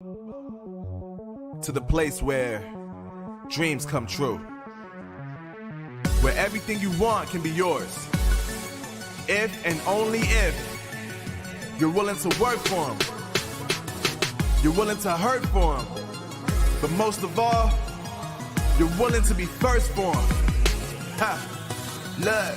To the place where dreams come true, where everything you want can be yours, if and only if you're willing to work for them, you're willing to hurt for them, but most of all, you're willing to be first for them. Look,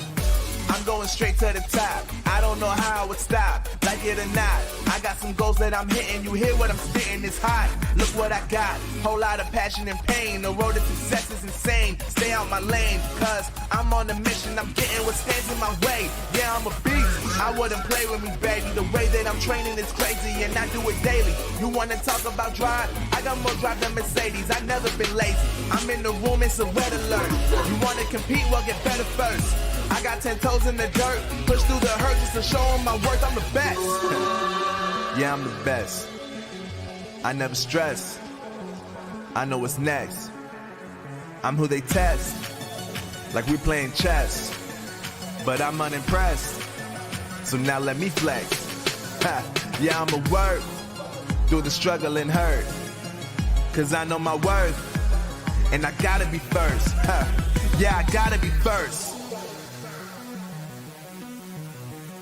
I'm going straight to the top. I don't know how I would stop, like it or not. I got some goals that I'm hitting. You hear what I'm spitting? It's hot. Look what I got. Whole lot of passion and pain. The road to success is insane. Stay out my lane, cause I'm on a mission. I'm getting what stands in my way. Yeah, I'm a beast. I wouldn't play with me, baby. The way that I'm training is crazy, and I do it daily. You wanna talk about drive? I got more drive than Mercedes. I've never been lazy. I'm in the room, it's a red alert. You wanna compete? Well, get better first. I got 10 toes in the dirt, push through the hurt just to show them my worth. I'm the best. Yeah, I'm the best. I never stress. I know what's next. I'm who they test, like we playing chess. But I'm unimpressed, so now let me flex. Yeah, I'ma work through the struggle and hurt, cause I know my worth, and I gotta be first. Yeah, I gotta be first.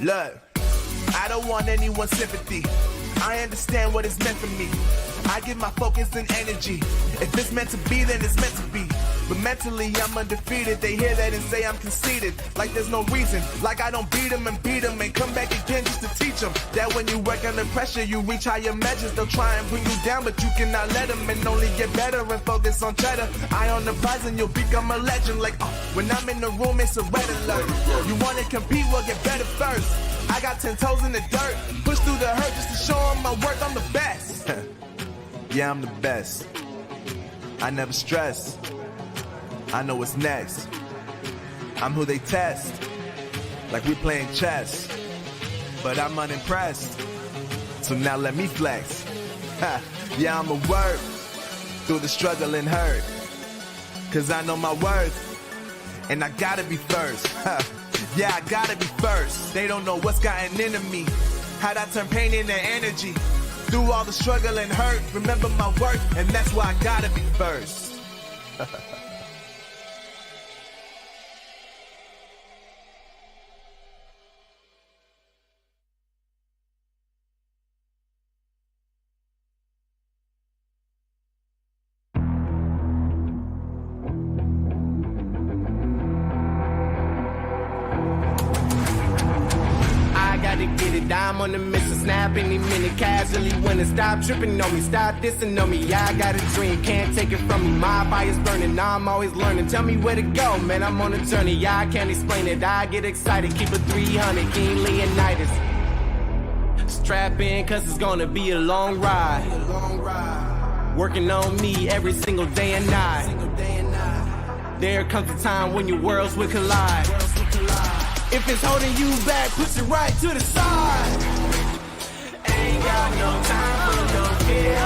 Look, I don't want anyone's sympathy. I understand what it's meant for me. I give my focus and energy. If it's meant to be, then it's meant to be. But mentally, I'm undefeated. They hear that and say I'm conceited. Like there's no reason. Like I don't beat them and come back again just to teach them that when you work under pressure, you reach higher measures. They'll try and bring you down, but you cannot let them, and only get better and focus on cheddar. Eye on the prize and you'll become a legend. Like, when I'm in the room, it's a red alert. You wanna compete? Well, get better first. I got 10 toes in the dirt, push through the hurt just to show them my worth. I'm the best. Yeah, I'm the best. I never stress. I know what's next. I'm who they test, like we playing chess. But I'm unimpressed, so now let me flex. Yeah, I'ma work through the struggle and hurt, cause I know my worth, and I gotta be first. Yeah, I gotta be first. They don't know what's gotten into me, how'd I turn pain into energy. Through all the struggle and hurt, remember my worth, and that's why I gotta be first. I'm on the mission, snap any minute, casually winning. Stop tripping on me, stop dissing on me. Yeah, I got a dream, can't take it from me. My fire's burning, now I'm always learning. Tell me where to go, man, I'm on a journey. Yeah, I can't explain it, I get excited. Keep it 300, King Leonidas. Strap in, cause it's gonna be a long ride. Working on me every single day and night. There comes a time when your worlds will collide. If it's holding you back, push it right to the side. Ain't got no time for no fear.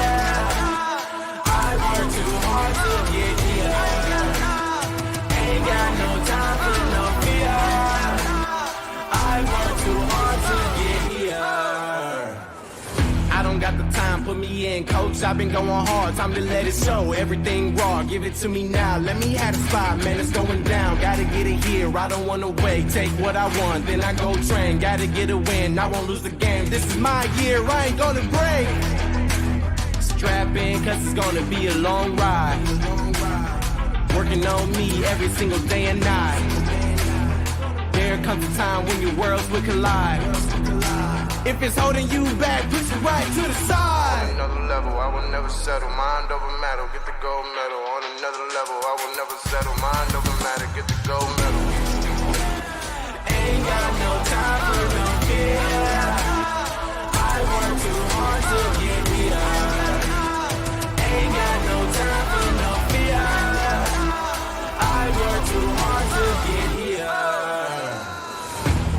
I work too hard to get here. Ain't got no time for no fear. I work too hard to get here. I don't got the time, put me in, coach. I've been going hard, time to let it show. Everything raw, give it to me now. Let me have the spot, man, it's going down. Gotta get it here, I don't wanna wait. Take what I want, then I go train. Gotta get a win, I won't lose the game. This is my year, I ain't gonna break. Strap in, cause it's gonna be a long ride. Working on me every single day and night. There comes a time when your worlds will collide. If it's holding you back, push it right to the side. On another level, I will never settle. Mind over matter, get the gold medal. On another level, I will never settle. Mind over matter, get the gold medal. Ain't got no time for no fear. I work too hard to get here. Ain't got no time for no fear. I work too hard to get here.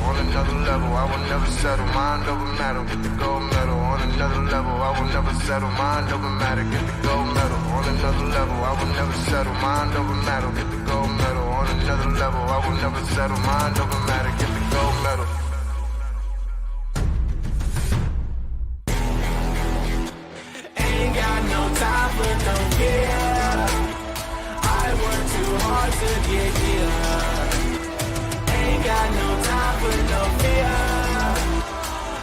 On another level, I will never settle. Mind over matter, get the gold medal. On another level, I will never settle. Mind over matter, get the gold medal. On another level, I will never settle. Mind over matter, get the gold medal. On another level, I will never settle. Mind over matter, get the gold medal. Ain't got to get here. Ain't got no time for no fear.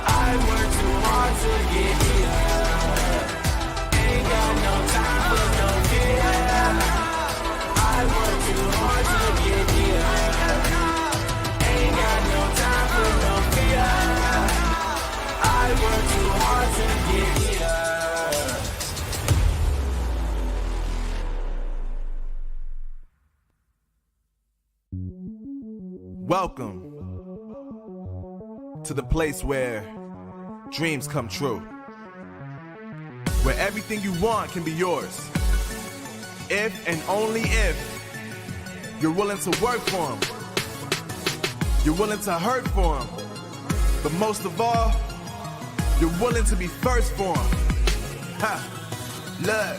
I work too hard to get here. Ain't got no time for no fear. I work too hard to get here. Ain't got no time for no fear. I work too hard to get here. Welcome to the place where dreams come true, where everything you want can be yours, if and only if you're willing to work for them, you're willing to hurt for them, but most of all, you're willing to be first for them. Look,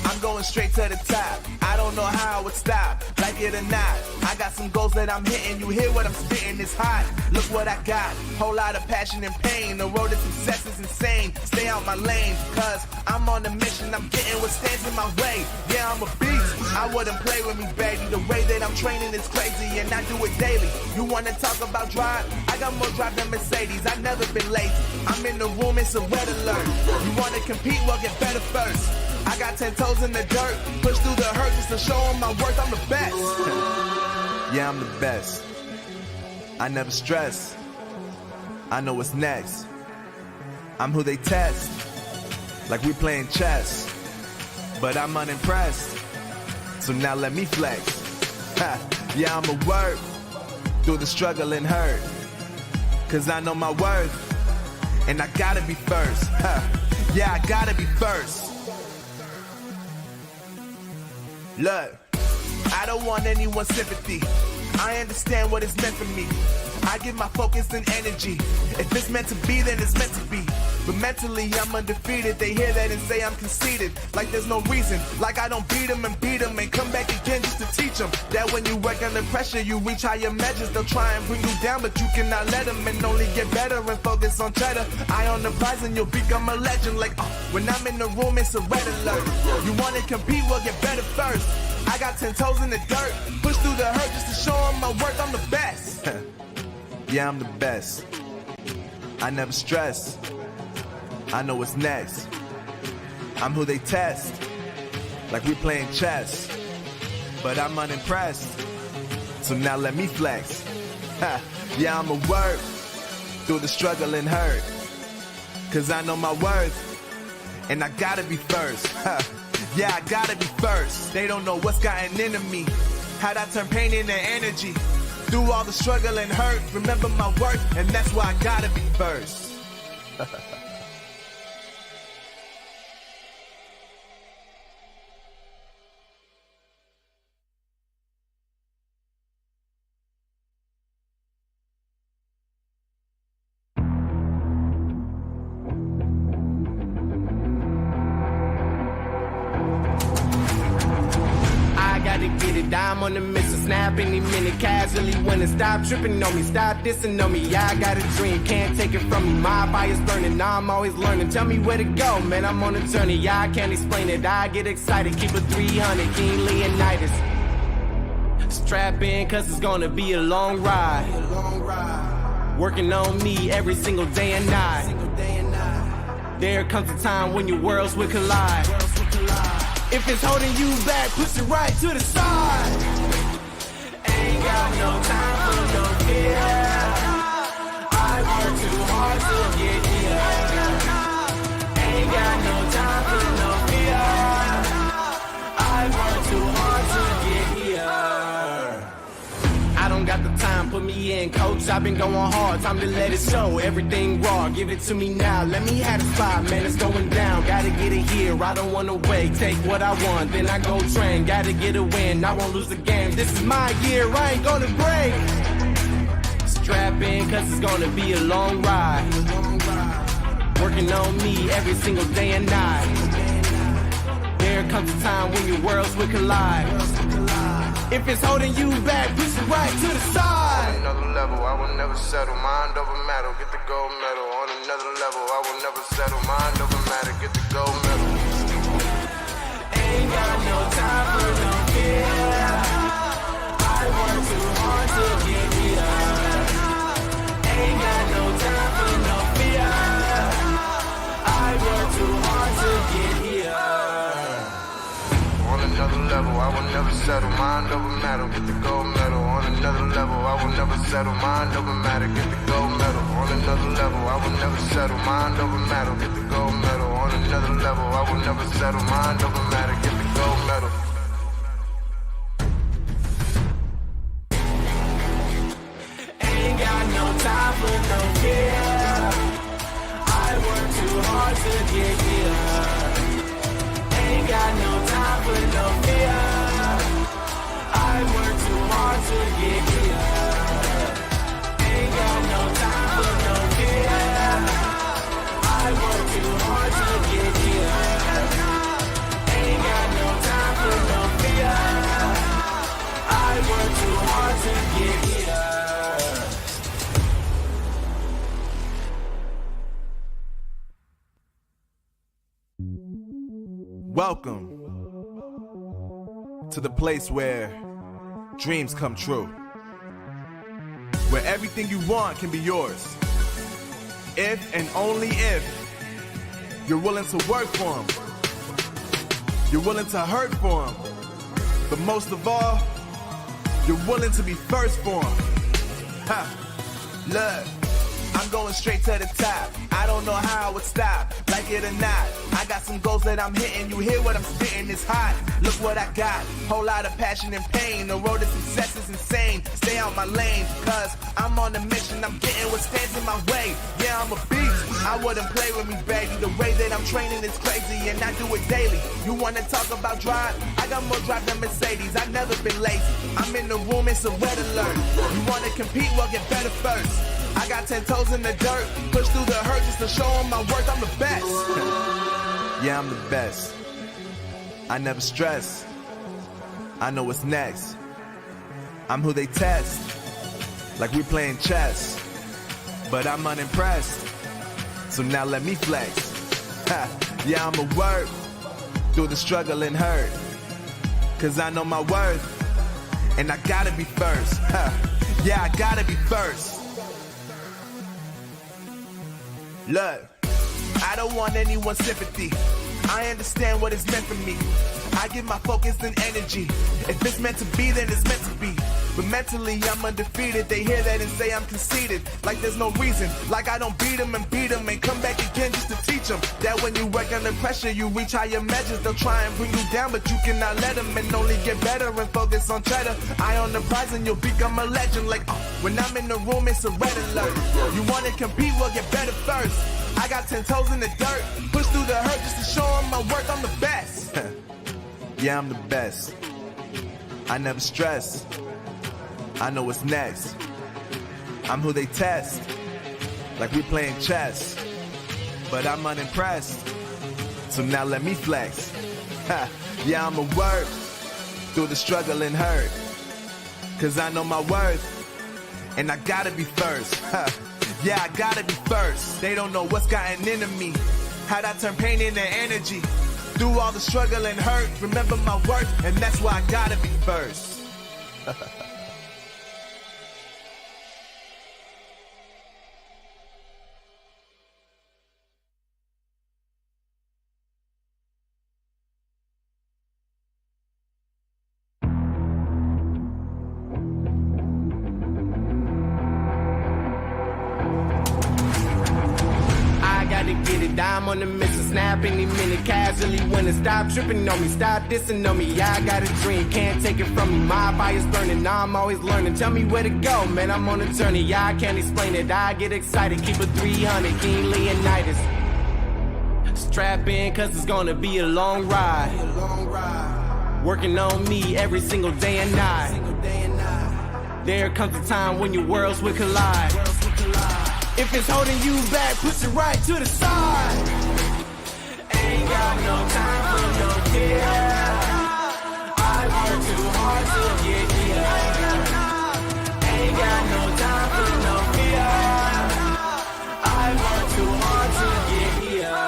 I'm going straight to the top. I don't know how I would stop, like it or not. I got some goals that I'm hitting. You hear what I'm spitting? It's hot. Look what I got. Whole lot of passion and pain. The road to success is insane. Stay out my lane, cause I'm on a mission. I'm getting what stands in my way. Yeah, I'm a beast. I wouldn't play with me, baby. The way that I'm training is crazy, and I do it daily. You wanna talk about drive? I got more drive than Mercedes. I've never been lazy. I'm in the room, it's a red alert. You wanna compete? Well, get better first. I got 10 toes in the dirt, push through the hurt just to show them my worth. I'm the best. Yeah, I'm the best. I never stress. I know what's next. I'm who they test, like we playing chess. But I'm unimpressed, so now let me flex. Yeah, I'ma work through the struggle and hurt, cause I know my worth, and I gotta be first. Yeah, I gotta be first. Look, I don't want anyone's sympathy. I understand what it's meant for me. I give my focus and energy. If it's meant to be, then it's meant to be. But mentally, I'm undefeated. They hear that and say I'm conceited. Like there's no reason. Like I don't beat them and come back again just to teach them that when you work under pressure, you reach higher measures. They'll try and bring you down, but you cannot let them, and only get better and focus on cheddar. Eye on the prize and you'll become a legend. Like, when I'm in the room, it's a red alert. You wanna compete? Well, get better first. I got 10 toes in the dirt, push through the hurt just to show them my worth. I'm the best. Yeah, I'm the best. I never stress. I know what's next. I'm who they test, like we playing chess. But I'm unimpressed, so now let me flex. Yeah, I'ma work through the struggle and hurt, cause I know my worth, and I gotta be first. Yeah, I gotta be first. They don't know what's gotten into me, how'd I turn pain into energy. Through all the struggle and hurt, remember my worth, and that's why I gotta be first. I'm on the mission, snap any minute, casually winning. Stop tripping on me, stop dissing on me. Yeah, I got a dream, can't take it from me. My fire's burning, now I'm always learning. Tell me where to go, man, I'm on a journey. Yeah, I can't explain it, I get excited. Keep it 300, King Leonidas. Strap in, cause it's gonna be a long ride. Working on me every single day and night. There comes a time when your worlds will collide. If it's holding you back, push it right to the side. Ain't got no time for no fear. I work too hard to get here. Ain't got no time for no fear. I work too hard to get here. I don't got the time, put me in, coach. I've been going hard, time to let it show. Everything raw, give it to me now. Let me have the spot, man, it's going down. Gotta get it here, I don't wanna wait. Take what I want, then I go train. Gotta get a win, I won't lose the game. This is my year, I ain't gonna break. Strap in, cause it's gonna be a long ride. Working on me every single day and night. There comes a time when your worlds will collide. If it's holding you back, push it right to the side. On another level, I will never settle. Mind over matter, get the gold medal. On another level, I will never settle. Mind over matter, get the gold medal. Ain't got no time for no fear. settle. Mind over matter, get the gold medal. On another level, I will never settle. Mind over matter, get the gold medal. On another level, I will never settle. Mind over matter, get the gold medal. On another level, I will never settle. Mind over matter, get the gold medal. Ain't got no time for no fear. I work too hard to get here. Ain't got no time for no fear. I work too hard to get here. Ain't got no time for no fear. I work too hard to get here. Ain't got no time for no fear. I work too hard to get here. Welcome to the place where dreams come true, where everything you want can be yours, if and only if you're willing to work for them, you're willing to hurt for them, but most of all, you're willing to be first for them. Ha! Look, I'm going straight to the top. I don't know how I would stop, like it or not. I got some goals that I'm hitting. You hear what I'm spitting? It's hot. Look what I got. Whole lot of passion and pain. The road to success is insane. Stay out my lane, cause I'm on a mission. I'm getting what stands in my way. Yeah, I'm a beast. I wouldn't play with me, baby. The way that I'm training is crazy, and I do it daily. You wanna talk about drive? I got more drive than Mercedes. I've never been lazy. I'm in the room, it's a red alert. You wanna compete? Well, get better first. I got 10 toes in the dirt, push through the hurt just to show them my worth. I'm the best. Yeah, I'm the best. I never stress. I know what's next. I'm who they test, like we playing chess. But I'm unimpressed, so now let me flex. Ha. Yeah, I'ma work through the struggle and hurt, cause I know my worth, and I gotta be first. Ha. Yeah, I gotta be first. Look, I don't want anyone's sympathy. I understand what it's meant for me. I give my focus and energy. If it's meant to be, then it's meant to be. But mentally, I'm undefeated. They hear that and say I'm conceited. Like there's no reason. Like I don't beat them and come back again just to teach them that when you work under pressure, you reach higher measures. They'll try and bring you down, but you cannot let them, and only get better and focus on cheddar. Eye on the prize and you'll become a legend. Like, when I'm in the room, it's a red alert. You wanna compete? Well, get better first. I got 10 toes in the dirt, push through the hurt just to show them my worth. I'm the best. Yeah, I'm the best. I never stress. I know what's next. I'm who they test, like we playing chess. But I'm unimpressed, so now let me flex. Ha. Yeah, I'ma work through the struggle and hurt, cause I know my worth, and I gotta be first. Ha. Yeah, I gotta be first. They don't know what's gotten into me, how'd I turn pain into energy. Through all the struggle and hurt, remember my worth, and that's why I gotta be first. I'm on the mission, snap any minute, casually winning. Stop tripping on me, stop dissing on me. Yeah, I got a dream, can't take it from me. My fire's burning, now I'm always learning. Tell me where to go, man, I'm on a journey. Yeah, I can't explain it, I get excited. Keep it 300, King Leonidas. Strap in, cause it's gonna be a long ride. Working on me every single day and night. There comes a time when your worlds will collide. If it's holding you back, push it right to the side. Ain't got no time for no fear. I work too hard to get here. Ain't got no time for no fear. I work too hard to get here.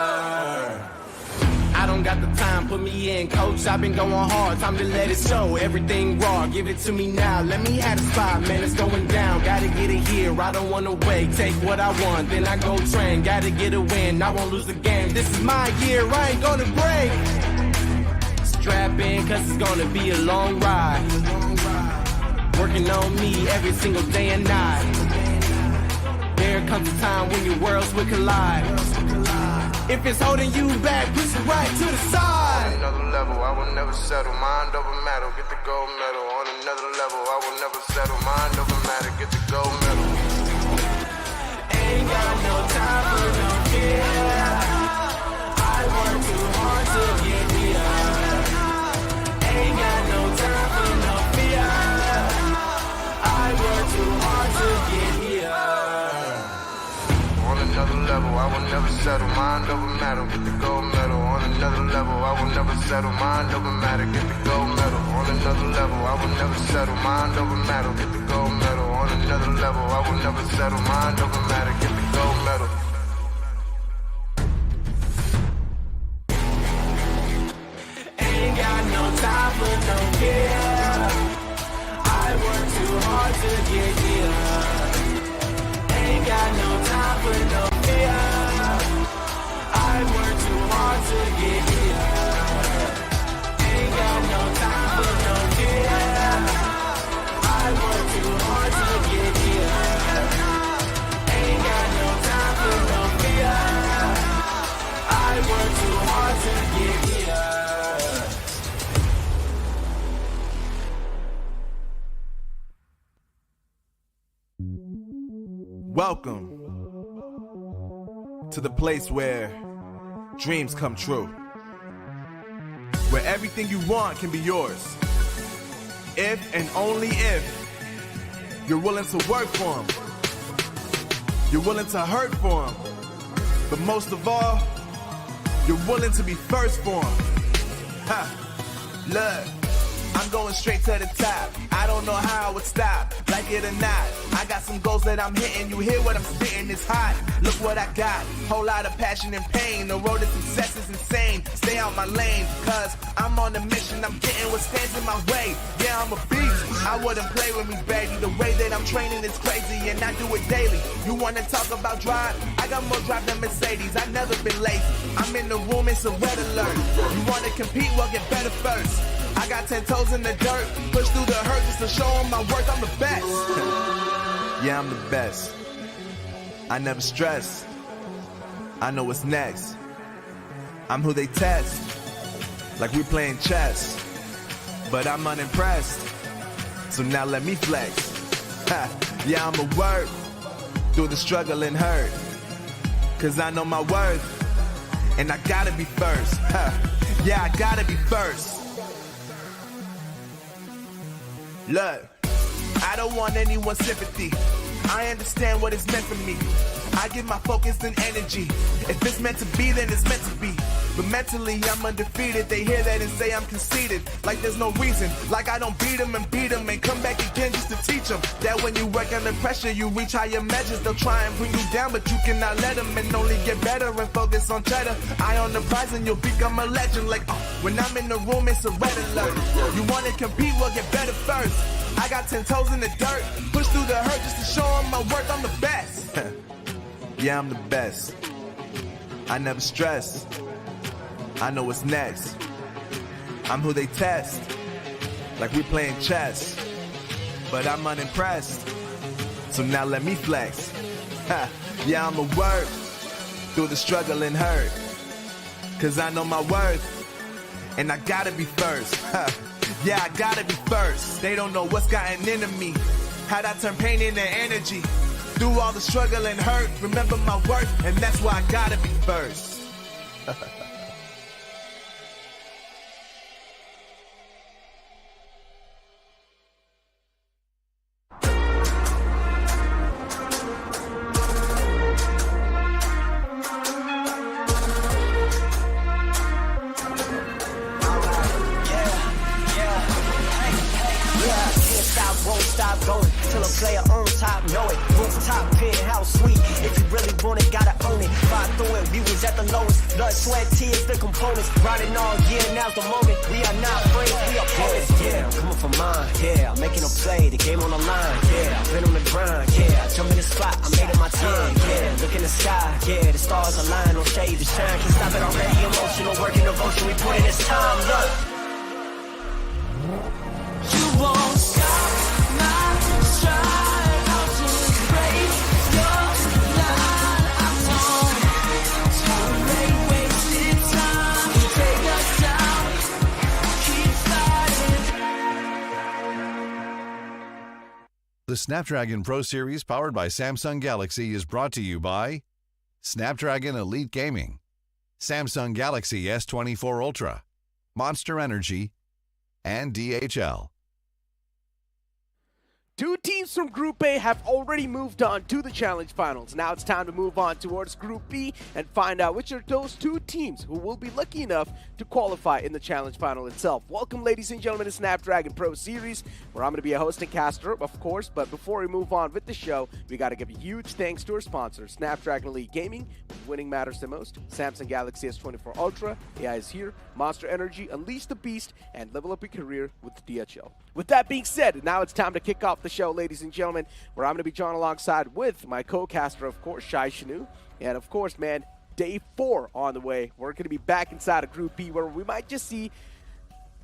I don't got the time, put me in, coach. I've been going hard, time to let it show. Everything raw, give it to me now. Let me have the spot, man, it's going down. Gotta get it here, I don't wanna wait. Take what I want, then I go train. Gotta get a win, I won't lose the game. This is my year, I ain't gonna break. Strap in, cause it's gonna be a long ride. Working on me every single day and night. There comes a time when your worlds will collide. If it's holding you back, push it right to the side. On another level, I will never settle. Mind over matter, get the gold medal. On another level, I will never settle. Mind over matter, get the gold medal. Ain't got no time for no fear. I work too hard to get here. Ain't got no time for no fear. I work too hard to get here. On another level, I will never settle. Mind over matter, get the gold medal. On another level, I will never settle. Mind over matter, get the gold medal. On another level, I will never settle. Mind over matter, get the gold medal. On another level, I will never settle. Mind over matter, get the gold medal. Ain't got no time for no fear. I work too hard to get here. Ain't got no time for no fear. I work too hard to get here. Ain't got no time for no fear. I work too hard to get here. Ain't got no time for no fear. I work too hard to get here. Welcome to the place where dreams come true. Where everything you want can be yours. If and only if you're willing to work for them. You're willing to hurt for them. But most of all, you're willing to be first for them. Ha! Look, I'm going straight to the top. I don't know how I would stop, like it or not. I got some goals that I'm hitting. You hear what I'm spitting, it's hot. Look what I got, whole lot of passion and pain. The road to success is insane. Stay out my lane, cause I'm on a mission. I'm getting what stands in my way. Yeah, I'm a beast. I wouldn't play with me, baby. The way that I'm training is crazy, and I do it daily. You wanna talk about drive? I got more drive than Mercedes. I never been lazy. I'm in the room, it's a red alert. You wanna compete? Well, get better first. I got 10 toes in the dirt, push through the hurt just to show them my worth. I'm the best. Yeah, I'm the best. I never stress. I know what's next. I'm who they test, like we playing chess. But I'm unimpressed, so now let me flex. Ha. Yeah, I'ma work through the struggle and hurt, cause I know my worth, and I gotta be first. Ha. Yeah, I gotta be first. Look, I don't want anyone's sympathy. I understand what it's meant for me. I give my focus and energy. If it's meant to be, then it's meant to be. But mentally, I'm undefeated. They hear that and say I'm conceited. Like there's no reason. Like I don't beat them and come back again just to teach them that when you work under pressure, you reach higher measures. They'll try and bring you down, but you cannot let them, and only get better and focus on cheddar. Eye on the prize and you'll become a legend. Like, when I'm in the room, it's a red alert. You want to compete? Well, get better first. I got 10 toes in the dirt, push through the hurt just to show them my worth. I'm the best. Yeah, I'm the best. I never stress. I know what's next. I'm who they test, like we playing chess. But I'm unimpressed, so now let me flex. Ha. Yeah, I'ma work through the struggle and hurt, cause I know my worth, and I gotta be first. Ha. Yeah, I gotta be first. They don't know what's gotten into me, how'd I turn pain into energy. Through all the struggle and hurt, remember my worth, and that's why I gotta be first. Sweat, tears, the components. Riding all year, now's the moment. We are not afraid, we are opponents. Yeah, I'm coming for mine. Yeah, I'm making a play, the game on the line. Yeah, I've been on the grind. Yeah, I jump in the spot, I made it my time. Yeah, look in the sky. Yeah, the stars align, no shade to shine. Can't stop it already, emotional work and devotion. We put in this time, look. You won't stop my stride. I'll just break your line. I don't tolerate wasted time. You take us down, keep fighting. The Snapdragon Pro Series powered by Samsung Galaxy is brought to you by Snapdragon Elite Gaming, Samsung Galaxy S24 Ultra, Monster Energy, and DHL. Two teams from Group A have already moved on to the Challenge Finals. Now it's time to move on towards Group B and find out which are those two teams who will be lucky enough to qualify in the Challenge Final itself. Welcome, ladies and gentlemen, to Snapdragon Pro Series, where I'm going to be a host and caster, of course. But before we move on with the show, we got to give a huge thanks to our sponsor, Snapdragon Elite Gaming. Winning matters the most. Samsung Galaxy S24 Ultra, AI is here, Monster Energy, Unleash the Beast, and level up your career with DHL. With that being said, now it's time to kick off the show, ladies and gentlemen, where I'm going to be joined alongside with my co-caster, of course, Shai Shanu. And of course, man, day 4 on the way. We're going to be back inside of Group B, where we might just see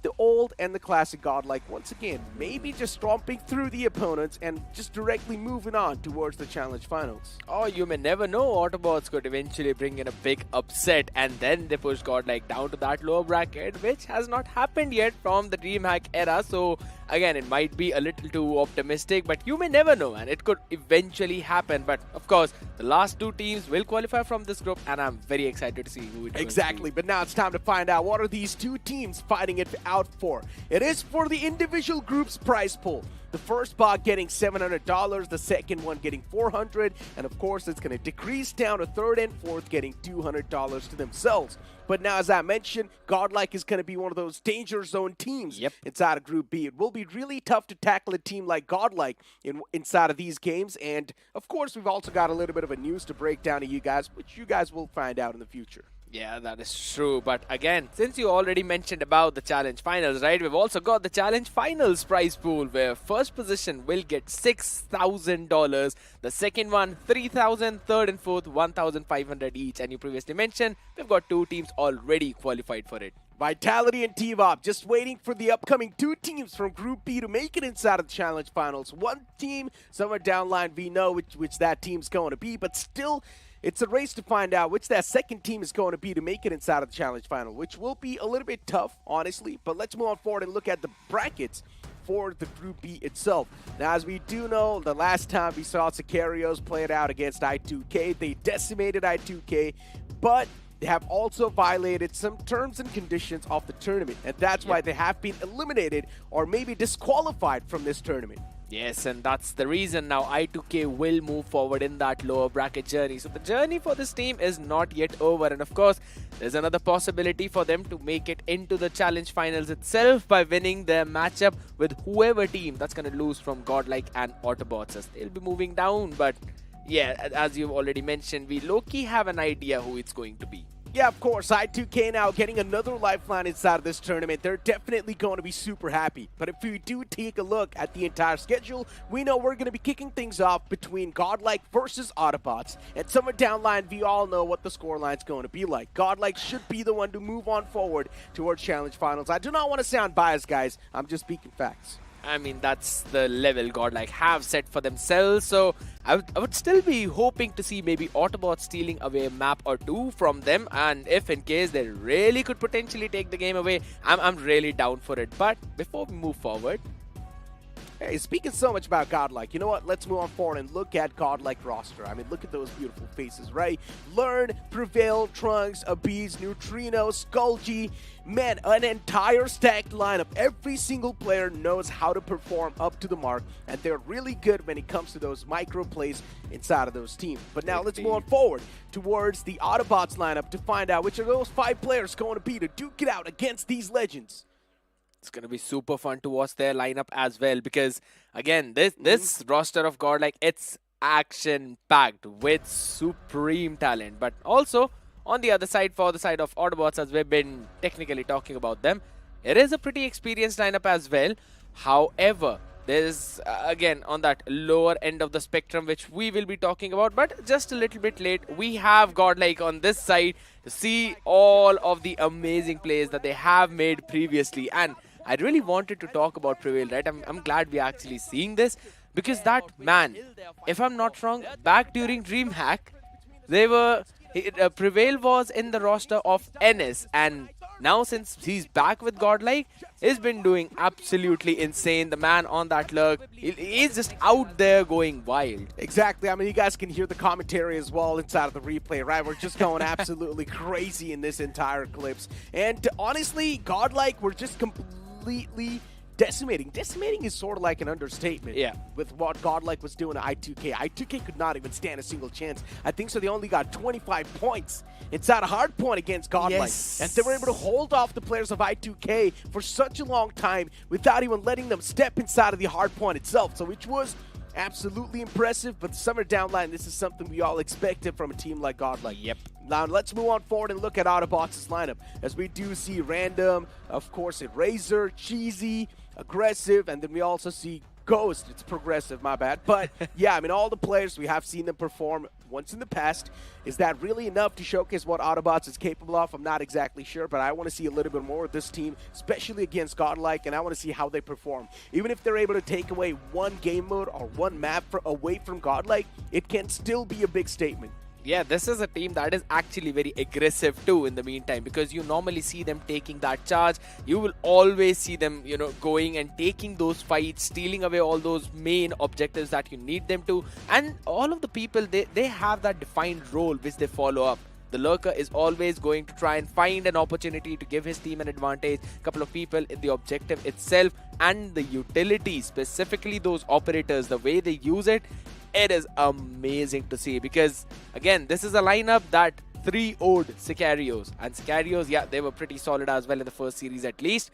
the old and the classic GodLike once again, maybe just stomping through the opponents and just directly moving on towards the Challenge Finals. Oh, you may never know. Autobotz could eventually bring in a big upset and then they push GodLike down to that lower bracket, which has not happened yet from the DreamHack era. So again, it might be a little too optimistic, but you may never know, and it could eventually happen. But of course, the last two teams will qualify from this group, and I'm very excited to see who it is. Exactly, but now it's time to find out what are these two teams fighting it out for. It is for the individual group's prize pool. The first spot getting $700, the second one getting $400, and of course it's going to decrease down to third and fourth getting $200 to themselves. But now, as I mentioned, GodLike is going to be one of those danger zone teams inside of Group B. It will be really tough to tackle a team like GodLike inside of these games, and of course we've also got a little bit of a news to break down to you guys, which you guys will find out in the future. Yeah, that is true. But again, since you already mentioned about the Challenge Finals, right, we've also got the Challenge Finals prize pool where first position will get $6,000, the second one $3,000, third and fourth $1,500 each. And you previously mentioned we've got two teams already qualified for it. Vitality and TWOB just waiting for the upcoming two teams from Group B to make it inside of the Challenge Finals. One team, somewhere down line, we know which that team's going to be, but still, it's a race to find out which that second team is going to be to make it inside of the Challenge Final, which will be a little bit tough, honestly. But let's move on forward and look at the brackets for the Group B itself. Now, as we do know, the last time we saw SICARIOS play it out against I2K, they decimated I2K, but they have also violated some terms and conditions of the tournament, and that's why they have been eliminated or maybe disqualified from this tournament. Yes, and that's the reason now I2K will move forward in that lower bracket journey. So the journey for this team is not yet over, and of course, there's another possibility for them to make it into the Challenge Finals itself by winning their matchup with whoever team that's going to lose from GodLike and Autobotz, as they'll be moving down. But yeah, as you've already mentioned, we low-key have an idea who it's going to be. Yeah, of course, I2K now getting another lifeline inside of this tournament. They're definitely going to be super happy. But if we do take a look at the entire schedule, we know we're going to be kicking things off between GodLike versus Autobotz. And somewhere down line, we all know what the scoreline's going to be like. GodLike should be the one to move on forward towards Challenge Finals. I do not want to sound biased, guys. I'm just speaking facts. I mean, that's the level GodLike have set for themselves. So I would still be hoping to see maybe Autobotz stealing away a map or two from them. And if in case they really could potentially take the game away, I'm really down for it. But before we move forward, hey, speaking so much about GodLike, you know what? Let's move on forward and look at GodLike roster. I mean, look at those beautiful faces, right? Learn, Prevail, Trunks, Abiz, Neutrino, Skullgy. Man, an entire stacked lineup. Every single player knows how to perform up to the mark, and they're really good when it comes to those micro plays inside of those teams. But now let's move on forward towards the Autobotz lineup to find out which of those 5 players going to be to duke it out against these legends. it's going to be super fun to watch their lineup as well, because again, this roster of GodLike, it's action-packed with supreme talent. But also, on the other side, for the side of Autobotz, as we've been technically talking about them, it is a pretty experienced lineup as well. However, there's, again, on that lower end of the spectrum, which we will be talking about, but just a little bit late, we have GodLike on this side to see all of the amazing plays that they have made previously. And I really wanted to talk about Prevail, right? I'm glad we're actually seeing this because that man, if I'm not wrong, back during DreamHack, they were Prevail was in the roster of NS, and now since he's back with GodLike, he's been doing absolutely insane. The man on that lurk, he's just out there going wild. Exactly. I mean, you guys can hear the commentary as well inside of the replay, right? We're just going absolutely crazy in this entire clips. And honestly, GodLike, we're just completely decimating. Decimating is sort of like an understatement. Yeah. With what GodLike was doing to I2K. I2K could not even stand a single chance. I think so they only got 25 points inside a hard point against GodLike. Yes. And they were able to hold off the players of I2K for such a long time without even letting them step inside of the hard point itself. So which was absolutely impressive, but the summer downline, this is something we all expected from a team like GodLike. Yep. Now let's move on forward and look at Autobotz's lineup, as we do see Random, of course, Razor, Cheesy, Aggressive, and then we also see Ghost. It's progressive, my bad. But yeah, I mean, all the players, we have seen them perform once in the past. Is that really enough to showcase what Autobotz is capable of? I'm not exactly sure, but I want to see a little bit more of this team, especially against GodLike, and I want to see how they perform. Even if they're able to take away one game mode or one map away from GodLike, it can still be a big statement. Yeah, this is a team that is actually very aggressive too in the meantime, because you normally see them taking that charge. You will always see them, you know, going and taking those fights, stealing away all those main objectives that you need them to. And all of the people, they have that defined role which they follow up. The lurker is always going to try and find an opportunity to give his team an advantage. A couple of people in the objective itself and the utility, specifically those operators, the way they use it, it is amazing to see, because again, this is a lineup that 3-0'd SICARIOS, and SICARIOS, yeah, they were pretty solid as well in the first series at least.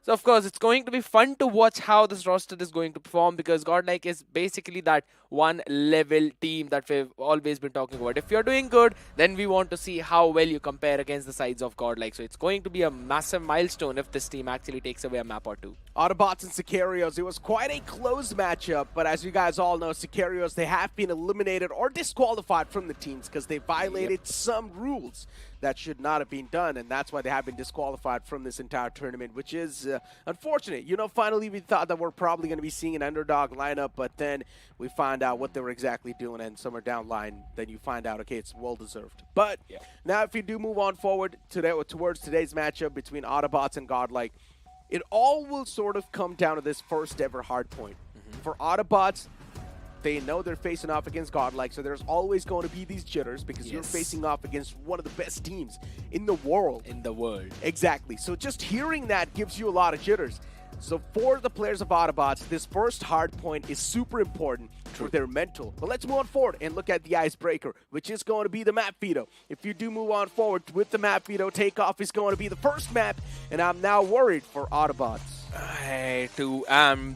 So of course, it's going to be fun to watch how this roster is going to perform, because GodLike is basically that one level team that we've always been talking about. If you're doing good, then we want to see how well you compare against the sides of GodLike. So it's going to be a massive milestone if this team actually takes away a map or two. Autobotz and SICARIOS, it was quite a close matchup, but as you guys all know, SICARIOS, they have been eliminated or disqualified from the teams because they violated some rules that should not have been done, and that's why they have been disqualified from this entire tournament, which is unfortunate. You know, finally we thought that we're probably going to be seeing an underdog lineup, but then we find out what they were exactly doing, and somewhere down line, then you find out, okay, it's well-deserved. But now if you do move on forward towards today's matchup between Autobotz and GodLike, it all will sort of come down to this first ever hard point. For Autobotz, they know they're facing off against GodLike, so there's always going to be these jitters because you're facing off against one of the best teams in the world. Exactly. So just hearing that gives you a lot of jitters. So for the players of Autobotz, this first hard point is super important for their mental. But let's move on forward and look at the icebreaker, which is going to be the map veto. If you do move on forward with the map veto, takeoff is going to be the first map, and I'm now worried for Autobotz.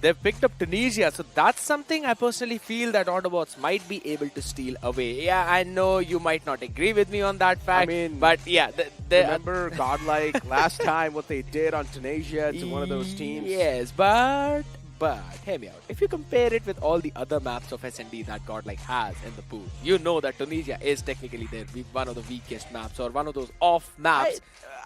They've picked up Tunisia, so that's something I personally feel that Autobots might be able to steal away. Yeah, I know you might not agree with me on that fact, but yeah. Remember GodLike last time, what they did on Tunisia to one of those teams? Yes, but hear me out. If you compare it with all the other maps of S&D that GodLike has in the pool, you know that Tunisia is technically one of the weakest maps, or one of those off maps.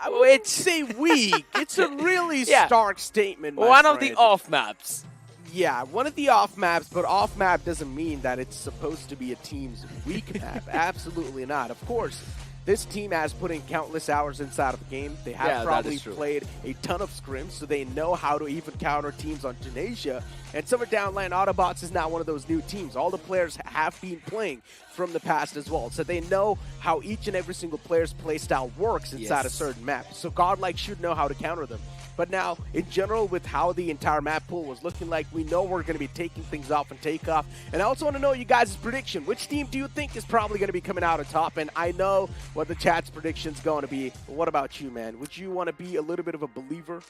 I wouldn't say weak. It's a really stark statement, my One friend. of the off maps. Yeah, one of the off maps, but off map doesn't mean that it's supposed to be a team's weak map. Absolutely not. Of course, this team has put in countless hours inside of the game. They have probably played a ton of scrims, so they know how to even counter teams on Tunisia. And somewhere downline, Autobotz is not one of those new teams. All the players have been playing from the past as well. So they know how each and every single player's playstyle works inside a certain map. So GodLike should know how to counter them. But now, in general, with how the entire map pool was looking like, we know we're going to be taking things off and takeoff. And I also want to know you guys' prediction. Which team do you think is probably going to be coming out on top? And I know what the chat's prediction's going to be. But what about you, man? Would you want to be a little bit of a believer?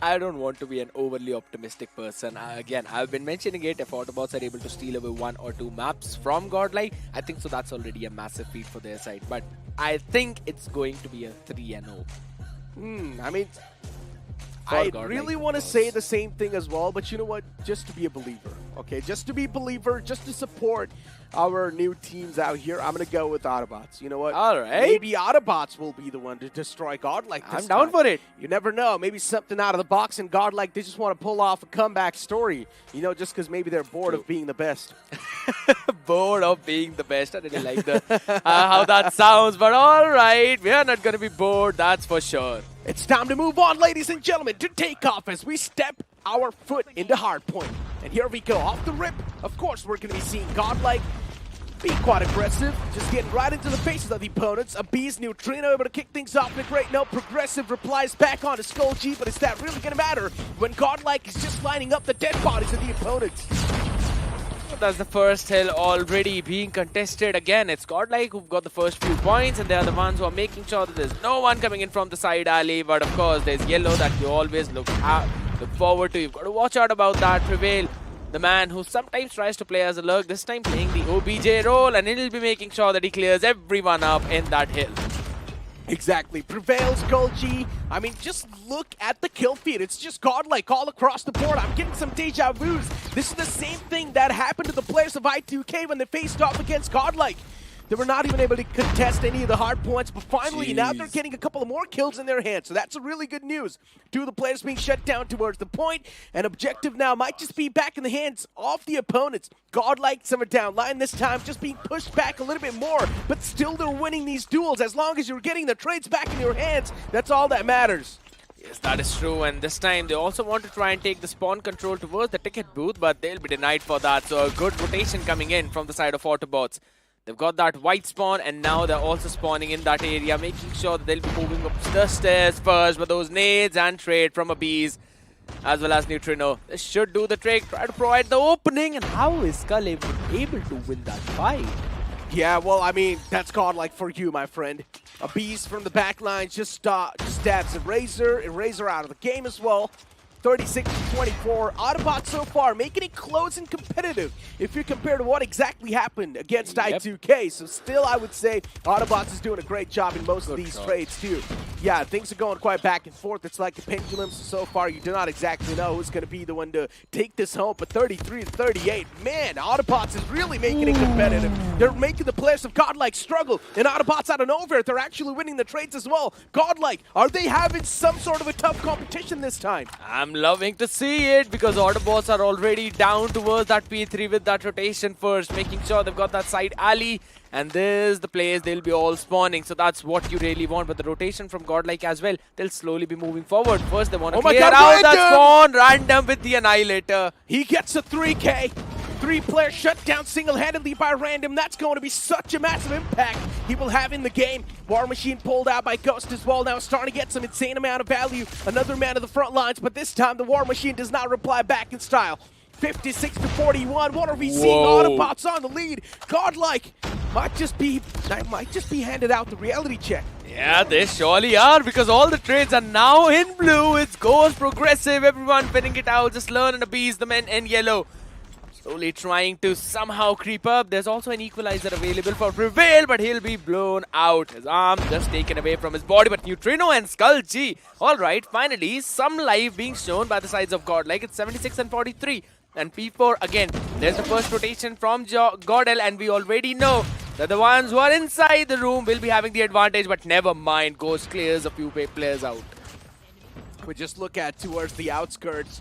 I don't want to be an overly optimistic person. Again, I've been mentioning it. If Autobots are able to steal away 1 or 2 maps from GodLike, I think so that's already a massive feat for their side. But I think it's going to be a 3-0. I mean, I really want to say the same thing as well, but you know what? Just to be a believer, Okay, just to be believer, just to support our new teams out here, I'm going to go with Autobotz. You know what? All right. Maybe Autobotz will be the one to destroy GodLike this I'm down time. for it. You never know. Maybe something out of the box and GodLike, they just want to pull off a comeback story. You know, just because maybe they're bored of being the best. Bored of being the best. I didn't like the how that sounds, but all right. We are not going to be bored, that's for sure. It's time to move on, ladies and gentlemen, to take off as we step our foot into hardpoint. And here we go, off the rip. Of course, we're going to be seeing GodLike be quite aggressive, just getting right into the faces of the opponents. Abee's Neutrino able to kick things off in a great note. Progressive replies back onto Skull G, but is that really going to matter when GodLike is just lining up the dead bodies of the opponents? That's the first hill already being contested. Again, it's GodLike who've got the first few points, and they are the ones who are making sure that there's no one coming in from the side alley. But of course, there's Yellow that you always look forward to. You've got to watch out about that. Prevail, the man who sometimes tries to play as a lurk, this time playing the OBJ role, and he'll be making sure that he clears everyone up in that hill. Exactly. Prevails, Skull G. I mean, just look at the kill feed. It's just GodLike all across the board. I'm getting some deja vus. This is the same thing that happened to the players of I2K when they faced off against GodLike. They were not even able to contest any of the hard points, but finally now they're getting a couple of more kills in their hands, so that's a really good news. Two of the players being shut down towards the point, and objective now might just be back in the hands of the opponents. GodLike, some are down line this time, just being pushed back a little bit more, but still they're winning these duels. As long as you're getting the trades back in your hands, that's all that matters. Yes, that is true, and this time they also want to try and take the spawn control towards the ticket booth, but they'll be denied for that, so a good rotation coming in from the side of Autobotz. They've got that white spawn, and now they're also spawning in that area, making sure that they'll be moving up the stairs first with those nades and trade from Abees, as well as Neutrino. This should do the trick, try to provide the opening, and how is Skull able to win that fight? Yeah, well, I mean, that's GodLike for you, my friend. Abees from the back line just stabs Eraser out of the game as well. 36-24. Autobotz so far making it close and competitive if you compare to what exactly happened against I2K. So still, I would say Autobotz is doing a great job in most of these trades too. Yeah, things are going quite back and forth. It's like a pendulum. So far, you do not exactly know who's going to be the one to take this home. But 33-38, man, Autobotz is really making it competitive. They're making the players of GodLike struggle. And Autobotz out of nowhere, they're actually winning the trades as well. GodLike, are they having some sort of a tough competition this time? I'm loving to see it because Autobots are already down towards that P3 with that rotation first, making sure they've got that side alley, and there's the place they'll be all spawning, so that's what you really want. But the rotation from GodLike as well, they'll slowly be moving forward. First they want to clear out that spawn, random with the Annihilator. He gets a 3K. 3-player shut down single-handedly by Random. That's going to be such a massive impact he will have in the game. War Machine pulled out by Ghost as well. Now starting to get some insane amount of value. Another man of the front lines, but this time the War Machine does not reply back in style. 56-41. What are we seeing? Autobotz on the lead. GodLike might just be handed out the reality check. Yeah, they surely are, because all the trades are now in blue. It's Ghost, Progressive, everyone pinning it out. Just learn and appease the men in yellow. Slowly trying to somehow creep up. There's also an equalizer available for Prevail, but he'll be blown out. His arm just taken away from his body, but Neutrino and Skull G. Alright, finally, some life being shown by the sides of GodLike. It's 76-43. And P4 again. There's the first rotation from Godel, and we already know that the ones who are inside the room will be having the advantage, but never mind. Ghost clears a few players out. We just look at towards the outskirts.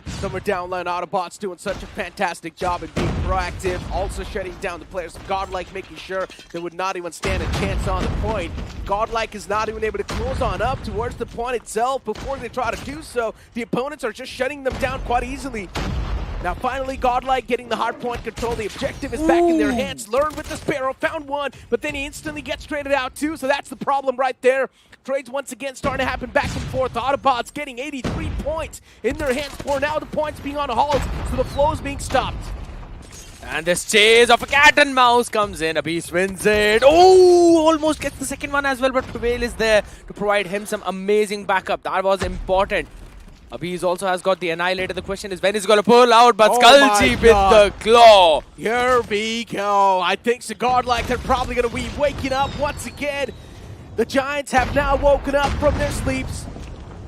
Somewhere downline, Autobotz doing such a fantastic job at being proactive, also shutting down the players of GodLike, making sure they would not even stand a chance on the point. GodLike is not even able to close on up towards the point itself before they try to do so. The opponents are just shutting them down quite easily. Now finally, GodLike getting the hard point control. The objective is back in their hands. Learn with the Sparrow, found one, but then he instantly gets traded out too, so that's the problem right there. Trades once again starting to happen back and forth. Autobotz getting 83 points in their hands for now. The points being on hold, so the flow is being stopped. And this chase of a cat and mouse comes in. Abees wins it. Oh, almost gets the second one as well, but Prevail is there to provide him some amazing backup. That was important. Abees also has got the Annihilator. The question is when he's going to pull out, but Skull G with the claw. Here we go. I think GodLike, they're probably going to be waking up once again. The Giants have now woken up from their sleeps.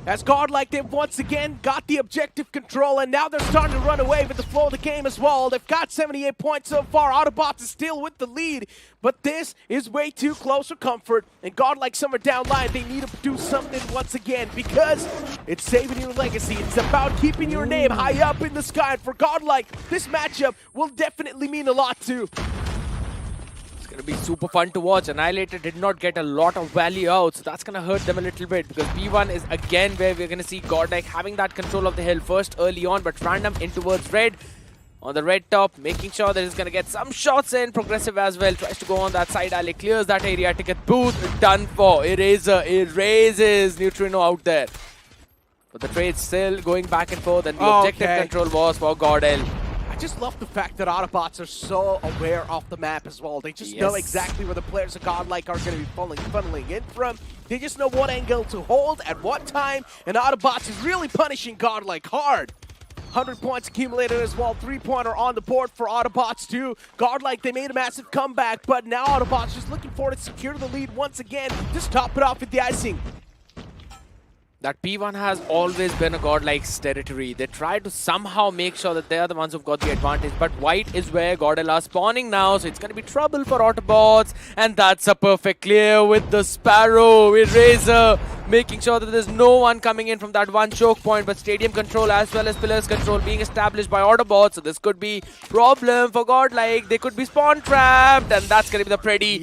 As GodLike, they've once again got the objective control, and now they're starting to run away with the flow of the game as well. They've got 78 points so far. Autobotz is still with the lead, but this is way too close for comfort. And GodLike, some are down line. They need to do something once again because it's saving your legacy. It's about keeping your name high up in the sky. And for GodLike, this matchup will definitely mean a lot too. Gonna be super fun to watch. Annihilator did not get a lot of value out, so that's gonna hurt them a little bit because P1 is again where we're gonna see GodLike having that control of the hill first early on, but random in towards red. On the red top, making sure that he's gonna get some shots in. Progressive as well, tries to go on that side alley, clears that area, ticket booth, done for. Eraser, erases Neutrino out there. But the trade's still going back and forth, and the objective control was for GodL. I just love the fact that Autobots are so aware of the map as well. They just know exactly where the players of GodLike are going to be funneling in from. They just know what angle to hold at what time, and Autobots is really punishing GodLike hard. 100 points accumulated as well. 3-pointer on the board for Autobotz too. GodLike, they made a massive comeback, but now Autobotz just looking forward to secure the lead once again. Just top it off with the icing. That P1 has always been a GodLike's territory. They try to somehow make sure that they are the ones who've got the advantage, but white is where GodL are spawning now, so it's going to be trouble for Autobots, and that's a perfect clear with the Sparrow. Eraser making sure that there's no one coming in from that one choke point, but stadium control as well as pillars control being established by Autobots, so this could be problem for GodLike. They could be spawn trapped, and that's going to be the Preddy.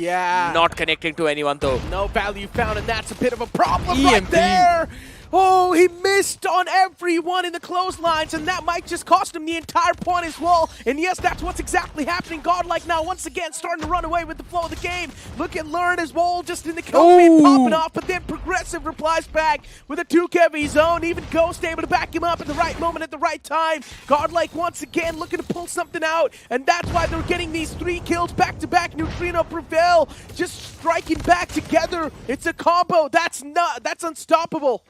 Not connecting to anyone though. No value found, and that's a bit of a problem right there. Oh, he missed on everyone in the clotheslines, and that might just cost him the entire point as well. And yes, that's what's exactly happening. GodLike now once again starting to run away with the flow of the game. Look at Learn as well, just in the kill feed popping off, but then Progressive replies back with a 2-heavy zone. Even Ghost able to back him up at the right moment at the right time. GodLike once again looking to pull something out, and that's why they're getting these 3 kills back-to-back. Neutrino, Prevail just striking back together. It's a combo. That's unstoppable.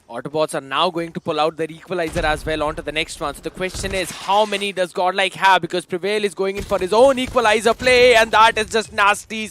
Autobots are now going to pull out their equalizer as well onto the next one. So the question is, how many does GodLike have? Because Prevail is going in for his own equalizer play, and that is just nasty.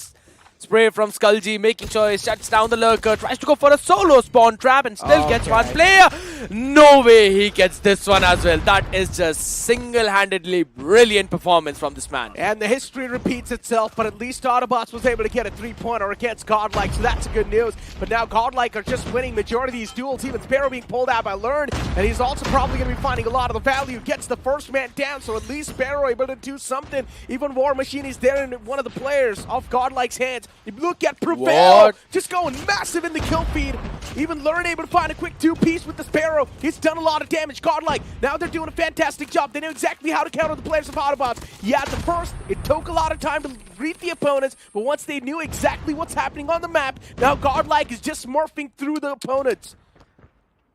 Spray from Skullji, making sure he shuts down the lurker, tries to go for a solo spawn trap and still gets one player. No way he gets this one as well. That is just single-handedly brilliant performance from this man. And the history repeats itself, but at least Autobots was able to get a 3-pointer against GodLike, so that's good news. But now GodLike are just winning majority of these duels. Even Sparrow being pulled out by Learn, and he's also probably going to be finding a lot of the value. Gets the first man down, so at least Sparrow able to do something. Even War Machine is there in one of the players off GodLike's hands. Look at Prevail, just going massive in the kill feed. Even Learn able to find a quick 2-piece with the Sparrow. He's done a lot of damage. GodLike, now they're doing a fantastic job. They know exactly how to counter the players of Autobots. Yeah, at the first, it took a lot of time to read the opponents, but once they knew exactly what's happening on the map, now GodLike is just smurfing through the opponents.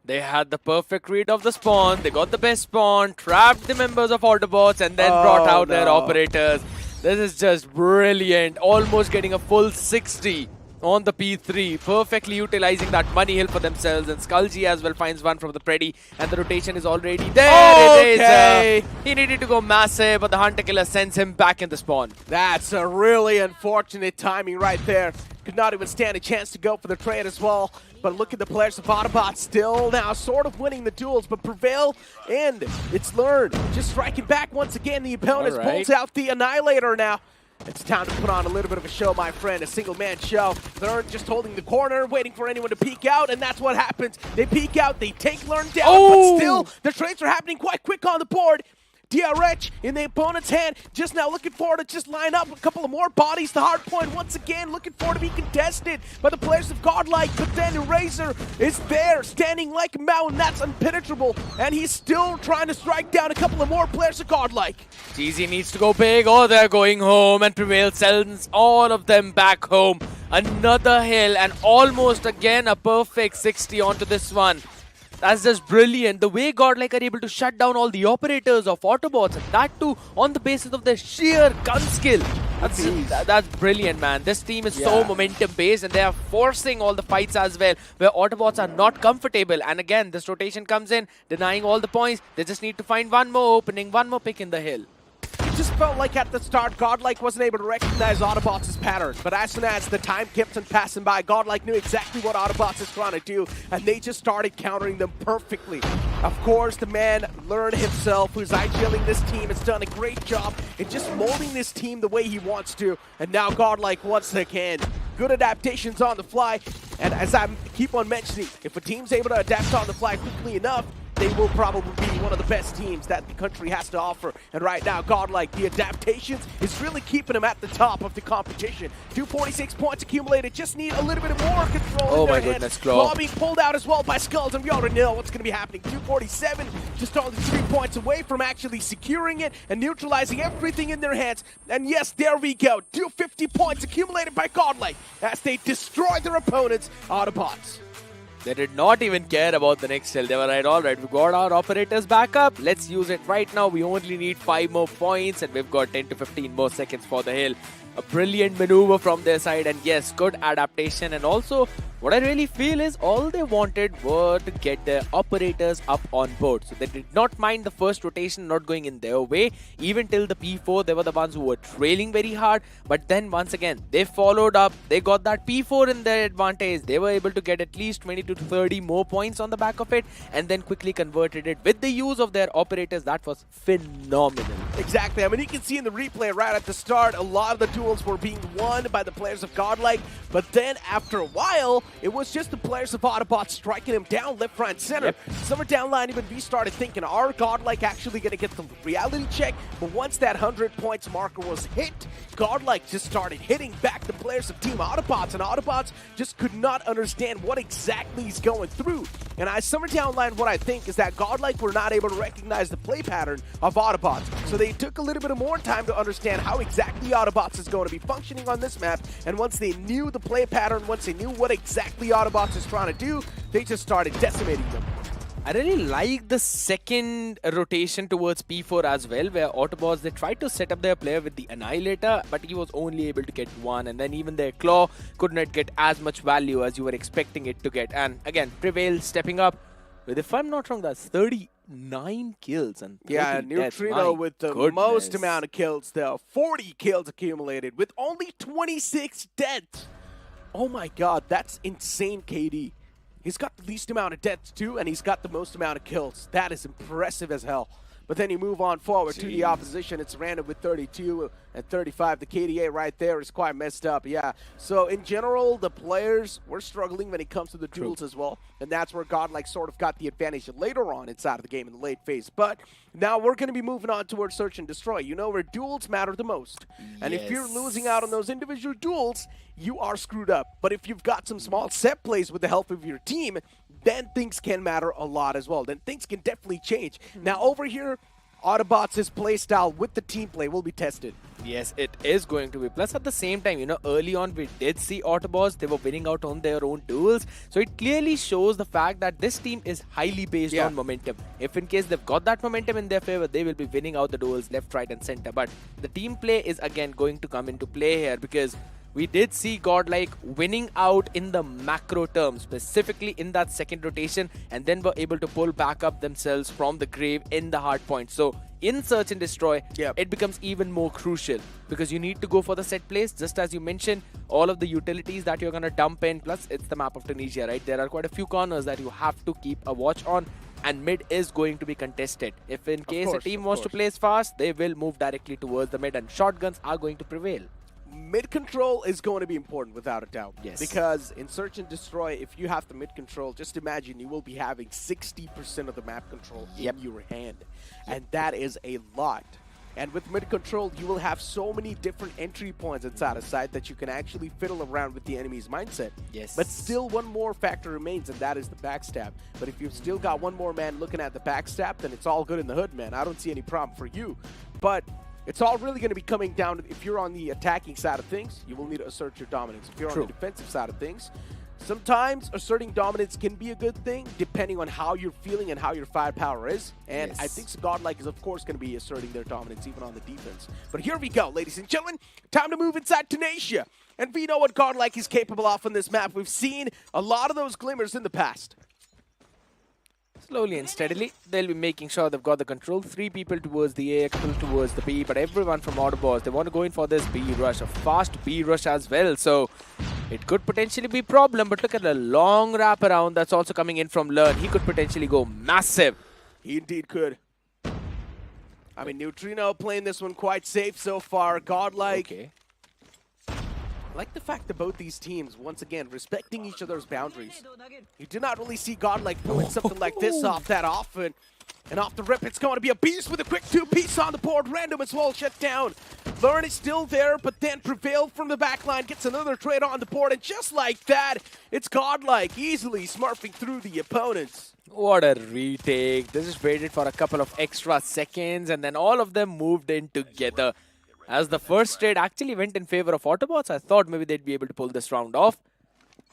They had the perfect read of the spawn. They got the best spawn, trapped the members of Autobots, and then brought out their operators. This is just brilliant. Almost getting a full 60 on the P3. Perfectly utilizing that money hill for themselves. And Skullji as well finds one from the Preddy. And the rotation is already there. He needed to go massive, but the Hunter Killer sends him back in the spawn. That's a really unfortunate timing right there. Could not even stand a chance to go for the trade as well. But look at the players of Autobot still now sort of winning the duels, but Prevail and it's Learn just striking back once again. The opponent pulls out the Annihilator now. It's time to put on a little bit of a show, my friend, a single-man show. Learn just holding the corner, waiting for anyone to peek out, and that's what happens. They peek out, they take Learn down, but still, the trades are happening quite quick on the board. DRH in the opponent's hand, just now looking forward to just line up a couple of more bodies. The hard point once again looking forward to be contested by the players of GodLike, but then Eraser is there, standing like a mountain. That's impenetrable, and he's still trying to strike down a couple of more players of GodLike. GZ needs to go big, or they're going home, and Prevail sends all of them back home. Another hill, and almost again a perfect 60 onto this one. That's just brilliant. The way GodLike are able to shut down all the operators of Autobots, and that too on the basis of their sheer gun skill. That's brilliant, man. This team is so momentum-based, and they are forcing all the fights as well, where Autobots are not comfortable. And again, this rotation comes in, denying all the points. They just need to find one more opening, one more pick in the hill. it just felt like at the start, GodLike wasn't able to recognize Autobotz's patterns. But as soon as the time kept on passing by, GodLike knew exactly what Autobotz is trying to do, and they just started countering them perfectly. Of course, the man learned himself, who's IGLing this team, has done a great job in just molding this team the way he wants to. And now GodLike once again, good adaptations on the fly. And as I keep on mentioning, if a team's able to adapt on the fly quickly enough, they will probably be one of the best teams that the country has to offer. And right now, GodLike, the adaptations is really keeping them at the top of the competition. 246 points accumulated, just need a little bit more control in their hands. Claw being pulled out as well by Skulls, and we already know what's going to be happening. 247, just only 3 points away from actually securing it and neutralizing everything in their hands. And yes, there we go. 250 points accumulated by GodLike as they destroy their opponents, Autobotz. They did not even care about the next hill. They were right, all right, we got our operators back up. Let's use it right now. We only need 5 more points and we've got 10 to 15 more seconds for the hill. A brilliant maneuver from their side, and yes, good adaptation. And also, what I really feel is all they wanted were to get their operators up on board. So they did not mind the first rotation not going in their way. Even till the P4, they were the ones who were trailing very hard. But then once again, they followed up. They got that P4 in their advantage. They were able to get at least 20 to 30 more points on the back of it, and then quickly converted it with the use of their operators. That was phenomenal. Exactly. I mean, you can see in the replay right at the start, a lot of the duels were being won by the players of GodLike. But then after a while, it was just the players of Autobotz striking him down left, right, center. Yep. Somewhere down line, even we started thinking, are GodLike actually going to get the reality check? But once that 100 points marker was hit, GodLike just started hitting back the players of Team Autobotz, and Autobotz just could not understand what exactly he's going through. And somewhere down line, what I think is that GodLike were not able to recognize the play pattern of Autobotz. So they took a little bit of more time to understand how exactly Autobotz is going to be functioning on this map. And once they knew the play pattern, once they knew what exactly Autobotz is trying to do, they just started decimating them. I really like the second rotation towards P4 as well, where Autobotz, they tried to set up their player with the Annihilator, but he was only able to get one, and then even their Claw could not get as much value as you were expecting it to get. And again, Prevail stepping up with, if I'm not wrong, that's 39 kills. And yeah, Neutrino with the most amount of kills though. 40 kills accumulated with only 26 deaths. Oh my god, that's insane, KD. He's got the least amount of deaths too, and he's got the most amount of kills. That is impressive as hell. But then you move on forward to the opposition. It's random with 32 and 35. The KDA right there is quite messed up, yeah. So in general, the players were struggling when it comes to the duels as well. And that's where GodLike sort of got the advantage later on inside of the game in the late phase. But now we're going to be moving on towards Search and Destroy. You know where duels matter the most. And if you're losing out on those individual duels, you are screwed up. But if you've got some small set plays with the help of your team, then things can matter a lot as well. Then things can definitely change. Now over here, Autobotz's play style with the team play will be tested. Yes, it is going to be. Plus, at the same time, you know, early on we did see Autobots. They were winning out on their own duels. So it clearly shows the fact that this team is highly based on momentum. If in case they've got that momentum in their favor, they will be winning out the duels left, right, and center. But the team play is again going to come into play here, because we did see GodLike winning out in the macro terms, specifically in that second rotation, and then were able to pull back up themselves from the grave in the hard point. So in Search and Destroy, it becomes even more crucial, because you need to go for the set plays, just as you mentioned, all of the utilities that you're going to dump in, plus it's the map of Tunisia, right? There are quite a few corners that you have to keep a watch on, and mid is going to be contested. If in case a team wants to play fast, they will move directly towards the mid, and shotguns are going to prevail. Mid control is going to be important without a doubt. Yes. Because in Search and Destroy, if you have the mid control, just imagine you will be having 60% of the map control in your hand. And that is a lot. And with mid control, you will have so many different entry points inside a site that you can actually fiddle around with the enemy's mindset. Yes. But still one more factor remains, and that is the backstab. But if you've still got one more man looking at the backstab, then it's all good in the hood, man. I don't see any problem for you. But it's all really going to be coming down to, if you're on the attacking side of things, you will need to assert your dominance. If you're on the defensive side of things, sometimes asserting dominance can be a good thing, depending on how you're feeling and how your firepower is. And I think GodLike is, of course, going to be asserting their dominance even on the defense. But here we go, ladies and gentlemen. Time to move inside Tunisia. And we know what GodLike is capable of on this map. We've seen a lot of those glimmers in the past. Slowly and steadily, they'll be making sure they've got the control. 3 people towards the A, a couple towards the B, but everyone from Autobotz, they want to go in for this B rush, a fast B rush as well. So it could potentially be a problem, but look at the long wraparound that's also coming in from Learn. He could potentially go massive. He indeed could. I mean, Neutrino playing this one quite safe so far. GodLike. Okay. I like the fact that both these teams, once again, respecting each other's boundaries. You do not really see GodLike pulling something like this off that often. And off the rip, it's going to be a beast with a quick 2-piece on the board. Random as well, shut down. Learn is still there, but then Prevail from the backline gets another trade on the board. And just like that, it's GodLike easily smurfing through the opponents. What a retake. This is waited for a couple of extra seconds, and then all of them moved in together. As the first trade actually went in favor of Autobotz, I thought maybe they'd be able to pull this round off.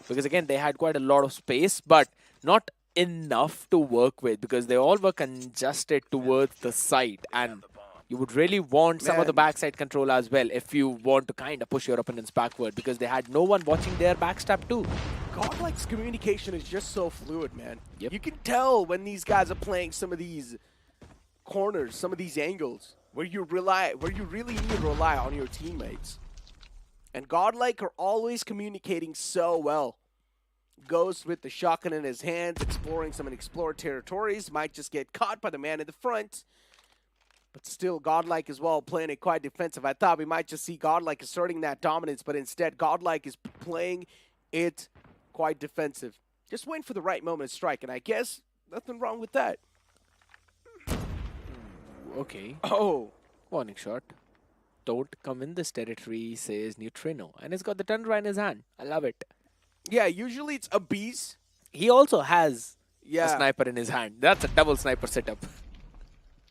Because again, they had quite a lot of space, but not enough to work with, because they all were congested towards the side. And you would really want some of the backside control as well if you want to kind of push your opponents backward, because they had no one watching their backstab too. GodLike's communication is just so fluid, man. Yep. You can tell when these guys are playing some of these corners, some of these angles, where you really need to rely on your teammates. And GodLike are always communicating so well. Ghost with the shotgun in his hands, exploring some unexplored territories, might just get caught by the man in the front. But still, GodLike as well playing it quite defensive. I thought we might just see GodLike asserting that dominance, but instead GodLike is playing it quite defensive. Just waiting for the right moment to strike, and I guess nothing wrong with that. Okay. Oh. Warning shot. Don't come in this territory, says Neutrino. And he's got the Tundra in his hand. I love it. Yeah, usually it's a beast. He also has Yeah. a sniper in his hand. That's a double sniper setup.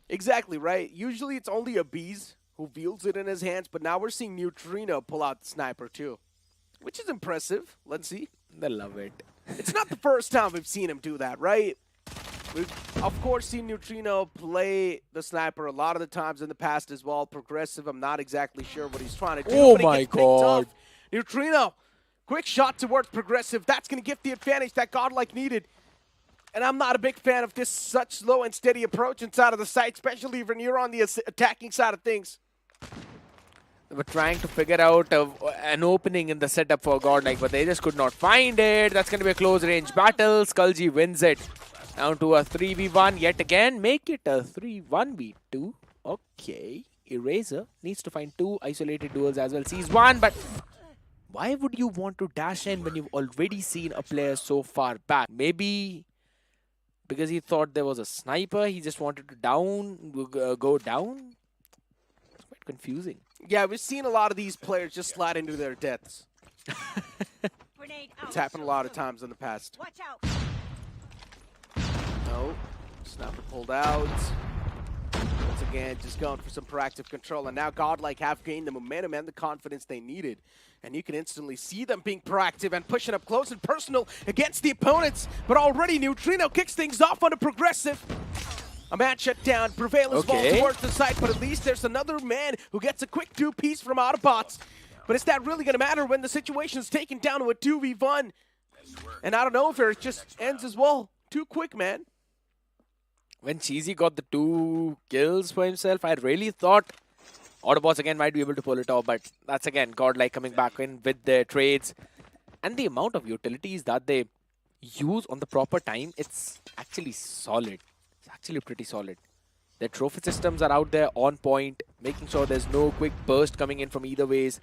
Exactly, right? Usually it's only a beast who wields it in his hands, but now we're seeing Neutrino pull out the sniper too, which is impressive. Let's see. They love it. It's not the first time we've seen him do that, right? We've, of course, seen Neutrino play the sniper a lot of the times in the past as well. Progressive, I'm not exactly sure what he's trying to do. Oh but he my gets picked God. off. Neutrino, quick shot towards Progressive. That's going to give the advantage that GodLike needed. And I'm not a big fan of this such slow and steady approach inside of the site, especially when you're on the attacking side of things. They were trying to figure out an opening in the setup for GodLike, but they just could not find it. That's going to be a close-range battle. Skullji wins it. Down to a 3v1 yet again. Make it a 3-1v2. Okay. Eraser needs to find 2 isolated duels as well. Sees 1, but why would you want to dash in when you've already seen a player so far back? Maybe because he thought there was a sniper, he just wanted to go down? It's quite confusing. Yeah, we've seen a lot of these players just slide into their deaths. It's happened a lot of times in the past. Watch out. No. Sniper pulled out. Once again, just going for some proactive control. And now GodLike have gained the momentum and the confidence they needed. And you can instantly see them being proactive and pushing up close and personal against the opponents. But already Neutrino kicks things off on a progressive. A man shut down. Prevail is falling towards the site, but at least there's another man who gets a quick 2-piece from Autobotz. But is that really going to matter when the situation is taken down to a 2v1? And I don't know if it just ends as well. Too quick, man. When Cheesy got the 2 kills for himself, I really thought Autobotz again might be able to pull it off, but that's again GodLike coming back in with their trades. And the amount of utilities that they use on the proper time, it's actually solid. It's actually pretty solid. Their trophy systems are out there on point, making sure there's no quick burst coming in from either ways.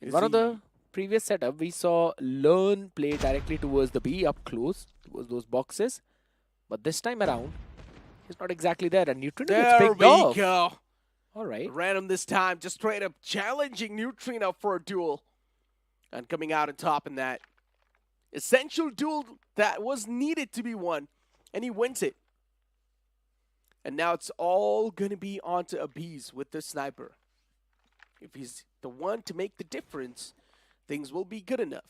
In one of the previous setup, we saw Learn play directly towards the B, up close, towards those boxes. But this time around, he's not exactly there, and Neutrino gets picked off. There we go. All right. Random this time, just straight up challenging Neutrino for a duel. And coming out on top in that essential duel that was needed to be won. And he wins it. And now it's all going to be onto Abiz with the sniper. If he's the one to make the difference, things will be good enough.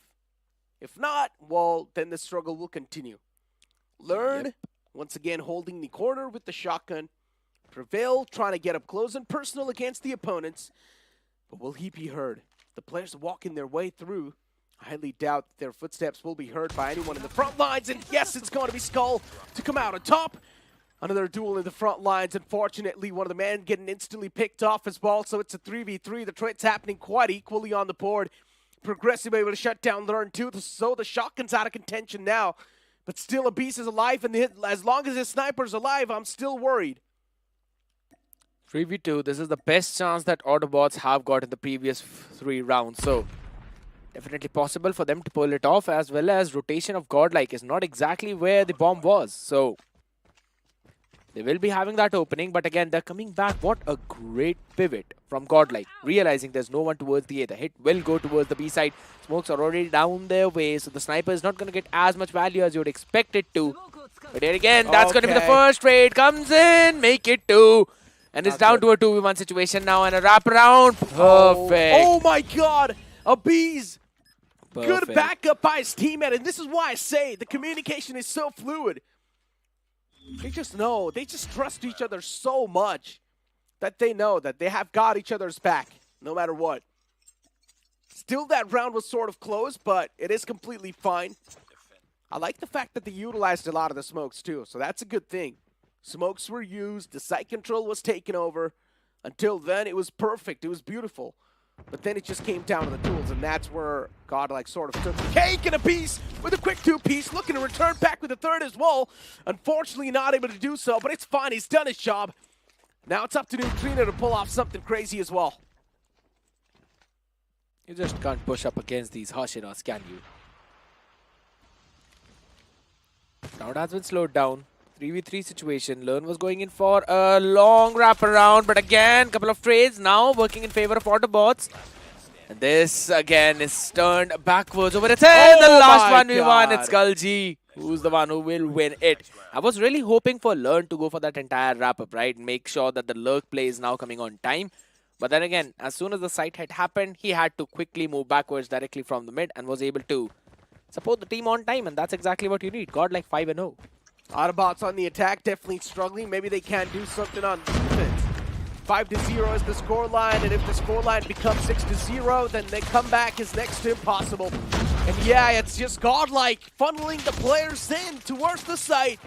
If not, well, then the struggle will continue. Learn, once again, holding the corner with the shotgun. Prevail, trying to get up close and personal against the opponents. But will he be heard? The players walking their way through. I highly doubt that their footsteps will be heard by anyone in the front lines. And yes, it's going to be Skull to come out on top. Another duel in the front lines. Unfortunately, one of the men getting instantly picked off as well. So it's a 3v3. The trade's happening quite equally on the board. Progressive able to shut down Learn 2. So the shotgun's out of contention now. But still, a beast is alive. And as long as his sniper's alive, I'm still worried. 3v2, this is the best chance that Autobotz have got in the previous 3 rounds. So, definitely possible for them to pull it off, as well as rotation of GodLike is not exactly where the bomb was. So, they will be having that opening, but again, they're coming back. What a great pivot from GodLike, realizing there's no one towards the A. The hit will go towards the B side. Smokes are already down their way, so the sniper is not going to get as much value as you would expect it to. But here again, that's going to be the first trade. Comes in, make it 2. And it's down to a 2v1 situation now, and a wraparound. Perfect. Oh my god! A bees! Perfect. Good backup by his teammate, and this is why I say the communication is so fluid. They just know, they just trust each other so much that they know that they have got each other's back, no matter what. Still, that round was sort of close, but it is completely fine. I like the fact that they utilized a lot of the smokes too, so that's a good thing. Smokes were used, the site control was taken over. Until then, it was perfect, it was beautiful. But then it just came down to the duels, and that's where GodLike sort of took the cake and a piece with a quick 2-piece, looking to return back with a third as well. Unfortunately, not able to do so, but it's fine, he's done his job. Now it's up to Neutrino to pull off something crazy as well. You just can't push up against these Hashiras, can you? Crowd has been slowed down. 3v3 situation. Learn was going in for a long wraparound, but again, couple of trades now working in favor of Autobotz. And this again is turned backwards over its head. The last 1v1, it's Galji, who's the one who will win it. I was really hoping for Learn to go for that entire wrap-up, right? Make sure that the lurk play is now coming on time. But then again, as soon as the sight hit happened, he had to quickly move backwards directly from the mid and was able to support the team on time, and that's exactly what you need. GodLike 5-0. Autobotz on the attack, definitely struggling. Maybe they can do something on defense. 5-0 is the scoreline, and if the scoreline becomes 6-0, then the comeback is next to impossible. And yeah, it's just GodLike funneling the players in towards the site.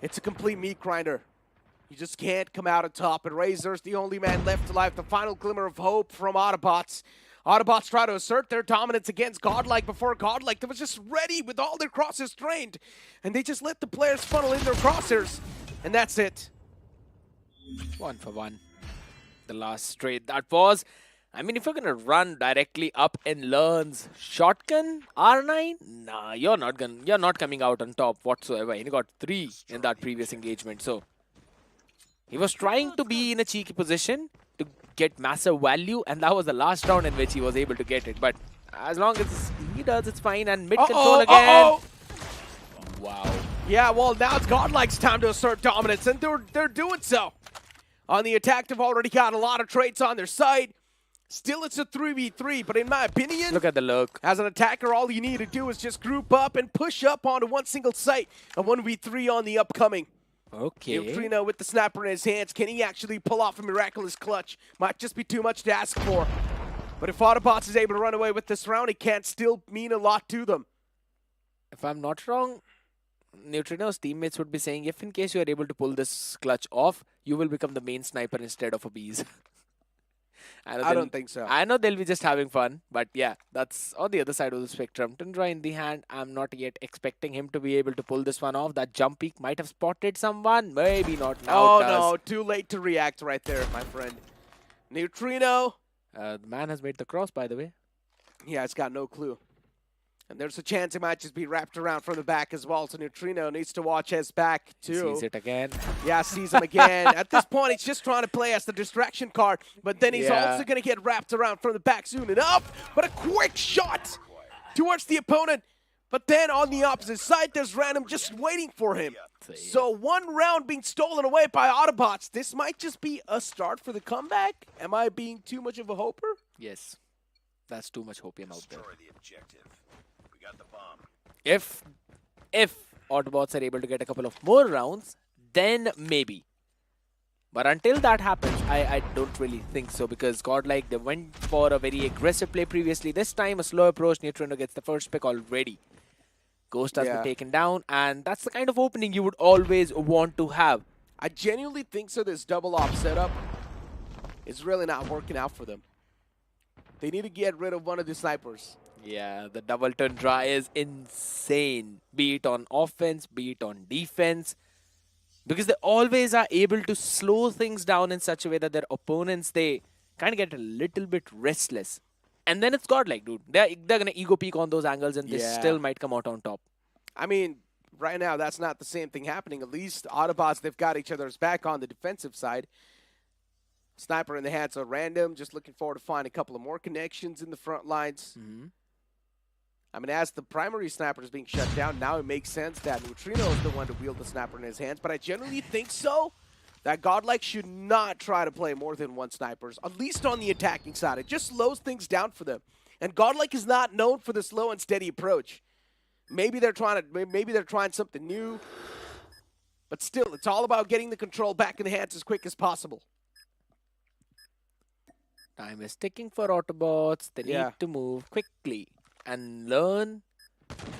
It's a complete meat grinder. You just can't come out on top, and Razor's the only man left alive. The final glimmer of hope from Autobotz. Autobotz try to assert their dominance against GodLike before GodLike that was just ready with all their crosses trained. And they just let the players funnel in their crosshairs. And that's it. 1 for 1. The last trade that was. I mean, if you're going to run directly up in Learn's shotgun, R9, nah, you're not coming out on top whatsoever. He got 3 in that previous engagement. So he was trying to be in a cheeky position to get massive value, and that was the last round in which he was able to get it. But as long as he does, it's fine. And mid control again. Wow. Yeah, well, now it's GodLike's time to assert dominance, and they're doing so. On the attack, they've already got a lot of traits on their side. Still, it's a 3v3, but in my opinion, Look at the look. as an attacker, all you need to do is just group up and push up onto one single site. A 1v3 on the upcoming. Okay. Neutrino with the snapper in his hands. Can he actually pull off a miraculous clutch? Might just be too much to ask for. But if Autobotz is able to run away with this round, it can still mean a lot to them. If I'm not wrong, Neutrino's teammates would be saying, if in case you are able to pull this clutch off, you will become the main sniper instead of a bees. I don't think so. I know they'll be just having fun, but yeah, that's on the other side of the spectrum. Tundra in the hand, I'm not yet expecting him to be able to pull this one off. That jump peak might have spotted someone, maybe not now. Oh no, too late to react right there, my friend. Neutrino. The man has made the cross, by the way. Yeah, it's got no clue. And there's a chance it might just be wrapped around from the back as well. So Neutrino needs to watch his back too. Sees it again. Yeah, sees him again. At this point, he's just trying to play as the distraction card. But then he's also going to get wrapped around from the back soon enough. But a quick shot towards the opponent. But then on the opposite side, there's Random just waiting for him. So 1 round being stolen away by Autobotz. This might just be a start for the comeback. Am I being too much of a hoper? Yes. That's too much hopium out there. If Autobots are able to get a couple of more rounds, then maybe. But until that happens, I don't really think so, because GodLike, they went for a very aggressive play previously. This time, a slow approach. Neutrino gets the first pick already. Ghost has been taken down, and that's the kind of opening you would always want to have. I genuinely think so. This double op setup is really not working out for them. They need to get rid of one of the snipers. Yeah, the double Tundra is insane. Be it on offense, be it on defense. Because they always are able to slow things down in such a way that their opponents, they kind of get a little bit restless. And then it's GodLike, dude. They're going to ego peek on those angles, and they still might come out on top. I mean, right now, that's not the same thing happening. At least Autobotz, they've got each other's back on the defensive side. Sniper in the hands of Random. Just looking forward to find a couple of more connections in the front lines. I mean, as the primary sniper is being shut down, now it makes sense that Neutrino is the one to wield the sniper in his hands. But I generally think so, that GodLike should not try to play more than one snipers, at least on the attacking side. It just slows things down for them. And GodLike is not known for the slow and steady approach. Maybe they're trying something new, but still, it's all about getting the control back in the hands as quick as possible. Time is ticking for Autobots. They need to move quickly and learn.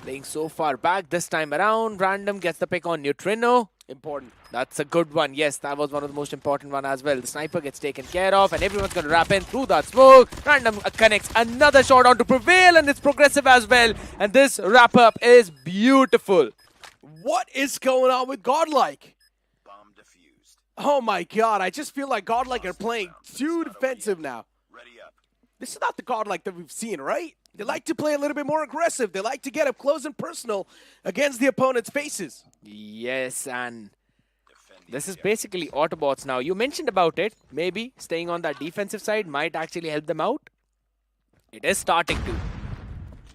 Playing so far back this time around. Random gets the pick on Neutrino. Important. That's a good one. Yes, that was one of the most important one as well. The sniper gets taken care of, and everyone's going to wrap in through that smoke. Random connects another shot on to prevail, and it's progressive as well. And this wrap-up is beautiful. What is going on with GodLike? Bomb defused. Oh my god, I just feel like GodLike are playing too defensive now. This is not the GodLike that we've seen, right? They like to play a little bit more aggressive. They like to get up close and personal against the opponent's faces. Yes, and this is basically Autobots now. You mentioned about it. Maybe staying on that defensive side might actually help them out. It is starting to.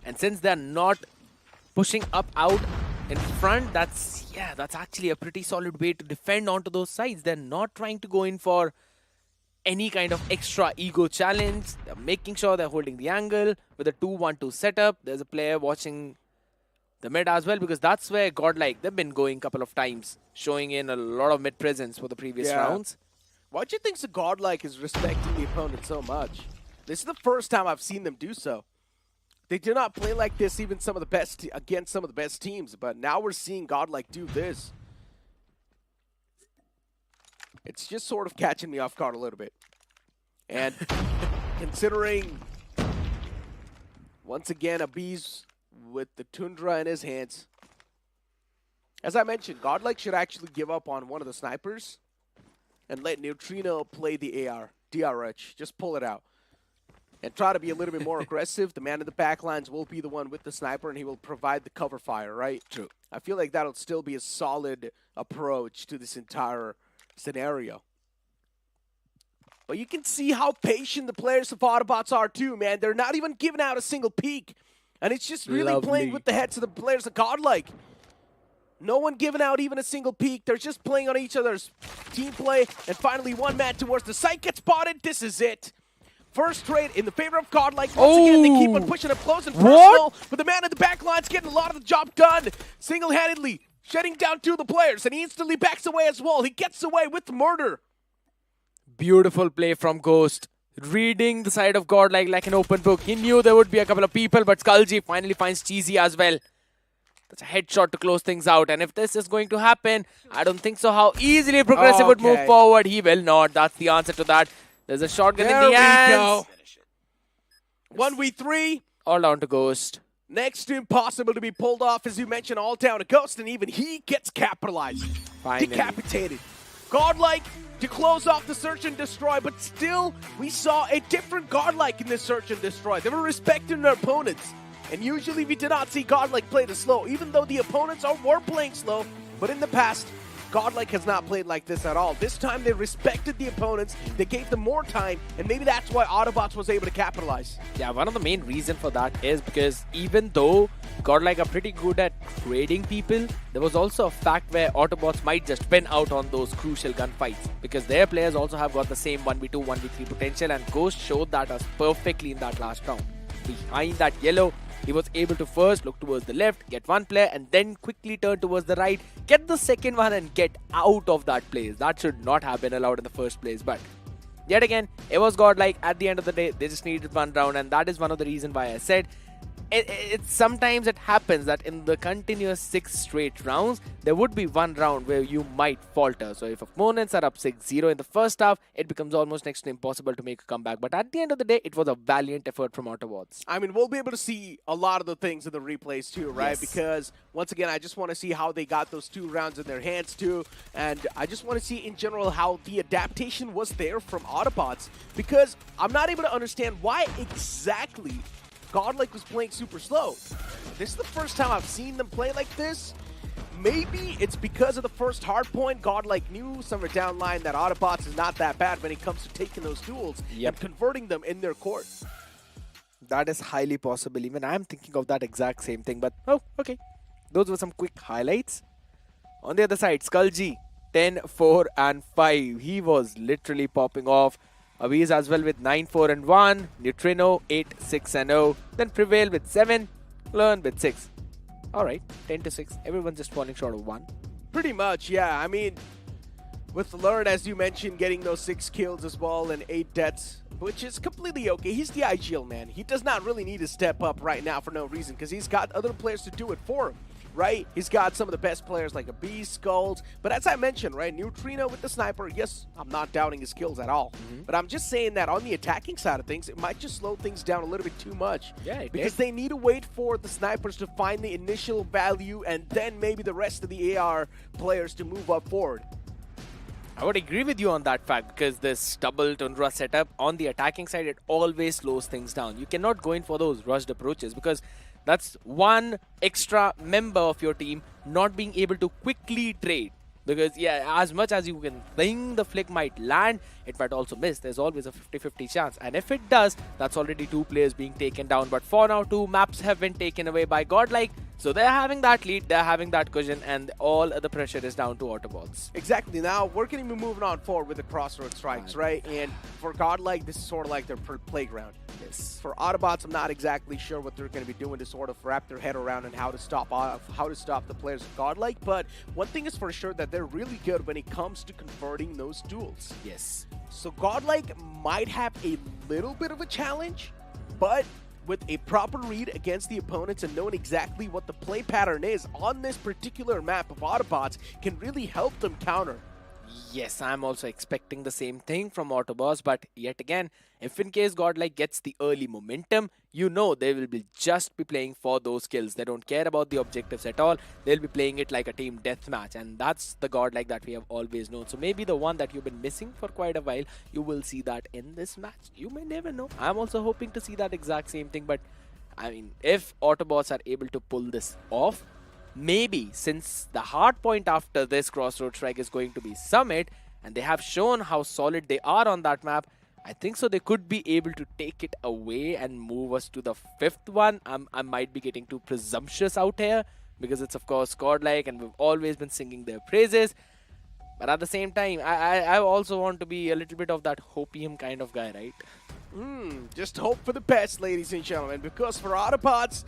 And since they're not pushing up out in front, that's actually a pretty solid way to defend onto those sides. They're not trying to go in for any kind of extra ego challenge. They're making sure they're holding the angle with a 2-1-2 setup. There's a player watching the mid as well, because that's where GodLike, they've been going a couple of times, showing in a lot of mid presence for the previous rounds. Why do you think the GodLike is respecting the opponent so much? This is the first time I've seen them do so. They do not play like this even against some of the best teams, but now we're seeing GodLike do this. It's just sort of catching me off guard a little bit. And considering, once again, Abiz with the Tundra in his hands. As I mentioned, GodLike should actually give up on one of the snipers and let Neutrino play the AR, DRH. Just pull it out. And try to be a little bit more aggressive. The man in the back lines will be the one with the sniper, and he will provide the cover fire, right? True. I feel like that'll still be a solid approach to this entire scenario. But you can see how patient the players of Autobotz are too, man. They're not even giving out a single peek. And it's just really playing with the heads of the players of GodLike. No one giving out even a single peek. They're just playing on each other's team play. And finally, one man towards the site gets spotted. This is it. First trade in the favor of GodLike. Once again, they keep on pushing up close and personal. But the man in the back line's getting a lot of the job done. Single-handedly shutting down two of the players. And he instantly backs away as well. He gets away with the murder. Beautiful play from Ghost. Reading the side of GodLike like an open book. He knew there would be a couple of people, but Skullji finally finds Cheesy as well. That's a headshot to close things out. And if this is going to happen, I don't think so how easily Progressive would move forward. He will not. That's the answer to that. There's a shotgun in the hands. 1v3. All down to Ghost. Next to impossible to be pulled off, as you mentioned, all down to Ghost, and even he gets capitalized. Finally. Decapitated. GodLike to close off the search and destroy, but still, we saw a different GodLike in this search and destroy. They were respecting their opponents. And usually we did not see GodLike play the slow, even though the opponents were playing slow. But in the past, GodLike has not played like this at all. This time they respected the opponents, they gave them more time, and maybe that's why Autobotz was able to capitalize. Yeah, one of the main reasons for that is because even though GodLike are pretty good at trading people, there was also a fact where Autobots might just win out on those crucial gunfights, because their players also have got the same 1v2, 1v3 potential, and Ghost showed that us perfectly in that last round. Behind that yellow, He was able to first look towards the left, get one player, and then quickly turn towards the right, get the second one, and get out of that place. That should not have been allowed in the first place, but yet again, it was godlike. At the end of the day, they just needed one round, and that is one of the reasons why I said sometimes it happens that in the continuous 6 straight rounds, there would be one round where you might falter. So if opponents are up 6-0 in the first half, it becomes almost next to impossible to make a comeback. But at the end of the day, it was a valiant effort from Autobotz. I mean, we'll be able to see a lot of the things in the replays too, right? Yes. Because, once again, I just want to see how they got those 2 rounds in their hands too. And I just want to see, in general, how the adaptation was there from Autobotz. Because I'm not able to understand why exactly GodLike was playing super slow. This is the first time I've seen them play like this. Maybe it's because of the first hard point. GodLike knew somewhere down line that Autobotz is not that bad when it comes to taking those duels and converting them in their court. That is highly possible. Even I'm thinking of that exact same thing. But, oh, okay. Those were some quick highlights. On the other side, SkullG, 10, 4, and 5. He was literally popping off. Aviz as well with 9, 4, and 1. Neutrino, 8, 6, and 0. Then Prevail with 7. Learn with 6. Alright, 10 to 6. Everyone's just falling short of 1. Pretty much, yeah. I mean, with Learn, as you mentioned, getting those 6 kills as well and 8 deaths, which is completely okay. He's the IGL man. He does not really need to step up right now for no reason because he's got other players to do it for him. Right? He's got some of the best players like a Beast, Skulls, but as I mentioned, right, Neutrino with the sniper, yes, I'm not doubting his skills at all, but I'm just saying that on the attacking side of things, it might just slow things down a little bit too much. Yeah, because they need to wait for the snipers to find the initial value and then maybe the rest of the AR players to move up forward. I would agree with you on that fact because this double Tundra setup on the attacking side, it always slows things down. You cannot go in for those rushed approaches because that's one extra member of your team not being able to quickly trade. Because, yeah, as much as you can think the flick might land, it might also miss. There's always a 50-50 chance. And if it does, that's already 2 players being taken down. But for now, 2 maps have been taken away by GodLike. So they're having that lead, they're having that cushion, and all the pressure is down to Autobotz. Exactly. Now, we're going to be moving on forward with the crossroad strikes, right? And for GodLike, this is sort of like their playground. Yes. For Autobotz, I'm not exactly sure what they're going to be doing to sort of wrap their head around and how to stop the players of GodLike. But one thing is for sure that they're really good when it comes to converting those duels. Yes. So GodLike might have a little bit of a challenge, but with a proper read against the opponents and knowing exactly what the play pattern is on this particular map of Autobotz can really help them counter. Yes, I'm also expecting the same thing from Autobotz, but yet again, if in case GodLike gets the early momentum, you know they will be just be playing for those kills. They don't care about the objectives at all. They'll be playing it like a team deathmatch, and that's the GodLike that we have always known. So maybe the one that you've been missing for quite a while, you will see that in this match. You may never know. I'm also hoping to see that exact same thing, but I mean, if Autobotz are able to pull this off, maybe since the hard point after this crossroad strike is going to be Summit, and they have shown how solid they are on that map, I think so they could be able to take it away and move us to the 5th one. I might be getting too presumptuous out here because it's of course GodLike and we've always been singing their praises. But at the same time, I also want to be a little bit of that hopium kind of guy, right? Just hope for the best, ladies and gentlemen, because for Autobotz,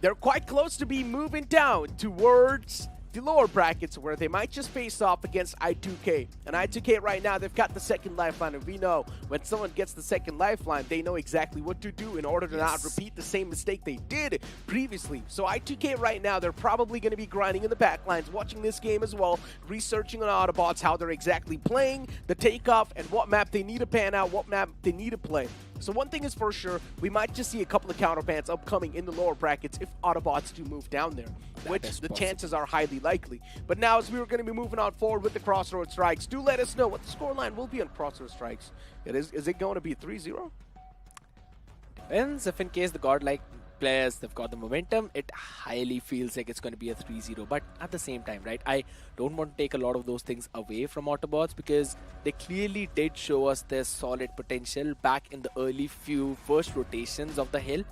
they're quite close to be moving down towards the lower brackets where they might just face off against I2K. And I2K right now, they've got the second lifeline, and we know when someone gets the second lifeline, they know exactly what to do in order to not repeat the same mistake they did previously. So I2K right now, they're probably going to be grinding in the backlines, watching this game as well, researching on Autobotz, how they're exactly playing, the takeoff, and what map they need to pan out, what map they need to play. So one thing is for sure, we might just see a couple of counter bans upcoming in the lower brackets if Autobotz do move down there, which the chances are highly likely. But now as we were going to be moving on forward with the Crossroad Strikes, do let us know what the scoreline will be on Crossroad Strikes. Is it going to be 3-0? Depends. If in case the GodLike players, they've got the momentum, it highly feels like it's going to be a 3-0. But at the same time, right, I don't want to take a lot of those things away from Autobotz because they clearly did show us their solid potential back in the early few first rotations of the hill,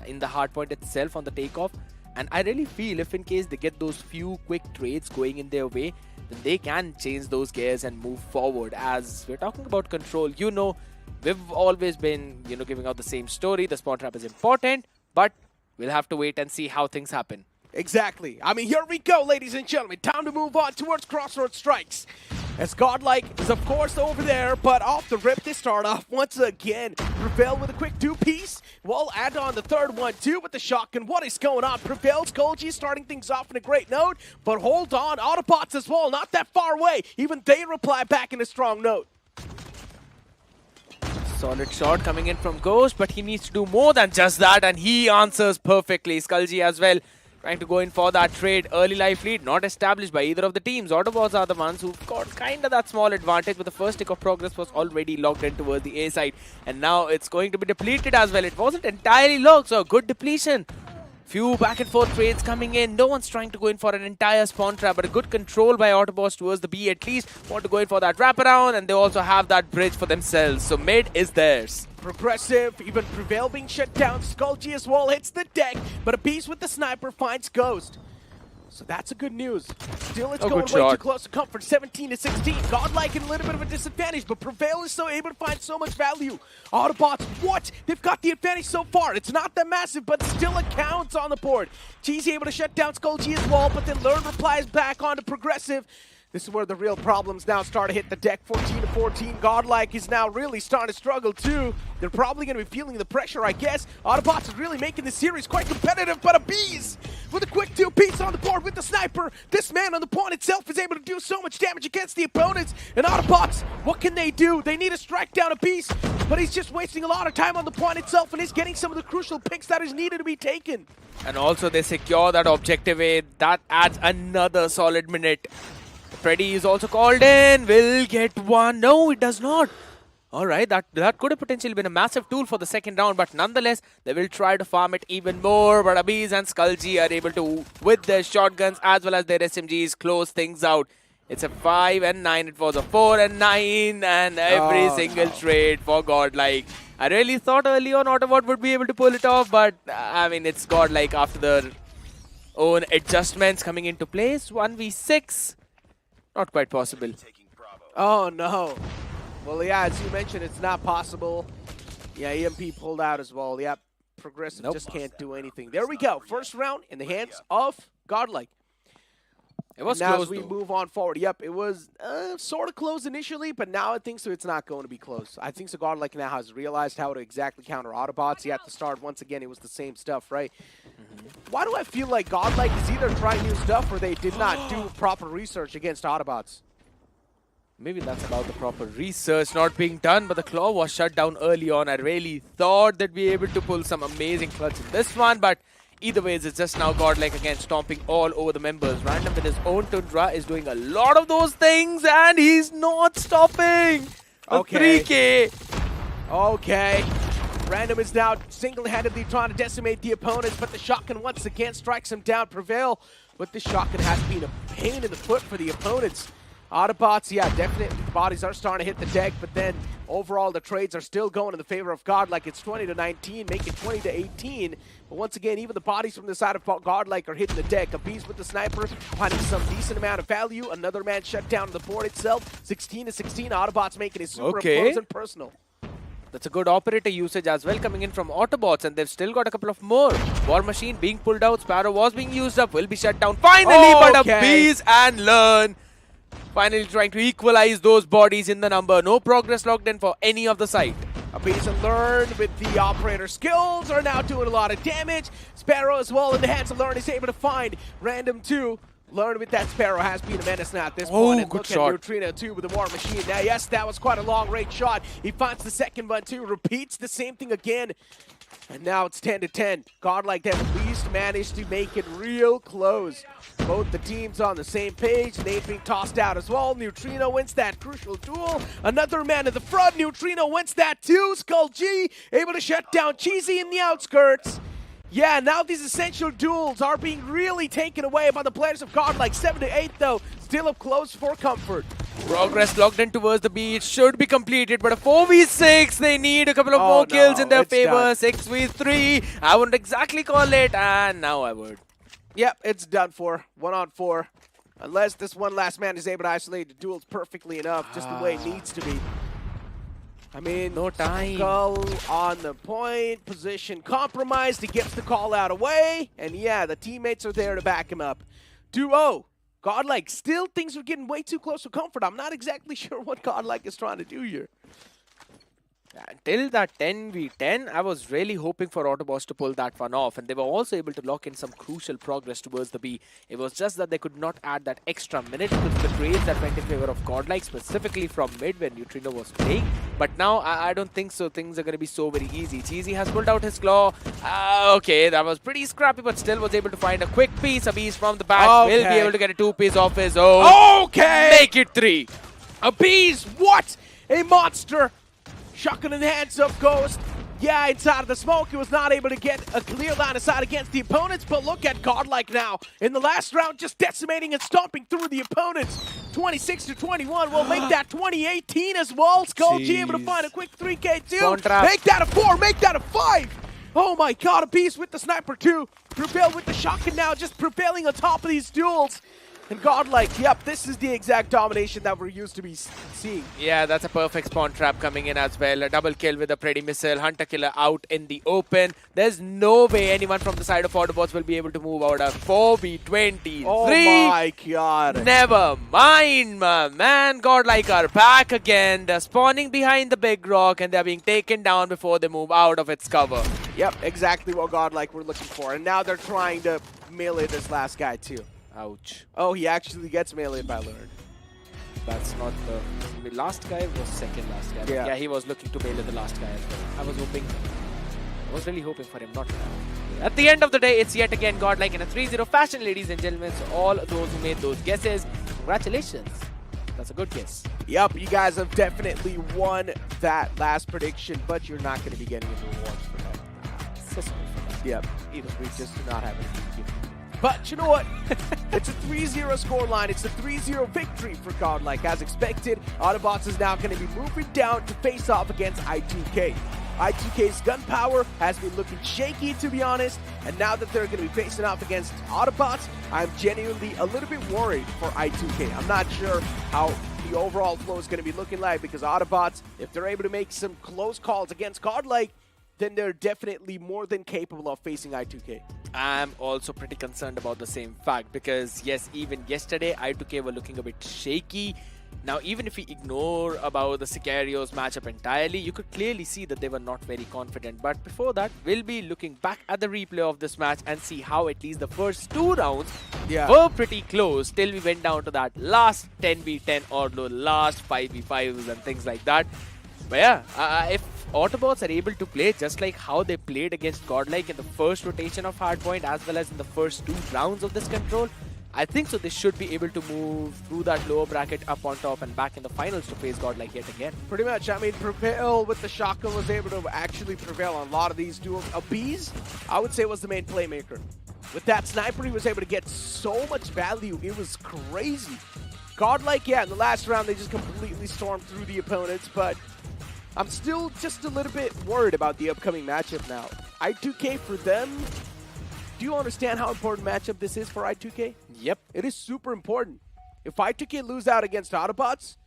in the hardpoint itself on the takeoff. And I really feel if in case they get those few quick trades going in their way, then they can change those gears and move forward. As we're talking about control, you know, we've always been, giving out the same story. The spawn trap is important, but we'll have to wait and see how things happen. Exactly. I mean, here we go, ladies and gentlemen. Time to move on towards Crossroads Strikes. As GodLike is, of course, over there, but off the rip, they start off once again. Prevail with a quick two-piece. Well, add on the third one, too, with the shotgun. What is going on? Prevail, SkullG starting things off in a great note, but hold on. Autobotz as well, not that far away. Even they reply back in a strong note. Solid shot coming in from Ghost, but he needs to do more than just that, and he answers perfectly. SkullG as well, trying to go in for that trade. Early life lead not established by either of the teams. Autobotz are the ones who've got kind of that small advantage, but the first tick of progress was already locked in towards the A side, and now it's going to be depleted as well. It wasn't entirely locked, so good depletion. Few back and forth trades coming in. No one's trying to go in for an entire spawn trap, but a good control by Autobotz towards the B at least. Want to go in for that wraparound, and they also have that bridge for themselves. So mid is theirs. Progressive, even Prevail being shut down. SkullG as well hits the deck, but a piece with the sniper finds Ghost. So that's a good news. Still, it's going way too close to comfort. 17 to 16. GodLike in a little bit of a disadvantage, but Prevail is so able to find so much value. Autobotz, what? They've got the advantage so far. It's not that massive, but still it counts on the board. Cheesy able to shut down SkullG as well, but then Learn replies back onto Progressive. This is where the real problems now start to hit the deck. 14 to 14. GodLike is now really starting to struggle too. They're probably going to be feeling the pressure, I guess. Autobotz is really making this series quite competitive, but a bees with a quick two-piece on the board with the sniper. This man on the point itself is able to do so much damage against the opponents. And Autobotz, what can they do? They need to strike down a piece, but he's just wasting a lot of time on the point itself and is getting some of the crucial picks that is needed to be taken. And also they secure that objective A. That adds another solid minute. Freddy is also called in. Will get one. No, it does not. Alright, that could have potentially been a massive tool for the second round, but nonetheless, they will try to farm it even more. But Abiz and SkullG are able to, with their shotguns as well as their SMGs, close things out. It's a 5 and 9. It was a 4 and 9, and every single trade for GodLike. I really thought early on Autobot would be able to pull it off, but I mean, it's GodLike after their own adjustments coming into place. 1v6. Not quite possible. Oh no. Well, yeah, as you mentioned, it's not possible. Yeah, EMP pulled out as well. Yep, Progressive just can't do anything. There we go. First round in the hands of GodLike. It was now close, as we though. move on forward. Yep, it was sort of close initially, but now I think so it's not going to be close. I think so GodLike now has realized how to exactly counter Autobotz. At the start, once again, it was the same stuff, right? Why do I feel like GodLike is either trying new stuff or they did not do proper research against Autobotz? Maybe that's about the proper research not being done, but the claw was shut down early on. I really thought they'd be able to pull some amazing clutch in this one, but either way, it's just now GodLike again stomping all over the members. Random with his own Tundra is doing a lot of those things, and he's not stopping. Okay. 3K. Okay. Random is now single-handedly trying to decimate the opponents, but the shotgun once again strikes him down. Prevail, but the shotgun has been a pain in the foot for the opponents. Autobotz, yeah, definitely the bodies are starting to hit the deck, but then overall the trades are still going in the favor of GodLike. It's 20 to 19, make it 20 to 18. But once again, even the bodies from the side of GodLike are hitting the deck. A beast with the sniper, finding some decent amount of value. Another man shut down on the board itself. 16 to 16, Autobotz making it super close and personal. That's a good operator usage as well coming in from Autobotz, and they've still got a couple of more. War Machine being pulled out, Sparrow was being used up, will be shut down finally, but a beast and Learn. Finally trying to equalize those bodies in the number. No progress logged in for any of the side. Abiz and Learn with the operator skills are now doing a lot of damage. Sparrow as well in the hands of Learn is able to find Random 2. Learn with that Sparrow has been a menace now at this point. And good look shot. at Neutrino too with the War Machine. Now, yes, that was quite a long-range shot. He finds the second one too, repeats the same thing again. And now it's 10 to 10. GodLike have at least managed to make it real close. Both the teams on the same page. Nate being tossed out as well. Neutrino wins that crucial duel. Another man in the front. Neutrino wins that too. SkullG able to shut down Cheesy in the outskirts. Yeah, now these essential duels are being really taken away by the players of GodLike. 7 to 8 though, still up close for comfort. Progress logged in towards the beach, should be completed, but a 4v6, they need a couple of more kills in their favor. Done. 6v3, I wouldn't exactly call it, and now I would. Yep, it's done for. 1-on-4. Unless this one last man is able to isolate the duels perfectly enough, just the way it needs to be. I mean, No time. Skull on the point, position compromised. He gets the call out away, and yeah, the teammates are there to back him up. 2-0. GodLike, still things are getting way too close to comfort. I'm not exactly sure what GodLike is trying to do here. Until that 10v10, I was really hoping for Autobotz to pull that one off, and they were also able to lock in some crucial progress towards the B. It was just that they could not add that extra minute because of the trades that went in favor of GodLike, specifically from mid when Neutrino was playing. But now, I don't think so. Things are going to be so very easy. Cheesy has pulled out his claw. Okay, that was pretty scrappy, but still was able to find a quick piece. A piece from the back. Will be able to get a 2-piece off his own. Okay! Make it 3. A bees, what? A monster! Shotgun in the hands of Ghost. Yeah, inside of the smoke, he was not able to get a clear line of sight against the opponents, but look at GodLike now. In the last round, just decimating and stomping through the opponents. 26-21 will make that 2018 as well. Skull G able to find a quick 3K2. Make that a 4, make that a 5. Oh my god, a beast with the sniper too. Prevail with the shotgun now, just prevailing on top of these duels. And GodLike, yep, this is the exact domination that we're used to be seeing. Yeah, that's a perfect spawn trap coming in as well. A double kill with a pretty missile. Hunter killer out in the open. There's no way anyone from the side of Autobotz will be able to move out. A 4v23. Oh my god. Never mind, my man. GodLike are back again. They're spawning behind the big rock and they're being taken down before they move out of its cover. Yep, exactly what GodLike we're looking for. And now they're trying to melee this last guy too. Ouch. Oh, he actually gets meleeed by Lured. That's not the last guy was second last guy. Yeah, he was looking to melee the last guy as well. I was really hoping for him not to have. At the end of the day, it's yet again GodLike in a 3-0 fashion, ladies and gentlemen. So all those who made those guesses, congratulations. That's a good guess. Yep, you guys have definitely won that last prediction, but you're not going to be getting any rewards for that. So sorry for that. Yep, we just do not have any. But you know what? It's a 3-0 scoreline. It's a 3-0 victory for GodLike. As expected, Autobotz is now going to be moving down to face off against I2K. I2K's gunpower has been looking shaky, to be honest, and now that they're going to be facing off against Autobotz, I'm genuinely a little bit worried for I2K. I'm not sure how the overall flow is going to be looking like because Autobotz, if they're able to make some close calls against GodLike, then they're definitely more than capable of facing I2K. I'm also pretty concerned about the same fact because, yes, even yesterday, I2K were looking a bit shaky. Now, even if we ignore about the SICARIOS matchup entirely, you could clearly see that they were not very confident. But before that, we'll be looking back at the replay of this match and see how at least the first 2 rounds were pretty close till we went down to that last 10v10 or the last 5v5s and things like that. But yeah, if Autobots are able to play just like how they played against GodLike in the first rotation of Hardpoint as well as in the first 2 rounds of this control, I think so they should be able to move through that lower bracket up on top and back in the finals to face GodLike yet again. Pretty much. I mean, Prevail with the shotgun was able to actually prevail on a lot of these duels. Abiz, I would say, was the main playmaker. With that sniper, he was able to get so much value. It was crazy. GodLike, yeah, in the last round, they just completely stormed through the opponents, but I'm still just a little bit worried about the upcoming matchup now. I2K for them, do you understand how important matchup this is for I2K? Yep. It is super important. If I2K lose out against Autobotz,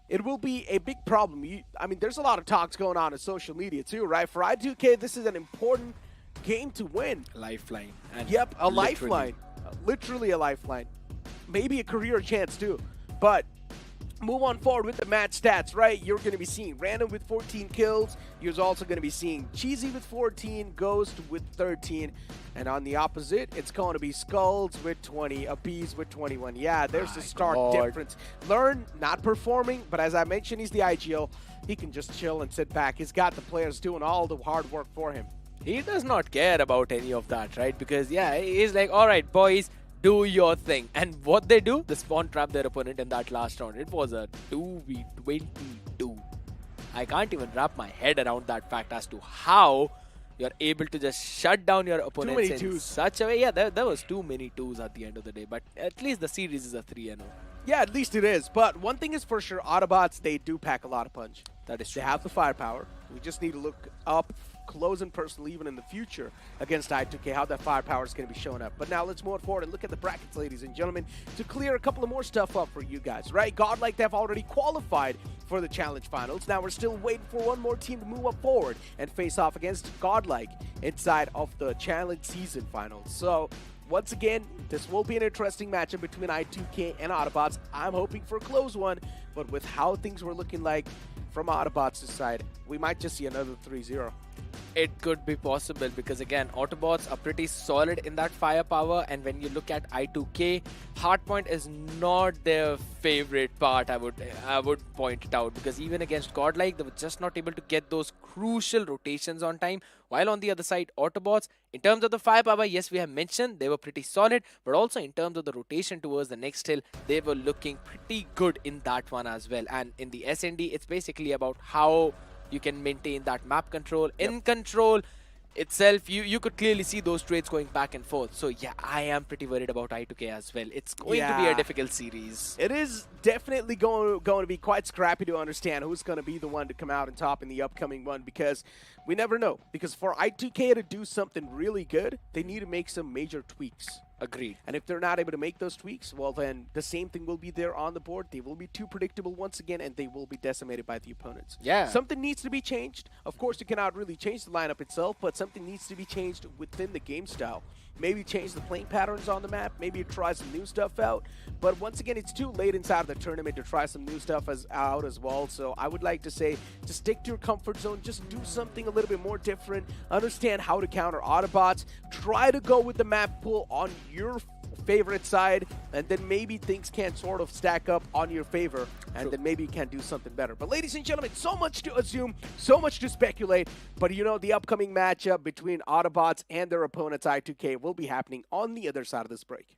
it will be a big problem. I mean, there's a lot of talks going on social media too, right? For I2K, this is an important game to win. Lifeline. And yep, a lifeline. Literally a lifeline. Maybe a career chance too. But move on forward with the match stats, right? You're going to be seeing Random with 14 kills. You're also going to be seeing Cheesy with 14, Ghost with 13. And on the opposite, it's going to be Skulls with 20, Abiz with 21. Yeah, there's a stark difference. Learn, not performing, but as I mentioned, he's the IGL. He can just chill and sit back. He's got the players doing all the hard work for him. He does not care about any of that, right? Because, yeah, he's like, all right, boys, do your thing. And what they do, they spawn trap their opponent in that last round. It was a 2v22. I can't even wrap my head around that fact as to how you're able to just shut down your opponents in such a way. Yeah, there was too many 2s at the end of the day. But at least the series is a 3-0. Yeah, at least it is. But one thing is for sure, Autobots, they do pack a lot of punch. That is true. They have the firepower. We just need to look up close and personal, even in the future, against I2K, how that firepower is going to be showing up. But now let's move forward and look at the brackets, ladies and gentlemen, to clear a couple of more stuff up for you guys, right? GodLike, they've already qualified for the Challenge Finals. Now we're still waiting for one more team to move up forward and face off against GodLike inside of the Challenge Season Finals. So, once again, this will be an interesting matchup between I2K and Autobotz. I'm hoping for a close one, but with how things were looking like from Autobotz' side, we might just see another 3-0. It could be possible because again, Autobots are pretty solid in that firepower, and when you look at I2K, hardpoint is not their favorite part. I would point it out, because even against GodLike, they were just not able to get those crucial rotations on time. While on the other side, Autobots, in terms of the firepower, yes, we have mentioned they were pretty solid, but also in terms of the rotation towards the next hill, they were looking pretty good in that one as well. And in the SND, it's basically about how you can maintain that map control. In control itself, you could clearly see those trades going back and forth. So yeah, I am pretty worried about I2K as well. It's going to be a difficult series. It is definitely going to be quite scrappy to understand who's going to be the one to come out on top in the upcoming one, because we never know. Because for I2K to do something really good, they need to make some major tweaks. Agreed. And if they're not able to make those tweaks, well then the same thing will be there on the board. They will be too predictable once again, and they will be decimated by the opponents. Yeah. Something needs to be changed. Of course, you cannot really change the lineup itself, but something needs to be changed within the game style. Maybe change the playing patterns on the map. Maybe try some new stuff out. But once again, it's too late inside of the tournament to try some new stuff out as well. So I would like to say, just stick to your comfort zone. Just do something a little bit more different. Understand how to counter Autobots. Try to go with the map pool on your favorite side, and then maybe things can sort of stack up on your favor, and then maybe you can do something better. But ladies and gentlemen, so much to assume, so much to speculate, but you know, the upcoming matchup between Autobots and their opponents I2K will be happening on the other side of this break.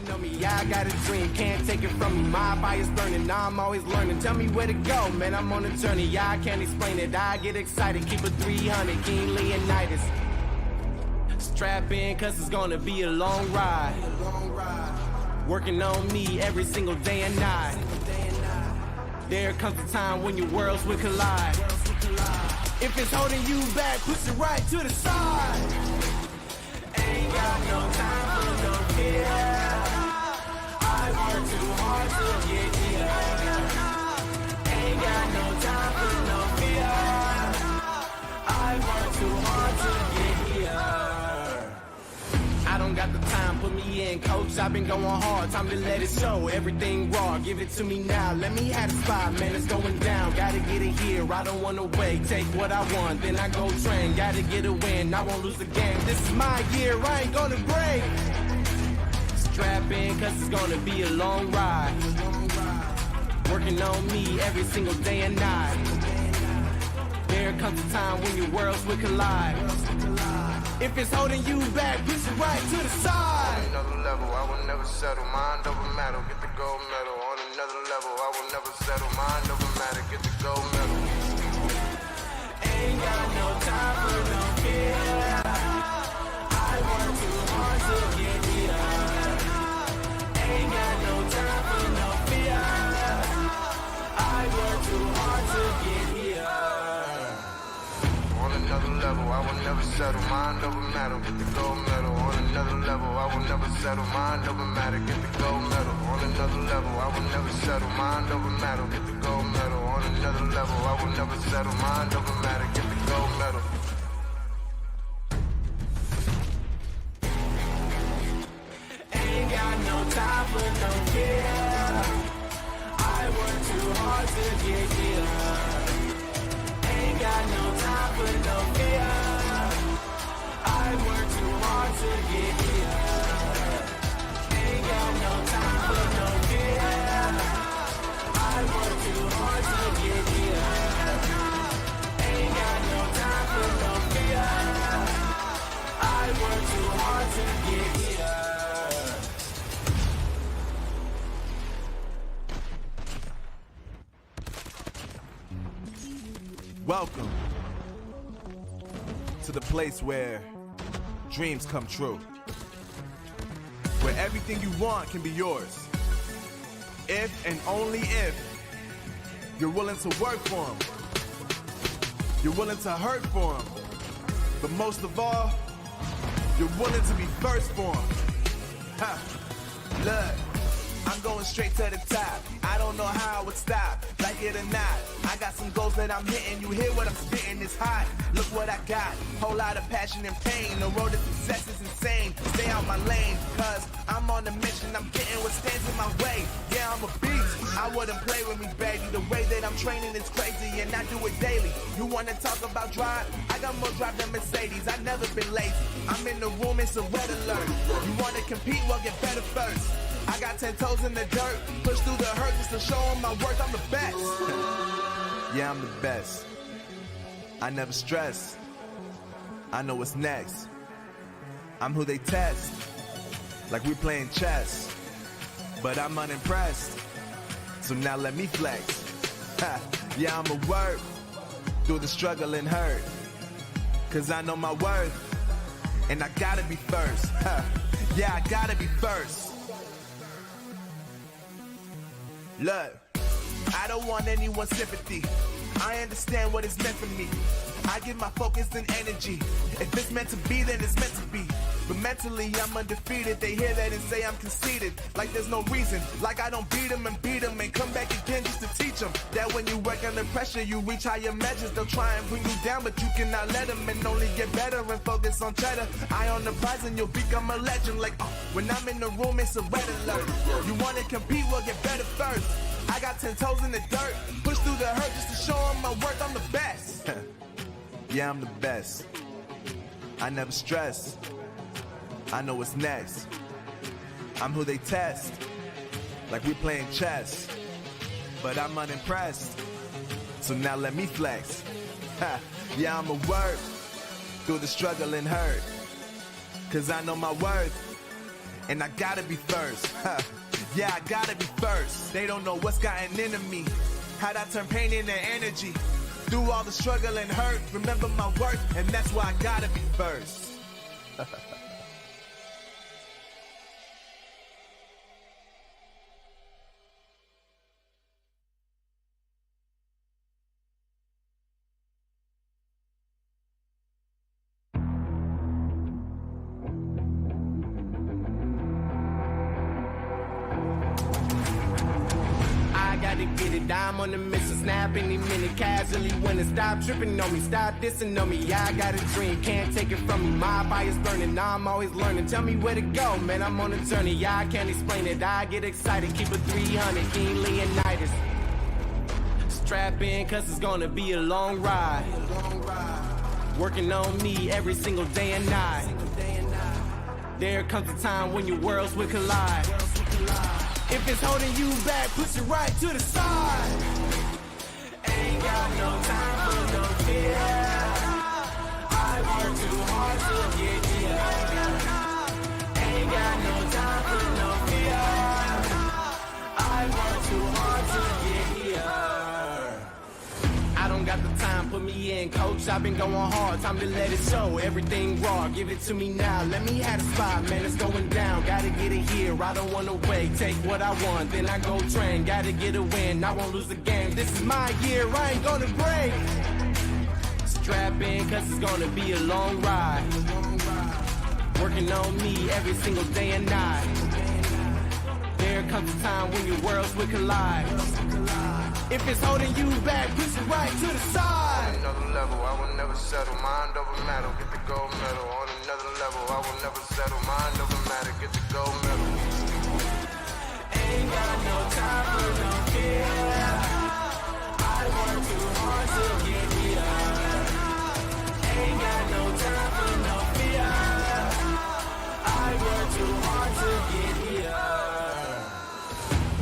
Know me, yeah, I got a dream, can't take it from me. My fire's burning, now I'm always learning. Tell me where to go, man, I'm on a journey. Yeah, I can't explain it, I get excited. Keep a 300, King Leonidas. Strap in, cause it's gonna be a long ride. Working on me every single day and night. There comes a time when your worlds will collide. If it's holding you back, push it right to the side. Ain't got no time for no fear. I work too hard to get here. Ain't got no time for no fear. I work too hard to get here. I don't got the time, put me in, coach. I've been going hard, time to let it show. Everything raw, give it to me now. Let me have the spot, man, it's going down. Gotta get it here, I don't wanna wait. Take what I want, then I go train. Gotta get a win, I won't lose the game. This is my year, I ain't gonna break. Strap in, cause it's gonna be a long ride. Working on me every single day and night. There comes a time when your worlds will collide. If it's holding you back, push it right to the side. On another level, I will never settle. Mind over matter, get the gold medal. On another level, I will never settle. Mind over matter, get the gold medal. Ain't got no time for no fear. I work too hard to get here. Ain't got no time for no fear. I work too hard to get here. On another level, I will never settle. Mind over matter, get the gold medal. On another level, I will never settle. Mind over matter, get the gold medal. On another level, I will never settle. Mind over matter, get the gold medal. On another level, I will never settle. Mind over matter, get the gold medal. Ain't got no time for no fear. I work too hard to get here. Ain't got no time for no fear. I work too hard to get here. Ain't got no time for no fear. I work too hard to get here. Ain't got no time for no fear. I work too hard to get here. Welcome to the place where dreams come true. Where everything you want can be yours. If and only if you're willing to work for them. You're willing to hurt for them. But most of all, you're willing to be first for them. Ha. Look, I'm going straight to the top. I don't know how I would stop, like it or not. I got some goals that I'm hitting. You hear what I'm spitting? It's hot. Look what I got. Whole lot of passion and pain. The road to success is insane. Stay out my lane, cause I'm on a mission. I'm getting what stands in my way. Yeah, I'm a beast. I wouldn't play with me, baby. The way that I'm training is crazy, and I do it daily. You wanna talk about drive? I got more drive than Mercedes. I've never been lazy. I'm in the room, it's a red alert. You wanna compete? Well, get better first. I got 10 toes in the dirt, push through the hurt just to show them my worth. I'm the best. Yeah, I'm the best. I never stress. I know what's next. I'm who they test, like we playing chess. But I'm unimpressed, so now let me flex. Ha. Yeah, I'ma work through the struggle and hurt, cause I know my worth, and I gotta be first. Ha. Yeah, I gotta be first. Look, I don't want anyone's sympathy. I understand what it's meant for me. I give my focus and energy. If it's meant to be, then it's meant to be. But mentally, I'm undefeated. They hear that and say I'm conceited. Like there's no reason. Like I don't beat them and come back again just to teach them that when you work under pressure, you reach higher measures. They'll try and bring you down, but you cannot let them, and only get better and focus on cheddar. Eye on the prize and you'll become a legend. Like, when I'm in the room, it's a red alert. You wanna compete? Well, get better first. I got 10 toes in the dirt, push through the hurt just to show them my worth. I'm the best. Yeah, I'm the best. I never stress. I know what's next. I'm who they test, like we playing chess. But I'm unimpressed, so now let me flex. Ha. Yeah, I'ma work through the struggle and hurt, cause I know my worth, and I gotta be first. Ha. Yeah, I gotta be first. They don't know what's gotten into me, how'd I turn pain into energy. Through all the struggle and hurt, remember my worth, and that's why I gotta be first. I'm on the mission, snap any minute, casually winning. Stop tripping on me, stop dissing on me. Yeah, I got a dream, can't take it from me. My fire's burning, I'm always learning. Tell me where to go, man, I'm on a journey. Yeah, I can't explain it, I get excited. Keep it 300, King Leonidas. Strap in, cause it's gonna be a long ride. Working on me every single day and night. There comes a time when your worlds will collide. If it's holding you back, push it right to the side. Ain't got no time for no fear. I work too hard to get here. Ain't got no time for no fear. I work too hard to get here. I don't got the time, put me in, coach. I've been going hard, time to let it show. Everything raw, give it to me now. Let me have the spot, man, it's going down. Gotta get it here, I don't wanna wait. Take what I want, then I go train. Gotta get a win, I won't lose the game. This is my year, I ain't gonna break. Strap in, cause it's gonna be a long ride. Working on me every single day and night. There comes a time when your worlds will collide. If it's holding you back, push it right to the side. On another level, I will never settle. Mind over matter, get the gold medal. On another level, I will never settle. Mind over matter, get the gold medal. Ain't got no time for no fear. I work too hard to get here. Ain't got no time for no fear. I work too hard to get here.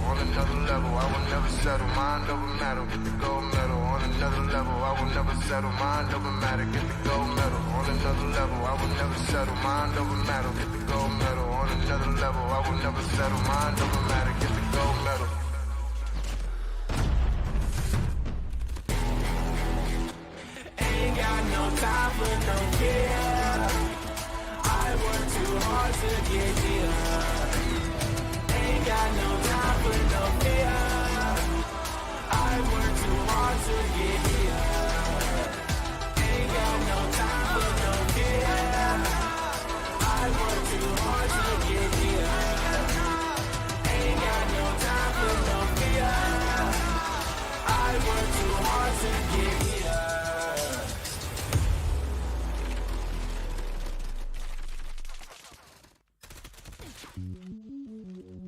On another level, I will never settle. Mind over matter, get the gold medal. On another level, I will never settle. Mind over matter, get the gold medal. On another level, I will never settle. Mind over matter, get the gold medal. On another level, I will never settle. Mind over matter, get the gold medal. Ain't got no time for no fear. I work too hard to get here. Ain't got no time for no fear. I work too hard to get here.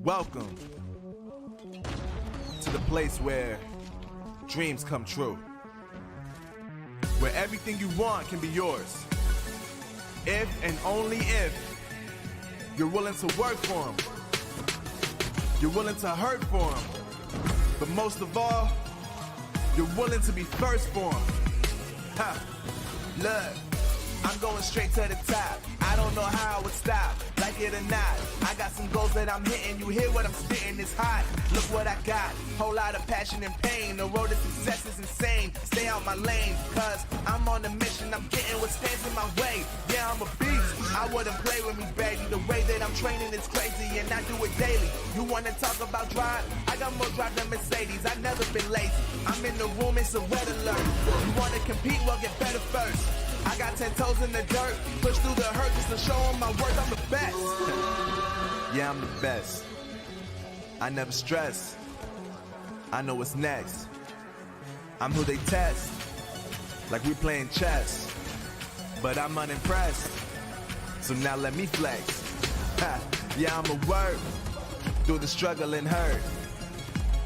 Welcome to the place where dreams come true. Where everything you want can be yours. If and only if you're willing to work for them. You're willing to hurt for them. But most of all, you're willing to be first for them. Ha! Look, I'm going straight to the top. I don't know how I would stop, like it or not. I got some goals that I'm hitting. You hear what I'm spitting? It's hot. Look what I got. Whole lot of passion and pain. The road to success is insane. Stay out my lane, cause I'm on a mission. I'm getting what stands in my way. Yeah, I'm a beast. I wouldn't play with me, baby. The way that I'm training is crazy, and I do it daily. You wanna talk about drive? I got more drive than Mercedes. I've never been lazy. I'm in the room, it's a red alert. You wanna compete? Well, get better first. I got 10 toes in the dirt, push through the hurt just to show them my worth. I'm the best. Yeah, I'm the best. I never stress. I know what's next. I'm who they test, like we playing chess. But I'm unimpressed, so now let me flex. Ha. Yeah, I'ma work through the struggle and hurt,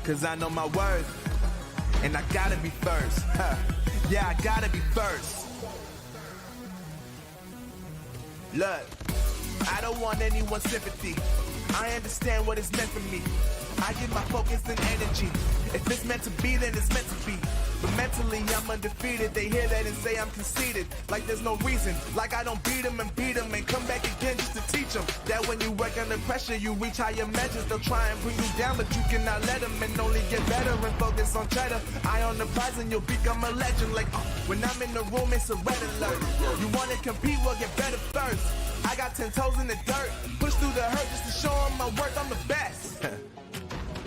cause I know my worth, and I gotta be first. Ha. Yeah, I gotta be first. Look, I don't want anyone's sympathy. I understand what it's meant for me. I give my focus and energy. If it's meant to be, then it's meant to be. But mentally, I'm undefeated. They hear that and say I'm conceited. Like there's no reason. Like I don't beat them and come back again just to teach them that when you work under pressure, you reach higher measures. They'll try and bring you down, but you cannot let them, and only get better and focus on cheddar. Eye on the prize and you'll become a legend. Like when I'm in the room, it's a red alert. You wanna compete? Well, get better first. I got 10 toes in the dirt, push through the hurt just to show them my worth. I'm the best.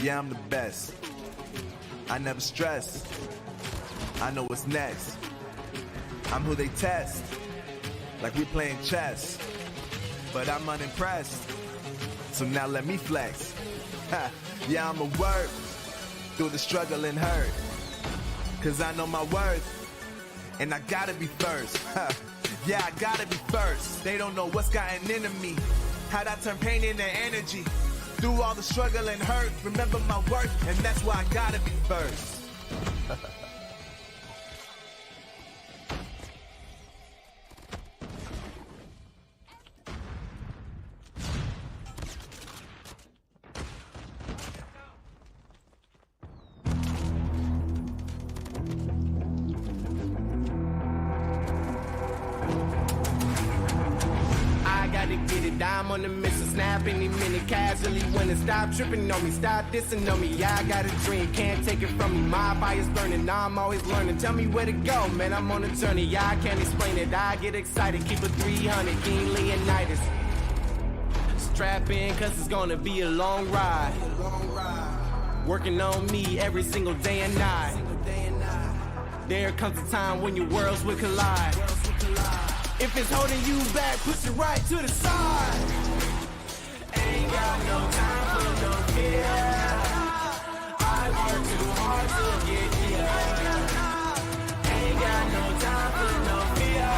Yeah, I'm the best. I never stress. I know what's next. I'm who they test, like we playing chess. But I'm unimpressed, so now let me flex. Ha. Yeah, I'ma work through the struggle and hurt, cause I know my worth, and I gotta be first. Ha. Yeah, I gotta be first. They don't know what's gotten into me, how'd I turn pain into energy. Through all the struggle and hurt, remember my worth, and that's why I gotta be first. I'm on the mission, snap any minute, casually winning. Stop tripping on me, stop dissing on me. Yeah, I got a dream, can't take it from me. My fire's burning, now I'm always learning. Tell me where to go, man, I'm on a journey. Yeah, I can't explain it, I get excited. Keep it 300, King Leonidas. Strap in, cause it's gonna be a long ride. Working on me every single day and night. There comes a time when your worlds will collide. If it's holding you back, push it right to the side. Ain't got no time for no fear. I work too hard to get here. Ain't got no time for no fear.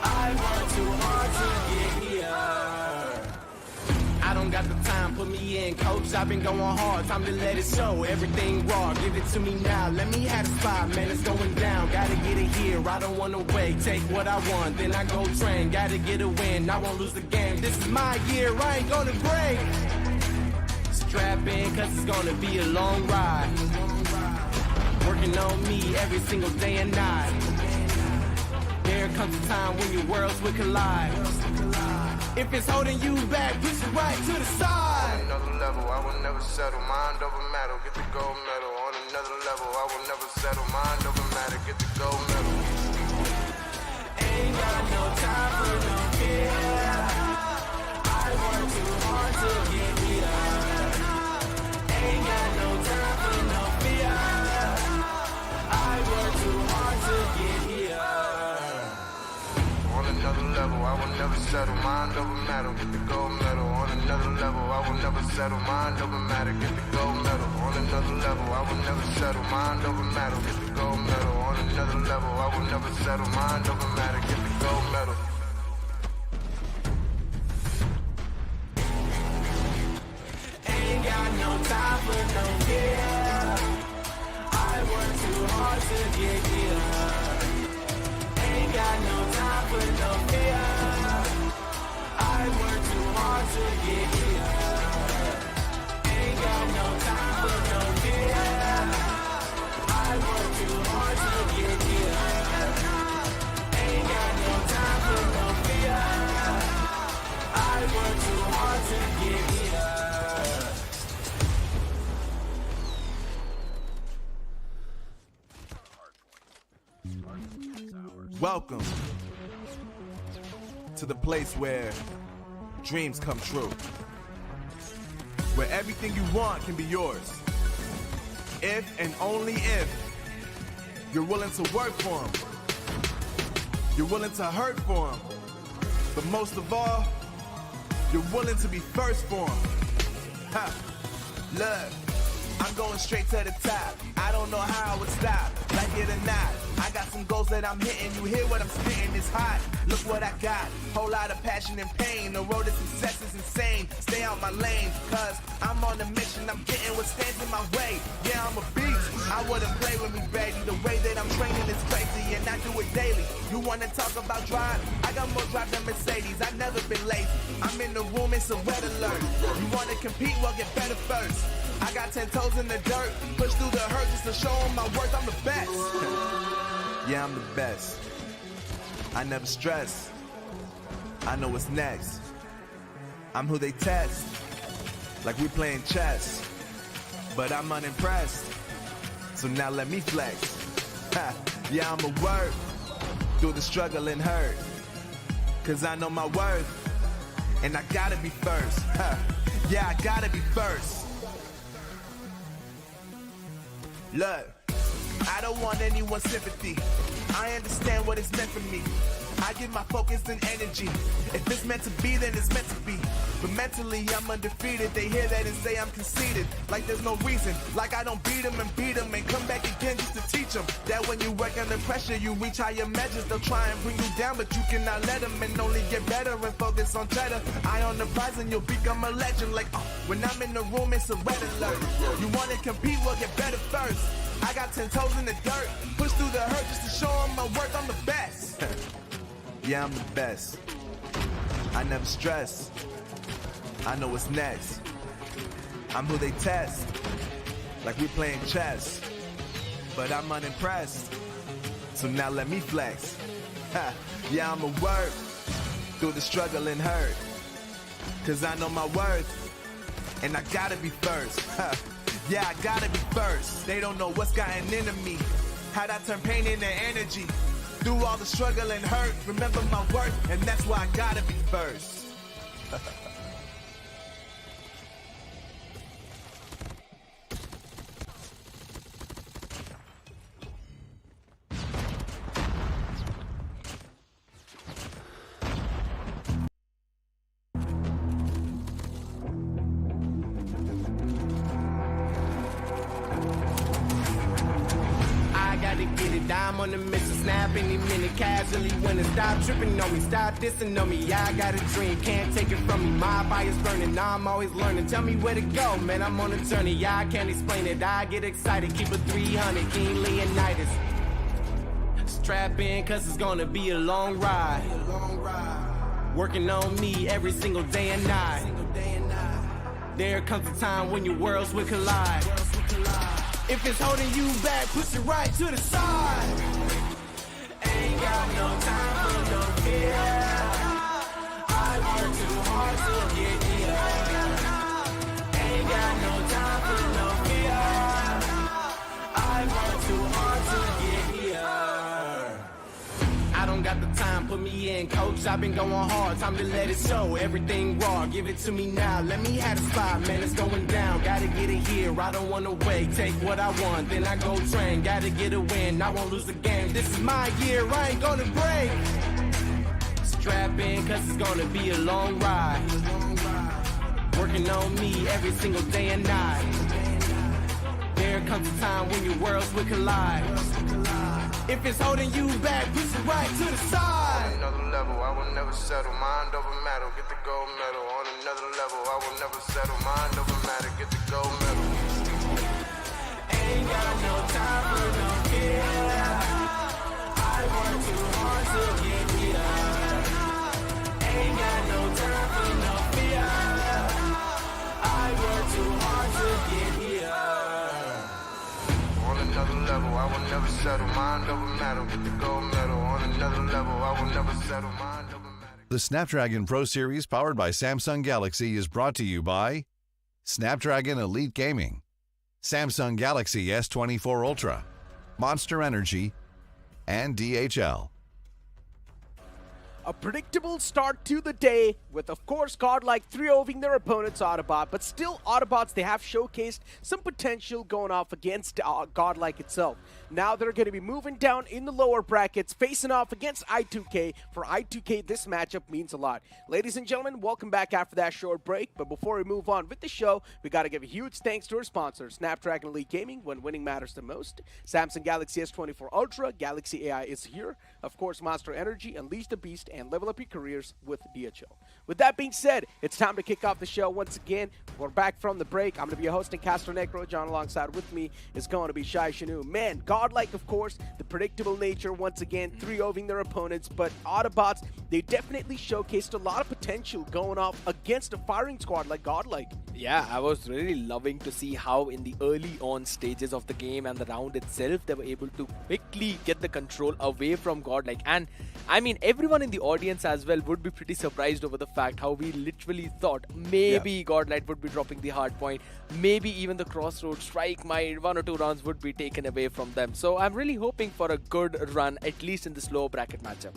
I work too hard to get here. I don't got the time, put me in, coach. I've been going hard, time to let it show. Everything raw, give it to me now. Let me have the spot, man, it's going down. Gotta get it here, I don't wanna wait. Take what I want, then I go train. Gotta get a win, I won't lose the game. This is my year, I ain't gonna break. Strap in, cause it's gonna be a long ride. Working on me every single day and night. There comes a time when your worlds will collide. If it's holding you back, push it right to the side. On another level, I will never settle. Mind over matter, get the gold medal. On another level, I will never settle. Mind over matter, get the gold medal. Ain't got no time for no fear. I work too hard to get here. Ain't got no time for no fear. I work too hard to get here. On another level, I will never settle. Mind over matter, get the gold medal. On another level, I will never settle. Mind over matter, get the gold medal. On another level, I will never settle. Mind over matter, get the gold medal. On another level, I will never settle. Mind over matter, get the gold medal. no time for no fear. I work too hard to get here. Ain't got no time for no fear. I work too hard to get here. Ain't got no time for no fear. I work too hard to get here. Ain't got no time for no fear. I work too hard to get here. Welcome to the place where dreams come true. Where everything you want can be yours. If and only if you're willing to work for them. You're willing to hurt for them. But most of all, you're willing to be first for them. Ha! Look, I'm going straight to the top. I don't know how I would stop, like it or not. I got some goals that I'm hitting. You hear what I'm spitting? It's hot. Look what I got. Whole lot of passion and pain. The road to success is insane. Stay out my lane, cause I'm on a mission. I'm getting what stands in my way. Yeah, I'm a beast. I wouldn't play with me, baby. The way that I'm training is crazy, and I do it daily. You wanna talk about drive? I got more drive than Mercedes. I've never been lazy. I'm in the room, it's a red alert. You wanna compete? Well, get better first. I got 10 toes in the dirt. Push through the hurt just to show them my worth. I'm the best. Yeah, I'm the best. I never stress. I know what's next. I'm who they test. Like we playing chess. But I'm unimpressed. So now let me flex. Ha. Yeah, I'ma work through the struggle and hurt. Cause I know my worth. And I gotta be first. Ha. Yeah, I gotta be first. Look, I don't want anyone's sympathy. I understand what it's meant for me. I give my focus and energy. If it's meant to be, then it's meant to be. But mentally, I'm undefeated. They hear that and say I'm conceited. Like there's no reason. Like I don't beat them and come back again just to teach them. That when you work under pressure, you reach higher measures. They'll try and bring you down, but you cannot let them. And only get better and focus on cheddar. Eye on the prize and you'll become a legend. Like, when I'm in the room, it's a red alert. You wanna compete, well, get better first. I got 10 toes in the dirt. Push through the hurt just to show them my worth. I'm the best. Yeah, I'm the best. I never stress. I know what's next. I'm who they test. Like we playing chess. But I'm unimpressed. So now let me flex. Ha. Yeah, I'ma work through the struggle and hurt. Cause I know my worth. And I gotta be first. Ha. Yeah, I gotta be first. They don't know what's gotten into me. How'd I turn pain into energy? Through all the struggle and hurt, remember my worth, and that's why I gotta be first. I'm on the mission, snap any minute, casually winning. Stop tripping on me, stop dissing on me. Yeah, I got a dream, can't take it from me. My fire's burning, now I'm always learning. Tell me where to go, man, I'm on a journey. Yeah, I can't explain it, I get excited. Keep it 300, King Leonidas. Strap in, cause it's gonna be a long ride. Working on me every single day and night. There comes a time when your worlds will collide. If it's holding you back, push it right to the side. Ain't got no time for no fear. I work too hard to get here. Ain't got no time for no fear. I work too hard to get here. I don't got the time, put me in, coach. I've been going hard, time to let it show. Everything raw, give it to me now. Let me have the spot, man, it's going down. Gotta get it here, I don't wanna wait. Take what I want, then I go train. Gotta get a win, I won't lose the game. This is my year, I ain't gonna break. Strap in, cause it's gonna be a long ride. Working on me every single day and night. There comes a time when your worlds will collide. If it's holding you back, push it right to the On side. another level, I will never settle. Mind over matter, get the gold medal. On another level, I will never settle. Mind over matter, get the gold medal. Ain't got no time for no fear. I work too hard to get here. Ain't got no time for no fear. I work too hard to get here. On another level, I will never settle. Mind over matter, get the gold medal. On another level, I will never settle. Mind over matter. The Snapdragon Pro Series powered by Samsung Galaxy is brought to you by Snapdragon Elite Gaming, Samsung Galaxy S24 Ultra, Monster Energy, and DHL. A predictable start to the day with, of course, GodLike 3-0ing their opponent's Autobot, but still Autobots, they have showcased some potential going off against GodLike itself. Now they're going to be moving down in the lower brackets, facing off against I2K. For I2K, this matchup means a lot. Ladies and gentlemen, welcome back after that short break, but before we move on with the show, we got to give a huge thanks to our sponsor, Snapdragon Elite Gaming, when winning matters the most. Samsung Galaxy S24 Ultra, Galaxy AI is here. Of course, Monster Energy, Unleash the Beast, and level up your careers with DHL. With that being said, it's time to kick off the show once again. We're back from the break. I'm going to be your host, Castro Necro. John alongside with me is going to be Shai Shanu. Man, GodLike, of course, the predictable nature once again, 3-0ing their opponents, but Autobots, they definitely showcased a lot of potential going off against a firing squad like GodLike. Yeah, I was really loving to see how in the early on stages of the game and the round itself, they were able to quickly get the control away from GodLike. And I mean, everyone in the audience as well would be pretty surprised over the fact how we literally thought maybe GodLike would be dropping the hard point, maybe even the crossroad strike, my 1 or 2 rounds would be taken away from them. So I'm really hoping for a good run, at least in this lower bracket matchup.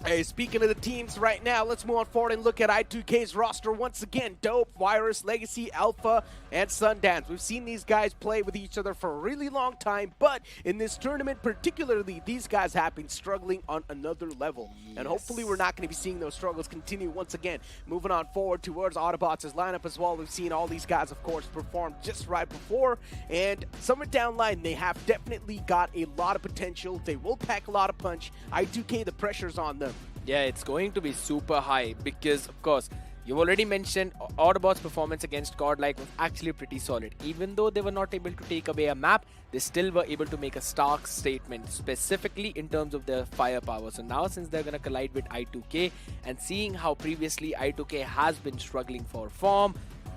Hey, speaking of the teams right now, let's move on forward and look at I2K's roster once again. Dope, Virus, Legacy, Alpha, and Sundance. We've seen these guys play with each other for a really long time, but in this tournament particularly, these guys have been struggling on another level. Yes. And hopefully we're not going to be seeing those struggles continue once again. Moving on forward towards Autobots' lineup as well. We've seen all these guys, of course, perform just right before. And somewhere down line, they have definitely got a lot of potential. They will pack a lot of punch. I2K, the pressure's on them. Yeah, it's going to be super high because, of course, you already mentioned Autobot's performance against GodLike was actually pretty solid. Even though they were not able to take away a map, they still were able to make a stark statement, specifically in terms of their firepower. So now, since they're going to collide with I2K and seeing how previously I2K has been struggling for form,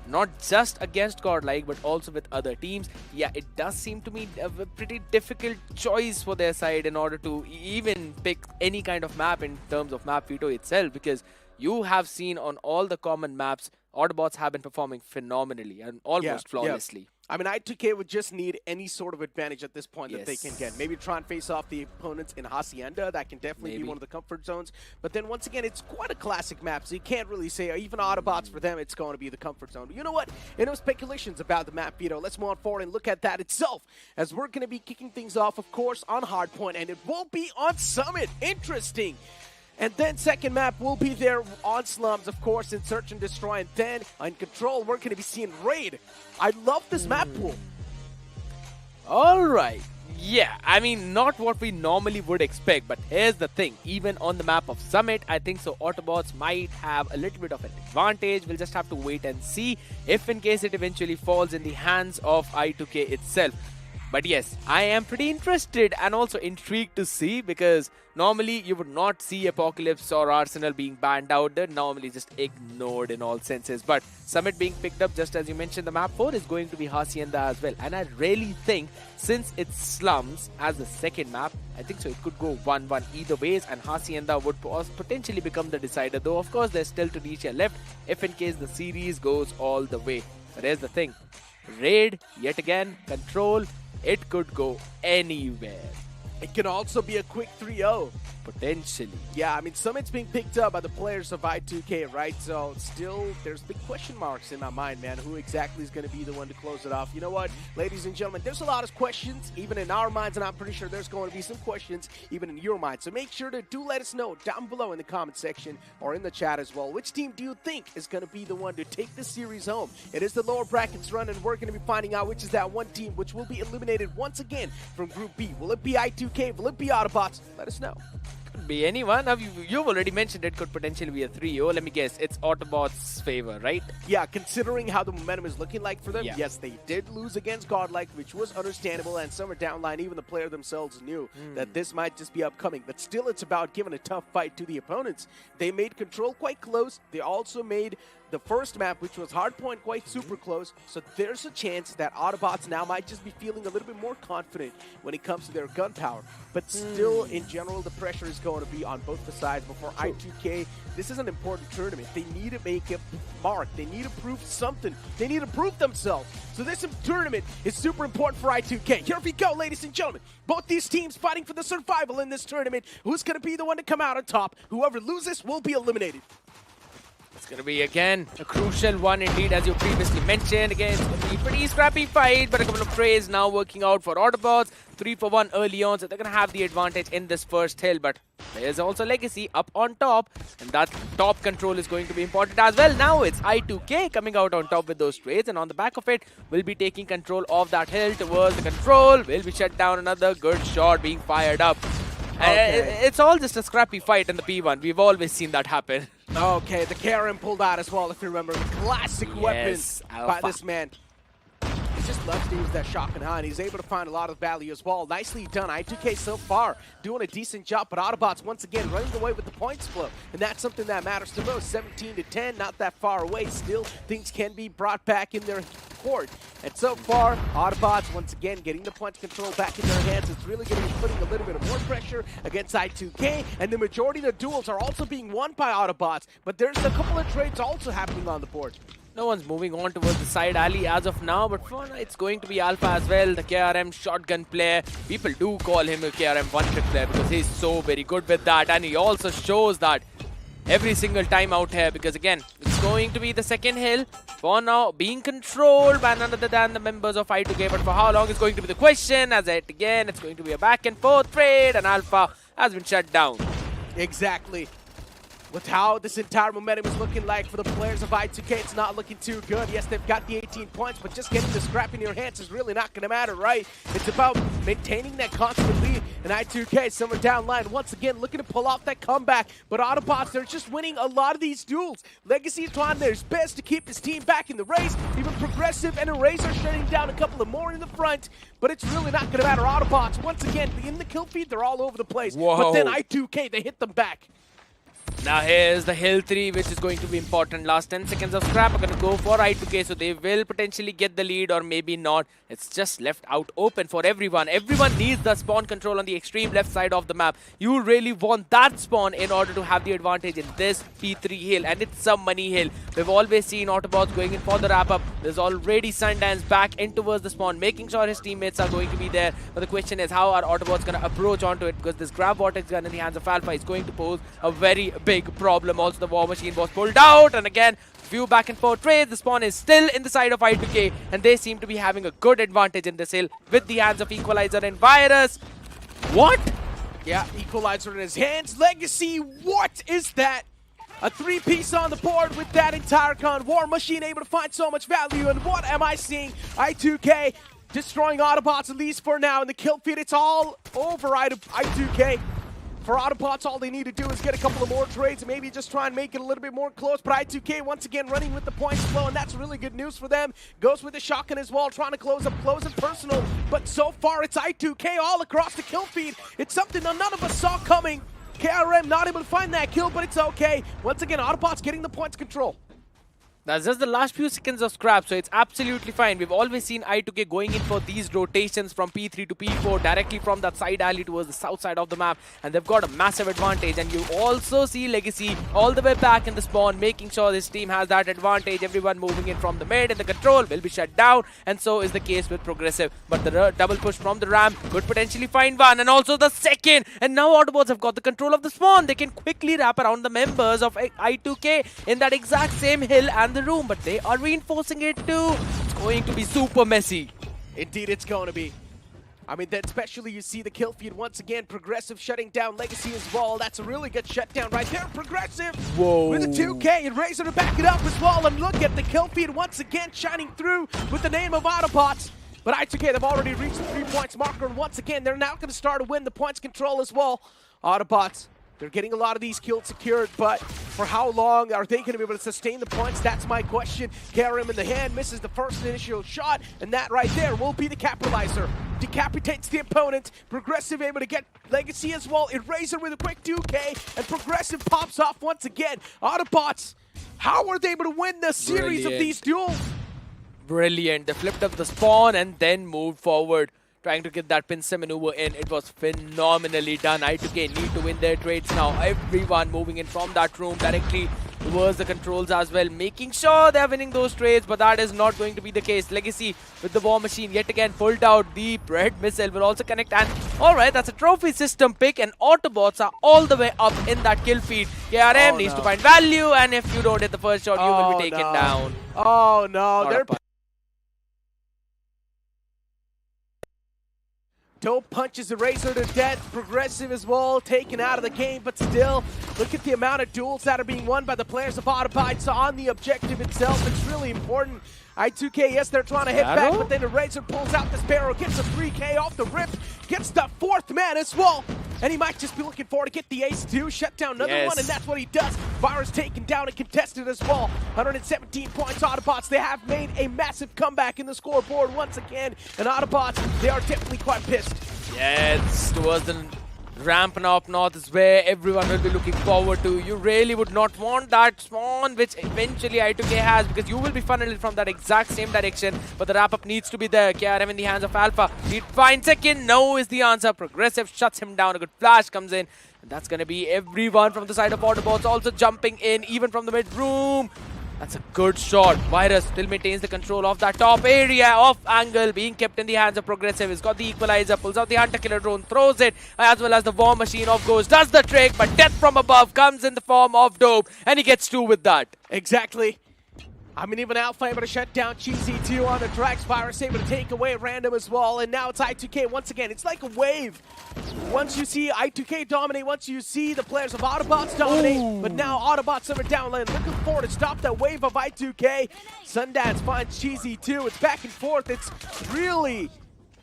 not just against GodLike, but also with other teams. Yeah, it does seem to me a pretty difficult choice for their side in order to even pick any kind of map in terms of map veto itself, because you have seen on all the common maps, Autobots have been performing phenomenally and almost flawlessly. Yeah. I mean, I2K would just need any sort of advantage at this point that they can get. Maybe try and face off the opponents in Hacienda. That can definitely be one of the comfort zones. But then once again, it's quite a classic map, so you can't really say, even Autobots, for them, it's going to be the comfort zone. But you know what? No speculations about the map veto. Let's move on forward and look at that itself, as we're going to be kicking things off, of course, on Hardpoint, and it will be on Summit. Interesting. And then second map will be there on Slums, of course, in Search and Destroy. And then on Control, we're going to be seeing Raid. I love this map pool. All right. Yeah, I mean, not what we normally would expect, but here's the thing. Even on the map of Summit, I think so Autobots might have a little bit of an advantage. We'll just have to wait and see if in case it eventually falls in the hands of I2K itself. But yes, I am pretty interested and also intrigued to see, because normally you would not see Apocalypse or Arsenal being banned out. They're normally just ignored in all senses. But Summit being picked up, just as you mentioned, the map 4 is going to be Hacienda as well. And I really think, since it's Slums as the second map, I think so it could go 1-1 either ways, and Hacienda would potentially become the decider. Though, of course, there's still Tunisia left if in case the series goes all the way. But here's the thing. Raid, yet again, Control. It could go anywhere. It can also be a quick 3-0. Potentially. Yeah, I mean, Summit's being picked up by the players of I2K, right? So still, there's big question marks in my mind, man. Who exactly is going to be the one to close it off? You know what, ladies and gentlemen, there's a lot of questions, even in our minds, and I'm pretty sure there's going to be some questions even in your mind. So make sure to let us know down below in the comment section or in the chat as well. Which team do you think is going to be the one to take this series home? It is the lower brackets run, and we're going to be finding out which is that one team which will be eliminated once again from Group B. Will it be I2K? i2k, will it be Autobotz? Let us know. Could be anyone. You've already mentioned it could potentially be a 3-0. Let me guess. It's Autobotz's favor, right? Yeah, considering how the momentum is looking like for them, Yeah. yes, they did lose against GodLike, which was understandable, and some are downline. Even the player themselves knew that this might just be upcoming. But still, it's about giving a tough fight to the opponents. They made control quite close. They also made the first map, which was hardpoint, quite super close. So there's a chance that Autobotz now might just be feeling a little bit more confident when it comes to their gun power. But still, in general, the pressure is going to be on both the sides. Before i2k, this is an important tournament. They need to make a mark. They need to prove something. They need to prove themselves. So this tournament is super important for i2k. Here we go, ladies and gentlemen. Both these teams fighting for the survival in this tournament. Who's going to be the one to come out on top? Whoever loses will be eliminated. It's going to be, again, a crucial one indeed, as you previously mentioned. Again, it's going to be a pretty scrappy fight, but a couple of trades now working out for Autobotz. 3-for-1 early on, so they're going to have the advantage in this first hill. But there's also Legacy up on top, and that top control is going to be important as well. Now it's i2k coming out on top with those trades, and on the back of it, will be taking control of that hill towards the control. Will be shut down. Another good shot being fired up. Okay. It's all just a scrappy fight in the P1. We've always seen that happen. Okay, the KRM pulled out as well, if you remember. The classic weapon by Alpha. this man. He just loves to use that shotgun, huh? And he's able to find a lot of value as well. Nicely done. i2k so far doing a decent job, but Autobotz once again running away with the points flow. And that's something that matters the most. 17-10, not that far away. Still, things can be brought back in their court. And so far, Autobotz once again getting the point control back in their hands. It's really going to be putting a little bit of more pressure against i2k. And the majority of the duels are also being won by Autobotz. But there's a couple of trades also happening on the board. No one's moving on towards the side alley as of now, but for now it's going to be Alpha as well, the KRM shotgun player. People do call him a KRM one-trick player because he's so very good with that, and he also shows that every single time out here, because again, it's going to be the second hill for now being controlled by none other than the members of i2k, but for how long is going to be the question, as again it's going to be a back and forth trade, and Alpha has been shut down. Exactly. With how this entire momentum is looking like for the players of i2k, it's not looking too good. Yes, they've got the 18 points, but just getting the scrap in your hands is really not going to matter, right? It's about maintaining that constant lead. And i2k, somewhere down line, once again, looking to pull off that comeback. But Autobotz, they're just winning a lot of these duels. Legacy is trying their best to keep his team back in the race. Even Progressive and Eraser shutting down a couple of more in the front. But it's really not going to matter. Autobotz, once again, in the kill feed, they're all over the place. Whoa. But then i2k, they hit them back. Now here's the hill 3, which is going to be important. Last 10 seconds of scrap are going to go for i2k, so they will potentially get the lead or maybe not. It's just left out open for everyone. Everyone needs the spawn control on the extreme left side of the map. You really want that spawn in order to have the advantage in this P3 hill, and it's some money hill. We've always seen Autobotz going in for the wrap-up. There's already Sundance back in towards the spawn, making sure his teammates are going to be there. But the question is, how are Autobotz going to approach onto it? Because this grab vortex gun in the hands of Alpha is going to pose a very big problem. Also, the war machine was pulled out, and again, few back and forth trades. The spawn is still in the side of i2k, and they seem to be having a good advantage in this hill with the hands of Equalizer and Virus. What? Yeah, Equalizer in his hands. Legacy, what is that? A 3-piece on the board with that entire con. War Machine able to find so much value, and what am I seeing? i2k destroying Autobotz, at least for now. In the kill feed, it's all over i2k. For Autobotz, all they need to do is get a couple of more trades and maybe just try and make it a little bit more close. But i2k once again running with the points flow, and that's really good news for them. Goes with the shotgun as well, trying to close up close and personal. But so far, it's i2k all across the kill feed. It's something that none of us saw coming. KRM not able to find that kill, but it's okay. Once again, Autobotz getting the points control. That's just the last few seconds of scrap, so it's absolutely fine. We've always seen i2k going in for these rotations from P3 to P4 directly from that side alley towards the south side of the map, and they've got a massive advantage. And you also see Legacy all the way back in the spawn, making sure this team has that advantage. Everyone moving in from the mid, and the control will be shut down, and so is the case with Progressive. But the double push from the ramp could potentially find one, and also the second. And now Autobots have got the control of the spawn. They can quickly wrap around the members of i2k in that exact same hill and the room, but they are reinforcing it too. It's going to be super messy. Indeed, it's going to be. I mean, then especially you see the kill feed once again. Progressive shutting down Legacy as well. That's a really good shutdown right there. Progressive with a 2K and Razor to back it up as well. And look at the kill feed once again shining through with the name of Autobotz. but I2K, they've already reached the 3 points marker, and once again, they're now going to start to win the points control as well. Autobotz, they're getting a lot of these kills secured, but for how long are they going to be able to sustain the points? That's my question. KRM in the hand misses the first initial shot, and that right there will be the capitalizer. Decapitates the opponent. Progressive able to get Legacy as well. Eraser with a quick 2K, and Progressive pops off once again. Autobotz, how are they able to win the series of these duels? Brilliant. They flipped up the spawn and then moved forward, trying to get that pincer maneuver in. It was phenomenally done. I2K need to win their trades now. Everyone moving in from that room directly towards the controls as well, making sure they're winning those trades, but that is not going to be the case. Legacy with the war machine yet again pulled out. The bread missile will also connect, and alright, that's a trophy system pick, and Autobots are all the way up in that kill feed. KRM needs to find value, and if you don't hit the first shot, you will be taken down. Oh no, they're Dope punches Eraser to death. Progressive as well, taken out of the game, but still, look at the amount of duels that are being won by the players of Autobotz on the objective itself. It's really important. I2K, yes, they're trying to hit back, but then Eraser pulls out the Sparrow, gets a 3K off the rip, gets the 4th man as well. And he might just be looking forward to get the ace too, shut down another one, and that's what he does. Virus taken down and contested as well. 117 points, Autobotz. They have made a massive comeback in the scoreboard once again. And Autobotz, they are definitely quite pissed. Yes, towards the ramp up north is where everyone will be looking forward to. You really would not want that spawn, which eventually I2K has, because you will be funneled from that exact same direction, but the wrap-up needs to be there. KRM in the hands of Alpha. He'd find second. No is the answer. Progressive shuts him down. A good flash comes in, and that's going to be everyone from the side of Autobots also jumping in, even from the mid-room. That's a good shot. Virus still maintains the control of that top area. Off angle being kept in the hands of Progressive. He's got the equalizer, pulls out the Hunter Killer drone, throws it, as well as the war machine. Off goes, does the trick, but death from above comes in the form of Dope, and he gets 2 with that. Exactly. I mean, even Alpha able to shut down Cheesy 2 on the tracks. Virus able to take away Random as well. And now it's I2K once again. It's like a wave. Once you see I2K dominate, once you see the players of Autobots dominate, but now Autobots are down lane. Looking forward to stop that wave of I2K. Sundance finds Cheesy 2. It's back and forth. It's really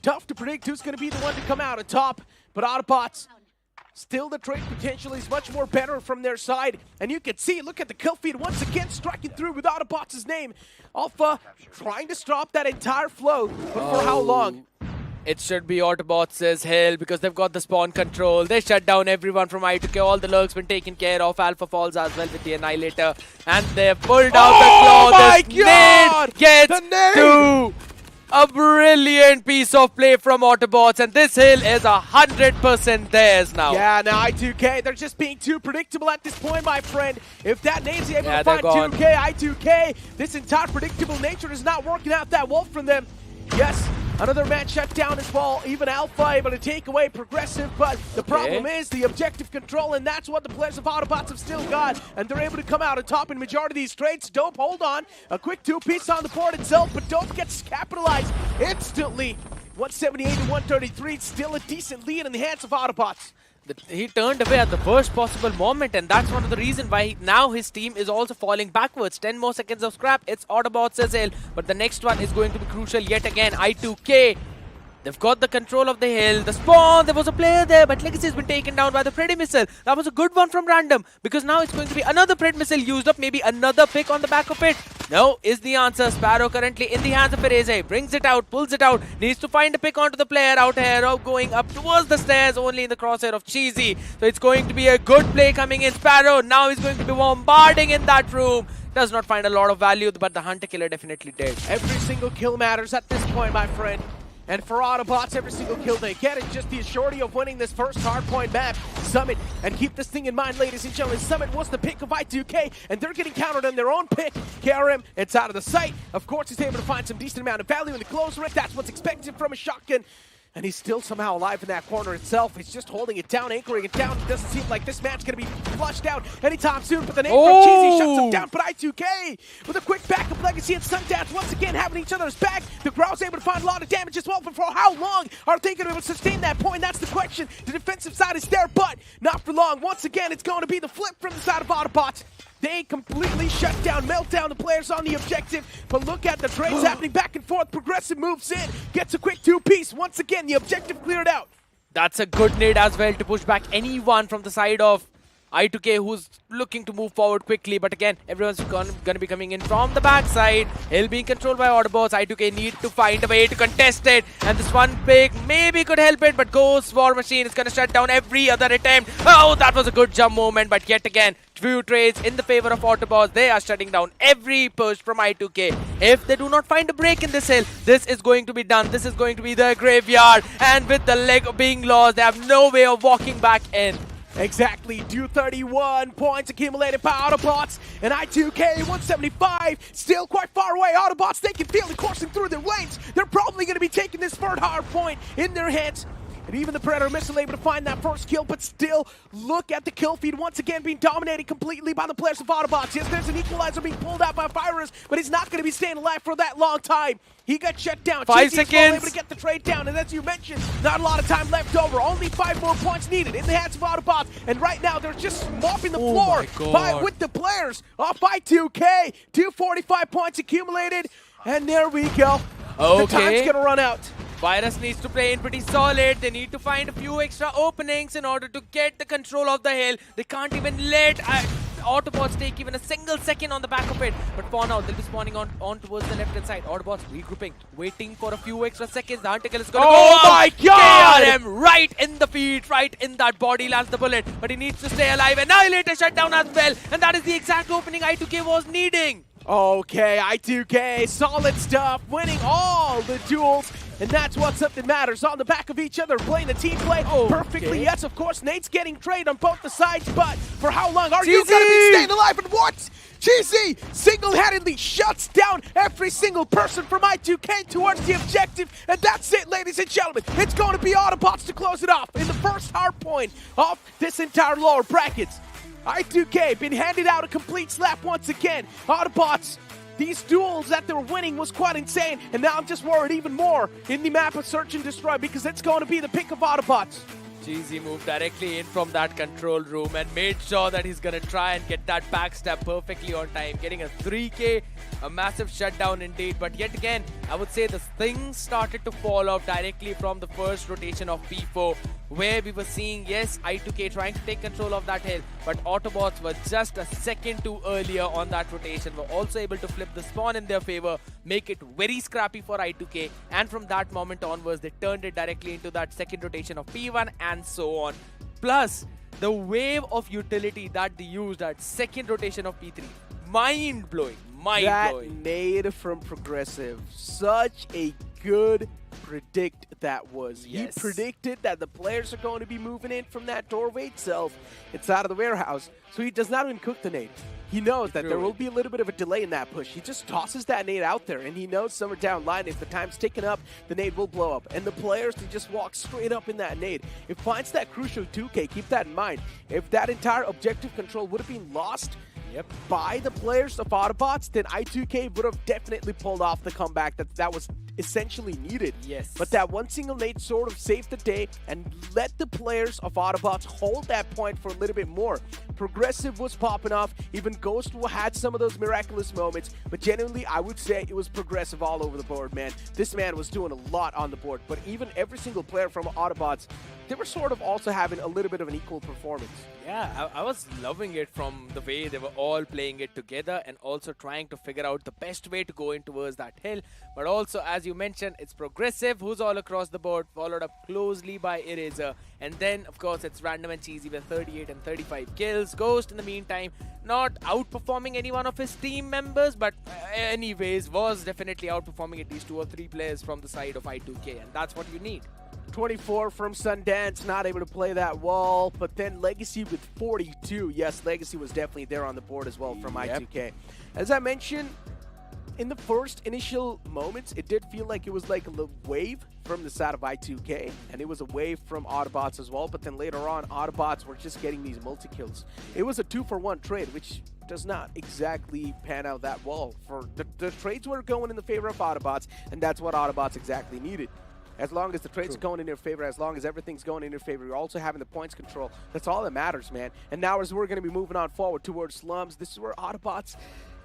tough to predict who's going to be the one to come out on top. But Autobots, still, the trade potential is much more better from their side. And you can see, look at the kill feed once again striking through with Autobots' name. Alpha trying to stop that entire flow, but for how long? It should be Autobots' hill, because they've got the spawn control. They shut down everyone from I2K. All the lurks been taken care of. Alpha falls as well with the Annihilator. And they've pulled out the claw. My God! Nade gets 2. A brilliant piece of play from Autobots, and this hill is 100% theirs now. Yeah, now I2K, they're just being too predictable at this point, my friend. If that nade's able to find 2K, I2K, this entire predictable nature is not working out that well from them. Yes, another man shut down as well. Even Alpha able to take away Progressive, but the problem is the objective control, and that's what the players of Autobots have still got, and they're able to come out on top in majority of these trades. Dope, hold on. A quick 2-piece on the board itself, but Dope gets capitalized instantly. 178 to 133, still a decent lead in the hands of Autobots. He turned away at the worst possible moment, and that's one of the reasons why now his team is also falling backwards. 10 more seconds of scrap. It's Autobots' hill, but the next one is going to be crucial yet again. I2K, they've got the control of the hill. The spawn, there was a player there, but Legacy has been taken down by the Preddy missile. That was a good one from Random, because now it's going to be another Preddy missile used up, maybe another pick on the back of it. No is the answer. Sparrow currently in the hands of Ereze. Brings it out, pulls it out, needs to find a pick onto the player out here, going up towards the stairs, only in the crosshair of Cheesy. So it's going to be a good play coming in. Sparrow now is going to be bombarding in that room. Does not find a lot of value, but the Hunter Killer definitely did. Every single kill matters at this point, my friend. And for Autobots, every single kill they get is just the assurity of winning this first hardpoint map. Summit, and keep this thing in mind, ladies and gentlemen, Summit was the pick of I2K, and they're getting countered on their own pick. KRM, it's out of the sight. Of course, he's able to find some decent amount of value in the close range. That's what's expected from a shotgun. And he's still somehow alive in that corner itself. He's just holding it down, anchoring it down. It doesn't seem like this match going to be flushed out anytime soon. But the name from Cheesy shuts him down. But I2K with a quick backup. Legacy and Sundance once again having each other's back. The Growl's able to find a lot of damage as well. But for how long are they going to be able to sustain that point? That's the question. The defensive side is there, but not for long. Once again, it's going to be the flip from the side of Autobots. They completely shut down, melt down the players on the objective. But look at the trades happening back and forth. Progressive moves in, gets a quick two-piece. Once again, the objective cleared out. That's a good nade as well to push back anyone from the side of I2K who's looking to move forward quickly. But again, everyone's gonna be coming in from the backside. He'll be controlled by Autobotz. I2K need to find a way to contest it. And this one pick maybe could help it, but Ghost War Machine is gonna shut down every other attempt. Oh, that was a good jump movement, but yet again, few trades in the favor of Autobotz. They are shutting down every push from I2K. If they do not find a break in this hill, this is going to be done. This is going to be the graveyard. And with the leg being lost, they have no way of walking back in. Exactly, 231 points accumulated by Autobotz, and I2K 175, still quite far away. Autobotz, they can feel it coursing through their lanes. They're probably going to be taking this third hard point in their hands. And even the Predator missile able to find that first kill, but still, look at the kill feed once again being dominated completely by the players of Autobotz. Yes, there's an equalizer being pulled out by Fyrus, but he's not going to be staying alive for that long time. He got shut down. 5 Cheesy is seconds. able to get the trade down, and as you mentioned, not a lot of time left over. Only 5 more points needed in the hands of Autobotz, and right now they're just mopping the floor with the players off by 2K. 245 points accumulated, and there we go. The time's going to run out. Virus needs to play in pretty solid. They need to find a few extra openings in order to get the control of the hill. They can't even let Autobots take even a single second on the back of it. But for now, they'll be spawning on towards the left-hand side. Autobots regrouping, waiting for a few extra seconds. The Hunter Kill is going to go. Oh my God! KRM right in the feet, right in that body lands the bullet. But he needs to stay alive. Annihilator shut down as well. And that is the exact opening I2K was needing. Okay, I2K, solid stuff, winning all the duels, and that's what something matters. On the back of each other, playing the team play perfectly. Yes, of course, Nate's getting trade on both the sides, but for how long are you going to be staying alive? And what? GZ single-handedly shuts down every single person from I2K towards the objective, and that's it, ladies and gentlemen. It's going to be Autobotz to close it off in the first hard point of this entire lower brackets. I2K been handed out a complete slap once again. Autobotz, these duels that they're winning was quite insane, and now I'm just worried even more in the map of Search and Destroy because it's going to be the pick of Autobotz. GZ moved directly in from that control room and made sure that he's going to try and get that backstab perfectly on time. Getting a 3K, a massive shutdown indeed. But yet again, I would say the things started to fall off directly from the first rotation of P4, where we were seeing, yes, I2K trying to take control of that hill, but Autobots were just a second too earlier on that rotation. Were also able to flip the spawn in their favor, make it very scrappy for I2K, and from that moment onwards, they turned it directly into that second rotation of P1 and so on. Plus, the wave of utility that they used at second rotation of P3, mind-blowing, mind-blowing. That nade from Progressive, such a good predict that was. Yes. He predicted that the players are going to be moving in from that doorway itself inside of the warehouse, so he does not even cook the nade. He knows that there will be a little bit of a delay in that push. He just tosses that nade out there, and he knows somewhere down line, if the time's ticking up, the nade will blow up. And the players, they just walk straight up in that nade. It finds that crucial 2K. Keep that in mind. If that entire objective control would have been lost by the players of Autobotz, then I2K would have definitely pulled off the comeback that was essentially needed. Yes. But that one single nade sort of saved the day and let the players of Autobotz hold that point for a little bit more. Progressive was popping off. Even Ghost had some of those miraculous moments. But genuinely, I would say it was Progressive all over the board, man. This man was doing a lot on the board. But even every single player from Autobotz, they were sort of also having a little bit of an equal performance. Yeah, I was loving it from the way they were all playing it together and also trying to figure out the best way to go in towards that hill. But also, as you mentioned, it's Progressive who's all across the board, followed up closely by Eraser. And then, of course, it's Random and Cheesy with 38 and 35 kills. Ghost, in the meantime, not outperforming any one of his team members, but anyways, was definitely outperforming at least 2 or 3 players from the side of I2K, and that's what you need. 24 from Sundance, not able to play that wall, but then Legacy with 42. Yes, Legacy was definitely there on the board as well from I2K. As I mentioned, in the first initial moments, it did feel like it was like a little wave from the side of I2K, and it was a wave from Autobotz as well, but then later on, Autobotz were just getting these multi-kills. It was a 2-for-1 trade, which does not exactly pan out that well. For the trades were going in the favor of Autobotz, and that's what Autobotz exactly needed. As long as the trades are going in your favor, as long as everything's going in your favor, you're also having the points control. That's all that matters, man. And now as we're going to be moving on forward towards Slums, this is where Autobotz,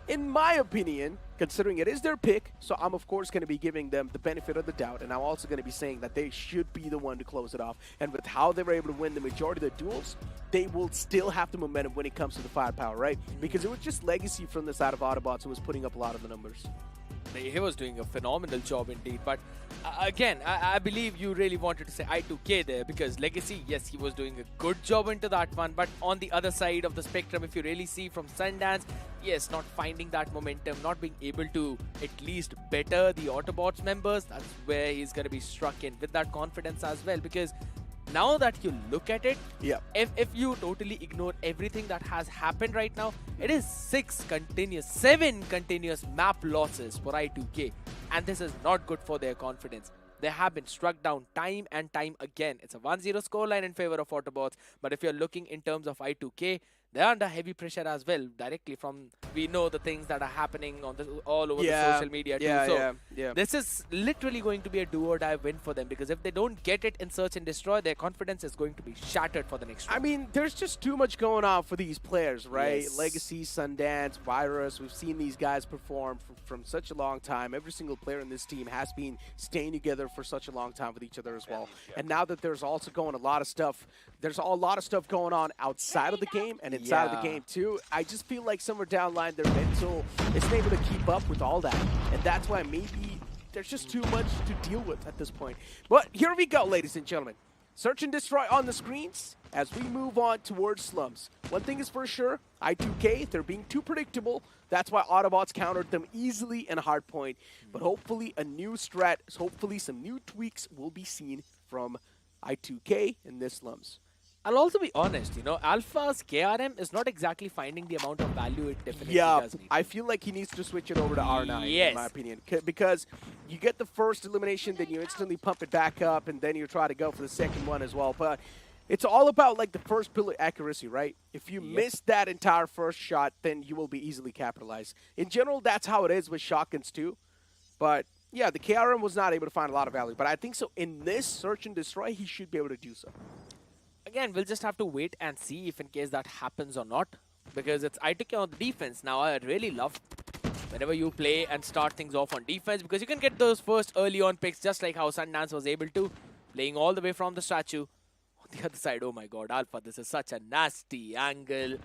in my opinion, considering it is their pick, so I'm of course going to be giving them the benefit of the doubt, and I'm also going to be saying that they should be the one to close it off. And with how they were able to win the majority of the duels, they will still have the momentum when it comes to the firepower, right? Because it was just Legacy from the side of Autobotz who was putting up a lot of the numbers. He was doing a phenomenal job indeed, but again, I believe you really wanted to say I2K there, because Legacy, yes, he was doing a good job into that one, but on the other side of the spectrum, if you really see from Sundance, yes, not finding that momentum, not being able to at least better the Autobots members, that's where he's going to be struck in with that confidence as well, because now that you look at it, yeah, if you totally ignore everything that has happened right now, it is 7 continuous map losses for I2K, and this is not good for their confidence. They have been struck down time and time again. It's a 1-0 scoreline in favor of Autobots, but if you're looking in terms of I2K, they're under heavy pressure as well, directly from, we know the things that are happening on all over the social media too. So this is literally going to be a do or die win for them, because if they don't get it in Search and Destroy, their confidence is going to be shattered for the next round. I mean, there's just too much going on for these players, right? Yes. Legacy, Sundance, Virus, we've seen these guys perform from such a long time. Every single player in this team has been staying together for such a long time with each other as well. And now that there's also going a lot of stuff, there's a lot of stuff going on outside of the game and inside of the game too. I just feel like somewhere down the line their mental isn't able to keep up with all that, and that's why maybe there's just too much to deal with at this point. But here we go, ladies and gentlemen. Search and Destroy on the screens as we move on towards Slums. One thing is for sure, I2K, they're being too predictable. That's why Autobots countered them easily and hardpoint. But hopefully a new strat, hopefully some new tweaks will be seen from I2K in this Slums. I'll also be honest, you know, Alpha's KRM is not exactly finding the amount of value it definitely does need. I feel like he needs to switch it over to R9, yes, in my opinion. Because you get the first elimination, then you instantly pump it back up, and then you try to go for the second one as well. But it's all about, like, the first bullet accuracy, right? If you miss that entire first shot, then you will be easily capitalized. In general, that's how it is with shotguns, too. But, yeah, the KRM was not able to find a lot of value. But I think so in this Search and Destroy, he should be able to do so. Again, we'll just have to wait and see if in case that happens or not, because it's I2K on the defense. Now, I really love whenever you play and start things off on defense, because you can get those first early on picks, just like how Sundance was able to, playing all the way from the statue. On the other side, oh my god, Alpha, this is such a nasty angle.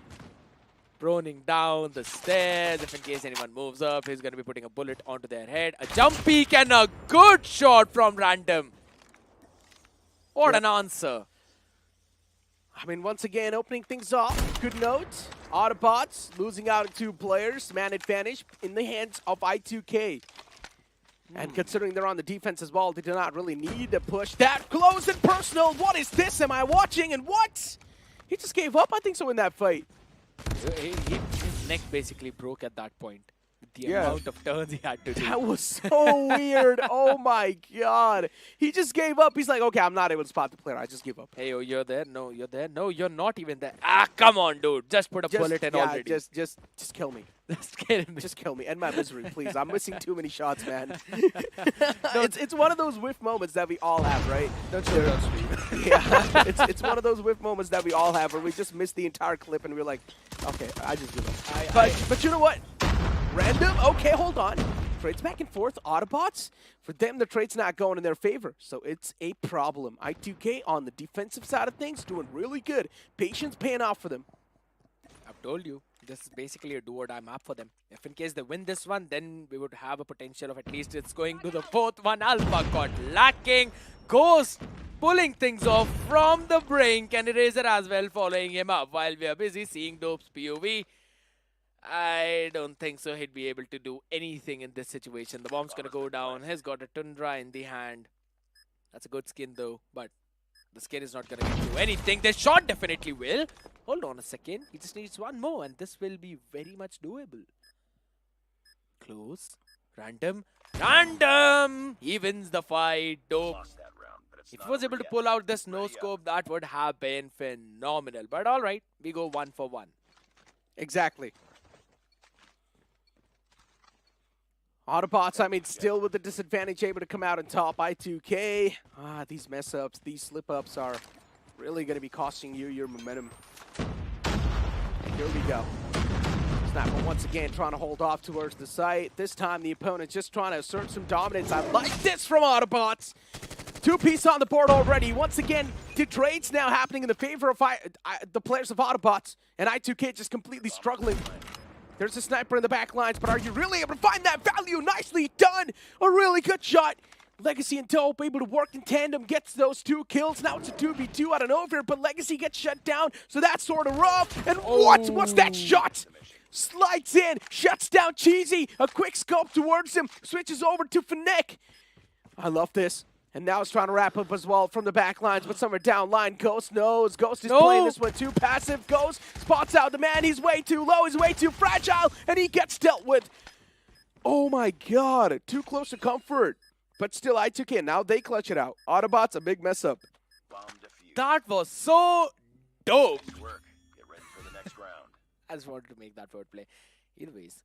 Proning down the stairs. If in case anyone moves up, he's going to be putting a bullet onto their head. A jump peek and a good shot from Random. What an answer. I mean, once again, opening things off. Good note. Autobots losing out to 2 players. Man advantage in the hands of I2K. And considering they're on the defense as well, they do not really need to push that close and personal. What is this? Am I watching? And what? He just gave up, I think so, in that fight. His neck basically broke at that point. The amount of turns he had to do. That was so weird. Oh my god. He just gave up. He's like, okay, I'm not able to spot the player. I just give up. Hey, oh, you're there. No, you're there. No, you're not even there. Ah, come on, dude. Just put a bullet in already. Just kill me. Just kill me. Just kill me. End my misery, please. I'm missing too many shots, man. It's one of those whiff moments that we all have, right? Don't show it on stream. Yeah. It's one of those whiff moments that we all have where we just miss the entire clip and we're like, okay, I just give up. But you know what? Random? Okay, hold on. Trades back and forth. Autobots? For them, the trade's not going in their favor. So it's a problem. I2K on the defensive side of things doing really good. Patience paying off for them. I've told you. This is basically a do-or-die map for them. If in case they win this one, then we would have a potential of at least it's going to the 4th one. Alpha got lacking. Ghost pulling things off from the brink. And Eraser as well following him up while we are busy seeing Dope's POV. I don't think so he'd be able to do anything in this situation. The bomb's going to go down. He's got a Tundra in the hand. That's a good skin though, but the skin is not going to do anything. The shot definitely will. Hold on a second. He just needs one more and this will be very much doable. Close. Random. Random! He wins the fight. Dope. If he was able to pull out this no-scope, that would have been phenomenal. But alright, we go 1 for 1. Exactly. Autobotz, I mean, still with the disadvantage, able to come out on top. I2K. These mess-ups, these slip-ups are really going to be costing you your momentum. Here we go. Snapper once again trying to hold off towards the site. This time the opponent's just trying to assert some dominance. I like this from Autobotz. 2-piece on the board already. Once again, the trades now happening in the favor of the players of Autobotz. And I2K just completely struggling. There's a sniper in the back lines, but are you really able to find that value? Nicely done. A really good shot. Legacy and TWOB able to work in tandem, gets those 2 kills. Now it's a 2v2 out of nowhere, but Legacy gets shut down, so that's sort of rough. And what's that shot? Slides in, shuts down Cheesy. A quick scope towards him, switches over to Fnatic. I love this. And now it's trying to wrap up as well from the back lines, but somewhere down line. Ghost knows. Ghost is playing this one too passive. Ghost spots out the man. He's way too low. He's way too fragile, and he gets dealt with. Oh my god, too close to comfort. But still, I took it. Now they clutch it out. Autobotz, a big mess up. That was so dope. Get ready for the next round. I just wanted to make that wordplay. Either ways.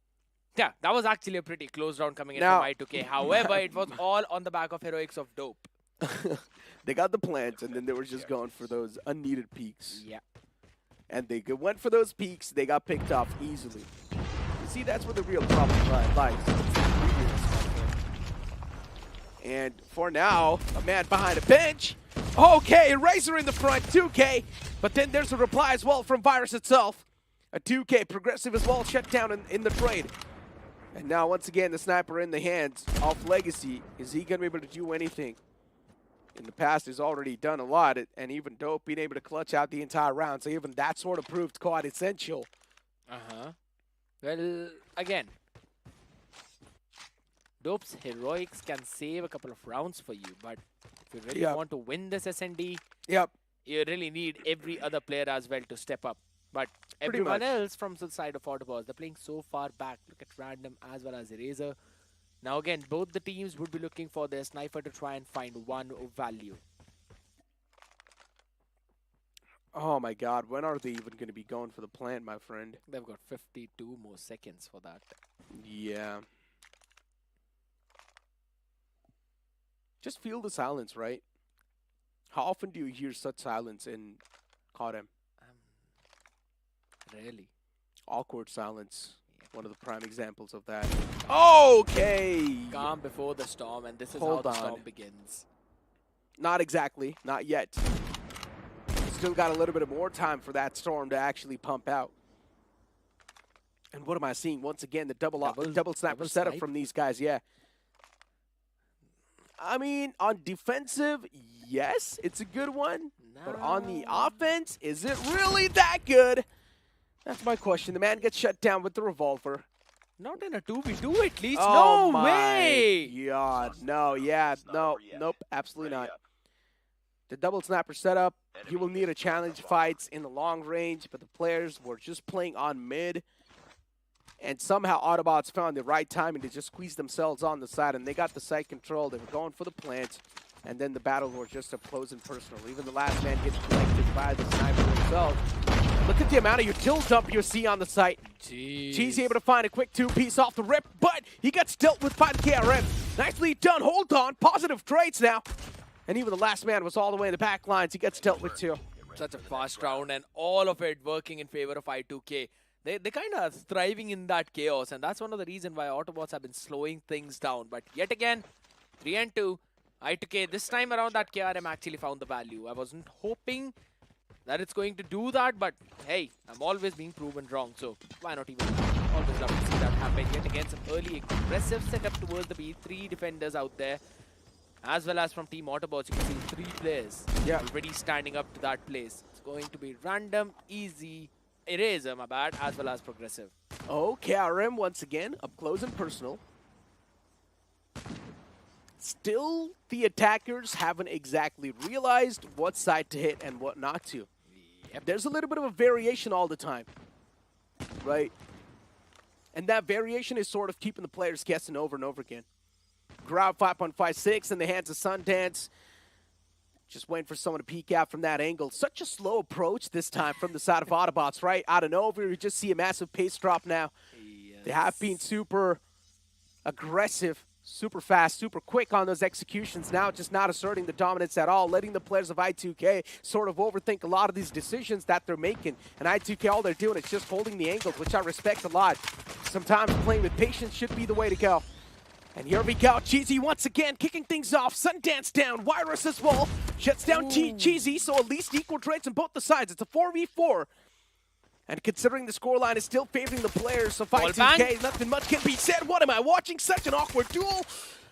Yeah, that was actually a pretty close round coming in Now- from I2K. However, it was all on the back of heroics of dope. They got the plants, and then they were just going for those unneeded peaks. Yeah. And they went for those peaks. They got picked off easily. You see, that's where the real problem lies. And for now, a man behind a bench. Okay, Razor in the front, 2K. But then there's a reply as well from Virus itself. A 2K, progressive as well, shut down in the trade. And now, once again, the sniper in the hands of Legacy. Is he going to be able to do anything? In the past, he's already done a lot, and even Dope being able to clutch out the entire round. So even that sort of proved quite essential. Well, again, Dope's heroics can save a couple of rounds for you, but if you really want to win this SND, you really need every other player as well to step up. But everyone else from the side of Autobotz, they're playing so far back. Look at Random as well as Eraser. Now again, both the teams would be looking for their sniper to try and find one value. Oh my god, when are they even going to be going for the plant, my friend? They've got 52 more seconds for that. Yeah. Just feel the silence, right? How often do you hear such silence in CODM? Really? Awkward silence. One of the prime examples of that. Okay! Calm before the storm, and this is Hold how the on. storm begins. Not exactly. Not yet. Still got a little bit of more time for that storm to actually pump out. And what am I seeing? Once again, the double sniper setup from these guys. Yeah. I mean, on defensive, yes, it's a good one. But on the offense, is it really that good? That's my question. The man gets shut down with the revolver. Not in a 2v2 at least. Oh no my way! God. No, yeah, no, nope, absolutely not. The double sniper setup, you will need a challenge fights in the long range, but the players were just playing on mid. And somehow Autobotz found the right timing to just squeeze themselves on the side, and they got the site control. They were going for the plant, and then the battle was just up close and personal. Even the last man gets collected by the sniper himself. Look at the amount of util dump you see on the site. Cheesy able to find a quick 2-piece off the rip, but he gets dealt with by the KRM. Nicely done. Hold on. Positive trades now. And even the last man was all the way in the back lines. He gets dealt with too. Such a fast round, and all of it working in favor of I2K. They kind of thriving in that chaos, and that's one of the reasons why Autobots have been slowing things down. But yet again, 3-2. I2K, this time around that KRM actually found the value. I wasn't hoping that it's going to do that, but hey, I'm always being proven wrong, so why not even always love to see that happen. Yet again, some early aggressive setup towards the B. 3 defenders out there, as well as from Team Autobots. You can see 3 players already standing up to that place. It's going to be Random, Easy, Eraser, my bad, as well as Progressive. Oh, KRM once again, up close and personal. Still, the attackers haven't exactly realized what side to hit and what not to. Yep. There's a little bit of a variation all the time, right? And that variation is sort of keeping the players guessing over and over again. Ground 5.56 in the hands of Sundance. Just waiting for someone to peek out from that angle. Such a slow approach this time from the side of Autobots, right? Out of nowhere, you just see a massive pace drop now. Yes. They have been super aggressive, super fast, super quick on those executions. Now just not asserting the dominance at all, letting the players of I2K sort of overthink a lot of these decisions that they're making. And I2K, all they're doing is just holding the angles, which I respect a lot. Sometimes playing with patience should be the way to go. And here we go, Cheesy once again kicking things off. Sundance down, Virus as well. Shuts down Cheesy, so at least equal traits on both the sides. It's a 4v4. And considering the scoreline is still favoring the players of I2K, nothing much can be said. What am I watching? Such an awkward duel.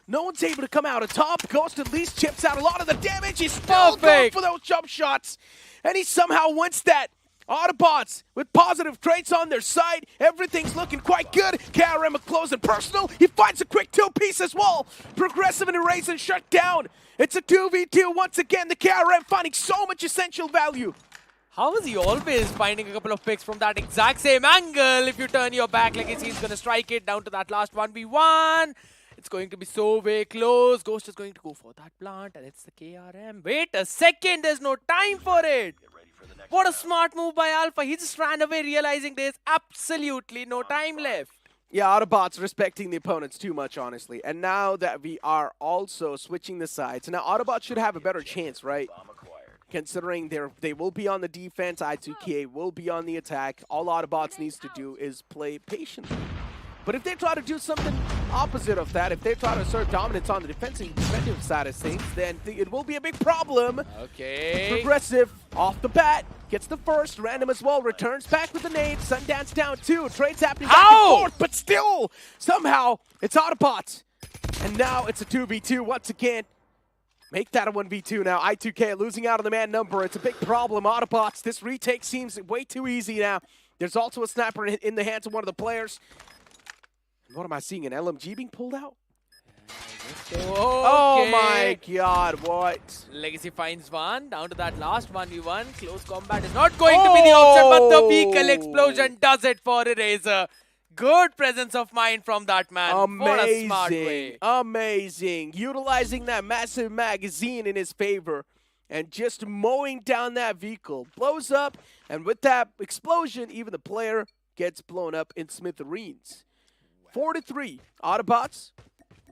No one's able to come out on top. Ghost at least chips out a lot of the damage. He's still going for those jump shots. And he somehow wins that. Autobotz with positive traits on their side. Everything's looking quite good. KRM a close and personal. He finds a quick two-piece as well. Progressive and erase and shut down. It's a 2v2 once again. The KRM finding so much essential value. How is he always finding a couple of picks from that exact same angle? If you turn your back, Legacy is going to strike it down to that last 1v1. It's going to be so very close. Ghost is going to go for that plant, and it's the KRM. Wait a second, there's no time for it. What a smart move by Alpha. He just ran away realizing there's absolutely no time left. Yeah, Autobotz respecting the opponents too much, honestly. And now that we are also switching the sides, now Autobotz should have a better chance, right? Considering they will be on the defense, I2K will be on the attack. All Autobotz needs to do is play patiently. But if they try to do something opposite of that, if they try to assert dominance on the defensive side of things, then it will be a big problem. Okay. Progressive off the bat, gets the first, random as well, returns back with the nade, Sundance down 2, trades happening back and forth, but still, somehow, it's Autobotz. And now it's a 2v2 once again. Make that a 1v2 now. I2K losing out on the man number. It's a big problem. Autobotz, this retake seems way too easy now. There's also a sniper in the hands of one of the players. What am I seeing? An LMG being pulled out? Okay. Oh my god, what? Legacy finds one. Down to that last 1v1. Close combat is not going to be the option, but the vehicle explosion does it for Eraser. Good presence of mind from that man. Amazing. What a smart way. Amazing. Utilizing that massive magazine in his favor and just mowing down that vehicle. Blows up, and with that explosion, even the player gets blown up in smithereens. 4-3. Autobotz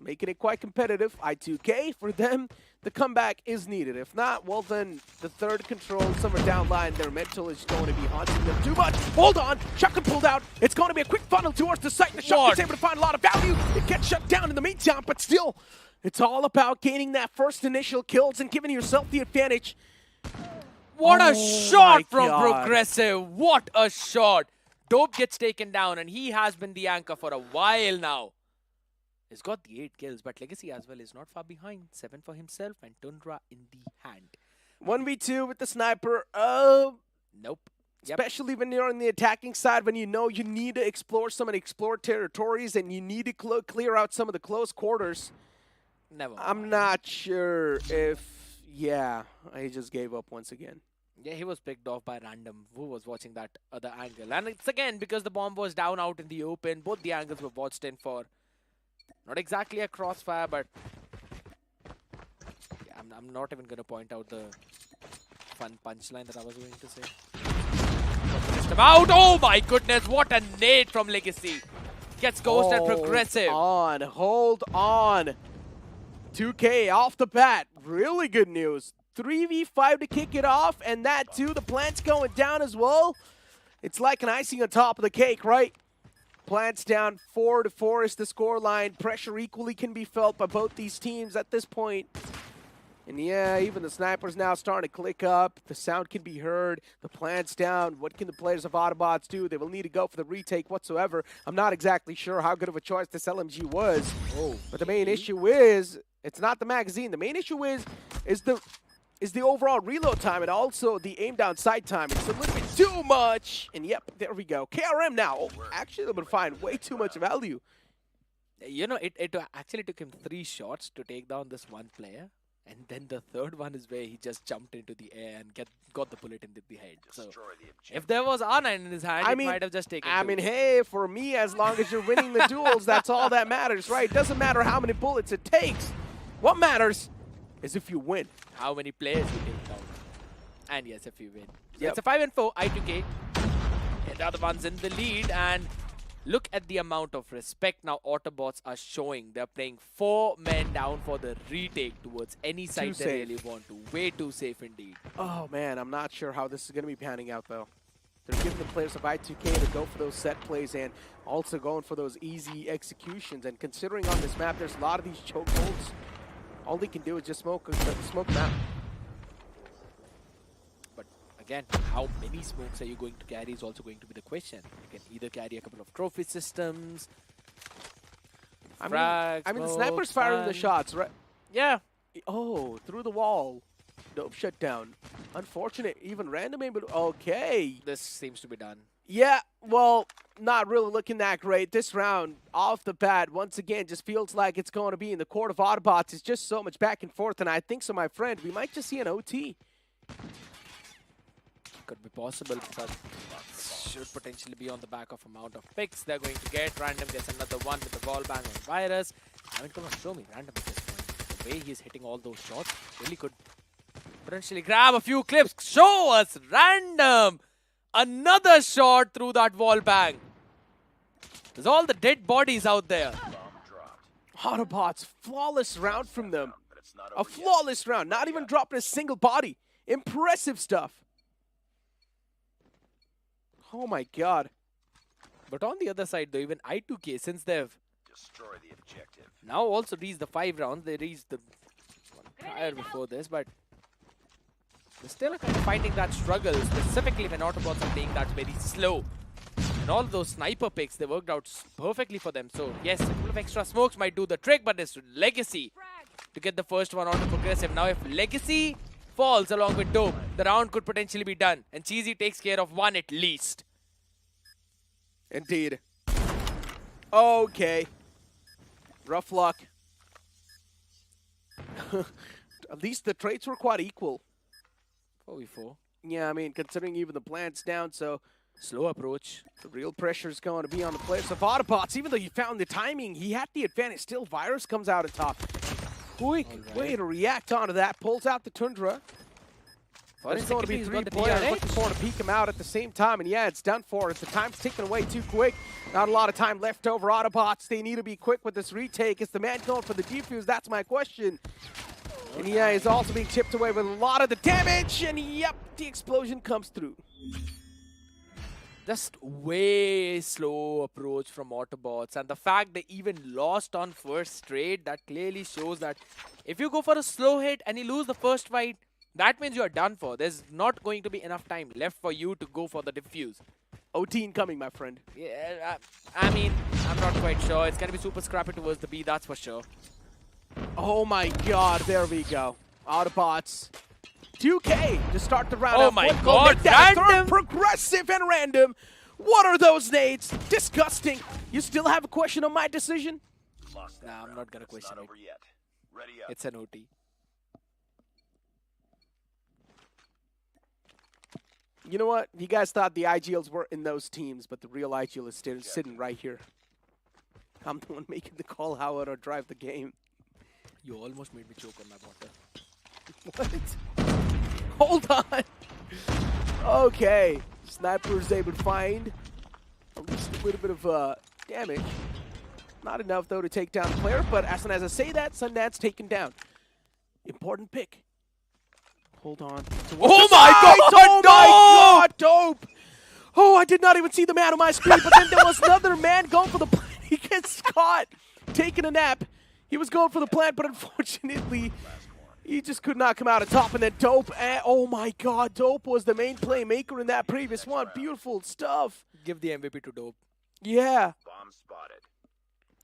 making it quite competitive. I2K, for them, the comeback is needed. If not, well then, the third control, somewhere down line, their mental is going to be haunting them too much. Hold on, shotgun pulled out. It's going to be a quick funnel towards the site. The shotgun's able to find a lot of value. It gets shut down in the meantime, but still, it's all about gaining that first initial kills and giving yourself the advantage. What a shot from Progressive. What a shot. TWOB gets taken down, and he has been the anchor for a while now. He's got the 8 kills, but Legacy as well is not far behind. 7 for himself and Tundra in the hand. 1v2 with the sniper. Nope. Especially when you're on the attacking side, when you know you need to explore some of the explored territories and you need to clear out some of the close quarters. Never. I'm not sure if... Yeah, I just gave up once again. Yeah, he was picked off by random who was watching that other angle. And it's again because the bomb was down out in the open. Both the angles were watched in for not exactly a crossfire, but yeah, I'm not even going to point out the fun punchline that I was going to say. Just about. Oh my goodness, what a nade from Legacy. Gets ghosted. Progressive. Hold on. 2K off the bat. Really good news. 3v5 to kick it off, and that too, the plant's going down as well. It's like an icing on top of the cake, right? Plant's down 4-4 is the scoreline. Pressure equally can be felt by both these teams at this point. And yeah, even the snipers now starting to click up. The sound can be heard. The plant's down. What can the players of Autobotz do? They will need to go for the retake whatsoever. I'm not exactly sure how good of a choice this LMG was. But the main issue is, it's not the magazine. The main issue is the overall reload time and also the aim down sight time. It's a little bit too much. And yep, there we go. KRM now actually able to find way too much value. You know, it actually took him 3 shots to take down this one player. And then the third one is where he just jumped into the air and got the bullet into the head. So if there was R9 in his hand, he might have just taken I 2. mean, hey, for me, as long as you're winning the duels, that's all that matters, right? It doesn't matter how many bullets it takes. What matters is if you win. How many players you take down. And yes, if you win. So it's a 5-4, I2K. And the other one's in the lead, and look at the amount of respect now Autobotz are showing. They're playing 4 men down for the retake towards any side they safe. really want to. Way too safe indeed. Oh man, I'm not sure how this is going to be panning out though. They're giving the players of I2K to go for those set plays and also going for those easy executions. And considering on this map, there's a lot of these chokeholds. All they can do is just smoke them out. But again, how many smokes are you going to carry is also going to be the question. You can either carry a couple of trophy systems. I mean the sniper's firing the shots, right? Yeah. Oh, through the wall. Dope shut down. Unfortunate, even random aim, but okay. This seems to be done. Yeah, well, not really looking that great. This round, off the bat, once again, just feels like it's going to be in the court of Autobotz. It's just so much back and forth, and I think so, my friend. We might just see an OT. Could be possible, but should potentially be on the back of amount of picks they're going to get. Random gets another one with the wall bang on Virus. I mean, come on, show me Random at this point. The way he's hitting all those shots really could potentially grab a few clips. Show us Random! Another shot through that wall bang. There's all the dead bodies out there. Autobotz, flawless round from them. But it's not A over yet. flawless round, not even dropping a single body. Impressive stuff. Oh my god. But on the other side though, even I2K, since they've Destroy the objective. now also reached the 5 rounds, they reached the one prior before this, but they're still kind of finding that struggle, specifically when Autobots are playing that very slow. And all those sniper picks, they worked out perfectly for them. So yes, a couple of extra smokes might do the trick, but it's Legacy to get the first one out of Progressive. Now if Legacy falls along with Dope, the round could potentially be done. And Cheesy takes care of one at least. Indeed. Okay. Rough luck. At least the traits were quite equal. 4v4. Yeah, I mean, considering even the plant's down, so Slow approach. the real pressure is going to be on the players of Autobotz. Even though he found the timing, he had the advantage. Still, Virus comes out on top. Quick way to react onto that. Pulls out the Tundra. But it's going to be He's 3 got the players DRH. looking for to peek him out at the same time. And yeah, it's done for. The time's ticking away too quick. Not a lot of time left over. Autobots, they need to be quick with this retake. Is the man going for the defuse? That's my question. And yeah, he's also being chipped away with a lot of the damage. And yep, the explosion comes through. Just way slow approach from Autobots, and the fact they even lost on first straight, that clearly shows that if you go for a slow hit and you lose the first fight, that means you're done for. There's not going to be enough time left for you to go for the defuse. OT incoming, my friend. Yeah, I mean, I'm not quite sure. It's going to be super scrappy towards the B, that's for sure. Oh my god, there we go. Autobots. 2K to start the round. Oh out. my One goal, god, get that third, Random! Progressive and Random. What are those nades? Disgusting. You still have a question on my decision? Lost that Nah, I'm round, not gonna but it's question not it. over yet. Ready up. It's an OT. You know what? You guys thought the IGLs were in those teams, but the real IGL is still sitting right here. I'm the one making the call how to drive the game. You almost made me choke on my water. What? Hold on. Okay. Sniper's able to find at least a little bit of damage. Not enough, though, to take down the player, but as soon as I say that, Sundance taken down. Important pick. Hold on. Oh my god! Oh my god, Dope! Oh, I did not even see the man on my screen, but then there was another man going for the plant. He gets caught taking a nap. He was going for the plant, but unfortunately, he just could not come out on top. And then Dope, oh my god, Dope was the main playmaker in that previous one. Beautiful stuff. Give the MVP to Dope. Yeah. Bomb spotted.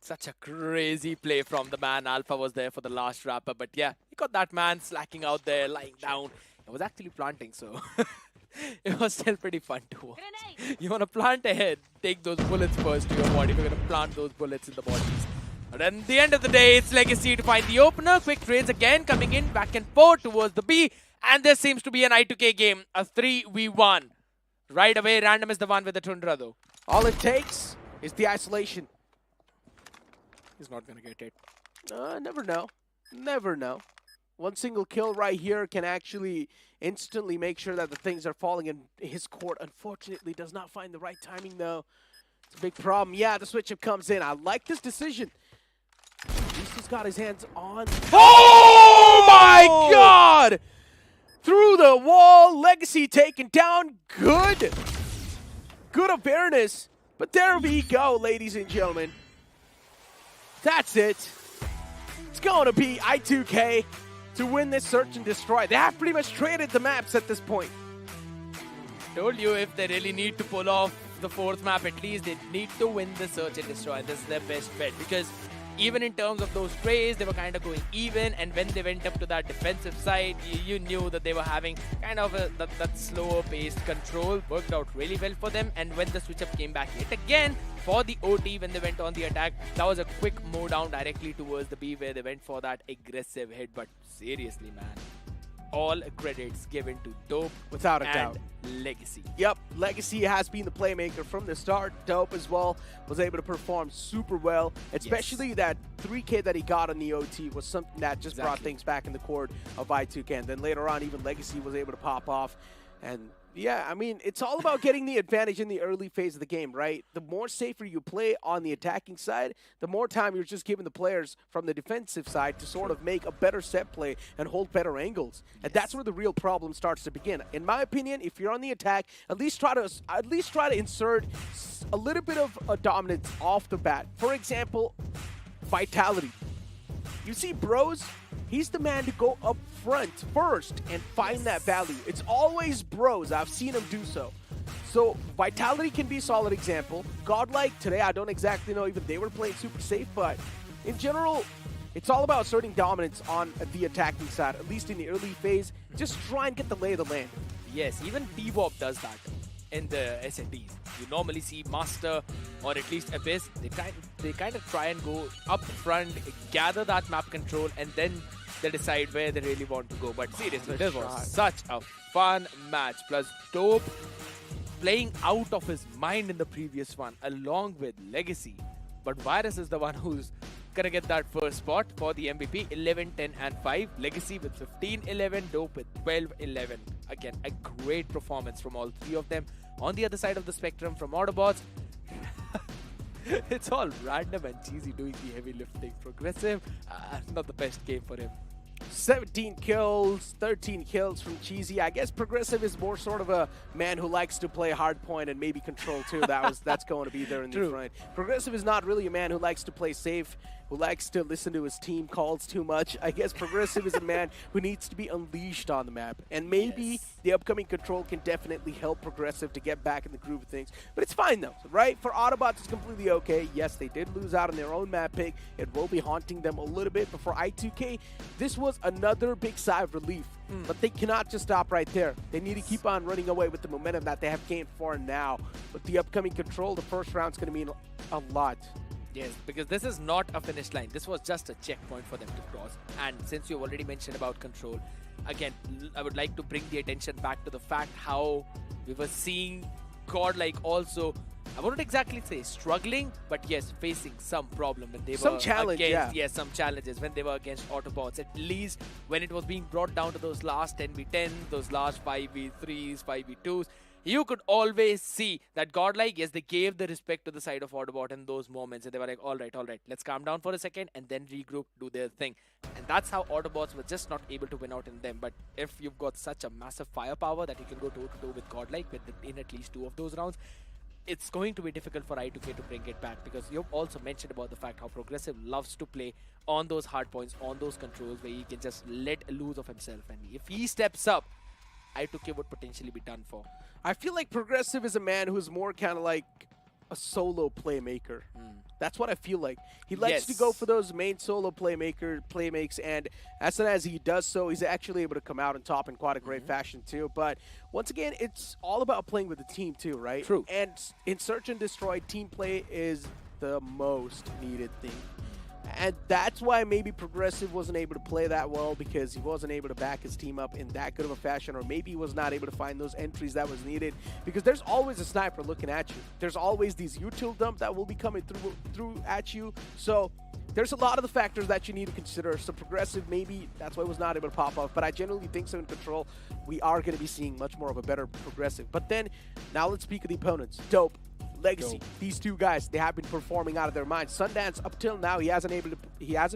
Such a crazy play from the man. Alpha was there for the last wrapper, but yeah, he got that man slacking out there, lying down. It was actually planting, so it was still pretty fun to watch. You want to plant ahead, take those bullets first to your body. We're going to plant those bullets in the bodies. But at the end of the day, it's Legacy to find the opener. Quick trades again coming in, back and forth towards the B. And there seems to be an I2K game, a 3v1. Right away, Random is the one with the Tundra, though. All it takes is the isolation. He's not going to get it. Never know. Never know. One single kill right here can actually instantly make sure that the things are falling in his court. Unfortunately, does not find the right timing, though. It's a big problem. Yeah, the switch up comes in. I like this decision. At least he's got his hands on. Oh my God! Through the wall, Legacy taken down. Good awareness. But there we go, ladies and gentlemen. That's it. It's going to be I2K to win this search and destroy. They have pretty much traded the maps at this point. Told you, if they really need to pull off the fourth map, at least they need to win the search and destroy. This is their best bet, because even in terms of those sprays, they were kind of going even, and when they went up to that defensive side, you knew that they were having kind of that slower paced control. Worked out really well for them, and when the switch up came back yet again for the OT, when they went on the attack, that was a quick mow down directly towards the B, where they went for that aggressive hit. But seriously, man, all credits given to TWOB Without a and doubt. Legacy. Yep, Legacy has been the playmaker from the start. TWOB as well was able to perform super well, especially that 3K that he got on the OT was something that just brought things back in the court of I2K. And then later on, even Legacy was able to pop off. And yeah, I mean, it's all about getting the advantage in the early phase of the game, right? The more safer you play on the attacking side, the more time you're just giving the players from the defensive side to sort of make a better set play and hold better angles. And that's where the real problem starts to begin. In my opinion, if you're on the attack, at least try to insert a little bit of a dominance off the bat. For example, Vitality. You see Bros, he's the man to go up front first and find that value. It's always Bros. I've seen him do so. So Vitality can be a solid example. GodLike, today I don't exactly know, even they were playing super safe, but in general, it's all about asserting dominance on the attacking side, at least in the early phase. Just try and get the lay of the land. Yes, even TWOB does that in the SNDs. You normally see Master or at least Abyss, they kind of try and go up front, gather that map control, and then they decide where they really want to go. But seriously, this was such a fun match. Plus, TWOB playing out of his mind in the previous one, along with Legacy. But Virus is the one who's gonna get that first spot for the MVP. 11, 10, and 5. Legacy with 15, 11. TWOB with 12, 11. Again, a great performance from all three of them. On the other side of the spectrum, from Autobotz, it's all random and cheesy doing the heavy lifting. Progressive, not the best game for him. 17 kills, 13 kills from Cheesy. I guess Progressive is more sort of a man who likes to play hardpoint and maybe control too. That's going to be there in the front. Progressive is not really a man who likes to play safe, who likes to listen to his team calls too much. I guess Progressive is a man who needs to be unleashed on the map. And maybe the upcoming control can definitely help Progressive to get back in the groove of things. But it's fine though, right? For Autobotz, it's completely okay. Yes, they did lose out on their own map pick. It will be haunting them a little bit. But for I2K, this was another big sigh of relief. But they cannot just stop right there. They need to keep on running away with the momentum that they have gained for now. With the upcoming control, the first round's going to mean a lot. Yes, because this is not a finish line. This was just a checkpoint for them to cross. And since you've already mentioned about control, again, I would like to bring the attention back to the fact how we were seeing GodLike also, I wouldn't exactly say struggling, but yes, facing some problem when they were against, yes, some challenges when they were against Autobotz. At least when it was being brought down to those last 10v10, those last 5v3s, 5v2s, you could always see that GodLike, yes, they gave the respect to the side of Autobot in those moments. And they were like, all right, let's calm down for a second and then regroup, do their thing. And that's how Autobots were just not able to win out in them. But if you've got such a massive firepower that you can go toe-to-toe with GodLike in at least 2 of those rounds, it's going to be difficult for I2K to bring it back, because you've also mentioned about the fact how Progressive loves to play on those hard points, on those controls where he can just let loose of himself. And if he steps up, I2K would potentially be done for. I feel like Progressive is a man who's more kind of like a solo playmaker. That's what I feel like. He likes to go for those main solo playmakes, and as soon as he does so, he's actually able to come out on top in quite a great fashion too. But once again, it's all about playing with the team too, right? True. And in Search and Destroy, team play is the most needed thing. And that's why maybe Progressive wasn't able to play that well, because he wasn't able to back his team up in that good of a fashion, or maybe he was not able to find those entries that was needed, because there's always a sniper looking at you. There's always these util dump that will be coming through at you. So there's a lot of the factors that you need to consider. So Progressive, maybe that's why he was not able to pop off, but I generally think so in Control, we are going to be seeing much more of a better Progressive. But then, now let's speak of the opponents. TWOB. Legacy. These two guys, they have been performing out of their minds. Sundance, up till now, he hasn't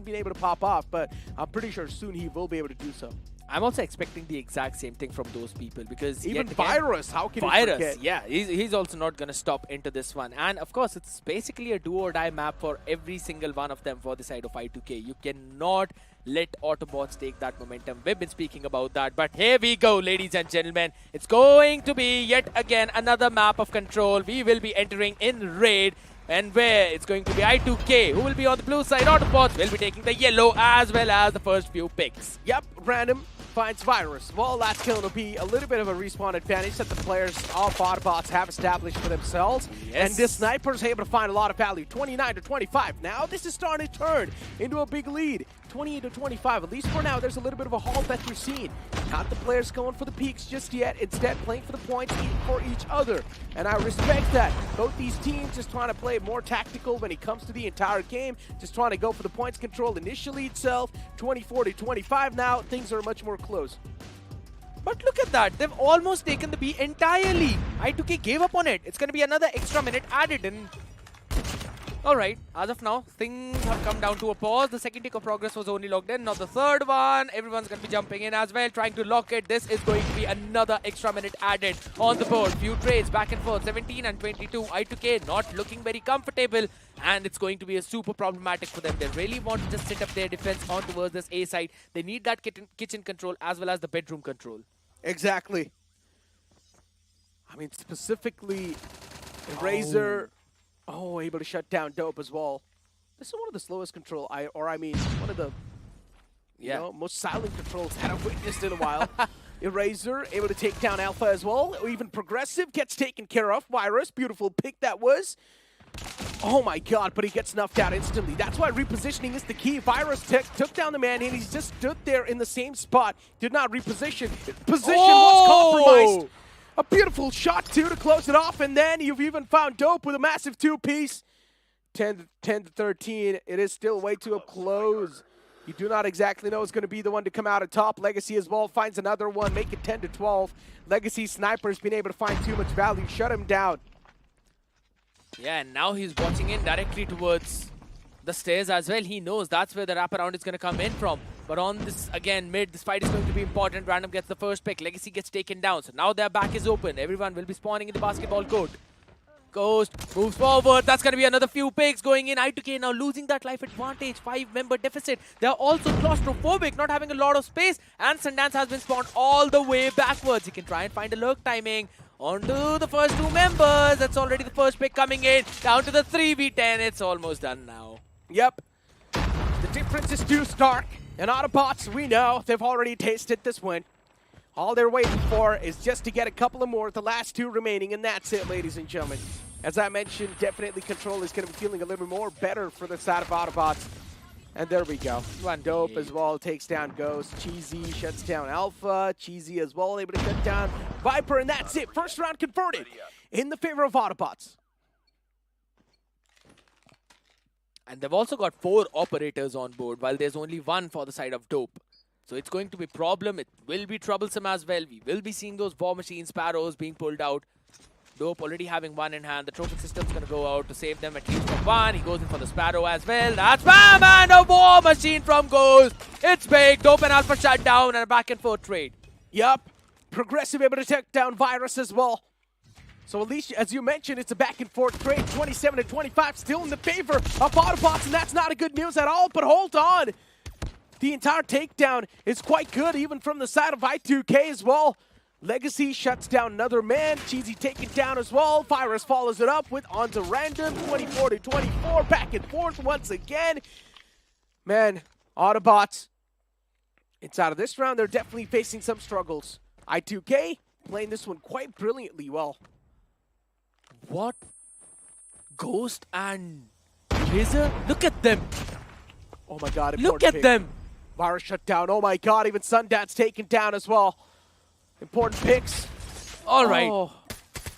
been able to pop off, but I'm pretty sure soon he will be able to do so. I'm also expecting the exact same thing from those people because Even yet again, Virus, how can you Virus, forget? yeah, he's also not going to stop into this one. And of course, it's basically a do or die map for every single one of them for the side of I2K. You cannot let Autobotz take that momentum. We've been speaking about that. But here we go, ladies and gentlemen. It's going to be yet again another map of control. We will be entering in Raid. And where it's going to be I2K, who will be on the blue side. Autobotz will be taking the yellow as well as the first few picks. Yep, random finds Virus. Well, that's going to be a little bit of a respawn advantage that the players of Autobotz have established for themselves. Yes. And this sniper is able to find a lot of value. 29 to 25. Now this is starting to turn into a big lead. 28 to 25. At least for now, there's a little bit of a halt that you're seeing. Not the players going for the peaks just yet. Instead, playing for the points for each other. And I respect that. Both these teams just trying to play more tactical when it comes to the entire game. Just trying to go for the points control initially itself. 24 to 25 now. Things are much more close. But look at that. They've almost taken the B entirely. I2K gave up on it. It's going to be another extra minute added in. Alright, as of now, things have come down to a pause. The second tick of progress was only locked in. Now the third one, everyone's going to be jumping in as well, trying to lock it. This is going to be another extra minute added on the board. Few trades back and forth, 17 and 22. I2K not looking very comfortable, and it's going to be a super problematic for them. They really want to just set up their defense on towards this A side. They need that kitchen control as well as the bedroom control. Exactly. I mean, specifically, Razor... Oh, able to shut down Dope as well. This is one of the slowest control, one of the most silent controls that I've witnessed in a while. Eraser able to take down Alpha as well. Even Progressive gets taken care of. Virus, beautiful pick that was. Oh my god, but he gets snuffed out instantly. That's why repositioning is the key. Virus took down the man and he just stood there in the same spot. Did not reposition. Position was compromised. A beautiful shot, too, to close it off, and then you've even found Dope with a massive two-piece. 10 to 13, it is still way too up close. You do not exactly know who's going to be the one to come out on top. Legacy as well finds another one, make it 10 to 12. Legacy Sniper's been able to find too much value, shut him down. Yeah, and now he's watching in directly towards the stairs as well. He knows that's where the wraparound is going to come in from. But on this, again, mid, this fight is going to be important. Random gets the first pick. Legacy gets taken down. So now their back is open. Everyone will be spawning in the basketball court. Ghost moves forward. That's going to be another few picks going in. I2K now losing that life advantage. 5-member deficit. They are also claustrophobic, not having a lot of space. And Sundance has been spawned all the way backwards. He can try and find a lurk timing. On to the first two members. That's already the first pick coming in. Down to the 3v10. It's almost done now. Yep. The difference is too stark. And Autobotz, we know, they've already tasted this win. All they're waiting for is just to get a couple of more, the last two remaining, and that's it, ladies and gentlemen. As I mentioned, definitely Control is going to be feeling a little bit more better for the side of Autobotz. And there we go. One Dope as well, takes down Ghost. Cheesy shuts down Alpha. Cheesy as well, able to shut down Viper, and that's it. First round converted in the favor of Autobotz. And they've also got 4 operators on board, while there's only 1 for the side of Dope. So it's going to be a problem. It will be troublesome as well. We will be seeing those War Machine Sparrows being pulled out. Dope already having 1 in hand. The trophic system's going to go out to save them at least from 1. He goes in for the Sparrow as well. That's bam! And a War Machine from Ghost. It's big. Dope and Alpha shut down and a back and forth trade. Yup. Progressive able to take down Virus as well. So at least, as you mentioned, it's a back and forth trade. 27 to 25, still in the favor of Autobotz, and that's not a good news at all. But hold on. The entire takedown is quite good, even from the side of I2K as well. Legacy shuts down another man. Cheesy taken down as well. Virus follows it up with onto Random. 24 to 24, back and forth once again. Man, Autobotz, inside of this round, they're definitely facing some struggles. I2K playing this one quite brilliantly well. What? Ghost and Razor? Look at them. Oh my god. Look at them. Virus shut down. Oh my god. Even Sundance taken down as well. Important picks. All right.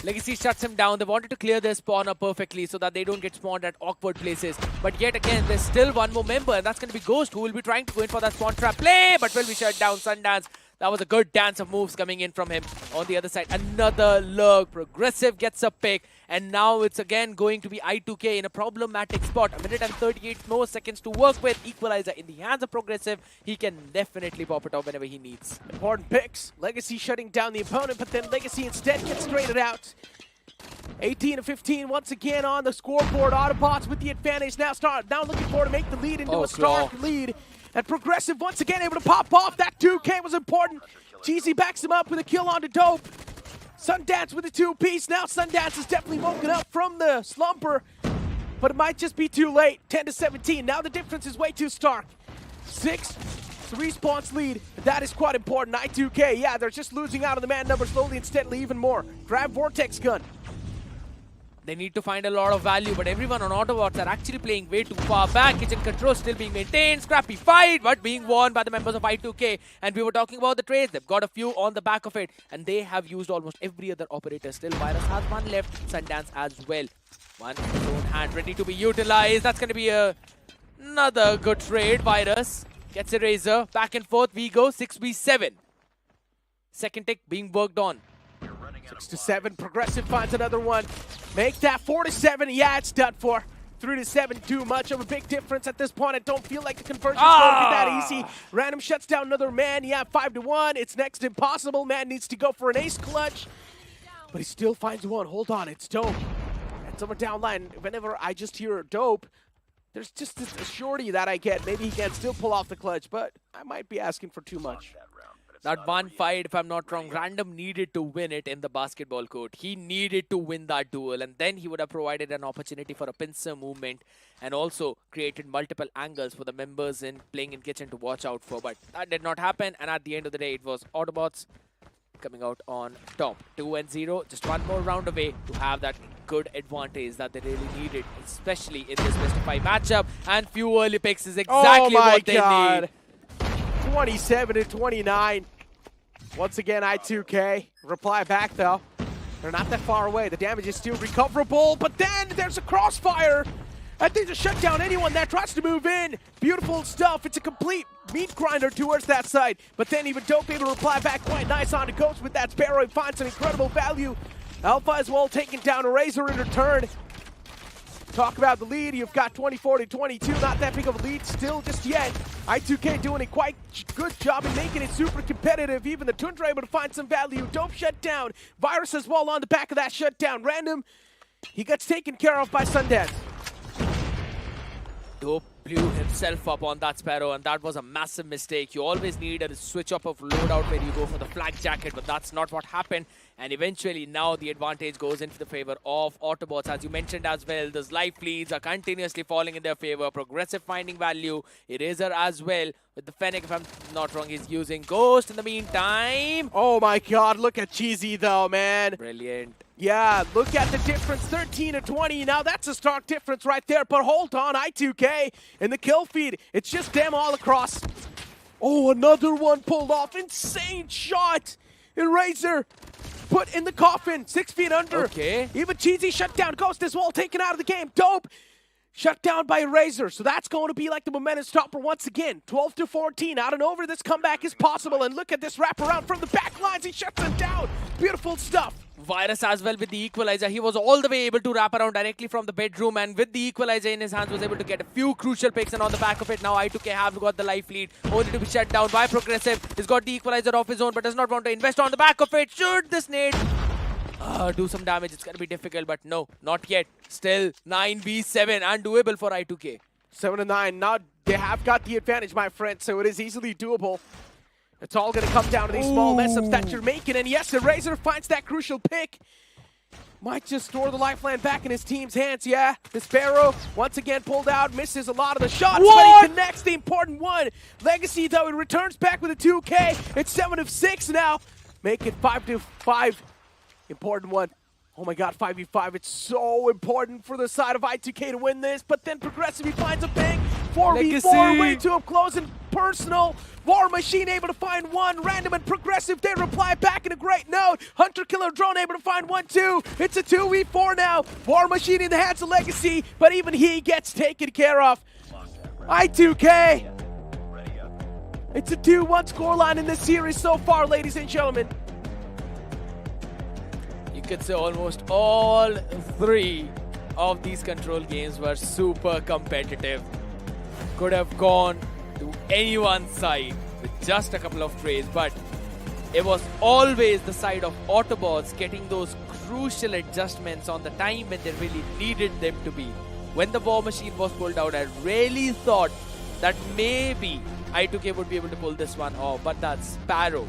Legacy shuts him down. They wanted to clear their spawner perfectly so that they don't get spawned at awkward places. But yet again, there's still one more member, and that's going to be Ghost, who will be trying to go in for that spawn trap play, but will be shut down. Sundance That was a good dance of moves coming in from him. On the other side, another look. Progressive gets a pick. And now it's again going to be I2K in a problematic spot. A minute and 38 more seconds to work with. Equalizer in the hands of Progressive. He can definitely pop it off whenever he needs. Important picks. Legacy shutting down the opponent, but then Legacy instead gets traded out. 18-15 once again on the scoreboard. Autobotz with the advantage now. Now looking for to make the lead into a stark lead. And Progressive once again able to pop off. That 2K was important. Cheesy backs him up with a kill onto Dope. Sundance with a 2-piece. Now Sundance is definitely woken up from the slumber, but it might just be too late. 10-17. Now the difference is way too stark. 6 response lead. That is quite important. I2K, yeah, they're just losing out on the man number slowly and steadily even more. Grab Vortex gun. They need to find a lot of value, but everyone on Autobotz are actually playing way too far back. Kitchen control still being maintained. Scrappy fight, but being won by the members of I2K. And we were talking about the trades. They've got a few on the back of it, and they have used almost every other operator. Still, Virus has one left. Sundance as well. One in his own hand, ready to be utilized. That's going to be another good trade. Virus gets a razor. Back and forth we go. 6v7. Second tick being worked on. 6-7. Progressive finds another one. Make that 4-7. Yeah, it's done for. 3-7. Too much of a big difference at this point. I don't feel like the conversion's going to be that easy. Random shuts down another man. Yeah, 5-1. It's next to impossible. Man needs to go for an ace clutch, but he still finds one. Hold on, it's Dope. And someone down line. Whenever I just hear Dope, there's just this surety that I get. Maybe he can still pull off the clutch, but I might be asking for too much. That one fight, if I'm not wrong, Random needed to win it in the basketball court. He needed to win that duel, and then he would have provided an opportunity for a pincer movement and also created multiple angles for the members in playing in kitchen to watch out for. But that did not happen, and at the end of the day, it was Autobotz coming out on top. 2-0, just one more round away to have that good advantage that they really needed, especially in this best of 5 matchup. And few early picks is exactly what they need. 27-29. Once again, I2K. Reply back, though. They're not that far away. The damage is still recoverable, but then there's a crossfire. And they just shut down anyone that tries to move in. Beautiful stuff. It's a complete meat grinder towards that side. But then even Dope able to reply back quite nice on the Ghost with that Sparrow. He finds some incredible value. Alpha as well taking down a Razor in return. Talk about the lead. You've got 24-22. Not that big of a lead still just yet. I2K doing a quite good job in making it super competitive. Even the Tundra able to find some value. Dope shut down. Virus as well on the back of that shutdown. Random, he gets taken care of by Sundance. Dope blew himself up on that Sparrow, and that was a massive mistake. You always need a switch up of loadout where you go for the flak jacket, but that's not what happened. And eventually now the advantage goes into the favor of Autobotz. As you mentioned as well, those life leads are continuously falling in their favor. Progressive finding value. Eraser as well with the Fennec, if I'm not wrong, he's using Ghost in the meantime. Oh my god, look at Cheesy though, man. Brilliant. Yeah, look at the difference, 13-20. Now that's a stark difference right there, but hold on, I2K in the kill feed. It's just them all across. Oh, another one pulled off. Insane shot. Eraser put in the coffin, 6 feet under. Okay. Even Cheesy shut down. Ghost as well taken out of the game. Dope. Shut down by Razor, so that's going to be like the momentum stopper once again. 12-14, out and over, this comeback is possible. And look at this wraparound from the back lines, he shuts them down. Beautiful stuff. Virus as well with the equalizer. He was all the way able to wrap around directly from the bedroom, and with the equalizer in his hands was able to get a few crucial picks, and on the back of it now I2K have got the life lead, only to be shut down by Progressive. He's got the equalizer off his own but does not want to invest on the back of it. Should this nade do some damage? It's going to be difficult, but no, not yet. Still 9v7 and doable for I2K. 7-9, now they have got the advantage, my friend, so it is easily doable. It's all going to come down to these small mess-ups that you're making, and yes, the Razor finds that crucial pick. Might just store the lifeline back in his team's hands, yeah. The Sparrow, once again pulled out, misses a lot of the shots, but he connects the important one. Legacy, though, he returns back with a 2K. It's 7 of 6 now. Make it 5-5. Important one. Oh my god, 5v5. It's so important for the side of I2K to win this, but then Progressive, he finds a big 4v4, way too up close and personal. War Machine able to find one. Random and Progressive, they reply back in a great note. Hunter Killer Drone able to find one too. It's a 2v4 now. War Machine in the hands of Legacy, but even he gets taken care of. I2K. It's a 2-1 scoreline in this series so far, ladies and gentlemen. You could say almost all three of these control games were super competitive. Could have gone to anyone's side with just a couple of trades, but it was always the side of Autobotz getting those crucial adjustments on the time when they really needed them to be. When the war machine was pulled out, I really thought that maybe I2K would be able to pull this one off, but that Sparrow,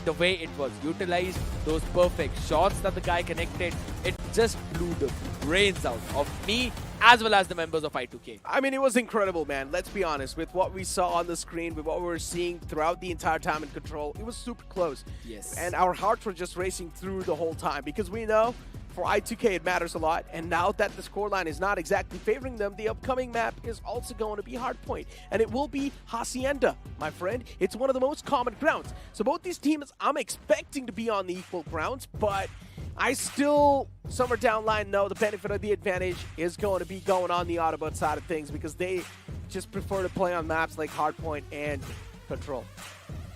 the way it was utilized, those perfect shots that the guy connected, it just blew the brains out of me as well as the members of I2K. I mean, it was incredible, man. Let's be honest. With what we saw on the screen, with what we were seeing throughout the entire time in control, it was super close. Yes. And our hearts were just racing through the whole time because we know for I2K it matters a lot. And now that the scoreline is not exactly favoring them, the upcoming map is also going to be Hardpoint. And it will be Hacienda, my friend. It's one of the most common grounds. So both these teams, I'm expecting to be on the equal grounds, but I still, somewhere down the line, know the benefit of the advantage is going to be going on the Autobot side of things because they just prefer to play on maps like Hardpoint and Control.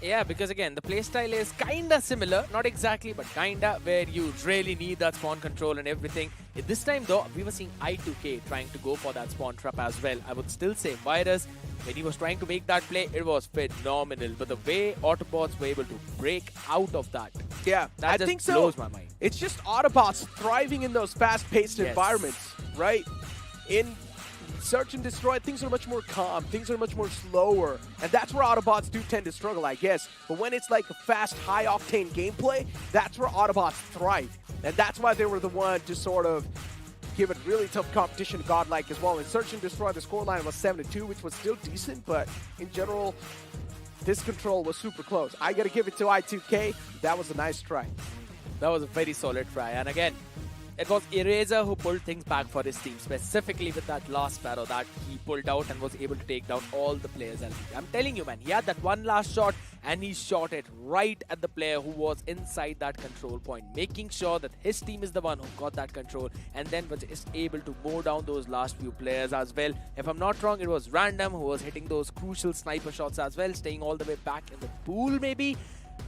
Yeah, because again, the playstyle is kinda similar, not exactly, but kinda, where you really need that spawn control and everything. This time though, we were seeing I2K trying to go for that spawn trap as well. I would still say Virus, when he was trying to make that play, it was phenomenal. But the way Autobots were able to break out of that, Yeah, that I just think so. blows my mind. It's just Autobots thriving in those fast-paced Yes. environments, right? In Search and Destroy, things are much more calm, things are much more slower, and that's where Autobots do tend to struggle, I guess. But when it's like a fast, high-octane gameplay, that's where Autobots thrive. And that's why they were the one to sort of give it really tough competition to GodLike as well. In Search and Destroy, the scoreline was 7-2, which was still decent, but in general, this control was super close. I gotta give it to I2K. That was a nice try. That was a very solid try. And again, it was Eraser who pulled things back for his team, specifically with that last Sparrow that he pulled out and was able to take down all the players. And I'm telling you, man, he had that one last shot and he shot it right at the player who was inside that control point, making sure that his team is the one who got that control and then was just able to mow down those last few players as well. If I'm not wrong, it was Random who was hitting those crucial sniper shots as well, staying all the way back in the pool maybe.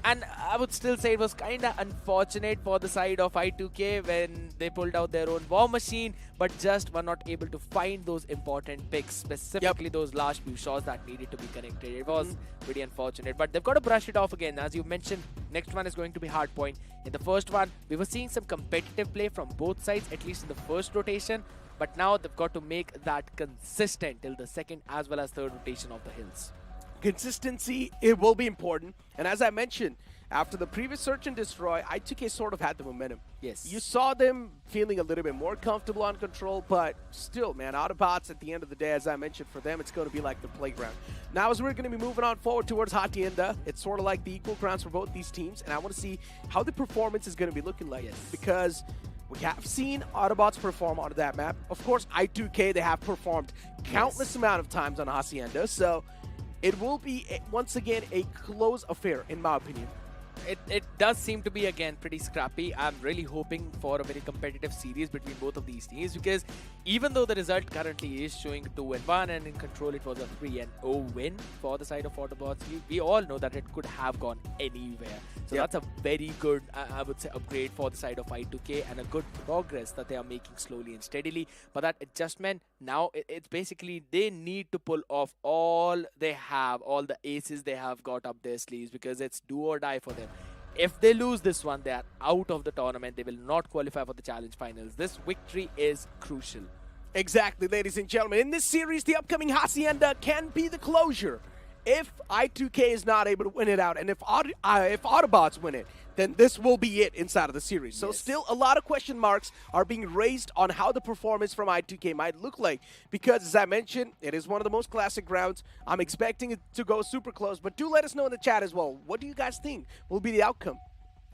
And I would still say it was kind of unfortunate for the side of I2K when they pulled out their own war machine, but just were not able to find those important picks, specifically those last few shots that needed to be connected. It was pretty unfortunate, but they've got to brush it off again. As you mentioned, next one is going to be Hardpoint. In the first one, we were seeing some competitive play from both sides, at least in the first rotation, but now they've got to make that consistent till the second as well as third rotation of the Hills. Consistency, it will be important. And as I mentioned, after the previous Search and Destroy, I2K sort of had the momentum. Yes. You saw them feeling a little bit more comfortable on control, but still, man, Autobots at the end of the day, as I mentioned, for them, it's going to be like the playground. Now, as we're going to be moving on forward towards Hacienda, it's sort of like the equal grounds for both these teams, and I want to see how the performance is going to be looking like. Yes. Because we have seen Autobots perform on that map. Of course, I2K, they have performed countless amount of times on Hacienda, so it will be, once again, a close affair, in my opinion. It does seem to be, again, pretty scrappy. I'm really hoping for a very competitive series between both of these teams because even though the result currently is showing 2-1 and in control it was a 3-0 win for the side of Autobots, we all know that it could have gone anywhere. So that's a very good, I would say, upgrade for the side of I2K and a good progress that they are making slowly and steadily. But that adjustment, now it's basically they need to pull off all they have, all the aces they have got up their sleeves because it's do or die for them. If they lose this one, they are out of the tournament. They will not qualify for the challenge finals. This victory is crucial. Exactly, ladies and gentlemen. In this series, the upcoming Hacienda can be the closure if I2K is not able to win it out. And if Autobots win it, then this will be it inside of the series. So still a lot of question marks are being raised on how the performance from I2K might look like. Because, as I mentioned, it is one of the most classic grounds. I'm expecting it to go super close. But do let us know in the chat as well. What do you guys think will be the outcome?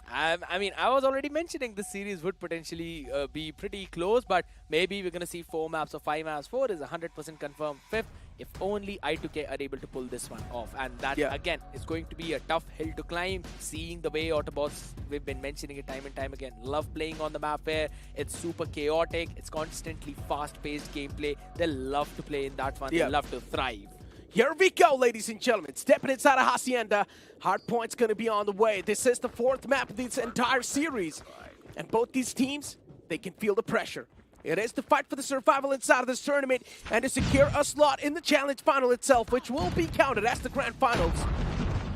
I mean, I was already mentioning this series would potentially be pretty close, but maybe we're going to see 4 maps or 5 maps. 4 is 100% confirmed. 5th, if only I2K are able to pull this one off. And that, again, is going to be a tough hill to climb. Seeing the way Autobots, we've been mentioning it time and time again, love playing on the map where it's super chaotic. It's constantly fast-paced gameplay. They love to play in that one. They love to thrive. Here we go, ladies and gentlemen. Stepping inside of Hacienda. Hardpoint's going to be on the way. This is the 4th map of this entire series. And both these teams, they can feel the pressure. It is to fight for the survival inside of this tournament and to secure a slot in the challenge final itself, which will be counted as the grand finals.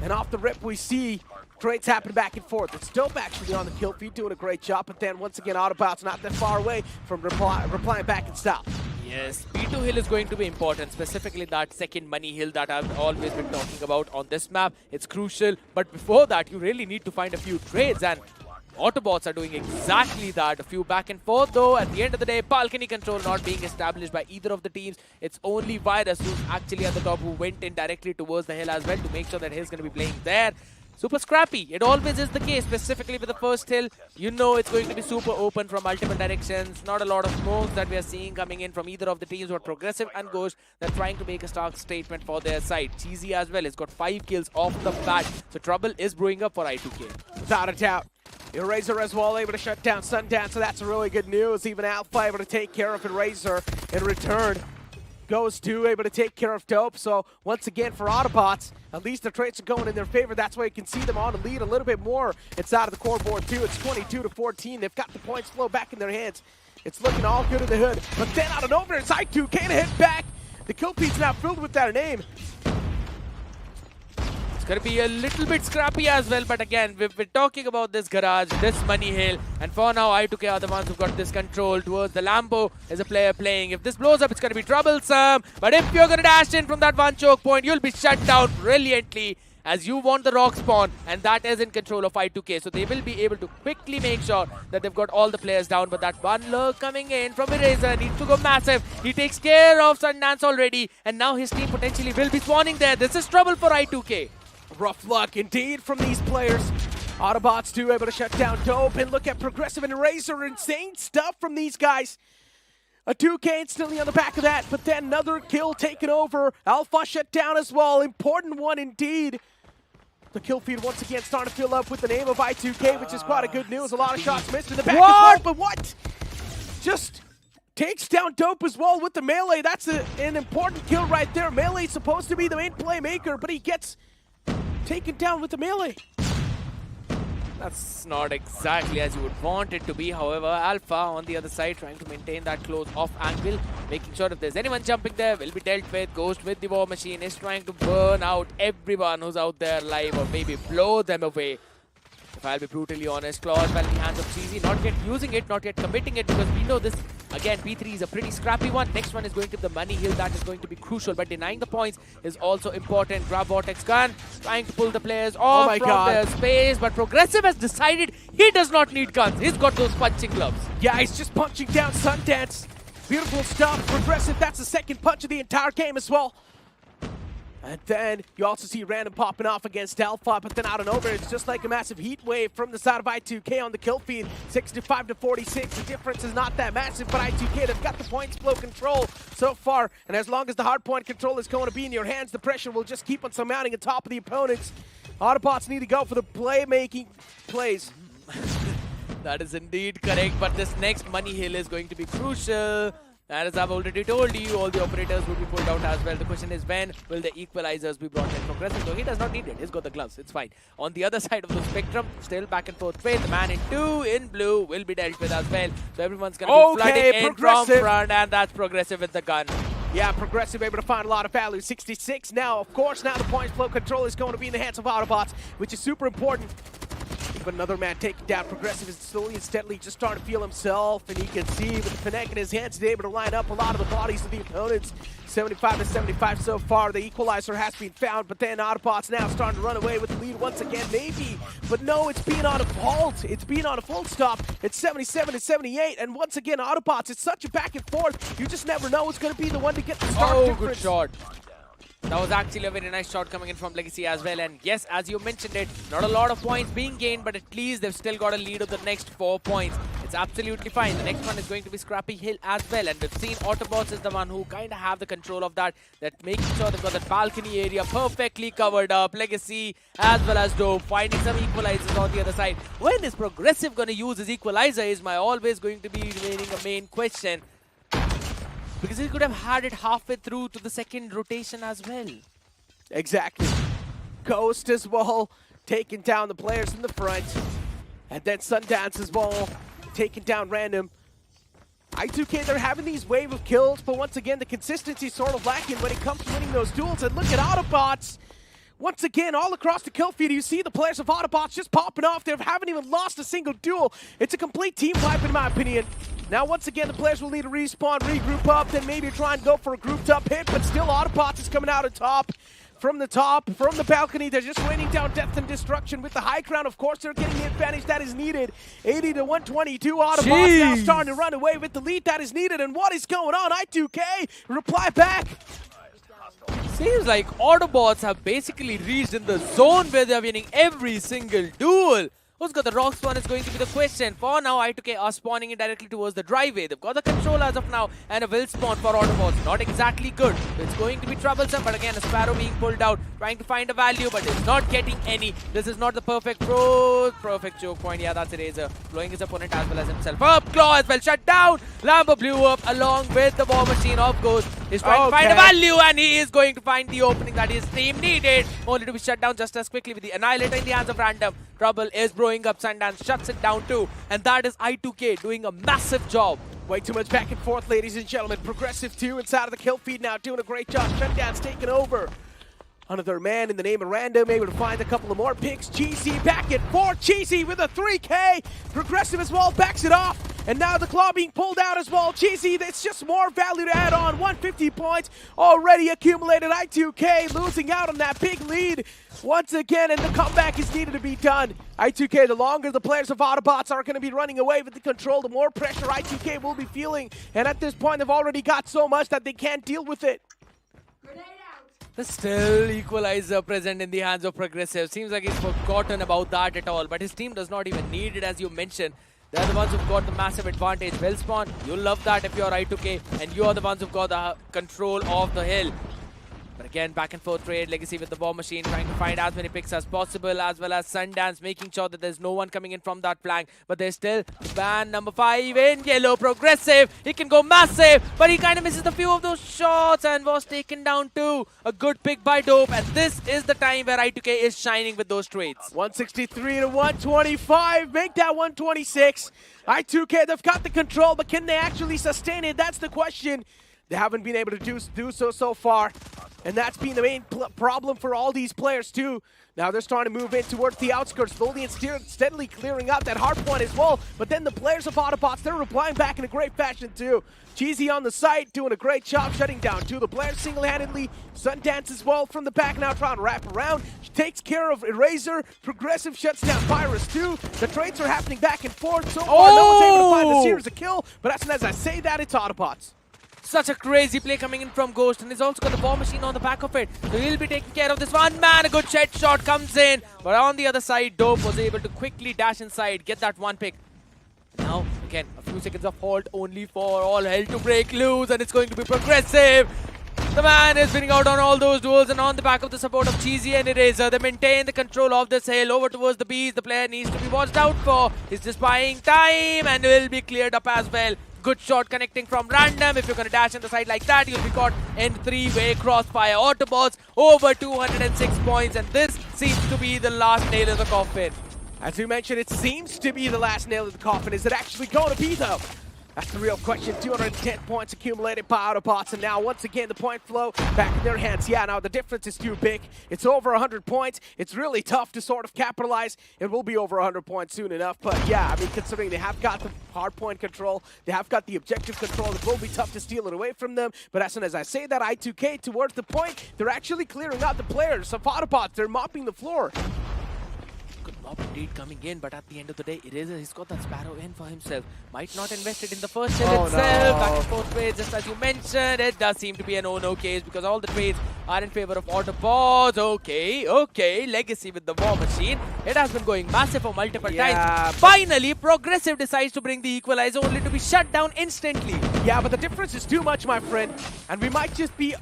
And off the rip, we see trades happen back and forth. It's dope actually on the kill feed, doing a great job. But then once again, Autobotz not that far away from replying back in style. Yes, P2 hill is going to be important, specifically that second money hill that I've always been talking about on this map. It's crucial, but before that, you really need to find a few trades, and Autobots are doing exactly that. A few back and forth, though. At the end of the day, balcony control not being established by either of the teams. It's only Virus who's actually at the top, who went in directly towards the hill as well to make sure that he's going to be playing there. Super scrappy. It always is the case, specifically with the first hill. You know it's going to be super open from multiple directions. Not a lot of smokes that we are seeing coming in from either of the teams, but Progressive and Ghost, they're trying to make a stark statement for their side. Cheesy as well has got 5 kills off the bat. So trouble is brewing up for I2K. Without a doubt. Eraser as well, able to shut down Sundown, so that's really good news. Even Alpha able to take care of Eraser in return. Goes to able to take care of Dope. So once again for Autobots, at least the trades are going in their favor. That's why you can see them on the lead a little bit more inside of the core board too. It's 22-14. They've got the points flow back in their hands. It's looking all good in the hood. But then out of nowhere, it's I2K to hit back. The kill feed's now filled with that name. It's going to be a little bit scrappy as well, but again, we've been talking about this garage, this money hill, and for now, I2K are the ones who've got this control towards the Lambo as a player playing. If this blows up, it's going to be troublesome, but if you're going to dash in from that one choke point, you'll be shut down brilliantly as you want the rock spawn, and that is in control of I2K, so they will be able to quickly make sure that they've got all the players down, but that one lurk coming in from Eraser needs to go massive. He takes care of Sundance already, and now his team potentially will be spawning there. This is trouble for I2K. Rough luck indeed from these players. Autobots too able to shut down Dope, and look at Progressive and Eraser. Insane stuff from these guys. A 2K instantly on the back of that, but then another kill taken over. Alpha shut down as well. Important one indeed. The kill feed once again starting to fill up with the name of I2K, which is quite a good news. A lot of shots missed in the back as well, but what? Just takes down Dope as well with the melee. That's an important kill right there. Melee is supposed to be the main playmaker, but he gets taken down with the melee. That's not exactly as you would want it to be. However, Alpha on the other side trying to maintain that close off angle, making sure if there's anyone jumping there will be dealt with. Ghost with the war machine is trying to burn out everyone who's out there alive, or maybe blow them away. If I'll be brutally honest, Claws fell in the hands of Cheesy, not yet using it, not yet committing it, because we know this, again, P3 is a pretty scrappy one. Next one is going to be the money hill, that is going to be crucial, but denying the points is also important. Grab Vortex gun, trying to pull the players off from their space, but Progressive has decided he does not need guns. He's got those punching gloves. Yeah, he's just punching down Sundance. Beautiful stuff. Progressive, that's the second punch of the entire game as well. And then you also see Random popping off against Alpha, but then out and over, it's just like a massive heat wave from the side of I2K on the kill feed. 65-46, the difference is not that massive, but I2K, they've got the points flow control so far, and as long as the hard point control is going to be in your hands, the pressure will just keep on surmounting on top of the opponents. Autobots need to go for the playmaking plays. That is indeed correct, but this next money hill is going to be crucial. And as I've already told you, all the operators will be pulled out as well. The question is, when will the equalizers be brought in? Progressive, so he does not need it. He's got the gloves. It's fine. On the other side of the spectrum, still back and forth trade. The man in 2 in blue will be dealt with as well. So everyone's going to be flooding in from front, and that's Progressive with the gun. Yeah, Progressive able to find a lot of value. 66 now. Of course, now the points flow control is going to be in the hands of Autobots, which is super important. But another man taken down. Progressive is slowly and steadily just starting to feel himself, and he can see with the Fennec in his hands, he's able to line up a lot of the bodies of the opponents. 75-75 so far. The equalizer has been found, but then Autobots now starting to run away with the lead once again, maybe. But no, it's being on a halt. It's being on a full stop. It's 77-78, and once again, Autobots, it's such a back and forth. You just never know who's going to be the one to get the start difference. Good shot. That was actually a very nice shot coming in from Legacy as well. And yes, as you mentioned it, not a lot of points being gained, but at least they've still got a lead of the next 4 points. It's absolutely fine. The next one is going to be Scrappy Hill as well. And we've seen Autobots is the one who kind of have the control of that. That making sure they've got that balcony area perfectly covered up. Legacy as well as Dope finding some equalizers on the other side. When is Progressive going to use his equalizer is my always going to be remaining a main question. because he could have had it halfway through to the second rotation as well. Exactly. Ghost as well, taking down the players in the front. And then Sundance as well, taking down Random. I2K, they're having these wave of kills, but once again, the consistency sort of lacking when it comes to winning those duels. And look at Autobotz. Once again, all across the kill feed, you see the players of Autobotz just popping off. They haven't even lost a single duel. It's a complete team wipe, in my opinion. Now, once again, the players will need to respawn, regroup up, then maybe try and go for a grouped up hit, but still Autobotz is coming out on top. From the balcony, they're just raining down death and destruction with the high ground. Of course, they're getting the advantage that is needed. 80 to 122, Autobotz now starting to run away with the lead that is needed. And what is going on? I2K, reply back. Seems like Autobots have basically reached in the zone where they're winning every single duel. Who's got the rock spawn is going to be the question. For now, I2K are spawning it directly towards the driveway. They've got the control as of now, and a will spawn for Autobots. Not exactly good. It's going to be troublesome, but again, a Sparrow being pulled out, trying to find a value, but it's not getting any. This is not the perfect choke point. Yeah, that's Eraser. Blowing his opponent as well as himself up. Claw as well, shut down. Lambo blew up along with the war machine of Ghost. He's trying to find a value, and he is going to find the opening that his team needed, only to be shut down just as quickly with the Annihilator in the hands of Random. Trouble is brewing up. Sundance shuts it down too, and that is I2K doing a massive job. Way too much back and forth, ladies and gentlemen. Progressive 2 inside of the kill feed now, doing a great job. Shutdown's taking over. Another man in the name of Random, able to find a couple of more picks. GC back at 4. Cheesy with a 3K. Progressive as well, backs it off. And now the claw being pulled out as well. Cheesy, that's just more value to add on. 150 points already accumulated. I2K losing out on that big lead once again, and the comeback is needed to be done. I2K, the longer the players of Autobotz are going to be running away with the control, the more pressure I2K will be feeling. And at this point, they've already got so much that they can't deal with it. There's still equalizer present in the hands of Progressive. Seems like he's forgotten about that at all, but his team does not even need it, as you mentioned. They're the ones who've got the massive advantage. Well spawn, you'll love that if you're I2K, and you're the ones who've got the control of the hill. But again, back and forth trade, Legacy with the war machine, trying to find as many picks as possible, as well as Sundance, making sure that there's no one coming in from that flank. But there's still ban number 5 in yellow, Progressive. He can go massive, but he kind of misses a few of those shots and was taken down too. A good pick by Dope, and this is the time where I2K is shining with those trades. 163 to 125, make that 126. I2K, they've got the control, but can they actually sustain it? That's the question. They haven't been able to do so far. And that's been the main problem for all these players too. Now they're starting to move in towards the outskirts, slowly and steadily clearing out that hard point as well. But then the players of Autobotz, they're replying back in a great fashion too. Cheesy on the site, doing a great job shutting down two of the players single-handedly. Sundance as well from the back now, trying to wrap around. She takes care of Eraser. Progressive shuts down Virus too. The trades are happening back and forth. So far, no one's able to find the series of kill. But as soon as I say that, it's Autobotz. Such a crazy play coming in from Ghost, and he's also got the war machine on the back of it. So he'll be taking care of this one man. A good shed shot comes in. But on the other side, Dope was able to quickly dash inside, get that one pick. Now, again, a few seconds of halt only for all hell to break loose, and it's going to be Progressive. The man is winning out on all those duels, and on the back of the support of Cheesy and Eraser, they maintain the control of this hill over towards the bees. The player needs to be watched out for. He's just buying time and will be cleared up as well. Good shot connecting from Random. If you're going to dash on the side like that, you'll be caught in three-way crossfire. Autobots over 206 points, and this seems to be the last nail in the coffin. As we mentioned, it seems to be the last nail in the coffin. Is it actually going to be, though? That's the real question. 210 points accumulated by Autobotz, and now once again the point flow back in their hands. Yeah, now the difference is too big. It's over 100 points. It's really tough to sort of capitalize. It will be over 100 points soon enough, but yeah, I mean, considering they have got the hard point control, they have got the objective control, it will be tough to steal it away from them. But as soon as I say that, I2K towards the point, they're actually clearing out the players of Autobotz. They're mopping the floor. Good mob indeed coming in, but at the end of the day, he's got that Sparrow in for himself. Might not invest it in the first hill itself. No. Back and forth trades, just as you mentioned. It does seem to be a no-no case because all the trades are in favor of Autobotz. Okay. Legacy with the war machine. It has been going massive for multiple times. Finally, Progressive decides to bring the equalizer only to be shut down instantly. Yeah, but the difference is too much, my friend. And we might just be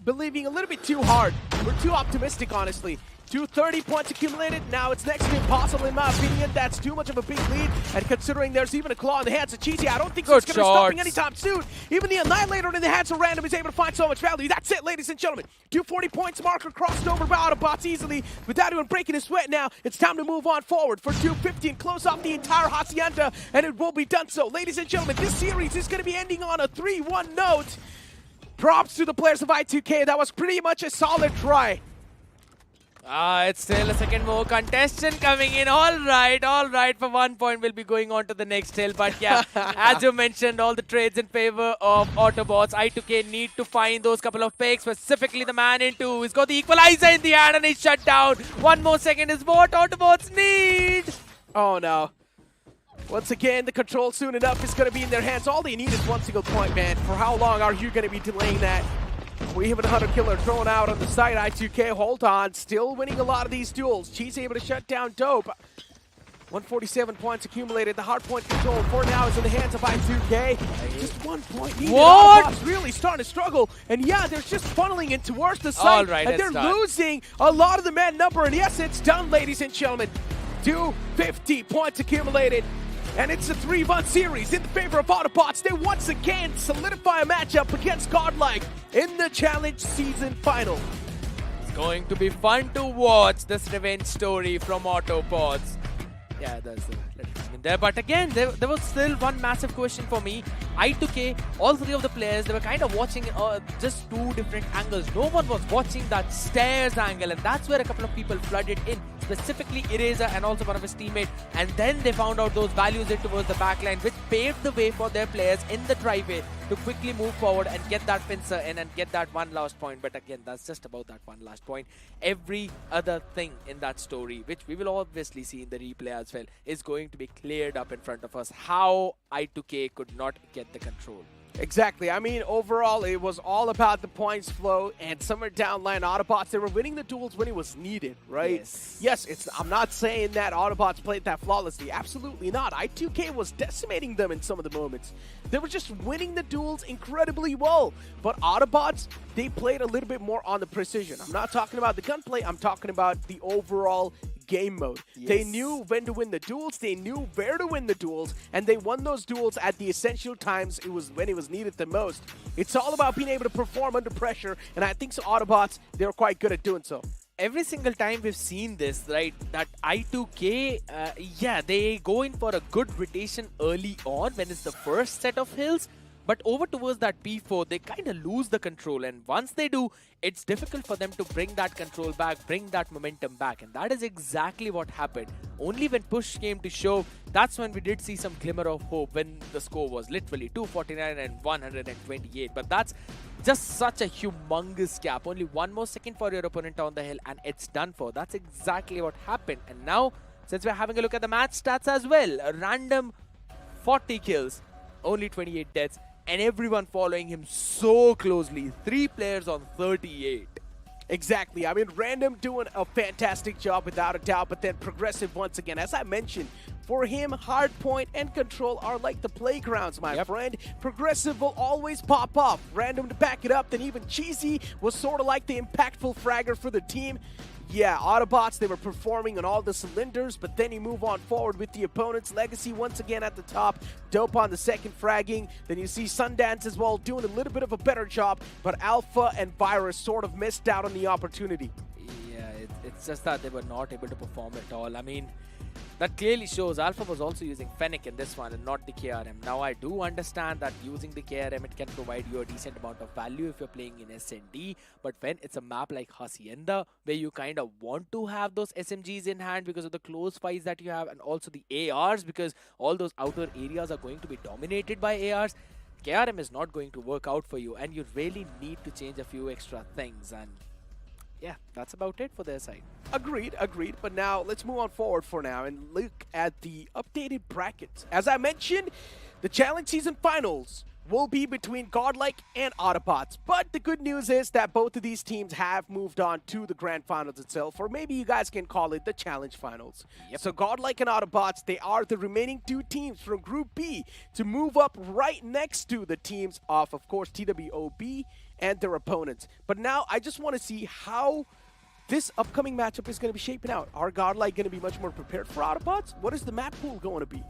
believing a little bit too hard. We're too optimistic, honestly. 230 points accumulated. Now it's next to impossible in my opinion. That's too much of a big lead. And considering there's even a claw in the hands of Cheesy, I don't think so it's going to be stopping anytime soon. Even the Annihilator in the hands of Random is able to find so much value. That's it, ladies and gentlemen. 240 points marker crossed over by Autobotz easily without even breaking a sweat now. It's time to move on forward for 250 and close off the entire Hacienda, and it will be done so. Ladies and gentlemen, this series is going to be ending on a 3-1 note. Props to the players of I2K. That was pretty much a solid try. It's still a second more contestant coming in. All right. For 1 point, we'll be going on to the next hill. But yeah, as you mentioned, all the trades in favor of Autobotz. I2K need to find those couple of picks, specifically the man in 2. He's got the equalizer in the hand and he's shut down. 1 more second is what Autobotz need. Oh no. Once again, the control soon enough is going to be in their hands. All they need is 1 single point, man. For how long are you going to be delaying that? We have a hunter killer thrown out on the side. I2K, hold on. Still winning a lot of these duels. Cheese able to shut down TWOB. 147 points accumulated. The hard point control for now is in the hands of I2K. Just 1 point needed. What? Really starting to struggle. And yeah, they're just funneling in towards the side. All right, and they're done. losing a lot of the man number. And yes, it's done, ladies and gentlemen. 250 points accumulated. And it's a 3-1 series in favor of Autobotz. They once again solidify a matchup against GodLike in the Challenge Season Final. It's going to be fun to watch this revenge story from Autobotz. Yeah, there's a little time in there. But again, there was still one massive question for me. I2K, all 3 of the players, they were kind of watching just 2 different angles. No one was watching that stairs angle, and that's where a couple of people flooded in. Specifically Eraser and also one of his teammates, and then they found out those values in towards the backline, which paved the way for their players in the driveway to quickly move forward and get that pincer in and get that 1 last point. But again, that's just about that 1 last point. Every other thing in that story, which we will obviously see in the replay as well, is going to be cleared up in front of us. How I2K could not get the control. Exactly. I mean, overall, it was all about the points flow, and somewhere down line, Autobotz, they were winning the duels when it was needed, right? Yes, I'm not saying that Autobotz played that flawlessly. Absolutely not. I2K was decimating them in some of the moments. They were just winning the duels incredibly well. But Autobotz, they played a little bit more on the precision. I'm not talking about the gunplay. I'm talking about the overall game mode. They knew when to win the duels, they knew where to win the duels, and they won those duels at the essential times. It was when it was needed the most. It's all about being able to perform under pressure, and I think so Autobotz, they were quite good at doing so. Every single time we've seen this, right, that I2K, yeah, they go in for a good rotation early on when it's the first set of hills. But over towards that P4, they kind of lose the control. And once they do, it's difficult for them to bring that control back, bring that momentum back. And that is exactly what happened. Only when push came to shove, that's when we did see some glimmer of hope when the score was literally 249 and 128. But that's just such a humongous gap. Only 1 more second for your opponent on the hill and it's done for. That's exactly what happened. And now, since we're having a look at the match stats as well, a random 40 kills, only 28 deaths. And everyone following him so closely. 3 players on 38. Exactly. I mean, Random doing a fantastic job without a doubt, but then Progressive once again. As I mentioned, for him, Hardpoint and Control are like the playgrounds, my friend. Progressive will always pop off. Random to back it up, then even Cheesy was sort of like the impactful fragger for the team. Yeah, Autobotz, they were performing on all the cylinders, but then you move on forward with the opponent's Legacy once again at the top. Dope on the second fragging. Then you see Sundance as well doing a little bit of a better job, but Alpha and Virus sort of missed out on the opportunity. Yeah, it's just that they were not able to perform at all. I mean, that clearly shows Alpha was also using Fennec in this one and not the KRM. Now, I do understand that using the KRM, it can provide you a decent amount of value if you're playing in SND. But when it's a map like Hacienda, where you kind of want to have those SMGs in hand because of the close fights that you have, and also the ARs, because all those outer areas are going to be dominated by ARs, KRM is not going to work out for you. And you really need to change a few extra things. And yeah, that's about it for their side. Agreed. But now let's move on forward for now and look at the updated brackets. As I mentioned, the Challenge Season Finals will be between GodLike and Autobotz. But the good news is that both of these teams have moved on to the Grand Finals itself, or maybe you guys can call it the Challenge Finals. So GodLike and Autobotz, they are the remaining 2 teams from Group B to move up right next to the teams of course, TWOB and their opponents. But now I just want to see how this upcoming matchup is going to be shaping out? Are GodLike going to be much more prepared for Autobotz? What is the map pool going to be?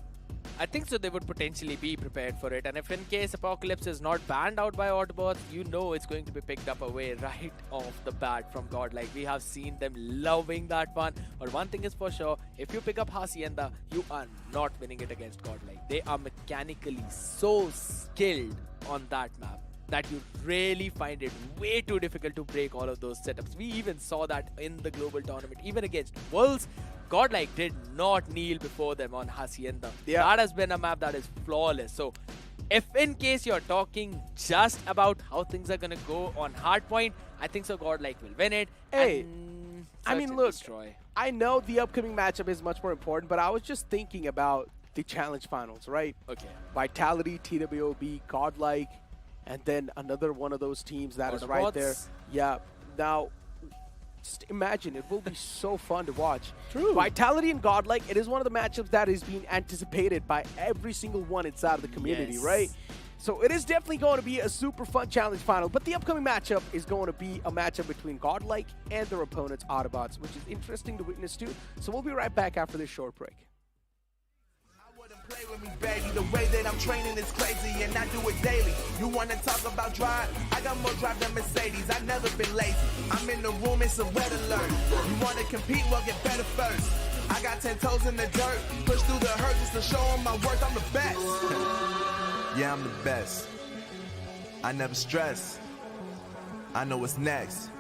I think so they would potentially be prepared for it, and if in case Apocalypse is not banned out by Autobotz, you know it's going to be picked up away right off the bat from GodLike. We have seen them loving that one, but one thing is for sure, if you pick up Hacienda, you are not winning it against GodLike. They are mechanically so skilled on that map that you really find it way too difficult to break all of those setups. We even saw that in the global tournament, even against Wolves. GodLike did not kneel before them on Hacienda. Yeah. That has been a map that is flawless. So if in case you're talking just about how things are going to go on Hardpoint, I think so GodLike will win it. Hey, and I mean, search and look, destroy. I know the upcoming matchup is much more important, but I was just thinking about the challenge finals, right? Okay. Vitality, TWOB, GodLike, and then another one of those teams that is right there. Autobotz. Yeah. Now, just imagine, it will be so fun to watch. True. Vitality and GodLike, it is one of the matchups that is being anticipated by every single one inside of the community, Yes. right? So it is definitely going to be a super fun challenge final, but the upcoming matchup is going to be a matchup between GodLike and their opponents, Autobotz, which is interesting to witness too. So we'll be right back after this short break. Play with me, baby. The way that I'm training is crazy, and I do it daily. You wanna talk about drive? I got more drive than Mercedes. I've never been lazy. I'm in the room, it's a red alert. You wanna compete? Well, get better first. I got 10 toes in the dirt. Push through the hurt just to show them my worth. I'm the best. Yeah, I'm the best. I never stress. I know what's next.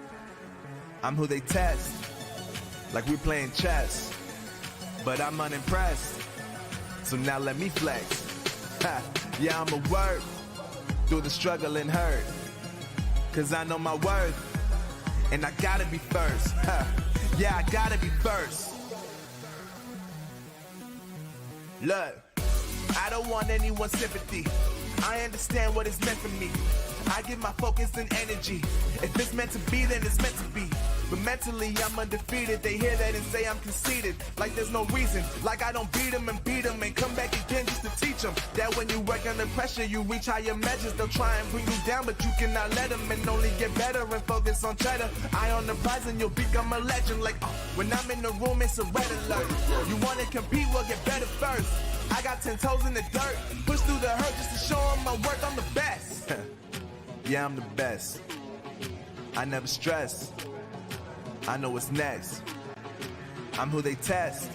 I'm who they test. Like we playing chess. But I'm unimpressed. So now let me flex. Ha, yeah, I'ma work through the struggle and hurt. Cause I know my worth, and I gotta be first. Ha, yeah, I gotta be first. Look, I don't want anyone's sympathy. I understand what it's meant for me. I give my focus and energy. If it's meant to be, then it's meant to be. But mentally, I'm undefeated. They hear that and say I'm conceited. Like there's no reason. Like I don't beat them and come back again just to teach them that when you work under pressure, you reach higher measures. They'll try and bring you down, but you cannot let them, and only get better and focus on cheddar. Eye on the prize and you'll become a legend. Like when I'm in the room, it's a red alert. You wanna compete? Well, get better first. I got 10 toes in the dirt. Push through the hurt just to show them my worth. I'm the best. Yeah, I'm the best. I never stress. I know what's next. I'm who they test.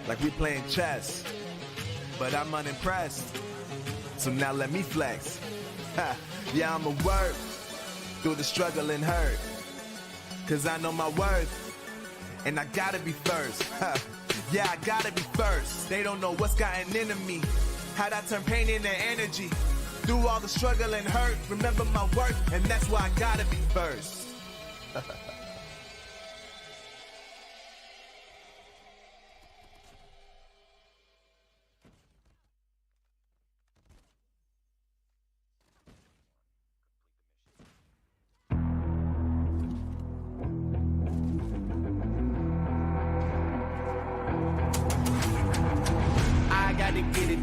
Like we playing chess. But I'm unimpressed. So now let me flex. Ha, yeah, I'ma work through the struggle and hurt. Cause I know my worth. And I gotta be first. Ha, yeah, I gotta be first. They don't know what's gotten into me. How'd I turn pain into energy? Through all the struggle and hurt, remember my worth, and that's why I gotta be first.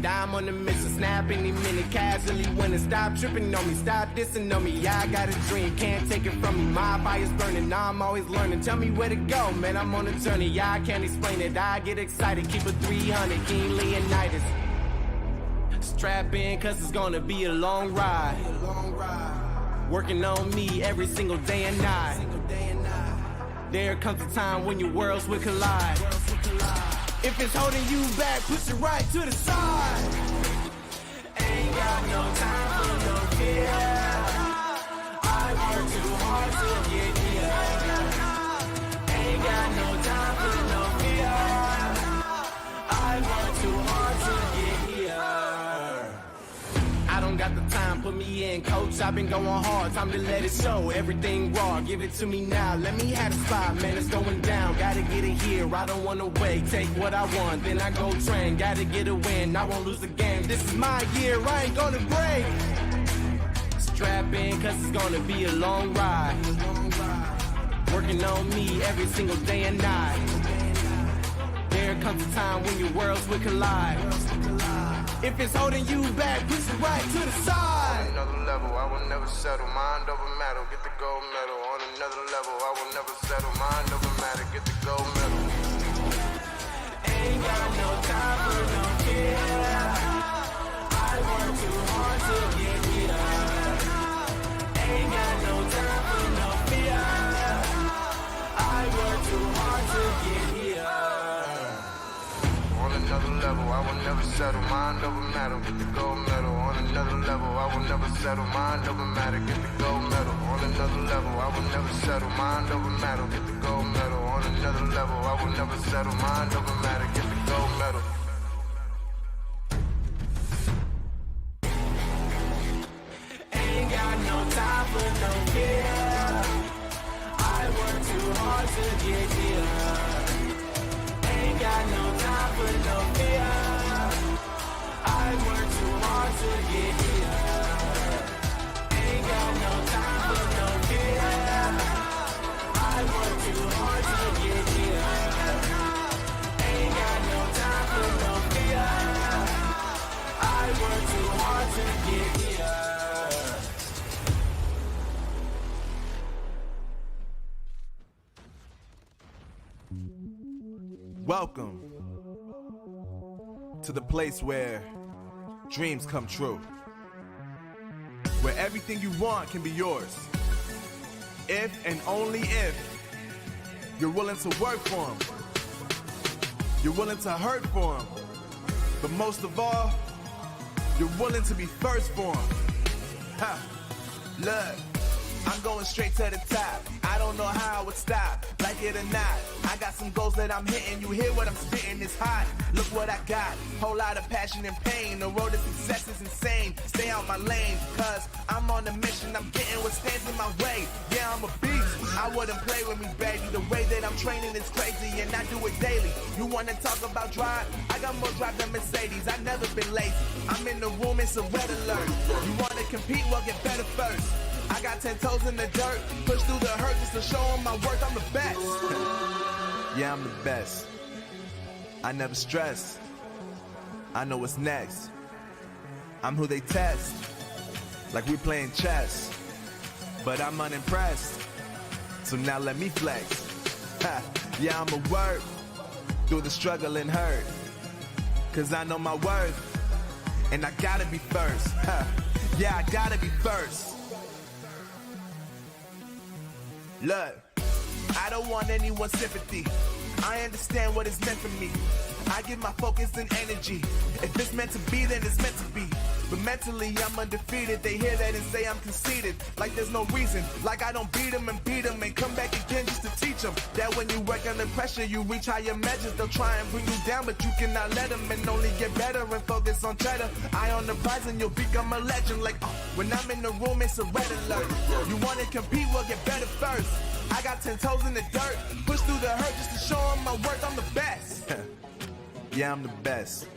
I'm on the mission, snap any minute, casually winning. Stop tripping on me, stop dissing on me. Yeah, I got a dream, can't take it from me. My fire's burning, now I'm always learning. Tell me where to go, man, I'm on a journey. Yeah, I can't explain it, I get excited. Keep it 300, King Leonidas. Strap in, cause it's gonna be a long ride. Working on me every single day and night. There comes a time when your worlds will collide. If it's holding you back, push it right to the side. Ain't got no time for no fear. I work too hard to get here. Ain't got no time for no fear. I work too hard to get here. I don't got the time, put me in, coach. I've been going hard, time to let it show. Everything raw, give it to me now. Let me have the spot, man, it's going down. Gotta get it here, I don't wanna wait. Take what I want, then I go train. Gotta get a win, I won't lose the game. This is my year, I ain't gonna break. Strap in, cause it's gonna be a long ride. Working on me every single day and night. There comes a time when your worlds will collide. If it's holding you back, push it right to the On side. another level, I will never settle. Mind over matter, get the gold medal. On another level, I will never settle. Mind over matter, get the gold medal. Ain't got no time for no fear. I work too hard to get here. Ain't got no time for no fear. I work too hard to get here. On another level, I will never settle. Mind over matter, get the gold medal. On another level, I will never settle. Mind over matter, get the gold medal. On another level, I will never settle. Mind over matter, get the gold medal. On another level, I will never settle. Mind over matter, get the gold medal. Ain't got no time for no fear. I work too hard to get here. Ain't got no time for no fear. I work too hard to get here. Ain't got no time for no fear. I work too hard to get here. Ain't got no time for no fear. I work too hard to get here. Welcome to the place where dreams come true, where everything you want can be yours, if and only if you're willing to work for them, you're willing to hurt for them, but most of all, you're willing to be first for them. Ha! Look, I'm going straight to the top. I don't know how I would stop, like it or not. I got some goals that I'm hitting. You hear what I'm spitting? It's hot. Look what I got. Whole lot of passion and pain. The road to success is insane. Stay out my lane, cause I'm on a mission. I'm getting what stands in my way. Yeah, I'm a beast. I wouldn't play with me, baby. The way that I'm training is crazy, and I do it daily. You wanna talk about drive? I got more drive than Mercedes. I've never been lazy. I'm in the room, it's a red alert. You wanna compete? Well, get better first. I got 10 toes in the dirt, push through the hurt just to show them my worth. I'm the best. Yeah, I'm the best. I never stress. I know what's next. I'm who they test, like we playing chess. But I'm unimpressed, so now let me flex. Ha, yeah, I'ma work through the struggle and hurt, cause I know my worth, and I gotta be first. Ha, yeah, I gotta be first. Look, I don't want anyone's sympathy. I understand what it's meant for me. I give my focus and energy. If it's meant to be, then it's meant to be. But mentally, I'm undefeated. They hear that and say I'm conceited. Like there's no reason. Like I don't beat them and come back again just to teach them that when you work under pressure, you reach higher measures. They'll try and bring you down, but you cannot let them, and only get better and focus on cheddar. Eye on the prize and you'll become a legend. Like, when I'm in the room, it's a red alert. You wanna compete? Well, get better first. I got 10 toes in the dirt, push through the hurt just to show them my worth. I'm the best. Yeah, I'm the best.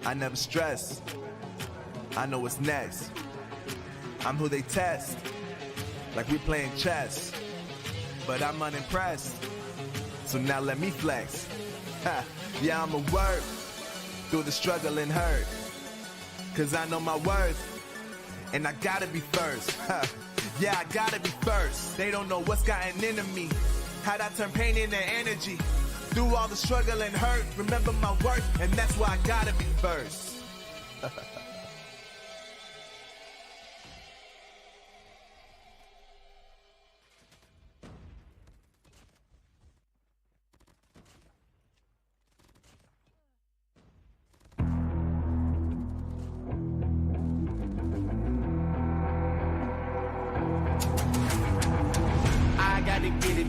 I never stress. I know what's next. I'm who they test, like we playing chess. But I'm unimpressed, so now let me flex. Ha, yeah, I'ma work through the struggle and hurt, cause I know my worth, and I gotta be first. Ha, yeah, I gotta be first. They don't know what's gotten into me, how'd I turn pain into energy. Through all the struggle and hurt, remember my worth, and that's why I gotta be first.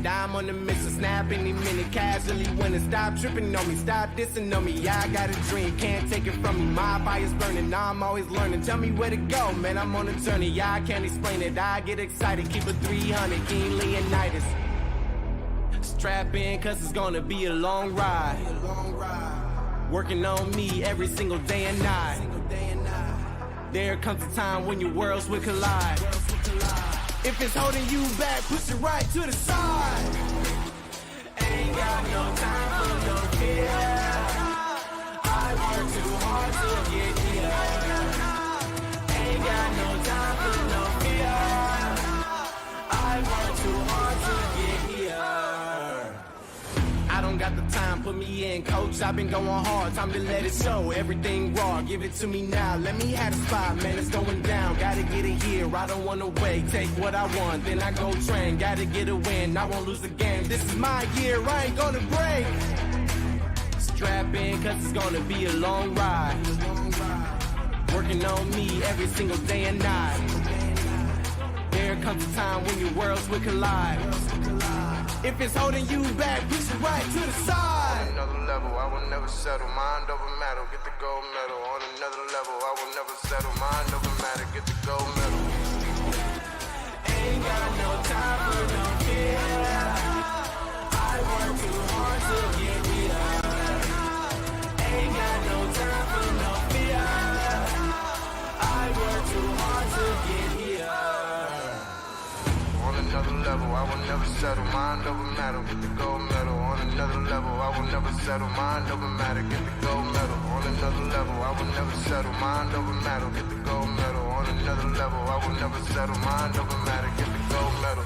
I'm on the mission, snap any minute, casually winning. Stop tripping on me, stop dissing on me. Yeah, I got a dream, can't take it from me. My fire's burning, now I'm always learning. Tell me where to go, man, I'm on a journey. Yeah, I can't explain it, I get excited. Keep it 300, King Leonidas. Strap in, cause it's gonna be a long ride. Working on me every single day and night. There comes a time when your worlds will collide. If it's holding you back, push it right to the side. Ain't got no time for no fear. I work too hard to get put me in, coach. I've been going hard, time to let it show. Everything raw, give it to me now. Let me have the spot, man, it's going down. Gotta get it here, I don't wanna wait. Take what I want, then I go train. Gotta get a win, I won't lose the game. This is my year, I ain't gonna break. Strap in, cause it's gonna be a long ride. Working on me every single day and night. There comes a time when your worlds will collide. If it's holding you back, push it right to the side. On another level, I will never settle. Mind over matter, get the gold medal. On another level, I will never settle. Mind over matter, get the gold medal. Ain't got no time for no fear. I work too hard to get here. Ain't got no time for no fear. I work too hard to get here. On another level, I will never settle. Mind over matter, get the gold medal. On another level, I will never settle. Mind over matter, get the gold medal. On another level, I will never settle. Mind over matter, get the gold medal. On another level, I will never settle. Mind over matter, get the gold medal.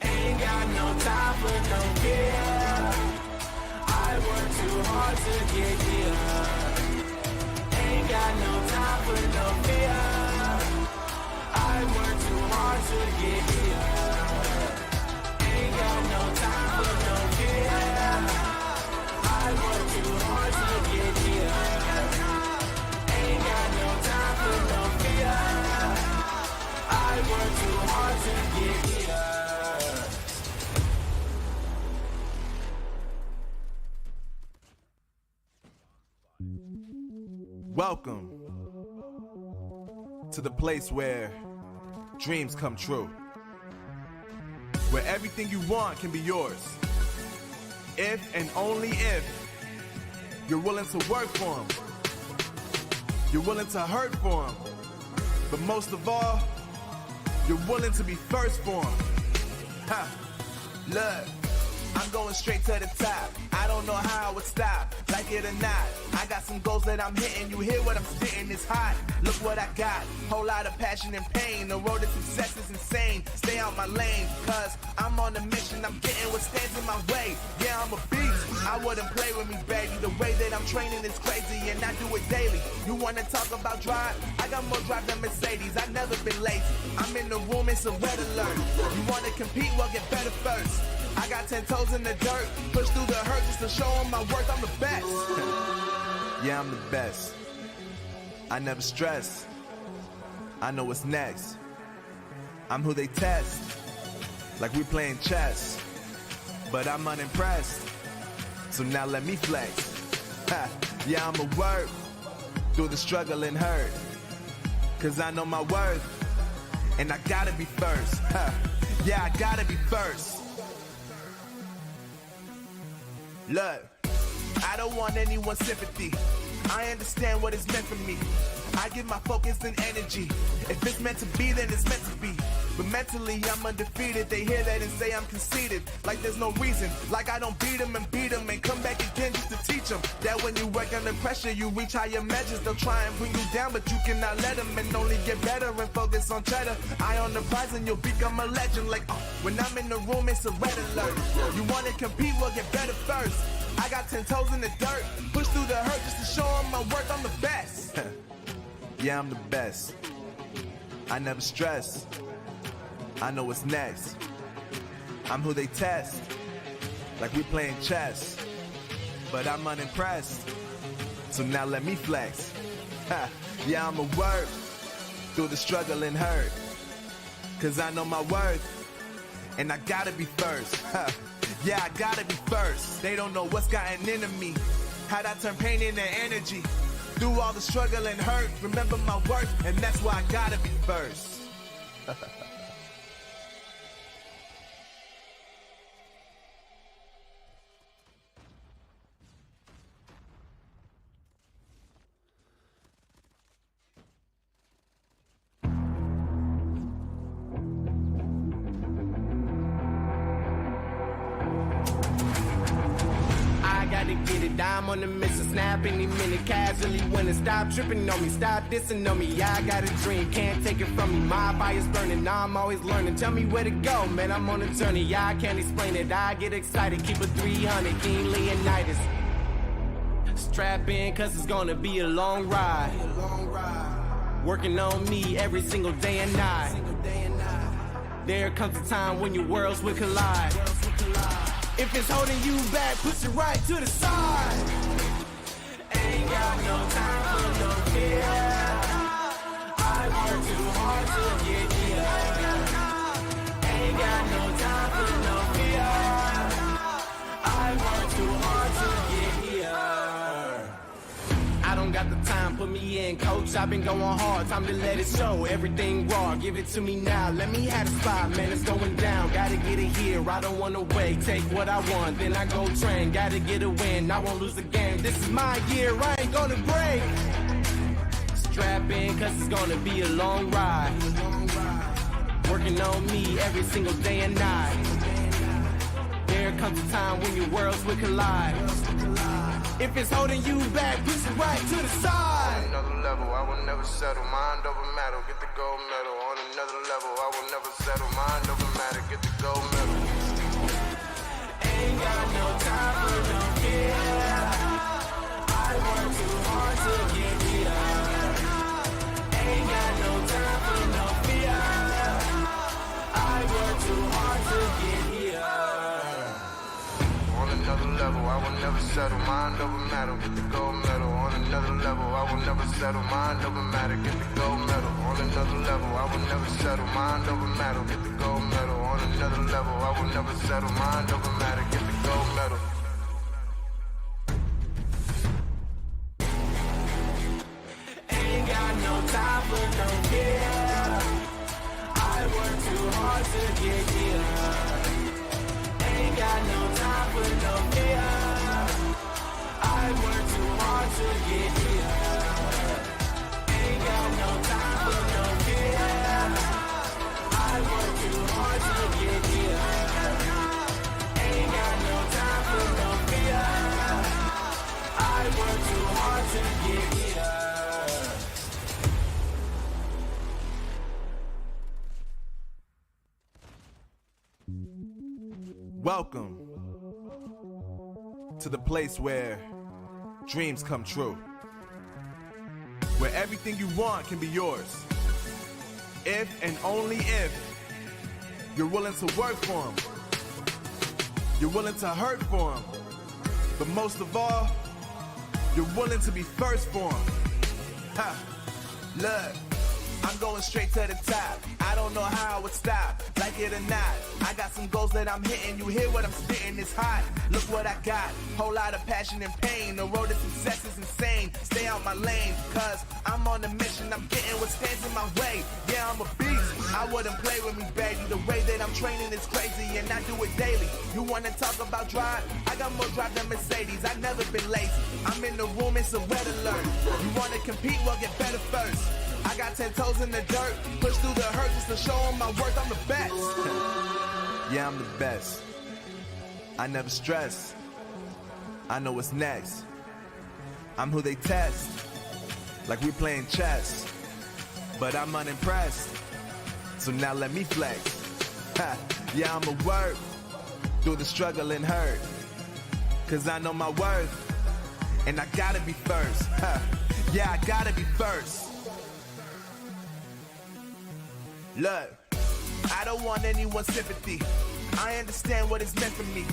Ain't got no time for no fear. I work too hard to get here. Ain't got no time for no fear. I work too hard to get here. Ain't got no time for no fear. I work too hard to get here. Ain't got no time for no fear. I work too hard to get here. Welcome to the place where dreams come true. Where everything you want can be yours. If and only if you're willing to work for them. You're willing to hurt for them. But most of all, you're willing to be first for them. Ha! Look, I'm going straight to the top. I don't know how I would stop, like it or not. I got some goals that I'm hitting. You hear what I'm spitting? It's hot. Look what I got. Whole lot of passion and pain. The road to success is insane. Stay out my lane, cause I'm on a mission. I'm getting what stands in my way. Yeah, I'm a beast. I wouldn't play with me, baby. The way that I'm training is crazy, and I do it daily. You wanna talk about drive? I got more drive than Mercedes. I've never been lazy. I'm in the room, it's a red alert. You wanna compete? Well, get better first. I got 10 toes in the dirt, push through the hurt just to show them my worth. I'm the best. Yeah, I'm the best. I never stress. I know what's next. I'm who they test, like we playing chess. But I'm unimpressed, so now let me flex. Ha. Yeah, I'ma work through the struggle and hurt, cause I know my worth, and I gotta be first. Ha. Yeah, I gotta be first. Look, I don't want anyone's sympathy. I understand what is meant for me. I give my focus and energy. If it's meant to be, then it's meant to be. But mentally, I'm undefeated. They hear that and say I'm conceited. Like there's no reason. Like I don't beat them and come back again just to teach them that when you work under pressure, you reach higher measures. They'll try and bring you down, but you cannot let them, and only get better and focus on cheddar. Eye on the prize and you'll become a legend. Like, when I'm in the room, it's a red alert. You wanna compete, well, get better first. I got 10 toes in the dirt, push through the hurt just to show them my worth. I'm the best. Yeah, I'm the best. I never stress. I know what's next. I'm who they test, like we playing chess. But I'm unimpressed, so now let me flex. Ha. Yeah, I'ma work through the struggle and hurt, cause I know my worth, and I gotta be first. Ha. Yeah, I gotta be first. They don't know what's gotten into me, how'd I turn pain into energy. Through all the struggle and hurt, remember my worth, and that's why I gotta be first. gotta get it. I'm on the mission, snap any minute, casually winning. Stop tripping on me, stop dissing on me. Yeah, I got a dream, can't take it from me. My fire's burning, I'm always learning. Tell me where to go, man, I'm on a journey. Yeah, I can't explain it, I get excited. Keep it 300, King Leonidas. Strap in, cause it's gonna be a long ride. Working on me every single day and night. There comes a time when your worlds will collide. If it's holding you back, push it right to the side. Ain't got no time for no fear. I work too hard to get here. Ain't got no time for no fear. I work too hard to get here. I don't got the time, put me in, coach. I've been going hard, time to let it show. Everything raw, give it to me now. Let me have the spot, man, it's going down. Gotta get it here, I don't wanna wait. Take what I want, then I go train. Gotta get a win, I won't lose the game. This is my year, I ain't gonna break. Strap in, cause it's gonna be a long ride. Working on me every single day and night. There comes a time when your worlds will collide. If it's holding you back, push it right to the side. On another level, I will never settle. Mind over matter, get the gold medal. On another level, I will never settle. Mind over matter, get the gold medal. Ain't got no time for no fear. I work too hard to get here. Ain't got no time for no fear. I work too hard to get here. On another level, I will never settle. Mind over matter, get the gold medal. On another level, I will never settle. Mind over matter, get the gold medal. On another level, I will never settle. Mind over matter, get the gold medal. On another level, I will never settle. Mind over matter, get the gold medal. Ain't got no time for no fear. I work too hard to get here. Ain't got no time for no fear. I work too hard to get here. Ain't got no time for no fear. I work too hard to get here. Ain't got no time for no fear. I work too hard to get here. Welcome to the place where dreams come true. Where everything you want can be yours. If and only if you're willing to work for them. You're willing to hurt for them. But most of all, you're willing to be first for them. Ha! Look, I'm going straight to the top. I don't know how I would stop, like it or not. I got some goals that I'm hitting. You hear what I'm spitting? It's hot. Look what I got. Whole lot of passion and pain. The road to success is insane. Stay out my lane, cause I'm on a mission. I'm getting what stands in my way. Yeah, I'm a beast. I wouldn't play with me, baby. The way that I'm training is crazy, and I do it daily. You wanna talk about drive? I got more drive than Mercedes. I've never been lazy. I'm in the room, it's a red alert. You wanna compete? Well, get better first. I got 10 toes in the dirt, push through the hurt just to show them my worth. I'm the best. Yeah, I'm the best. I never stress. I know what's next. I'm who they test, like we playing chess. But I'm unimpressed, so now let me flex. Ha. Yeah, I'ma work through the struggle and hurt, cause I know my worth, and I gotta be first. Ha. Yeah, I gotta be first. Look, I don't want anyone's sympathy. I understand what it's meant for me.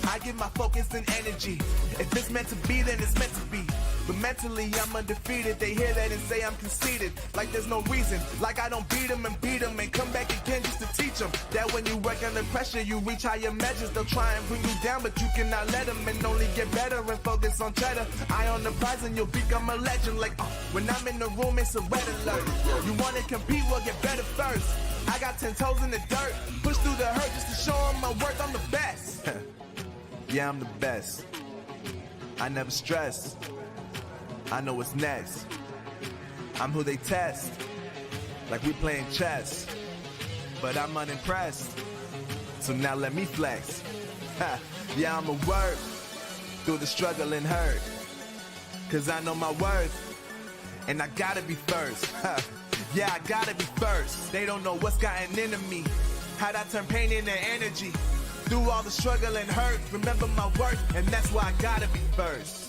I give my focus and energy. If it's meant to be, then it's meant to be. But mentally, I'm undefeated. They hear that and say I'm conceited. Like there's no reason. Like I don't beat them and come back again just to teach them that when you work under pressure, you reach higher measures. They'll try and bring you down, but you cannot let them, and only get better and focus on cheddar. Eye on the prize and you'll become a legend. Like when I'm in the room, it's a red alert. You wanna compete? Well, get better first. I got 10 toes in the dirt, push through the hurt just to show them my worth. I'm the best. Yeah, I'm the best. I never stress. I know what's next. I'm who they test, like we playing chess. But I'm unimpressed, so now let me flex. Ha. Yeah, I'ma work through the struggle and hurt. Cause I know my worth, and I gotta be first. Yeah, I gotta be first. They don't know what's gotten into me. How'd I turn pain into energy? Through all the struggle and hurt, remember my worth, and that's why I gotta be first.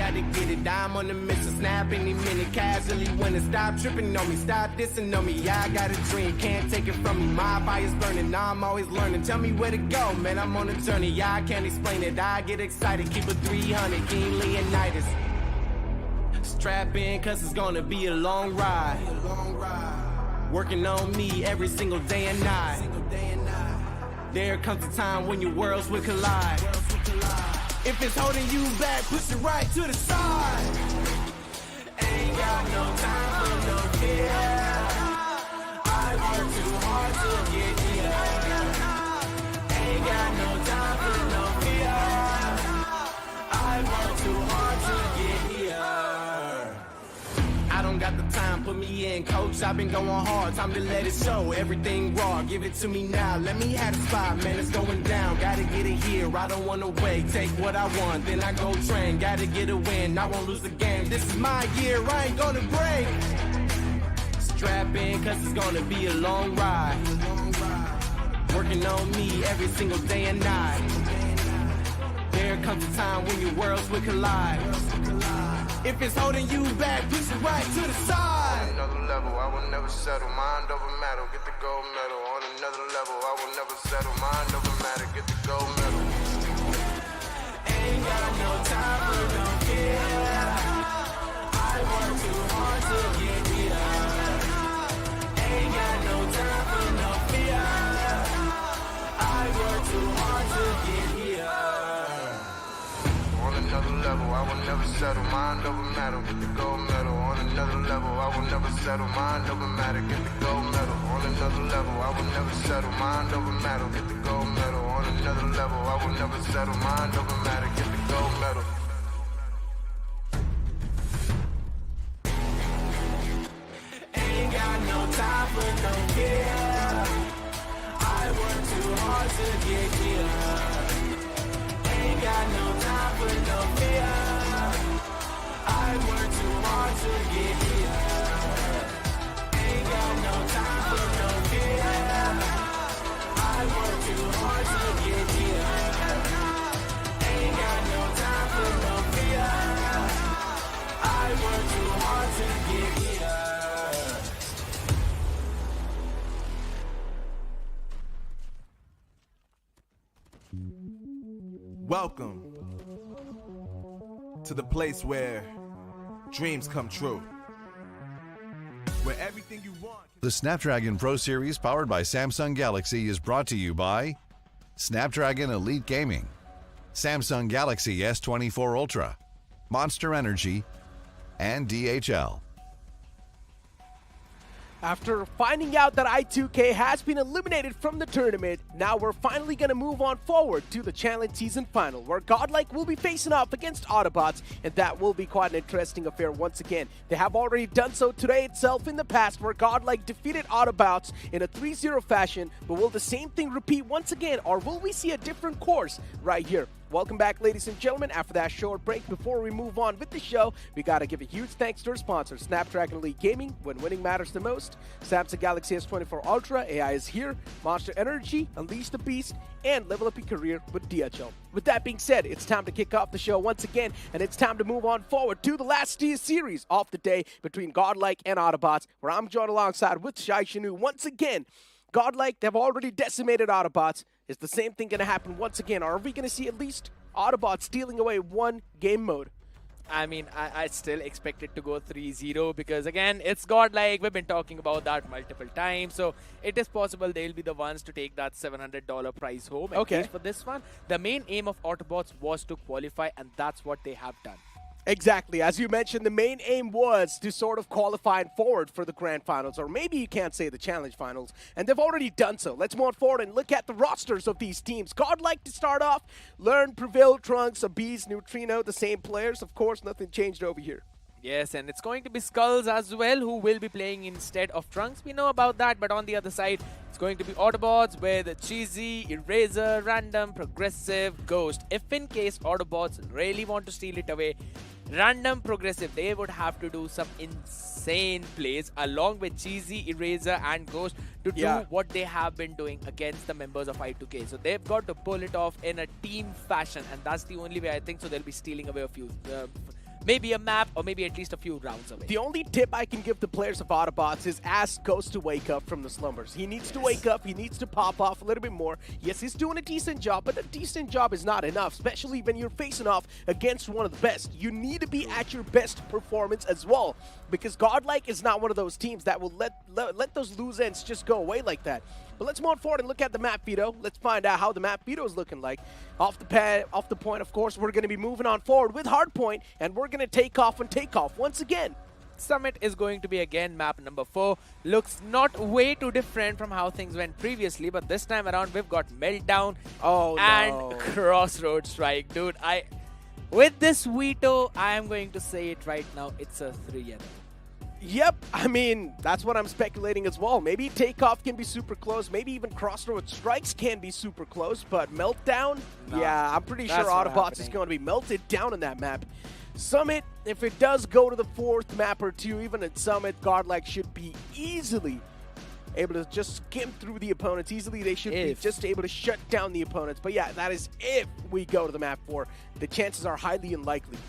To get it, I'm on the mission, snap any minute, casually winning. Stop tripping on me, stop dissing on me. Yeah, I got a dream, can't take it from me. My fire's burning, I'm always learning. Tell me where to go, man, I'm on a journey. Yeah, I can't explain it, I get excited. Keep it 300, King Leonidas. Strap in, cause it's gonna be a long ride. Working on me every single day and night. There comes a time when your worlds will collide. If it's holding you back, push it right to the side. Ain't got no time for no fear. I work too hard to get here. Ain't got no time for no fear. I work too hard to get here. I don't got the time, put me in, coach. I've been going hard, time to let it show. Everything raw, give it to me now. Let me have the spot, man, it's going down. Gotta get it here, I don't wanna wait. Take what I want, then I go train. Gotta get a win, I won't lose the game. This is my year, I ain't gonna break. Strap in, cause it's gonna be a long ride. Working on me every single day and night. There comes a time when your worlds will collide. If it's holding you back, push it right to the side. On another level, I will never settle. Mind over matter, get the gold medal. On another level, I will never settle. Mind over matter, get the gold medal. Ain't got no time for no fear. I work too hard to get here. Ain't got no time for no fear. I work too hard to get here. On another level, I will never settle. Mind over matter, get the gold medal. On another level, I will never settle. Mind over matter, get the gold medal. On another level, I will never settle. Mind over matter, get the gold medal. On another level, I will never settle. Mind over matter, get the gold medal. Ain't got no time for no fear. I work too hard to get here. Ain't got no time for no fear. I work too hard to get here. Ain't got no time for no fear. I work too hard to get here. Ain't got no time for no fear. I work too hard to get here. Welcome to the place where dreams come true. Where everything you want. The Snapdragon Pro Series powered by Samsung Galaxy is brought to you by Snapdragon Elite Gaming, Samsung Galaxy S24 Ultra, Monster Energy, and DHL. After finding out that I2K has been eliminated from the tournament, now we're finally going to move on forward to the Challenge Season Final, where GodLike will be facing off against Autobotz, and that will be quite an interesting affair once again. They have already done so today itself in the past, where GodLike defeated Autobotz in a 3-0 fashion, but will the same thing repeat once again, or will we see a different course right here? Welcome back, ladies and gentlemen. After that short break, before we move on with the show, we got to give a huge thanks to our sponsor, Snapdragon Elite Gaming, when winning matters the most. Samsung Galaxy S24 Ultra, AI is here, Monster Energy, Unleash the Beast, and level up your career with DHL. With that being said, it's time to kick off the show once again, and it's time to move on forward to the last series of the day between GodLike and Autobotz, where I'm joined alongside with Shai Shanu once again. GodLike, they've already decimated Autobotz. Is the same thing going to happen once again? Or are we going to see at least Autobotz stealing away one game mode? I mean, I still expect it to go 3-0 because, again, it's GodLike. We've been talking about that multiple times. So it is possible they'll be the ones to take that $700 prize home. At least for this one. The main aim of Autobotz was to qualify, and that's what they have done. Exactly. As you mentioned, the main aim was to sort of qualify forward for the grand finals, or maybe you can't say the challenge finals, and they've already done so. Let's move on forward and look at the rosters of these teams. GodLike to start off, Learn, Prevail, Trunks, Abyss, Neutrino, the same players. Of course, nothing changed over here. Yes, and it's going to be Skulls as well, who will be playing instead of Trunks. We know about that, but on the other side, it's going to be Autobotz with Cheesy, Eraser, Random, Progressive, Ghost. If in case Autobotz really want to steal it away, Random, Progressive, they would have to do some insane plays along with Cheesy, Eraser and Ghost to do what they have been doing against the members of I2K. So they've got to pull it off in a team fashion, and that's the only way I think so they'll be stealing away a few maybe a map or maybe at least a few rounds away. The only tip I can give the players of Autobotz is ask Ghost to wake up from the slumbers. He needs to wake up. He needs to pop off a little bit more. Yes, he's doing a decent job, but a decent job is not enough, especially when you're facing off against one of the best. You need to be at your best performance as well, because GodLike is not one of those teams that will let those loose ends just go away like that. But let's move forward and look at the map, Vito. Let's find out how the map Vito is looking like. Off the point, of course, we're going to be moving on forward with Hardpoint, and we're going to take off on takeoff once again. Summit is going to be again map number 4. Looks not way too different from how things went previously, but this time around we've got Meltdown and Crossroad Strike. Dude, with this Vito, I am going to say it right now, it's a 3-0. Yep, I mean, that's what I'm speculating as well. Maybe Takeoff can be super close. Maybe even Crossroad Strikes can be super close. But Meltdown, yeah, I'm pretty sure Autobotz is going to be melted down on that map. Summit, if it does go to the 4th map or 2, even at Summit, GodLike should be easily able to just skim through the opponents. Easily, they should be just able to shut down the opponents. But yeah, that is if we go to the map 4. The chances are highly unlikely.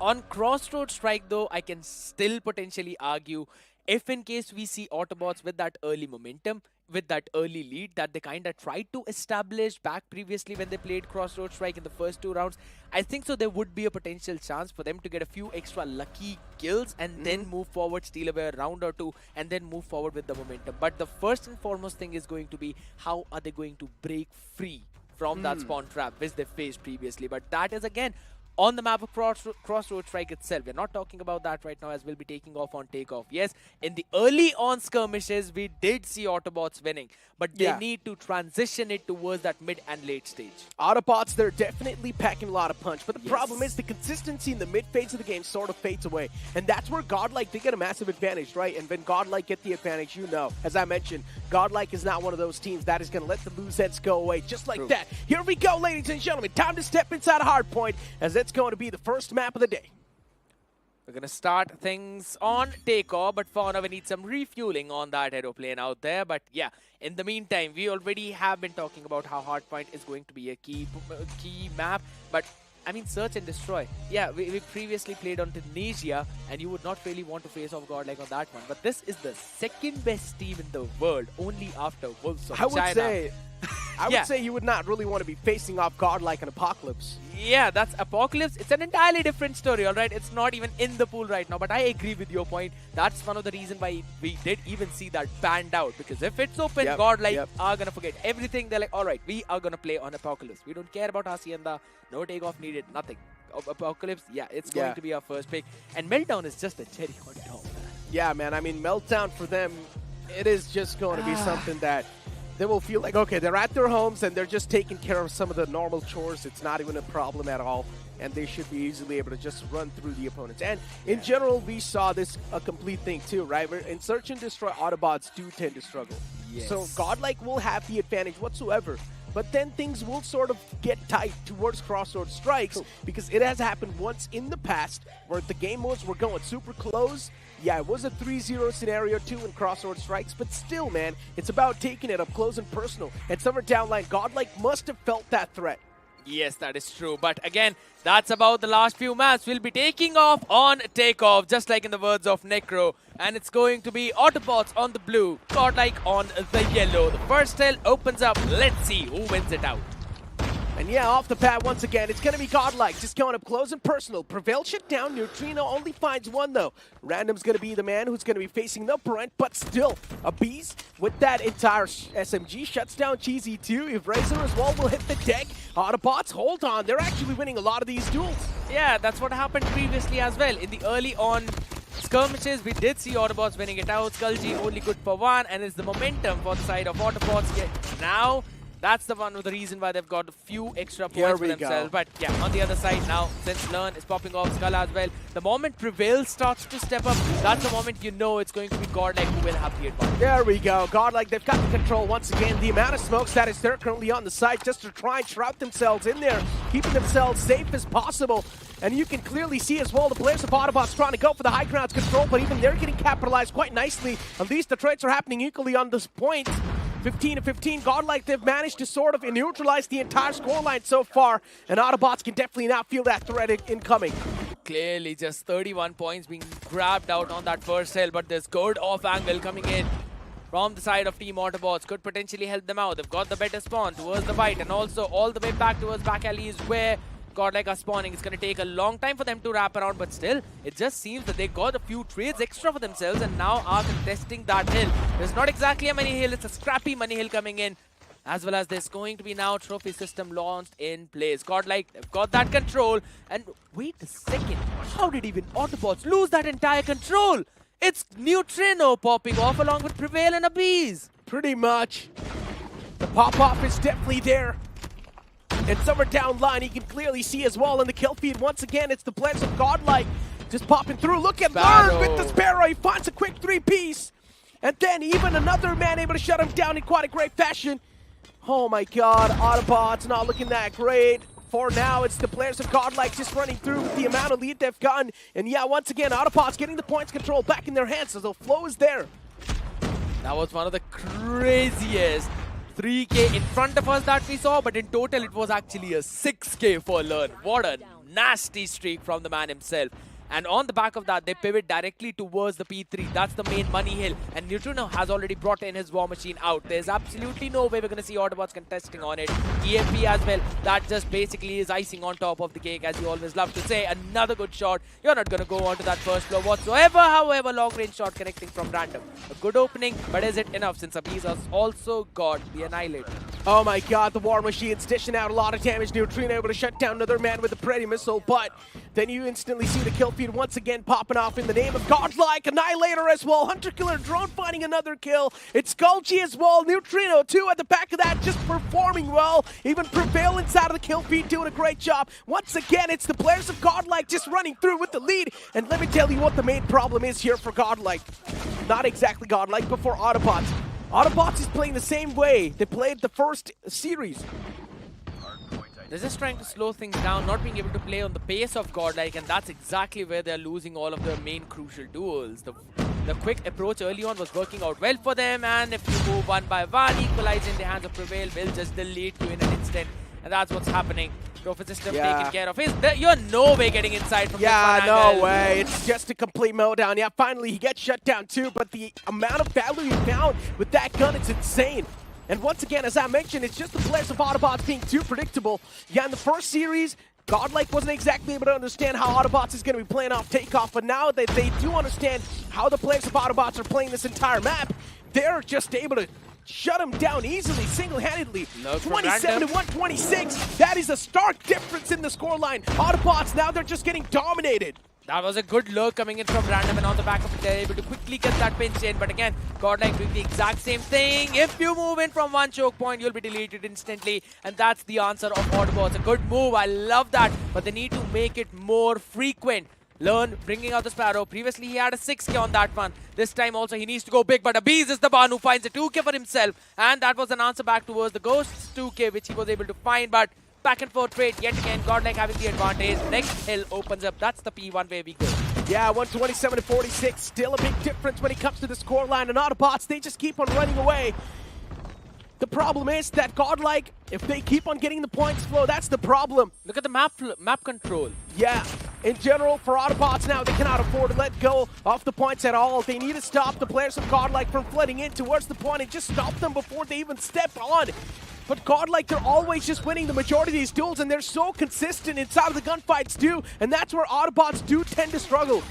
On Crossroad Strike, though, I can still potentially argue if in case we see Autobots with that early momentum, with that early lead that they kind of tried to establish back previously when they played Crossroad Strike in the first 2 rounds, I think so there would be a potential chance for them to get a few extra lucky kills and then move forward, steal away a round or 2, and then move forward with the momentum. But the first and foremost thing is going to be how are they going to break free from that spawn trap which they faced previously. But that is again on the map of Crossroad Strike itself. We're not talking about that right now as we'll be taking off on takeoff. Yes, in the early on skirmishes, we did see Autobots winning, but they need to transition it towards that mid and late stage. Autobots, they're definitely packing a lot of punch, but the problem is the consistency in the mid phase of the game sort of fades away. And that's where GodLike, they get a massive advantage, right? And when GodLike get the advantage, you know, as I mentioned, GodLike is not one of those teams that is going to let the loose heads go away just like that. Here we go, ladies and gentlemen. Time to step inside a Hardpoint, as it's going to be the first map of the day. We're going to start things on takeoff, but for now we need some refueling on that aeroplane out there. But yeah, in the meantime, we already have been talking about how Hardpoint is going to be a key map. But I mean, search and destroy. Yeah, we previously played on Tunisia, and you would not really want to face off GodLike on that one. But this is the second best team in the world, only after Wolves of China. I would say you would not really want to be facing off GodLike and Apocalypse. Yeah, that's Apocalypse. It's an entirely different story, alright? It's not even in the pool right now, but I agree with your point. That's one of the reasons why we did even see that banned out. Because if it's open, GodLike are going to forget everything. They're like, alright, we are going to play on Apocalypse. We don't care about Hacienda. No takeoff needed, nothing. Apocalypse, yeah, it's going to be our first pick. And Meltdown is just a cherry on top, man. Yeah, man, I mean, Meltdown for them, it is just going to be something that they will feel like, okay, they're at their homes and they're just taking care of some of the normal chores. It's not even a problem at all. And they should be easily able to just run through the opponents. And in general, we saw this a complete thing too, right? Where in Search and Destroy, Autobots do tend to struggle. Yes. So GodLike will have the advantage whatsoever. But then things will sort of get tight towards Crossroad Strikes because it has happened once in the past where the game modes were going super close. Yeah, it was a 3-0 scenario too in Crossroad Strikes, but still, man, it's about taking it up close and personal. And somewhere downline, GodLike must have felt that threat. Yes, that is true. But again, that's about the last few maps. We'll be taking off on takeoff, just like in the words of Necro. And it's going to be Autobots on the blue, GodLike on the yellow. The first hill opens up. Let's see who wins it out. And yeah, off the bat once again, it's going to be GodLike, just going up close and personal. Prevail shut down. Neutrino only finds one, though. Random's going to be the man who's going to be facing the Brent, but still, Abyss with that entire SMG shuts down Cheesy too. If Razor as well will hit the deck, Autobots, hold on. They're actually winning a lot of these duels. Yeah, that's what happened previously as well. In the early on skirmishes, we did see Autobotz winning it out. Skullgy only good for one, and it's the momentum for the side of Autobotz. Yeah, now, that's the one of the reason why they've got a few extra points for themselves. But yeah, on the other side now, since Learn is popping off Skull as well, the moment Prevail starts to step up, that's the moment you know it's going to be GodLike who will have the advantage. There we go. GodLike, they've got the control once again. The amount of smokes that is there currently on the site just to try and shroud themselves in there, keeping themselves safe as possible. And you can clearly see as well the players of Autobotz trying to go for the high grounds control, but even they're getting capitalized quite nicely. At least the trades are happening equally on this point. 15-15, GodLike, they've managed to sort of neutralize the entire scoreline so far, and Autobotz can definitely not feel that threat incoming. Clearly just 31 points being grabbed out on that first hill, but there's good off angle coming in from the side of Team Autobotz. Could potentially help them out. They've got the better spawn towards the white, and also all the way back towards back alley is where GodLike are spawning. It's going to take a long time for them to wrap around, but still, it just seems that they got a few trades extra for themselves and now are contesting that hill. There's not exactly a money hill, it's a scrappy money hill coming in, as well as there's going to be now trophy system launched in place. GodLike, they've got that control, and wait a second, how did even Autobotz lose that entire control? It's Neutrino popping off along with Prevail and Abiz. Pretty much. The pop-off is definitely there. And somewhere down line, you can clearly see as well in the kill feed. Once again, it's the players of GodLike just popping through. Look at Learn with the Sparrow. He finds a quick 3-piece. And then even another man able to shut him down in quite a great fashion. Oh my god, Autobotz not looking that great. For now, it's the players of GodLike just running through with the amount of lead they've gotten. And yeah, once again, Autobotz getting the points control back in their hands, so the flow is there. That was one of the craziest 3K in front of us that we saw, but in total it was actually a 6K for Learn. What a nasty streak from the man himself. And on the back of that, they pivot directly towards the P3. That's the main money hill. And Neutrino has already brought in his war machine out. There's absolutely no way we're going to see Autobotz contesting on it. EMP as well. That just basically is icing on top of the cake, as you always love to say. Another good shot. You're not going to go onto that first floor whatsoever. However, long-range shot connecting from random. A good opening, but is it enough since Abiz has also got the Annihilator? Oh my god, the war machine's dishing out a lot of damage. Neutrino able to shut down another man with a Pretty Missile, but then you instantly see the kill feed once again popping off in the name of GodLike. Annihilator as well. Hunter Killer Drone finding another kill. It's Skullgy as well. Neutrino too at the back of that, just performing well. Even Prevail inside of the kill feed doing a great job. Once again, it's the players of GodLike just running through with the lead. And let me tell you what the main problem is here for GodLike. Not exactly GodLike, but for Autobotz. Autobotz is playing the same way they played the first series. They're just trying to slow things down, not being able to play on the pace of GodLike, and that's exactly where they're losing all of their main crucial duels. The quick approach early on was working out well for them, and if you move one by one, equalize in the hands of Prevail will just delete you in an instant, and that's what's happening. Trophy system taken care of. You're no way getting inside from this one no angle. way. It's just a complete meltdown. Yeah, finally he gets shut down too, but the amount of value he found with that gun, it's insane. And once again, as I mentioned, it's just the players of Autobotz being too predictable. Yeah, in the first series, GodLike wasn't exactly able to understand how Autobotz is going to be playing off takeoff, but now that they do understand how the players of Autobotz are playing this entire map, they're just able to shut him down easily, single-handedly. 27 to 126. That is a stark difference in the scoreline. Autobotz, now they're just getting dominated. That was a good lurk coming in from random, and on the back of it, they're able to quickly get that pinch in. But again, GodLike doing the exact same thing. If you move in from one choke point, you'll be deleted instantly. And that's the answer of Autobotz. A good move. I love that. But they need to make it more frequent. Learn bringing out the Sparrow. Previously, he had a 6K on that one. This time also, he needs to go big. But Abiz is the one who finds a 2K for himself. And that was an answer back towards the Ghost's 2K, which he was able to find. But back and forth trade yet again. GodLike having the advantage. Next hill opens up. That's the P1 where we go. Yeah, 127 to 46. Still a big difference when it comes to the scoreline. And Autobotz, they just keep on running away. The problem is that GodLike, if they keep on getting the points flow, that's the problem. Look at the map control. Yeah, in general, for Autobotz now, they cannot afford to let go of the points at all. They need to stop the players of GodLike from flooding in towards the point and just stop them before they even step on. But GodLike, they're always just winning the majority of these duels, and they're so consistent inside of the gunfights too, and that's where Autobotz do tend to struggle.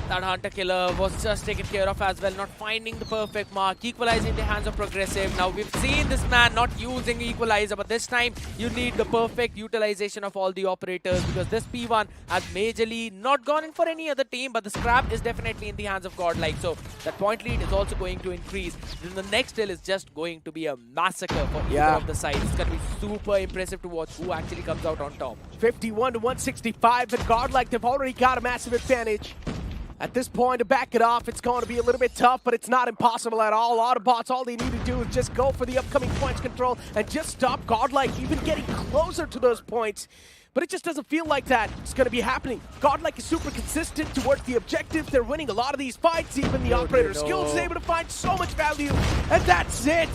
That Hunter Killer was just taken care of as well, not finding the perfect mark, equalizing the hands of Progressive. Now we've seen this man not using equalizer, but this time you need the perfect utilization of all the operators, because this P1 has majorly not gone in for any other team, but the scrap is definitely in the hands of GodLike. So that point lead is also going to increase. Then the next hill is just going to be a massacre for either of the sides. It's going to be super impressive to watch who actually comes out on top. 51 to 165, and GodLike, they've already got a massive advantage. At this point, to back it off, it's going to be a little bit tough, but it's not impossible at all. Autobotz, all they need to do is just go for the upcoming points control and just stop GodLike even getting closer to those points. But it just doesn't feel like that it's going to be happening. GodLike is super consistent towards the objective. They're winning a lot of these fights. Even the operator skills is able to find so much value, and that's it.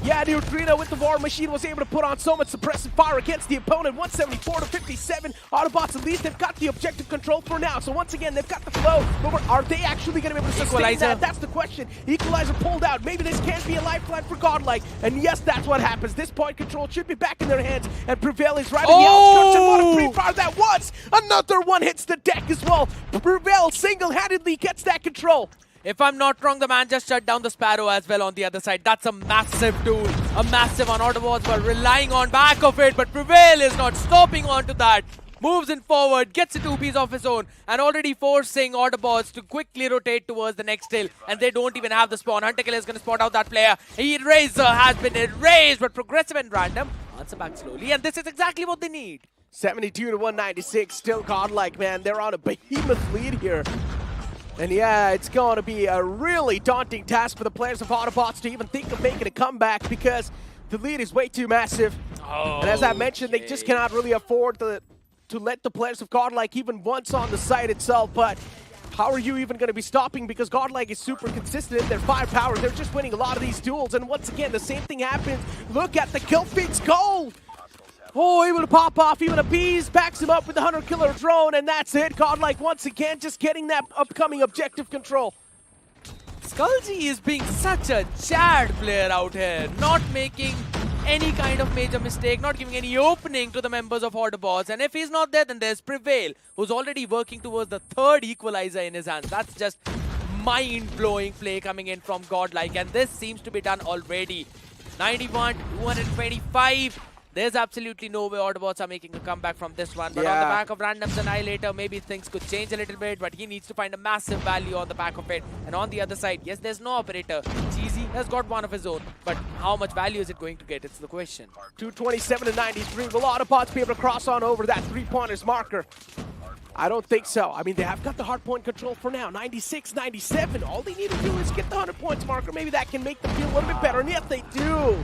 Yeah, Neutrino with the War Machine was able to put on so much suppressive fire against the opponent. 174 to 57. Autobotz, at least they've got the objective control for now. So once again, they've got the flow. But are they actually going to be able to sustain that? That's the question. Equalizer pulled out. Maybe this can be a lifeline for GodLike. And yes, that's what happens. This point control should be back in their hands. And Prevail is right in the outstruction. What a pre-fire that was. Another one hits the deck as well. Prevail single-handedly gets that control. If I'm not wrong, the man just shut down the Sparrow as well on the other side. That's a massive tool. A massive on Autobotz, but relying on back of it. But Prevail is not stopping onto that. Moves in forward, gets a 2-piece of his own, and already forcing Autobotz to quickly rotate towards the next hill. And they don't even have the spawn. Hunter Killer is going to spot out that player. Eraser has been erased, but Progressive and Random answer back slowly. And this is exactly what they need. 72 to 196. Still GodLike, man. They're on a behemoth lead here. And yeah, it's going to be a really daunting task for the players of Autobotz to even think of making a comeback, because the lead is way too massive. And as I mentioned, they just cannot really afford to let the players of GodLike even once on the site itself. But how are you even going to be stopping? Because GodLike is super consistent in their firepower. They're just winning a lot of these duels. And once again, the same thing happens. Look at the kill feeds goal. Oh, able to pop off, even a bees, backs him up with the Hunter Killer drone, and that's it. GodLike once again just getting that upcoming objective control. Skullzy is being such a Chad player out here, not making any kind of major mistake, not giving any opening to the members of Autobotz. And if he's not there, then there's Prevail, who's already working towards the third equalizer in his hands. That's just mind-blowing play coming in from GodLike, and this seems to be done already. 91, 225. There's absolutely no way Autobotz are making a comeback from this one. But on the back of Random's Annihilator, maybe things could change a little bit, but he needs to find a massive value on the back of it. And on the other side, yes, there's no operator. Cheesy has got one of his own, but how much value is it going to get? It's the question. 227 to 93. Will Autobotz be able to cross on over that three-pointers marker? I don't think so. I mean, they have got the hard point control for now. 96, 97. All they need to do is get the 100 points marker. Maybe that can make them feel a little bit better. And yet they do.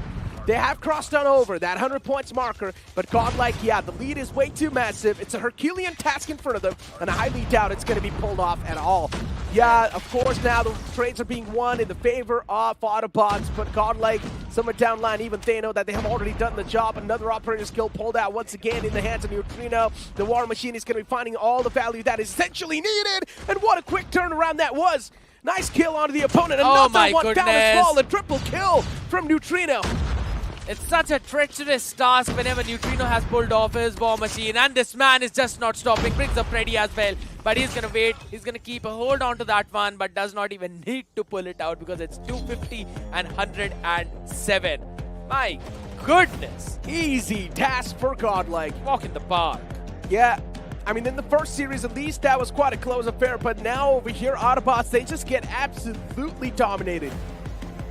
They have crossed on over that 100 points marker, but GodLike, yeah, the lead is way too massive. It's a Herculean task in front of them, and I highly doubt it's going to be pulled off at all. Yeah, of course, now the trades are being won in the favor of Autobotz, but GodLike, somewhere down line, even they know that they have already done the job. Another operator skill pulled out once again in the hands of Neutrino. The War Machine is going to be finding all the value that is essentially needed, and what a quick turnaround that was. Nice kill onto the opponent. Another one down as well. A triple kill from Neutrino. It's such a treacherous task whenever Neutrino has pulled off his War Machine, and this man is just not stopping. Brings up Freddy as well, but he's gonna wait. He's gonna keep a hold on to that one, but does not even need to pull it out because it's 250 and 107. My goodness. Easy task for GodLike. Walk in the park. Yeah. I mean, in the first series, at least, that was quite a close affair, but now over here, Autobotz, they just get absolutely dominated.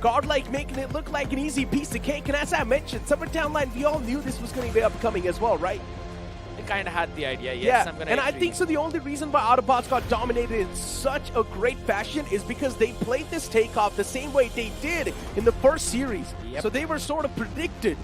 GodLike making it look like an easy piece of cake, and as I mentioned, somewhere down line, we all knew this was going to be upcoming as well, right? They kind of had the idea, yes. Yeah, I'm gonna and agree. I think so the only reason why Autobotz got dominated in such a great fashion is because they played this takeoff the same way they did in the first series. Yep. So they were sort of predicted.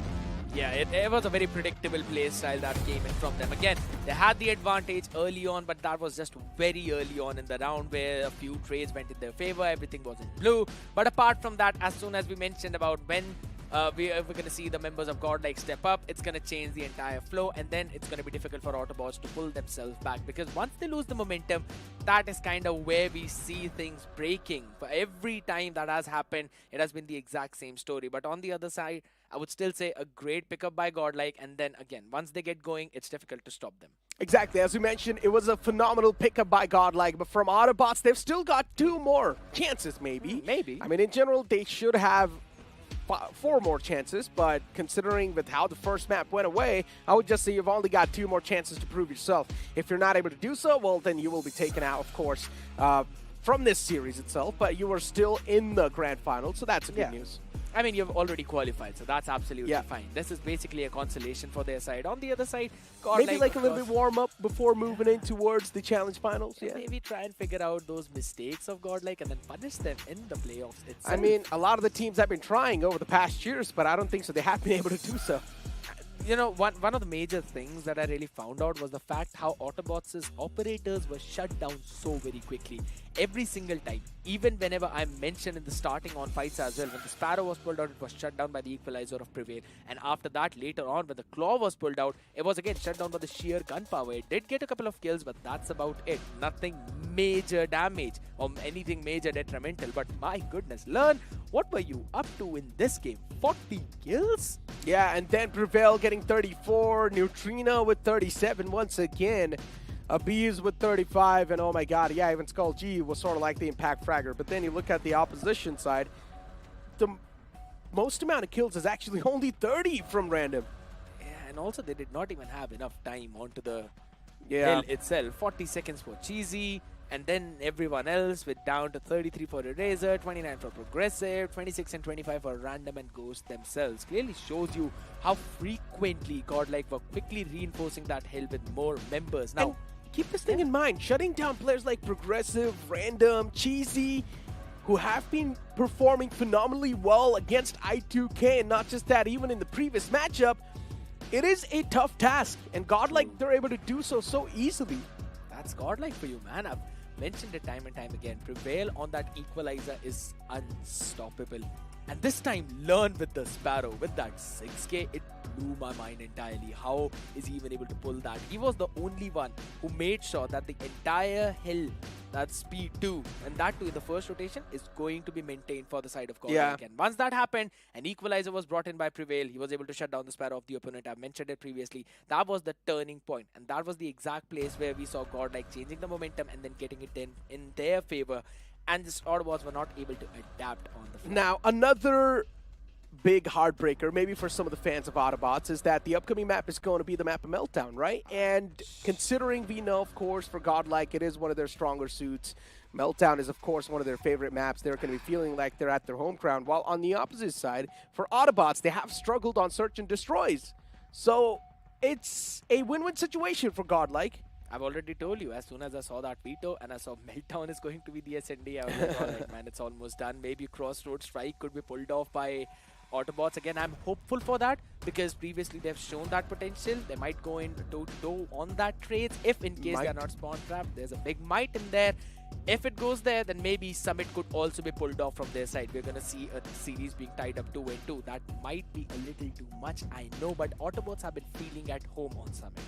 Yeah, it was a very predictable play style that came in from them. Again, they had the advantage early on, but that was just very early on in the round where a few trades went in their favor. Everything was in blue. But apart from that, as soon as we mentioned about when we're going to see the members of GodLike step up. It's going to change the entire flow, and then it's going to be difficult for Autobotz to pull themselves back, because once they lose the momentum, that is kind of where we see things breaking. For every time that has happened, it has been the exact same story. But on the other side, I would still say a great pickup by GodLike, and then again, once they get going, it's difficult to stop them. Exactly, as you mentioned, it was a phenomenal pickup by GodLike, but from Autobotz, they've still got 2 more chances, maybe. Maybe. I mean, in general, they should have 4 more chances, but considering with how the first map went away, I would just say you've only got 2 more chances to prove yourself. If you're not able to do so, well, then you will be taken out, of course, from this series itself, but you are still in the grand final, so that's good news. I mean, you've already qualified, so that's absolutely Yeah. fine. This is basically a consolation for their side. On the other side, Maybe like a of little bit course, warm up before moving in towards the challenge finals. Yeah. maybe try and figure out those mistakes of GodLike and then punish them in the playoffs itself. I mean, a lot of the teams have been trying over the past years, but I don't think so. They have been able to do so. you know, one of the major things that I really found out was the fact how Autobotz's operators were shut down so very quickly. Every single time, even whenever I mentioned in the starting on fights as well, when the Sparrow was pulled out, it was shut down by the Equalizer of Prevail. And after that, later on, when the Claw was pulled out, it was again shut down by the sheer gunpowder. It did get a couple of kills, but that's about it. Nothing major damage or anything major detrimental. But my goodness, Learn, what were you up to in this game? 40 kills? Yeah, and then Prevail getting 34, Neutrino with 37 once again. Abiz with 35, and oh my god, yeah, even Skull G was sort of like the impact fragger. But then you look at the opposition side, the most amount of kills is actually only 30 from Random. Yeah, and also they did not even have enough time onto the Yeah. hill itself. 40 seconds for Cheesy, and then everyone else with down to 33 for Eraser, 29 for Progressive, 26 and 25 for Random and Ghost themselves. Clearly shows you how frequently GodLike were quickly reinforcing that hill with more members. Now, And keep this thing in mind, shutting down players like Progressive, Random, Cheesy, who have been performing phenomenally well against I2K, and not just that, even in the previous matchup, it is a tough task, and GodLike, they're able to do so easily. that's GodLike for you, man. I've mentioned it time and time again. Prevail on that Equalizer is unstoppable. And this time, Learn with the Sparrow, with that 6K, it blew my mind entirely. How is he even able to pull that? He was the only one who made sure that the entire hill, that speed 2, and that too in the first rotation, is going to be maintained for the side of GodLike. Yeah. And once that happened, an Equalizer was brought in by Prevail, he was able to shut down the Sparrow of the opponent. I've mentioned it previously. That was the turning point, and that was the exact place where we saw GodLike changing the momentum and then getting it in their favor. And the Autobots were not able to adapt on the fly. Now, another big heartbreaker, maybe for some of the fans of Autobots, is that the upcoming map is going to be the map of Meltdown, right? And considering we know, of course, for GodLike, it is one of their stronger suits. Meltdown is, of course, one of their favorite maps. They're going to be feeling like they're at their home ground. While on the opposite side, for Autobots, they have struggled on Search and Destroys. So it's a win-win situation for GodLike. I've already told you, as soon as I saw that veto and I saw Meltdown is going to be the SND, I was like, alright, man, it's almost done. Maybe Crossroad Strike could be pulled off by Autobots. Again, I'm hopeful for that because previously they've shown that potential. They might go in toe-to-toe on that trade if in case they're not spawn trapped. There's a big might in there. If it goes there, then maybe Summit could also be pulled off from their side. We're going to see a series being tied up 2-2. That might be a little too much, I know, but Autobots have been feeling at home on Summit.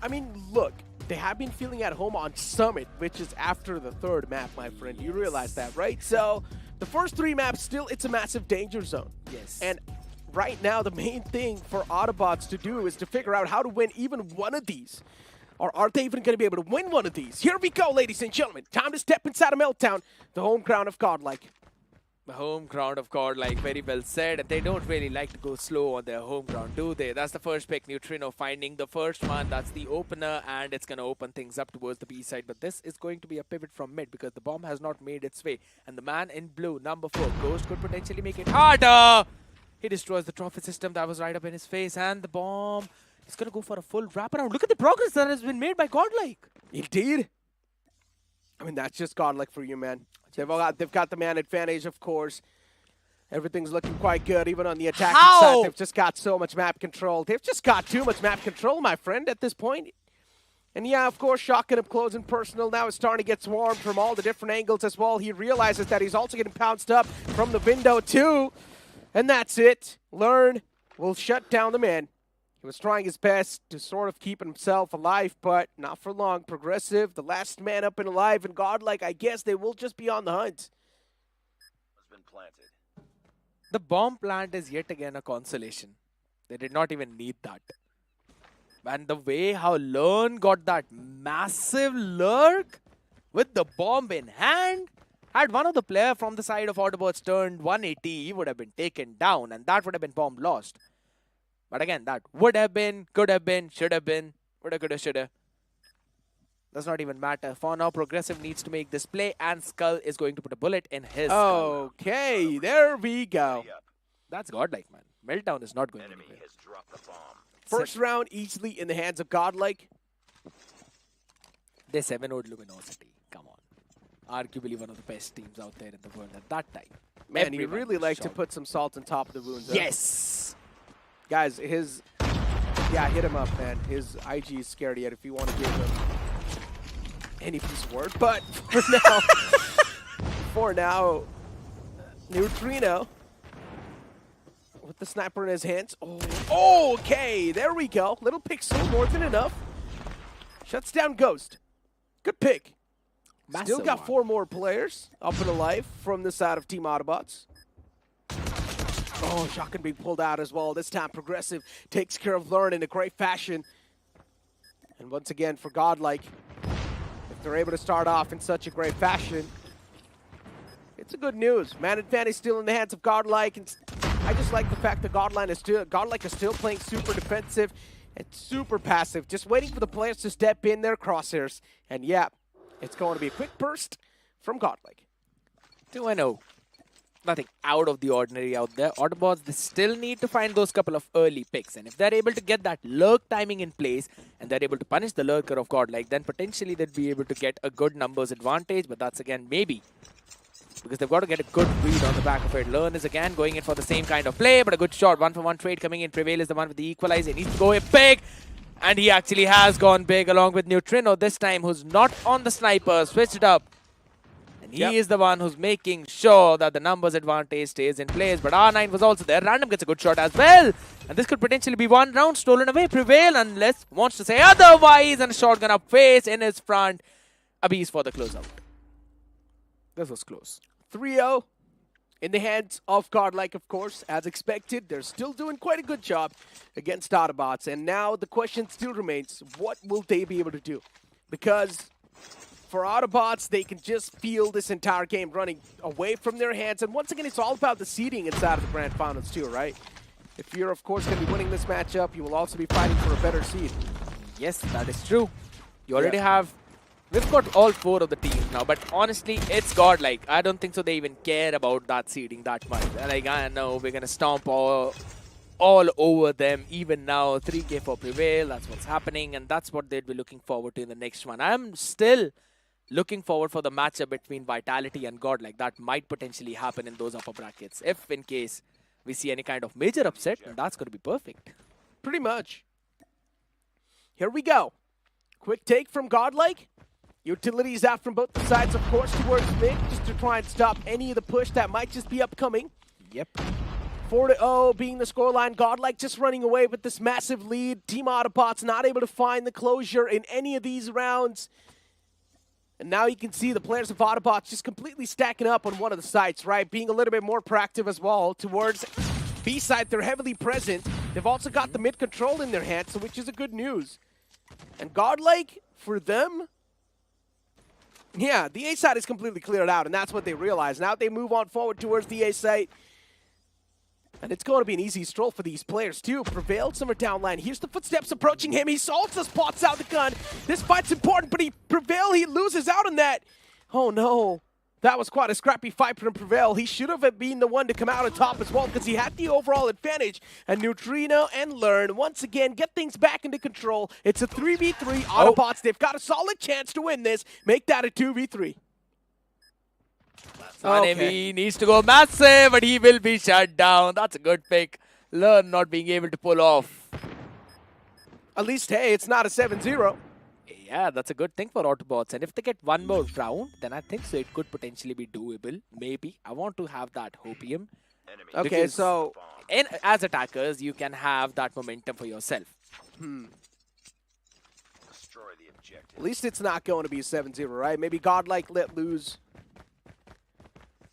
I mean, look, they have been feeling at home on Summit, which is after the third map, my friend. You realize that, right? So, the first 3 maps, still, it's a massive danger zone. Yes. And right now, the main thing for Autobots to do is to figure out how to win even one of these. Or are they even going to be able to win one of these? Here we go, ladies and gentlemen. Time to step inside of Meltdown, the home ground of GodLike. The home ground of GodLike, very well said. They don't really like to go slow on their home ground, do they? That's the first pick, Neutrino finding the first one. That's the opener, and it's going to open things up towards the B side. But this is going to be a pivot from mid because the bomb has not made its way. And the man in blue, number 4, Ghost, could potentially make it harder. He destroys the trophy system that was right up in his face, and the bomb is going to go for a full wraparound. Look at the progress that has been made by GodLike. Indeed. I mean, that's just GodLike for you, man. They've got the man advantage, of course. Everything's looking quite good, even on the attacking side. They've just got so much map control. They've just got too much map control, my friend, at this point. And yeah, of course, shocking him close and personal. Now it's starting to get swarmed from all the different angles as well. He realizes that he's also getting pounced up from the window, too. And that's it. Learn will shut down the man. He was trying his best to sort of keep himself alive, but not for long. Progressive, the last man up and alive, and GodLike, I guess they will just be on the hunt. Has been planted. The bomb plant is yet again a consolation. They did not even need that. And the way how Learn got that massive lurk with the bomb in hand, had one of the player from the side of Autobotz turned 180, he would have been taken down, and that would have been bomb lost. But again, that would have been, could have been, should have been, woulda, coulda, shoulda. Does not even matter. For now, Progressive needs to make this play, and Skull is going to put a bullet in his skull. Okay, there we go. Ready up. That's godlike, man. Meltdown is not going Enemy anywhere. has dropped the bomb. First round easily in the hands of GodLike. They 7-0'd Luminosity. Come on. Arguably one of the best teams out there in the world at that time. Man, you Everyone really was like to shocked. put some salt on top of the wounds. huh? Yes! Guys, yeah, hit him up, man. His IG is scared yet if you want to give him any piece of work. But for now, Neutrino with the sniper in his hands. Oh, okay, there we go. Little pixel, more than enough. Shuts down Ghost. Good pick. Still Massive got one. 4 more players up and alive from the side of Team Autobotz. Oh, shotgun being pulled out as well. This time Progressive takes care of Learn in a great fashion. And once again, for GodLike, if they're able to start off in such a great fashion, it's a good news. Man advantage still in the hands of GodLike, and I just like the fact that GodLike is still playing super defensive and super passive, just waiting for the players to step in their crosshairs. And yeah, it's going to be a quick burst from GodLike. 2-0. Nothing out of the ordinary out there. Autobots, they still need to find those couple of early picks. And if they're able to get that lurk timing in place and they're able to punish the lurker of GodLike, then potentially they'd be able to get a good numbers advantage. But that's again maybe. Because they've got to get a good read on the back of it. Learn is again going in for the same kind of play, but a good shot. 1-for-1 trade coming in. Prevail is the one with the equalizer. He needs to go in big. And he actually has gone big along with Neutrino this time, who's not on the sniper. Switched it up. And he is the one who's making sure that the numbers advantage stays in place. But R9 was also there. Random gets a good shot as well. And this could potentially be one round stolen away. Prevail, unless wants to say otherwise. And a shotgun up face in his front. Abyss for the closeout. This was close. 3-0 in the hands of GodLike, of course, as expected. They're still doing quite a good job against Autobotz. And now the question still remains, what will they be able to do? Because for Autobotz, they can just feel this entire game running away from their hands. And once again, it's all about the seeding inside of the Grand Finals too, right? If you're, of course, going to be winning this matchup, you will also be fighting for a better seed. Yes, that is true. You already have... We've got all 4 of the teams now, but honestly, it's godlike. I don't think so they even care about that seeding that much. They're like, I know, we're going to stomp all over them. Even now, 3K for Prevail, that's what's happening, and that's what they'd be looking forward to in the next one. I'm still looking forward for the matchup between Vitality and godlike. That might potentially happen in those upper brackets. If, in case, we see any kind of major upset, then that's going to be perfect. Pretty much. Here we go. Quick take from GodLike. Utilities out from both the sides, of course, towards mid, just to try and stop any of the push that might just be upcoming. Yep. 4-0 being the scoreline. GodLike just running away with this massive lead. Team Autobotz not able to find the closure in any of these rounds. And now you can see the players of Autobotz just completely stacking up on one of the sites, right? Being a little bit more proactive as well towards B side. They're heavily present. They've also got the mid control in their hands, so which is a good news. And GodLike, for them, yeah, the A side is completely cleared out, and that's what they realize. Now they move on forward towards the A site. And it's going to be an easy stroll for these players, too. Prevail, somewhere down line. Here's the footsteps approaching him. He also spots out the gun. This fight's important, but Prevail, he loses out on that. Oh, no. That was quite a scrappy fight from Prevail. He should have been the one to come out on top as well because he had the overall advantage. And Neutrino and Learn, once again, get things back into control. It's a 3v3. Autobots, they've got a solid chance to win this. Make that a 2v3. He needs to go massive, but he will be shut down. That's a good pick. Learn not being able to pull off. At least, hey, it's not a 7-0. Yeah, that's a good thing for Autobots. And if they get one more round, then I think so it could potentially be doable. Maybe. I want to have that hopium. Enemy. Okay, Because so as attackers, you can have that momentum for yourself. Destroy the objective. at least it's not going to be a 7-0, right? Maybe GodLike let loose.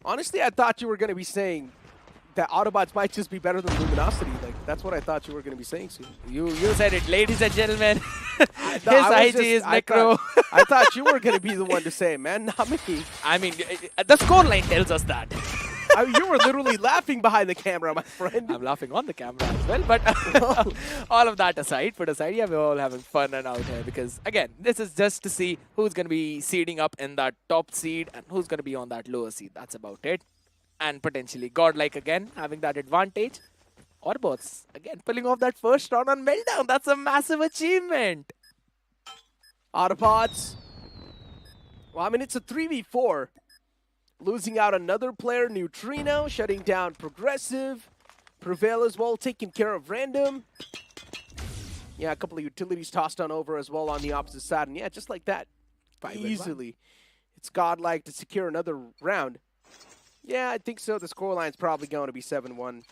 Honestly, I thought you were going to be saying that Autobotz might just be better than Luminosity. Like, that's what I thought you were going to be saying soon. You said it, ladies and gentlemen. His I was IG is I Necro. I thought you were going to be the one to say it, man, not me. I mean, the scoreline tells us that. You were literally laughing behind the camera, my friend. I'm laughing on the camera as well, but all of that aside, put aside, yeah, we're all having fun and out here because, again, this is just to see who's going to be seeding up in that top seed and who's going to be on that lower seed. That's about it. And potentially GodLike again having that advantage. Autobotz again pulling off that first round on Meltdown. That's a massive achievement. Autobotz. Well, I mean, it's a 3v4. Losing out another player, Neutrino, shutting down Progressive. Prevail as well, taking care of Random. Yeah, a couple of utilities tossed on over as well on the opposite side. And yeah, just like that, easily, it's GodLike to secure another round. Yeah, I think so. The scoreline's probably going to be 7-1.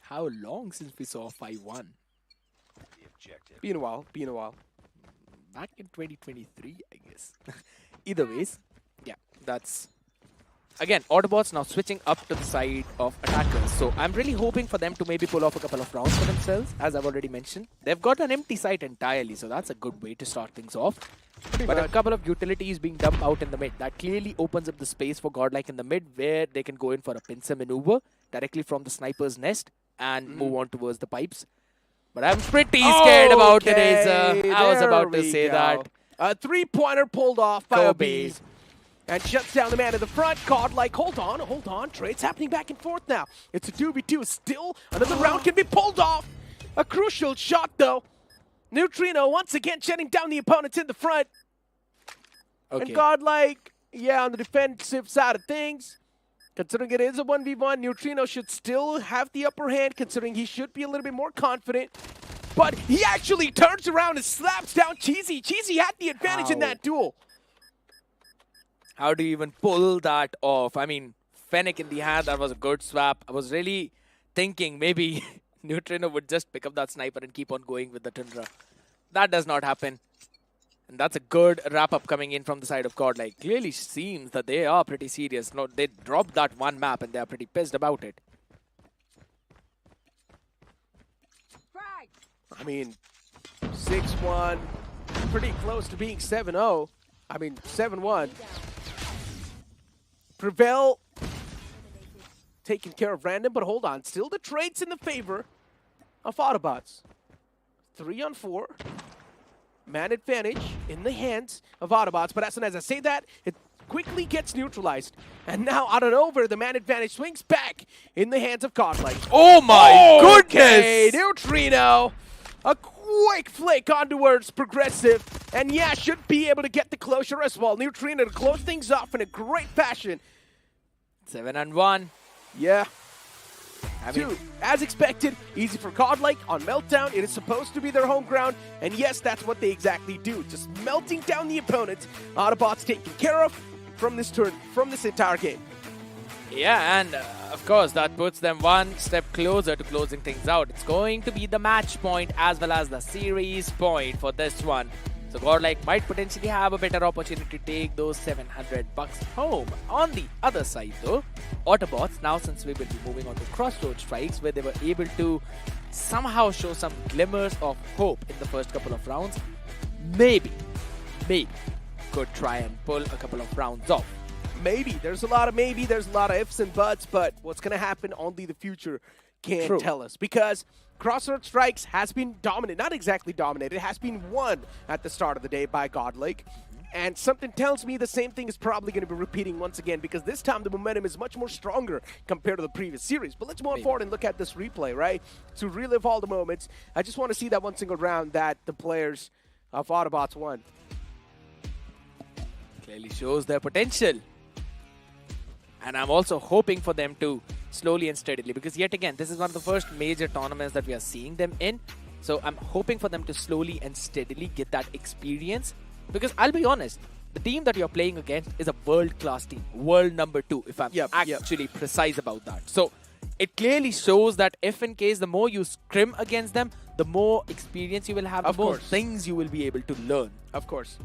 How long since we saw 5-1? The objective. Been a while, been a while. Back in 2023, I guess. Either ways, yeah, that's... Again, Autobotz now switching up to the side of attackers. So I'm really hoping for them to maybe pull off a couple of rounds for themselves, as I've already mentioned. They've got an empty site entirely, so that's a good way to start things off. But a couple of utilities being dumped out in the mid. That clearly opens up the space for GodLike in the mid, where they can go in for a pincer maneuver directly from the sniper's nest and move on towards the pipes. But I'm pretty scared about it, Aza. I was about to say that. A three-pointer pulled off by Autobotz. And shuts down the man in the front. GodLike, hold on. Trade's happening back and forth now. It's a 2v2. Still, another round can be pulled off. A crucial shot, though. Neutrino once again shutting down the opponents in the front. Okay. And GodLike, yeah, on the defensive side of things. Considering it is a 1v1, Neutrino should still have the upper hand, considering he should be a little bit more confident. But he actually turns around and slaps down Cheesy. Cheesy had the advantage in that duel. How do you even pull that off? I mean, Fennec in the hand, that was a good swap. I was really thinking maybe Neutrino would just pick up that sniper and keep on going with the Tundra. That does not happen. And that's a good wrap-up coming in from the side of GodLike. Clearly seems that they are pretty serious. No, they dropped that one map and they are pretty pissed about it. I mean, 6-1, pretty close to being 7-0. I mean, 7-1. Prevail taking care of Random, but hold on. Still the trade's in the favor of Autobotz. 3-on-4. Man advantage in the hands of Autobotz, but as soon as I say that, it quickly gets neutralized. And now, out of nowhere, the man advantage swings back in the hands of GodLike. Oh my goodness! Neutrino! A quick flick onwards, Progressive. And yeah, should be able to get the closure as well. Neutrino to close things off in a great fashion. 7-1. Yeah. I mean, as expected, easy for GodLike on Meltdown. It is supposed to be their home ground, and yes, that's what they exactly do. Just melting down the opponents. Autobotz taken care of from this turn, from this entire game. yeah, and of course, that puts them one step closer to closing things out. It's going to be the match point as well as the series point for this one. So GodLike might potentially have a better opportunity to take those $700 home. On the other side though, Autobotz, now since we will be moving on to Crossroad Strikes, where they were able to somehow show some glimmers of hope in the first couple of rounds, maybe could try and pull a couple of rounds off. Maybe. There's a lot of maybe, there's a lot of ifs and buts, but what's going to happen, only the future can tell us. Because Crossroad Strikes has been dominant, not exactly dominated, it has been won at the start of the day by GodLike. And something tells me the same thing is probably going to be repeating once again, because this time the momentum is much more stronger compared to the previous series. But let's move forward and look at this replay, right? To relive all the moments, I just want to see that one single round that the players of Autobotz won. Clearly shows their potential. And I'm also hoping for them to slowly and steadily, because yet again, this is one of the first major tournaments that we are seeing them in. So I'm hoping for them to slowly and steadily get that experience. Because I'll be honest, the team that you're playing against is a world-class team. World number 2, if I'm actually precise about that. So it clearly shows that if in case the more you scrim against them, the more experience you will have, the Of more course. things you will be able to learn. Of course.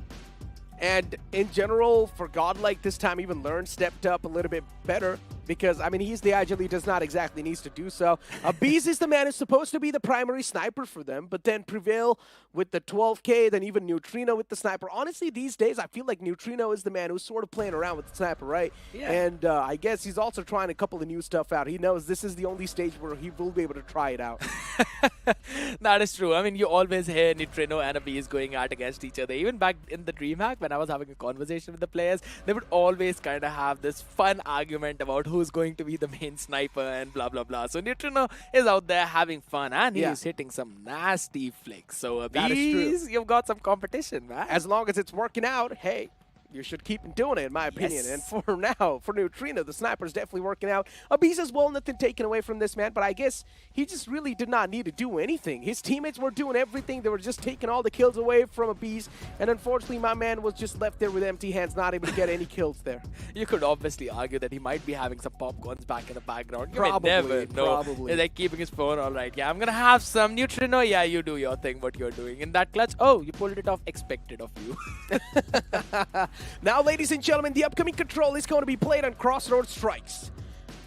And in general, for GodLike this time, even Learn stepped up a little bit better because, I mean, he's the agile. He does not exactly needs to do so. Beast is the man who's supposed to be the primary sniper for them, but then Prevail with the 12K, then even Neutrino with the sniper. Honestly, these days, I feel like Neutrino is the man who's sort of playing around with the sniper, right? Yeah. And I guess he's also trying a couple of new stuff out. He knows this is the only stage where he will be able to try it out. That is true. I mean, you always hear Neutrino and a Beast going out against each other. Even back in the DreamHack, when I was having a conversation with the players, they would always kind of have this fun argument about who's going to be the main sniper and blah, blah, blah. So Neutrino is out there having fun, and he's hitting some nasty flicks. So That is true. Beast, you've got some competition, man. As long as it's working out, hey, you should keep doing it, in my opinion. Yes. And for now, for Neutrino, the sniper's definitely working out. Abiz as well, nothing taken away from this man, but I guess he just really did not need to do anything. His teammates were doing everything. They were just taking all the kills away from Abiz, and unfortunately, my man was just left there with empty hands, not able to get any kills there. You could obviously argue that he might be having some popcorns back in the background. You Probably, may never know. probably. He's like keeping his phone all right. Yeah, I'm going to have some Neutrino. Yeah, you do your thing, what you're doing. In that clutch, oh, you pulled it off. Expected of you. Now, ladies and gentlemen, the upcoming control is going to be played on Crossroads Strikes.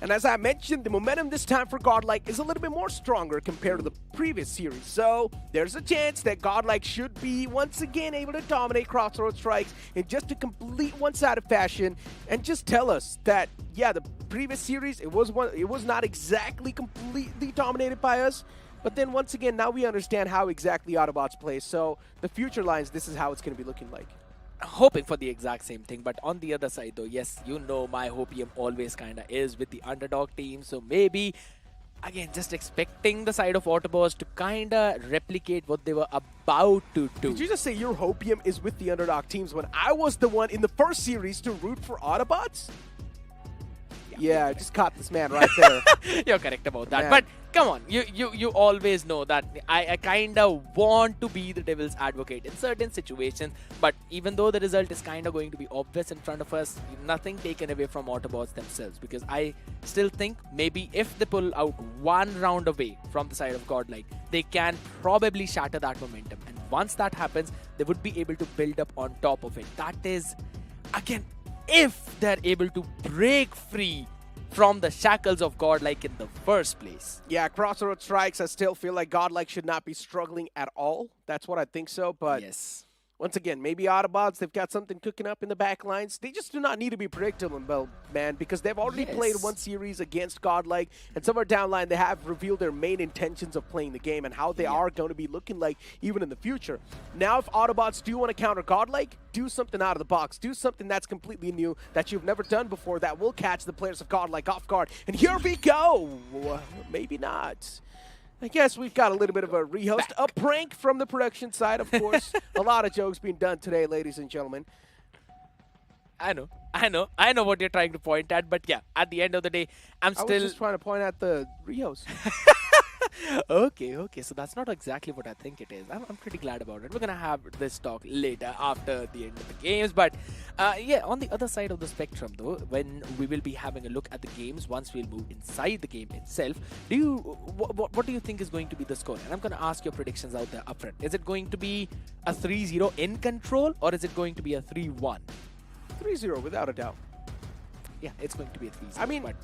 And as I mentioned, the momentum this time for GodLike is a little bit more stronger compared to the previous series. So there's a chance that GodLike should be once again able to dominate Crossroads Strikes in just a complete one-sided fashion, and just tell us that, yeah, the previous series, it was not exactly completely dominated by us. But then once again, now we understand how exactly Autobotz plays. So the future lines, this is how it's going to be looking like. Hoping for the exact same thing, but on the other side though, yes, you know my hopium always kinda is with the underdog team, so maybe again just expecting the side of Autobotz to kinda replicate what they were about to do. Did you just say your hopium is with the underdog teams when I was the one in the first series to root for Autobots? Yeah, I just caught this man right there. You're correct about that. Man. But come on, you always know that I kind of want to be the devil's advocate in certain situations. But even though the result is kind of going to be obvious in front of us, nothing taken away from Autobots themselves. Because I still think maybe if they pull out one round away from the side of GodLike, they can probably shatter that momentum. And once that happens, they would be able to build up on top of it. That is, again, if they're able to break free from the shackles of GodLike in the first place. Yeah, Crossroads Strikes, I still feel like GodLike should not be struggling at all. That's what I think so, but Yes. once again, maybe Autobots, they've got something cooking up in the back lines. They just do not need to be predictable, man, because they've already played one series against GodLike, and somewhere down the line, they have revealed their main intentions of playing the game and how they are going to be looking like even in the future. Now, if Autobots do want to counter GodLike, do something out of the box. Do something that's completely new, that you've never done before, that will catch the players of GodLike off guard. And here we go! Maybe not. I guess we've got a little bit of a rehost, a prank from the production side, of course. A lot of jokes being done today, ladies and gentlemen. I know what you're trying to point at, but yeah, at the end of the day, I'm I was still... just trying to point out the rehost. Okay, so that's not exactly what I think it is. I'm pretty glad about it. We're gonna have this talk later after the end of the games, but yeah, on the other side of the spectrum though, when we will be having a look at the games once we'll move inside the game itself, what do you think is going to be the score? And I'm gonna ask your predictions out there upfront. Is it going to be a 3-0 in control, or is it going to be a 3-1? 3-0, without a doubt. Yeah, it's going to be a 3-0. I mean, but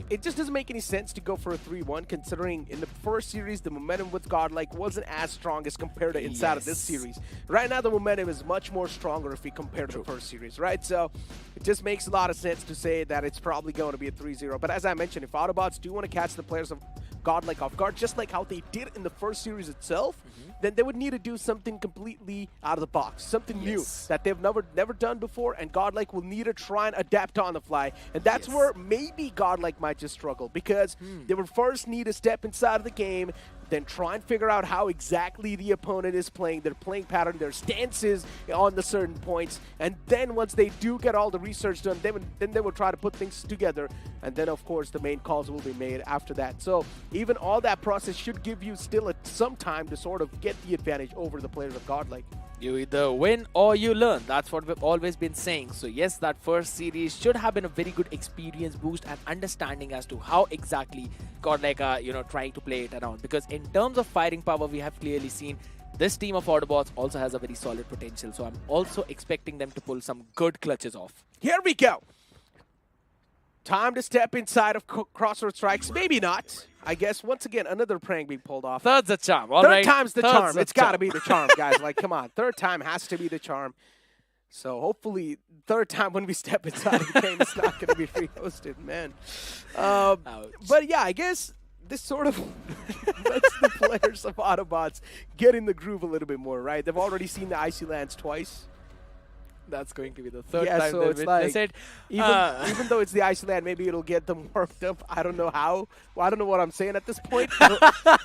it just doesn't make any sense to go for a 3-1, considering in the first series, the momentum with GodLike wasn't as strong as compared to inside of this series. Right now, the momentum is much more stronger if we compare to the first series, right? So it just makes a lot of sense to say that it's probably going to be a 3-0. But as I mentioned, if Autobots do want to catch the players of GodLike off guard, just like how they did in the first series itself, then they would need to do something completely out of the box, something new that they've never done before, and GodLike will need to try and adapt on the fly. And that's where maybe GodLike might just struggle, because they would first need to step inside of the game, then try and figure out how exactly the opponent is playing, their playing pattern, their stances on the certain points, and then once they do get all the research done, then they will try to put things together, and then of course the main calls will be made after that. So even all that process should give you still some time to sort of get the advantage over the players of GodLike. You either win or you learn. That's what we've always been saying. So yes, that first series should have been a very good experience boost and understanding as to how exactly GodLike are, trying to play it around. Because in terms of firing power, we have clearly seen this team of Autobotz also has a very solid potential. So I'm also expecting them to pull some good clutches off. Here we go. Time to step inside of Crossroads Strikes. Maybe not. I guess, once again, another prank being pulled off. Third's a charm, all Third right? time's the Third's charm. the It's got to charm. be the charm, guys. Like, come on. Third time has to be the charm. So hopefully, third time when we step inside of the game, it's not going to be free-hosted, man. But yeah, I guess this sort of lets the players of Autobotz get in the groove a little bit more, right? They've already seen the Icy Lands twice. That's going to be the third Yeah, time so they it's witness like, it. even though it's the Iceland, maybe it'll get them worked up. I don't know how. Well, I don't know what I'm saying at this point. But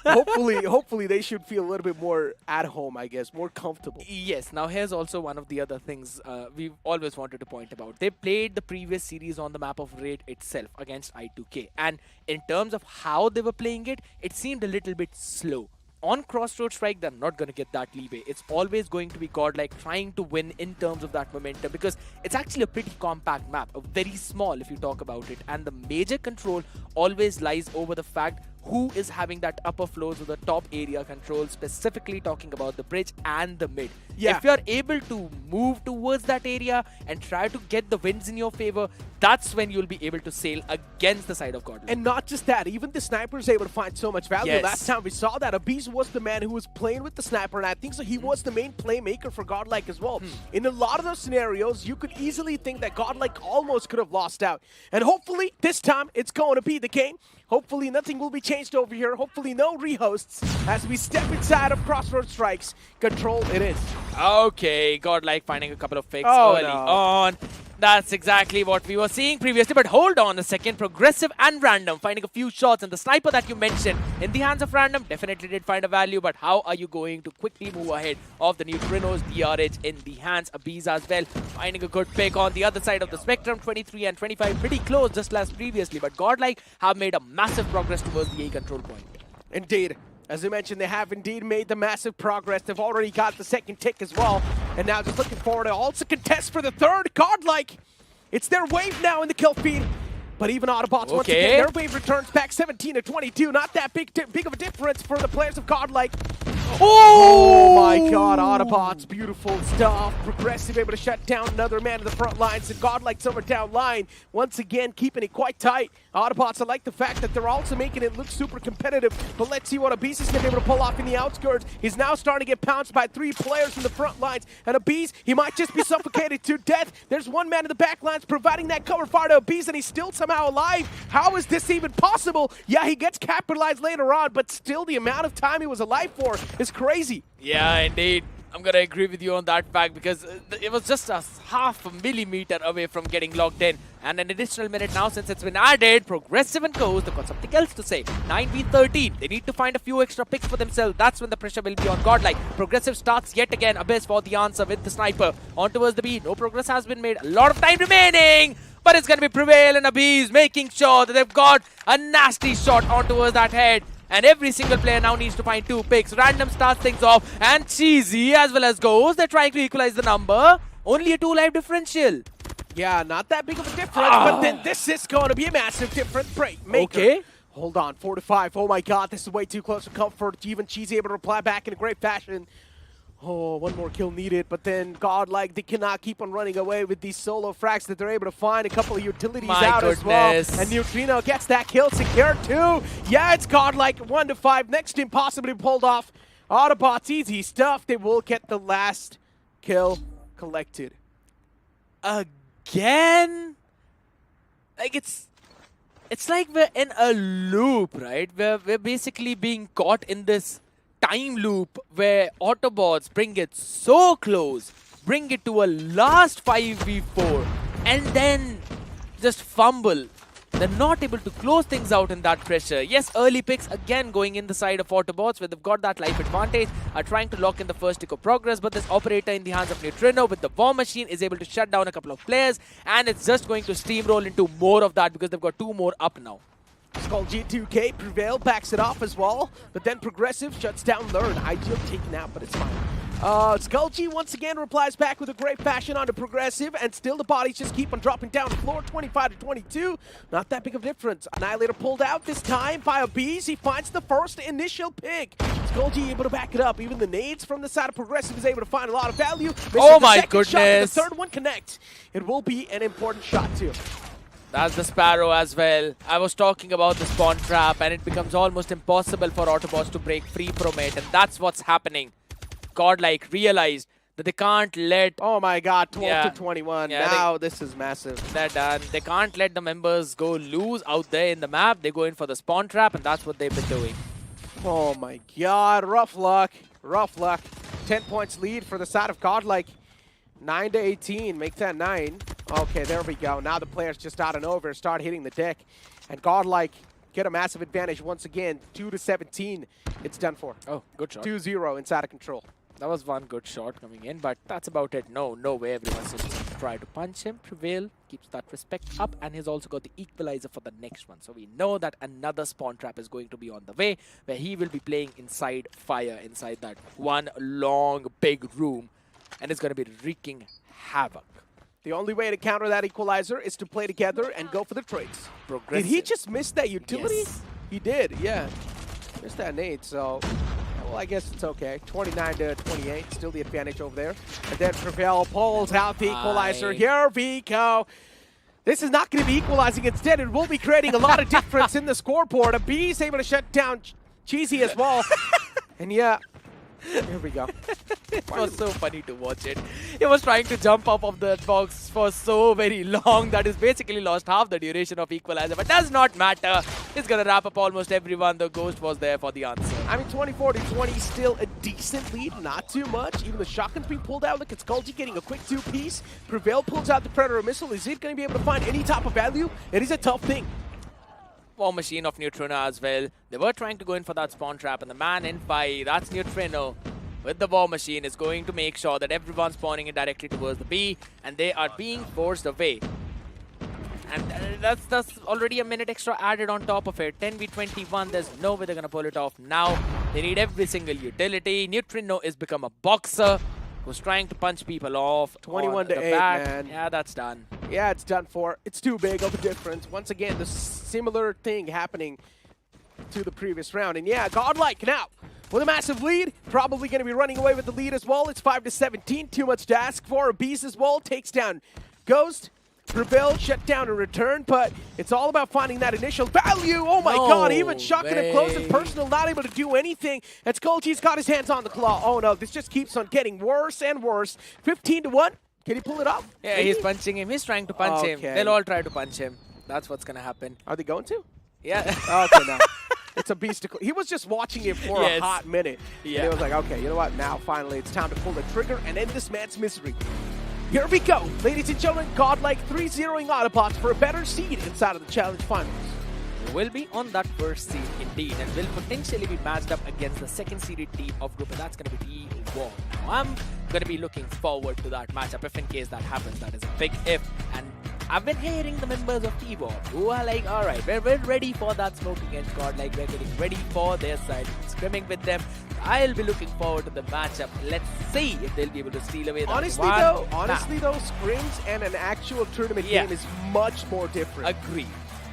hopefully they should feel a little bit more at home, I guess, more comfortable. Yes, now here's also one of the other things we've always wanted to point about. They played the previous series on the map of Raid itself against I2K. And in terms of how they were playing it, it seemed a little bit slow. On Crossroads Strike, they're not going to get that leeway. It's always going to be GodLike trying to win in terms of that momentum because it's actually a pretty compact map, very small if you talk about it. And the major control always lies over the fact who is having that upper floors of the top area control, specifically talking about the bridge and the mid. Yeah. If you're able to move towards that area and try to get the wins in your favor, that's when you'll be able to sail against the side of GodLike. And not just that, even the sniper is able to find so much value. Yes. Last time we saw that, Abiz was the man who was playing with the sniper, and I think so he was the main playmaker for GodLike as well. In a lot of those scenarios, you could easily think that GodLike almost could have lost out. And hopefully, this time, it's going to be the game. Hopefully, nothing will be changed over here. Hopefully, no rehosts as we step inside of Crossroads Strikes. Control it is. Okay, GodLike finding a couple of picks Oh, early no. on. That's exactly what we were seeing previously, but hold on a second. Progressive and Random finding a few shots, and the sniper that you mentioned in the hands of Random definitely did find a value, but how are you going to quickly move ahead of the Neutrinos DRH in the hands of Bees as well? Finding a good pick on the other side of the spectrum, 23 and 25, pretty close just as previously, but GodLike have made a massive progress towards the A control point. Indeed. As I mentioned, they have indeed made the massive progress. They've already got the second tick as well. And now just looking forward to also contest for the third. GodLike, it's their wave now in the kill feed. But even Autobotz, once again, their wave returns back 17 to 22. Not that big of a difference for the players of GodLike. Oh my god, Autobotz, beautiful stuff. Progressive able to shut down another man in the front lines, and GodLike somewhere down line. Once again, keeping it quite tight. Autobotz, I like the fact that they're also making it look super competitive, but let's see what Abiz is going to be able to pull off in the outskirts. He's now starting to get pounced by 3 players in the front lines, and Abiz, he might just be suffocated to death. There's one man in the back lines providing that cover fire to Abiz, and he's still somehow alive. How is this even possible? Yeah, he gets capitalized later on, but still the amount of time he was alive for is crazy. Yeah, indeed. I'm going to agree with you on that fact because it was just a half a millimeter away from getting locked in. And an additional minute now since it's been added. Progressive and Coast, they've got something else to say. 9v13. They need to find a few extra picks for themselves. That's when the pressure will be on GodLike. Progressive starts yet again. Abyss for the answer with the sniper. On towards the B. No progress has been made. A lot of time remaining. But it's going to be Prevail and Abyss making sure that they've got a nasty shot on towards that head. And every single player now needs to find 2 picks. Random starts things off. And Cheesy as well as Ghost, they're trying to equalize the number. Only a 2 life differential. Yeah, not that big of a difference, but then this is going to be a massive difference. Break maker. Okay. Hold on, 4 to 5. Oh my god, this is way too close for comfort. Even Cheesy able to reply back in a great fashion. Oh, one more kill needed, but then GodLike, they cannot keep on running away with these solo frags that they're able to find. A couple of utilities out as well. And Neutrino gets that kill secured too. Yeah, it's GodLike, 1 to 5. Next team possibly pulled off. Autobotz, easy stuff. They will get the last kill collected. Again? Like it's like we're in a loop, right? We're basically being caught in this time loop where Autobots bring it so close, bring it to a last 5v4, and then just fumble. They're not able to close things out in that pressure. Yes, early picks again going in the side of Autobots where they've got that life advantage, are trying to lock in the first tick of progress, but this operator in the hands of Neutrino with the War Machine is able to shut down a couple of players, and it's just going to steamroll into more of that because they've got 2 more up now. It's called G2K. Prevail backs it off as well, but then Progressive shuts down Learn. Ideal taken out, but it's fine. Skullgy once again replies back with a great fashion onto Progressive, and still the bodies just keep on dropping down the floor, 25 to 22. Not that big of a difference. Annihilator pulled out this time by a Bees. He finds the first initial pick. Skullgy able to back it up. Even the nades from the side of Progressive is able to find a lot of value. Misses Oh the my second shot, and goodness. the third one connects. It will be an important shot too. That's the Sparrow as well. I was talking about the spawn trap, and it becomes almost impossible for Autobotz to break free from it, and that's what's happening. GodLike realized that they can't let... Oh my god, 12 Yeah. to 21. Yeah, Now this is massive. They're done. They can't let the members go loose out there in the map. They go in for the spawn trap, and that's what they've been doing. Oh my god, rough luck. Rough luck. 10 points lead for the side of GodLike. 9 to 18, make that 9. Okay, there we go. Now the players just out and over start hitting the deck. And GodLike get a massive advantage once again. 2 to 17. It's done for. Oh, good shot. 2-0 inside of control. That was one good shot coming in, but that's about it. No way. Everyone's just going to try to punch him. Prevail keeps that respect up, and he's also got the equalizer for the next one. So we know that another spawn trap is going to be on the way, where he will be playing inside fire, inside that one long, big room, and it's going to be wreaking havoc. The only way to counter that equalizer is to play together and go for the trades. Progressive. Did he just miss that utility? Yes. He did, yeah. Missed that nade, so... Well, I guess it's okay. 29 to 28, still the advantage over there. And then Prevail pulls out the equalizer. Aye. Here we go. This is not going to be equalizing. Instead, it will be creating a lot of difference in the scoreboard. A B's able to shut down Cheesy as well. And yeah, here we go. It was so funny to watch it. He was trying to jump up of the box for so very long that he's basically lost half the duration of equalizer. But does not matter. He's going to wrap up almost everyone. The ghost was there for the answer. I mean, 24 to 20, still a decent lead, not too much. Even the shotgun's being pulled out. Look at Skullgy getting a quick two-piece. Prevail pulls out the Predator missile. Is it going to be able to find any type of value? It is a tough thing. War Machine of Neutrino as well. They were trying to go in for that spawn trap, and the man in 5, that's Neutrino, with the War Machine is going to make sure that everyone's spawning it directly towards the B, and they are being forced away. And that's already a minute extra added on top of it. 10v21, there's no way they're going to pull it off now. They need every single utility. Neutrino is become a boxer who's trying to punch people off. 21 to the 8, back. man. Yeah, that's done. Yeah, it's done for. It's too big of a difference. Once again, the similar thing happening to the previous round. And yeah, GodLike now with a massive lead. Probably going to be running away with the lead as well. It's 5 to 17. Too much to ask for. Beast as well takes down Ghost. Prevail, shut down and return, but it's all about finding that initial value. Oh my god, even shotgun and close and personal, not able to do anything. And Skullgy's got his hands on the claw. Oh no, this just keeps on getting worse and worse. 15 to 1. Can he pull it off? Yeah, Maybe? he's punching him. He's trying to punch him. Okay. They'll all try to punch him. That's what's going to happen. Are they going to? Yeah. Okay, no. It's a beast. He was just watching it for Yes. a hot minute. Yeah. And it was like, okay, you know what? Now, finally, it's time to pull the trigger and end this man's misery. Here we go. Ladies and gentlemen, GodLike 3-0ing Autobotz for a better seed inside of the Challenge Finals. Will be on that first seed indeed, and will potentially be matched up against the second seeded team of group, and that's going to be TWOB. Now, I'm going to be looking forward to that matchup if in case that happens. That is a big if. And I've been hearing the members of TWOB who are like, all right, we're ready for that smoke against GodLike. We're getting ready for their side, scrimming with them. I'll be looking forward to the matchup. Let's see if they'll be able to steal away that Honestly, one. though, Nah. scrims and an actual tournament Yeah. game is much more different. Agree.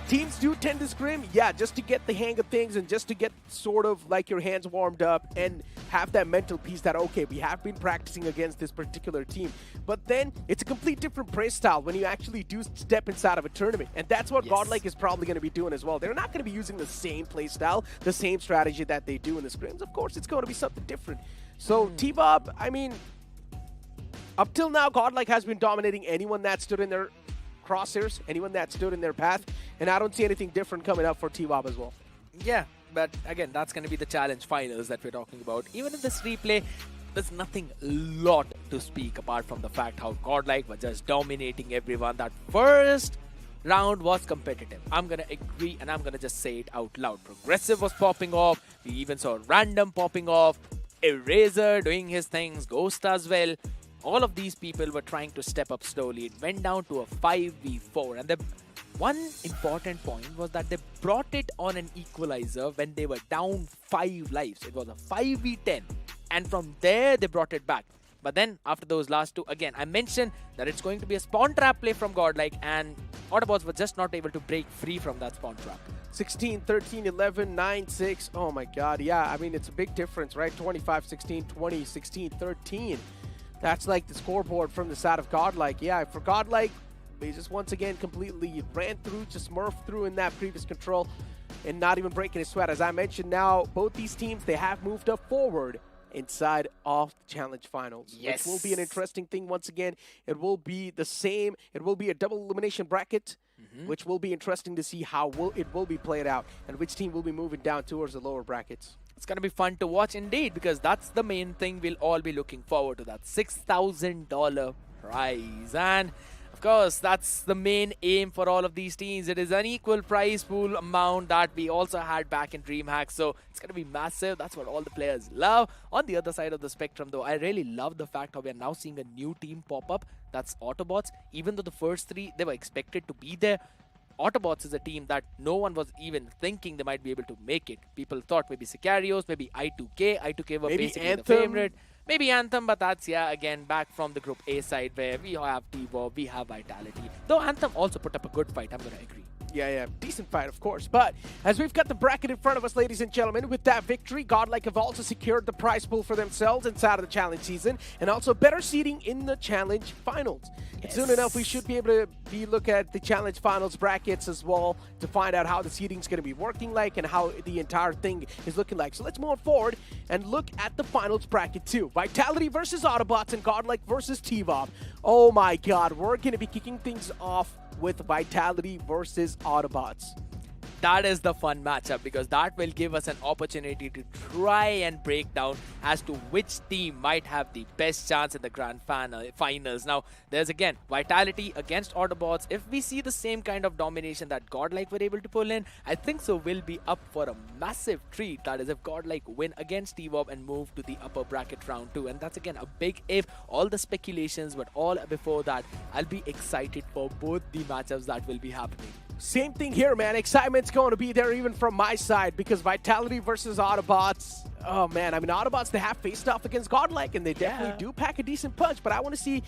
Teams do tend to scrim, yeah, just to get the hang of things and just to get sort of like your hands warmed up and have that mental piece that, okay, we have been practicing against this particular team. But then it's a complete different play style when you actually do step inside of a tournament. And that's what Yes. GodLike is probably going to be doing as well. They're not going to be using the same play style, the same strategy that they do in the scrims. Of course, it's going to be something different. So TWOB, I mean, up till now, GodLike has been dominating anyone that stood in their crosshairs, anyone that stood in their path, and I don't see anything different coming up for TWOB as well. Yeah, but again, that's going to be the challenge finals that we're talking about. Even in this replay, there's nothing lot to speak apart from the fact how GodLike was just dominating everyone. That first round was competitive. I'm going to agree, and I'm going to just say it out loud. Progressive was popping off. We even saw Random popping off. Eraser doing his things. Ghost as well. All of these people were trying to step up slowly. It went down to a 5v4. And the one important point was that they brought it on an equalizer when they were down 5 lives. It was a 5v10. and from there they brought it back. But then after those last two, again, I mentioned that it's going to be a spawn trap play from GodLike, and Autobotz were just not able to break free from that spawn trap. 16, 13, 11, 9, 6. Oh my god, yeah, I mean, it's a big difference, right? 25, 16, 20, 16, 13. That's like the scoreboard from the side of GodLike. Yeah, for GodLike, they just once again completely ran through, just smurfed through in that previous control and not even breaking a sweat. As I mentioned, now both these teams, they have moved up forward inside of the challenge finals, yes, which will be an interesting thing. Once again, it will be the same. It will be a double elimination bracket, which will be interesting to see how it will be played out and which team will be moving down towards the lower brackets. It's going to be fun to watch indeed, because that's the main thing we'll all be looking forward to, that $6,000 prize. And of course, that's the main aim for all of these teams. It is an equal prize pool amount that we also had back in DreamHack, so it's going to be massive. That's what all the players love. On the other side of the spectrum, though, I really love the fact how we are now seeing a new team pop up. That's Autobotz. Even though the first three, they were expected to be there, Autobotz is a team that no one was even thinking they might be able to make it. People thought maybe SICARIOS, maybe I2K. I2K were maybe basically ANTHEM. the favorite. Maybe ANTHEM, but that's, yeah, again, back from the Group A side where we have TWOB, we have Vitality. Though ANTHEM also put up a good fight, I'm going to agree. Yeah, decent fight, of course. But as we've got the bracket in front of us, ladies and gentlemen, with that victory, GodLike have also secured the prize pool for themselves inside of the challenge season, and also better seeding in the challenge finals. And soon enough, we should be able to look at the challenge finals brackets as well to find out how the seeding is going to be working like and how the entire thing is looking like. So let's move forward and look at the finals bracket too. Vitality versus Autobotz and GodLike versus TWOB. Oh my god, we're going to be kicking things off with Vitality versus Autobotz. That is the fun matchup, because that will give us an opportunity to try and break down as to which team might have the best chance in the grand finals. Now, there's again Vitality against Autobotz. If we see the same kind of domination that GodLike were able to pull in, I think so we'll be up for a massive treat. That is if GodLike win against TWOB and move to the upper bracket round 2. And that's again a big if. All the speculations, but all before that, I'll be excited for both the matchups that will be happening. Same thing here, man. Excitement's going to be there even from my side, because Vitality versus Autobotz. Oh, man. I mean, Autobotz, they have faced off against GodLike, and they definitely do pack a decent punch. But I want to see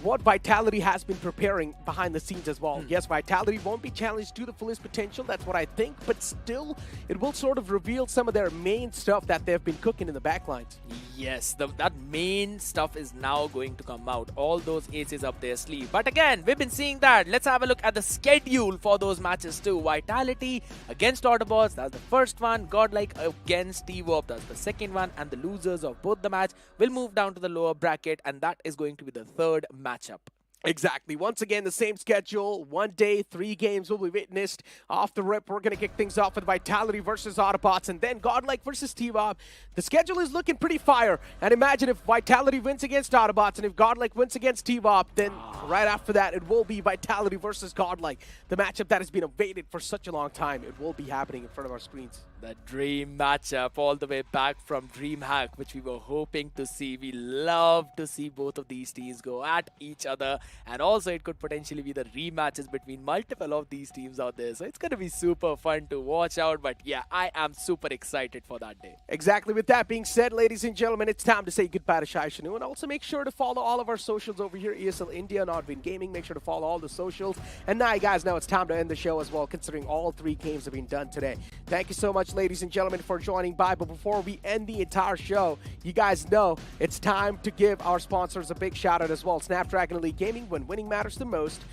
what Vitality has been preparing behind the scenes as well. Yes, Vitality won't be challenged to the fullest potential. That's what I think. But still, it will sort of reveal some of their main stuff that they've been cooking in the backlines. Yes, that main stuff is now going to come out. All those aces up their sleeve. But again, we've been seeing that. Let's have a look at the schedule for those matches too. Vitality against Autobotz, that's the first one. GodLike against TWOB, that's the second one. And the losers of both the match will move down to the lower bracket, and that is going to be the third matchup. Exactly. Once again, the same schedule. 1 day, 3 games will be witnessed. Off the rip, we're going to kick things off with Vitality versus Autobotz, and then GodLike versus TWOB. The schedule is looking pretty fire. And imagine if Vitality wins against Autobotz and if GodLike wins against TWOB, then right after that, it will be Vitality versus GodLike. The matchup that has been awaited for such a long time. It will be happening in front of our screens. The dream matchup all the way back from DreamHack, which we were hoping to see. We love to see both of these teams go at each other. And also, it could potentially be the rematches between multiple of these teams out there. So it's going to be super fun to watch out. But yeah, I am super excited for that day. Exactly. With that being said, ladies and gentlemen, it's time to say goodbye to Shai Shanu. And also make sure to follow all of our socials over here. ESL India, Nodwin Gaming. Make sure to follow all the socials. And now, you guys know it's time to end the show as well, considering all 3 games have been done today. Thank you so much, ladies and gentlemen, for joining by. But before we end the entire show, you guys know it's time to give our sponsors a big shout out as well. Snapdragon Elite Gaming, when winning matters the most.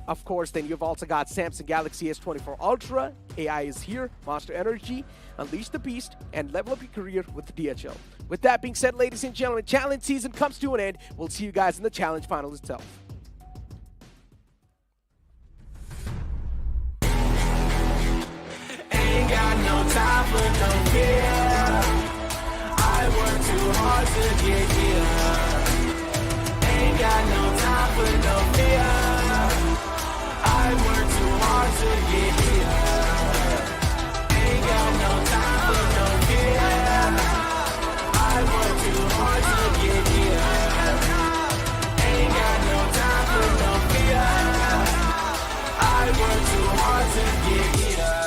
Of course, then you've also got Samsung Galaxy S24 Ultra. AI is here, Monster Energy, Unleash the Beast, and level up your career with the DHL. With that being said, ladies and gentlemen, challenge season comes to an end. We'll see you guys in the challenge final itself. Ain't got no time for no fear. I work too hard to get here. Ain't got no time for no fear. I work too hard to get here. Ain't got no time for no fear. I work too hard to get here. Ain't got no time for no fear. I work too hard to get here.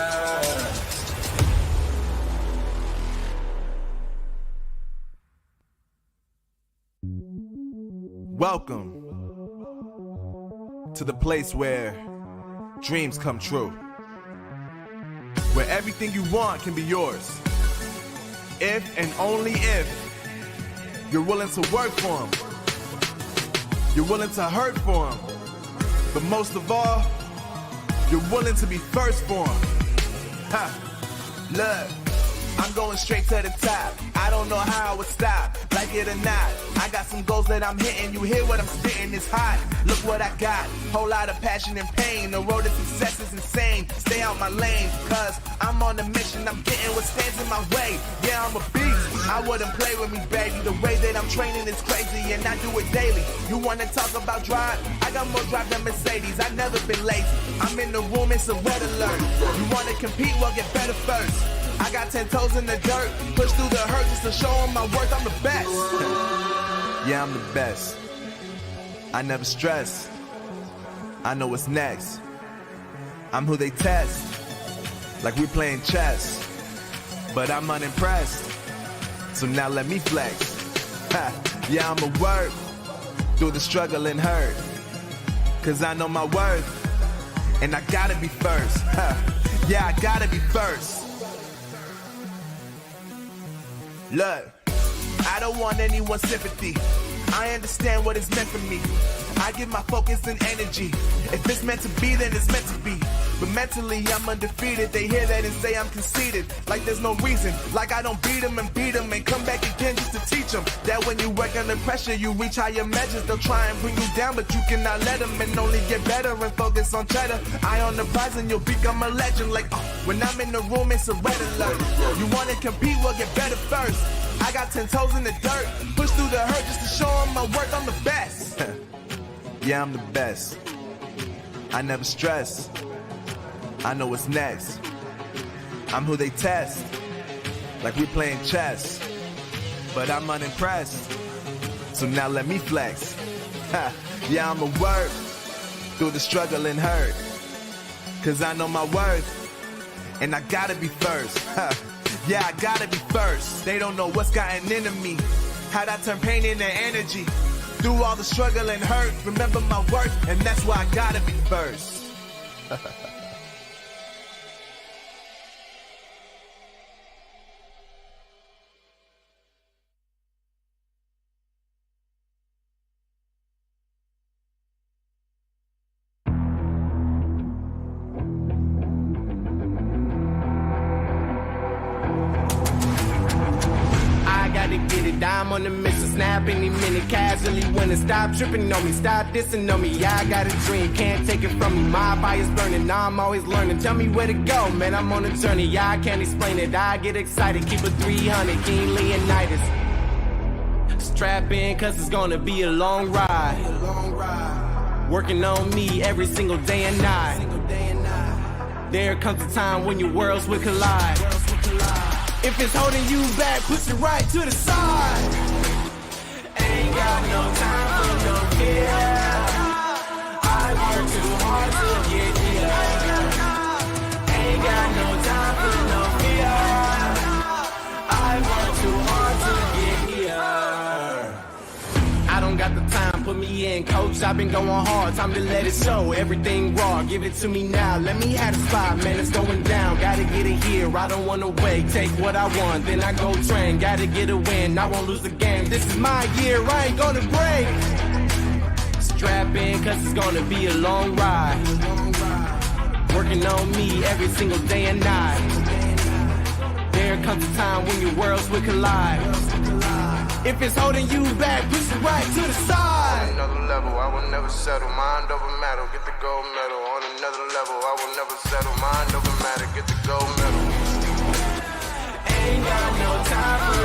Welcome to the place where dreams come true. Where everything you want can be yours. If and only if you're willing to work for them. You're willing to hurt for them. But most of all, you're willing to be first for them. Ha! Look, I'm going straight to the top. I don't know how I would stop, like it or not. I got some goals that I'm hitting. You hear what I'm spitting, it's hot. Look what I got, whole lot of passion and pain. The road to success is insane. Stay out my lane, cause I'm on a mission. I'm getting what stands in my way. Yeah, I'm a beast. I wouldn't play with me, baby. The way that I'm training is crazy, and I do it daily. You wanna talk about drive? I got more drive than Mercedes. I've never been lazy. I'm in the room, it's a red alert. You wanna compete? Well, get better first. I got 10 toes in the dirt, push through the hurt just to show them my worth. I'm the best. Yeah, I'm the best. I never stress. I know what's next. I'm who they test, like we playing chess. But I'm unimpressed, so now let me flex. Ha. Yeah, I'ma work through the struggle and hurt, cause I know my worth, and I gotta be first. Ha. Yeah, I gotta be first. Look, I don't want anyone's sympathy. I understand what it's meant for me. I give my focus and energy. If it's meant to be, then it's meant to be. But mentally, I'm undefeated. They hear that and say I'm conceited. Like there's no reason. Like I don't beat them and come back again just to teach them that when you work under pressure, you reach higher measures. They'll try and bring you down, but you cannot let them, and only get better and focus on cheddar. Eye on the prize and you'll become a legend. Like, when I'm in the room, it's a red alert. You want to compete? Well, get better first. I got 10 toes in the dirt, push through the hurt just to show them my worth. I'm the best. Yeah, I'm the best. I never stress. I know what's next. I'm who they test, like we playing chess. But I'm unimpressed, so now let me flex. Ha. Yeah, I'ma work through the struggle and hurt, cause I know my worth, and I gotta be first. Ha. Yeah, I gotta be first. They don't know what's gotten into me, how'd I turn pain into energy. Through all the struggle and hurt, remember my worth, and that's why I gotta be first. I'm on the mission, snap any minute, casually winning. Stop tripping on me, stop dissing on me. Yeah, I got a dream, can't take it from me. My fire's burning, now I'm always learning. Tell me where to go, man, I'm on a journey. Yeah, I can't explain it, I get excited. Keep it 300, King Leonidas. Strap in, cause it's gonna be a long ride. Working on me every single day and night. There comes a time when your worlds will collide. If it's holding you back, push it right to the side. Ain't got no time for no fear. I work too hard to get here. Ain't got no time for no fear. I work too hard to get here. I don't got the time, put me in, coach. I've been going hard, time to let it show. Everything raw, give it to me now. Let me have the spot, man, it's going down. Gotta get it here, I don't wanna wait. Take what I want, then I go train. Gotta get a win, I won't lose the game. This is my year, I ain't gonna break. Strap in, cause it's gonna be a long ride. Working on me every single day and night. There comes a time when your worlds will collide. If it's holding you back, push it right to the side. On another level, I will never settle. Mind over matter, get the gold medal. On another level, I will never settle. Mind over matter, get the gold medal. Ain't got no time for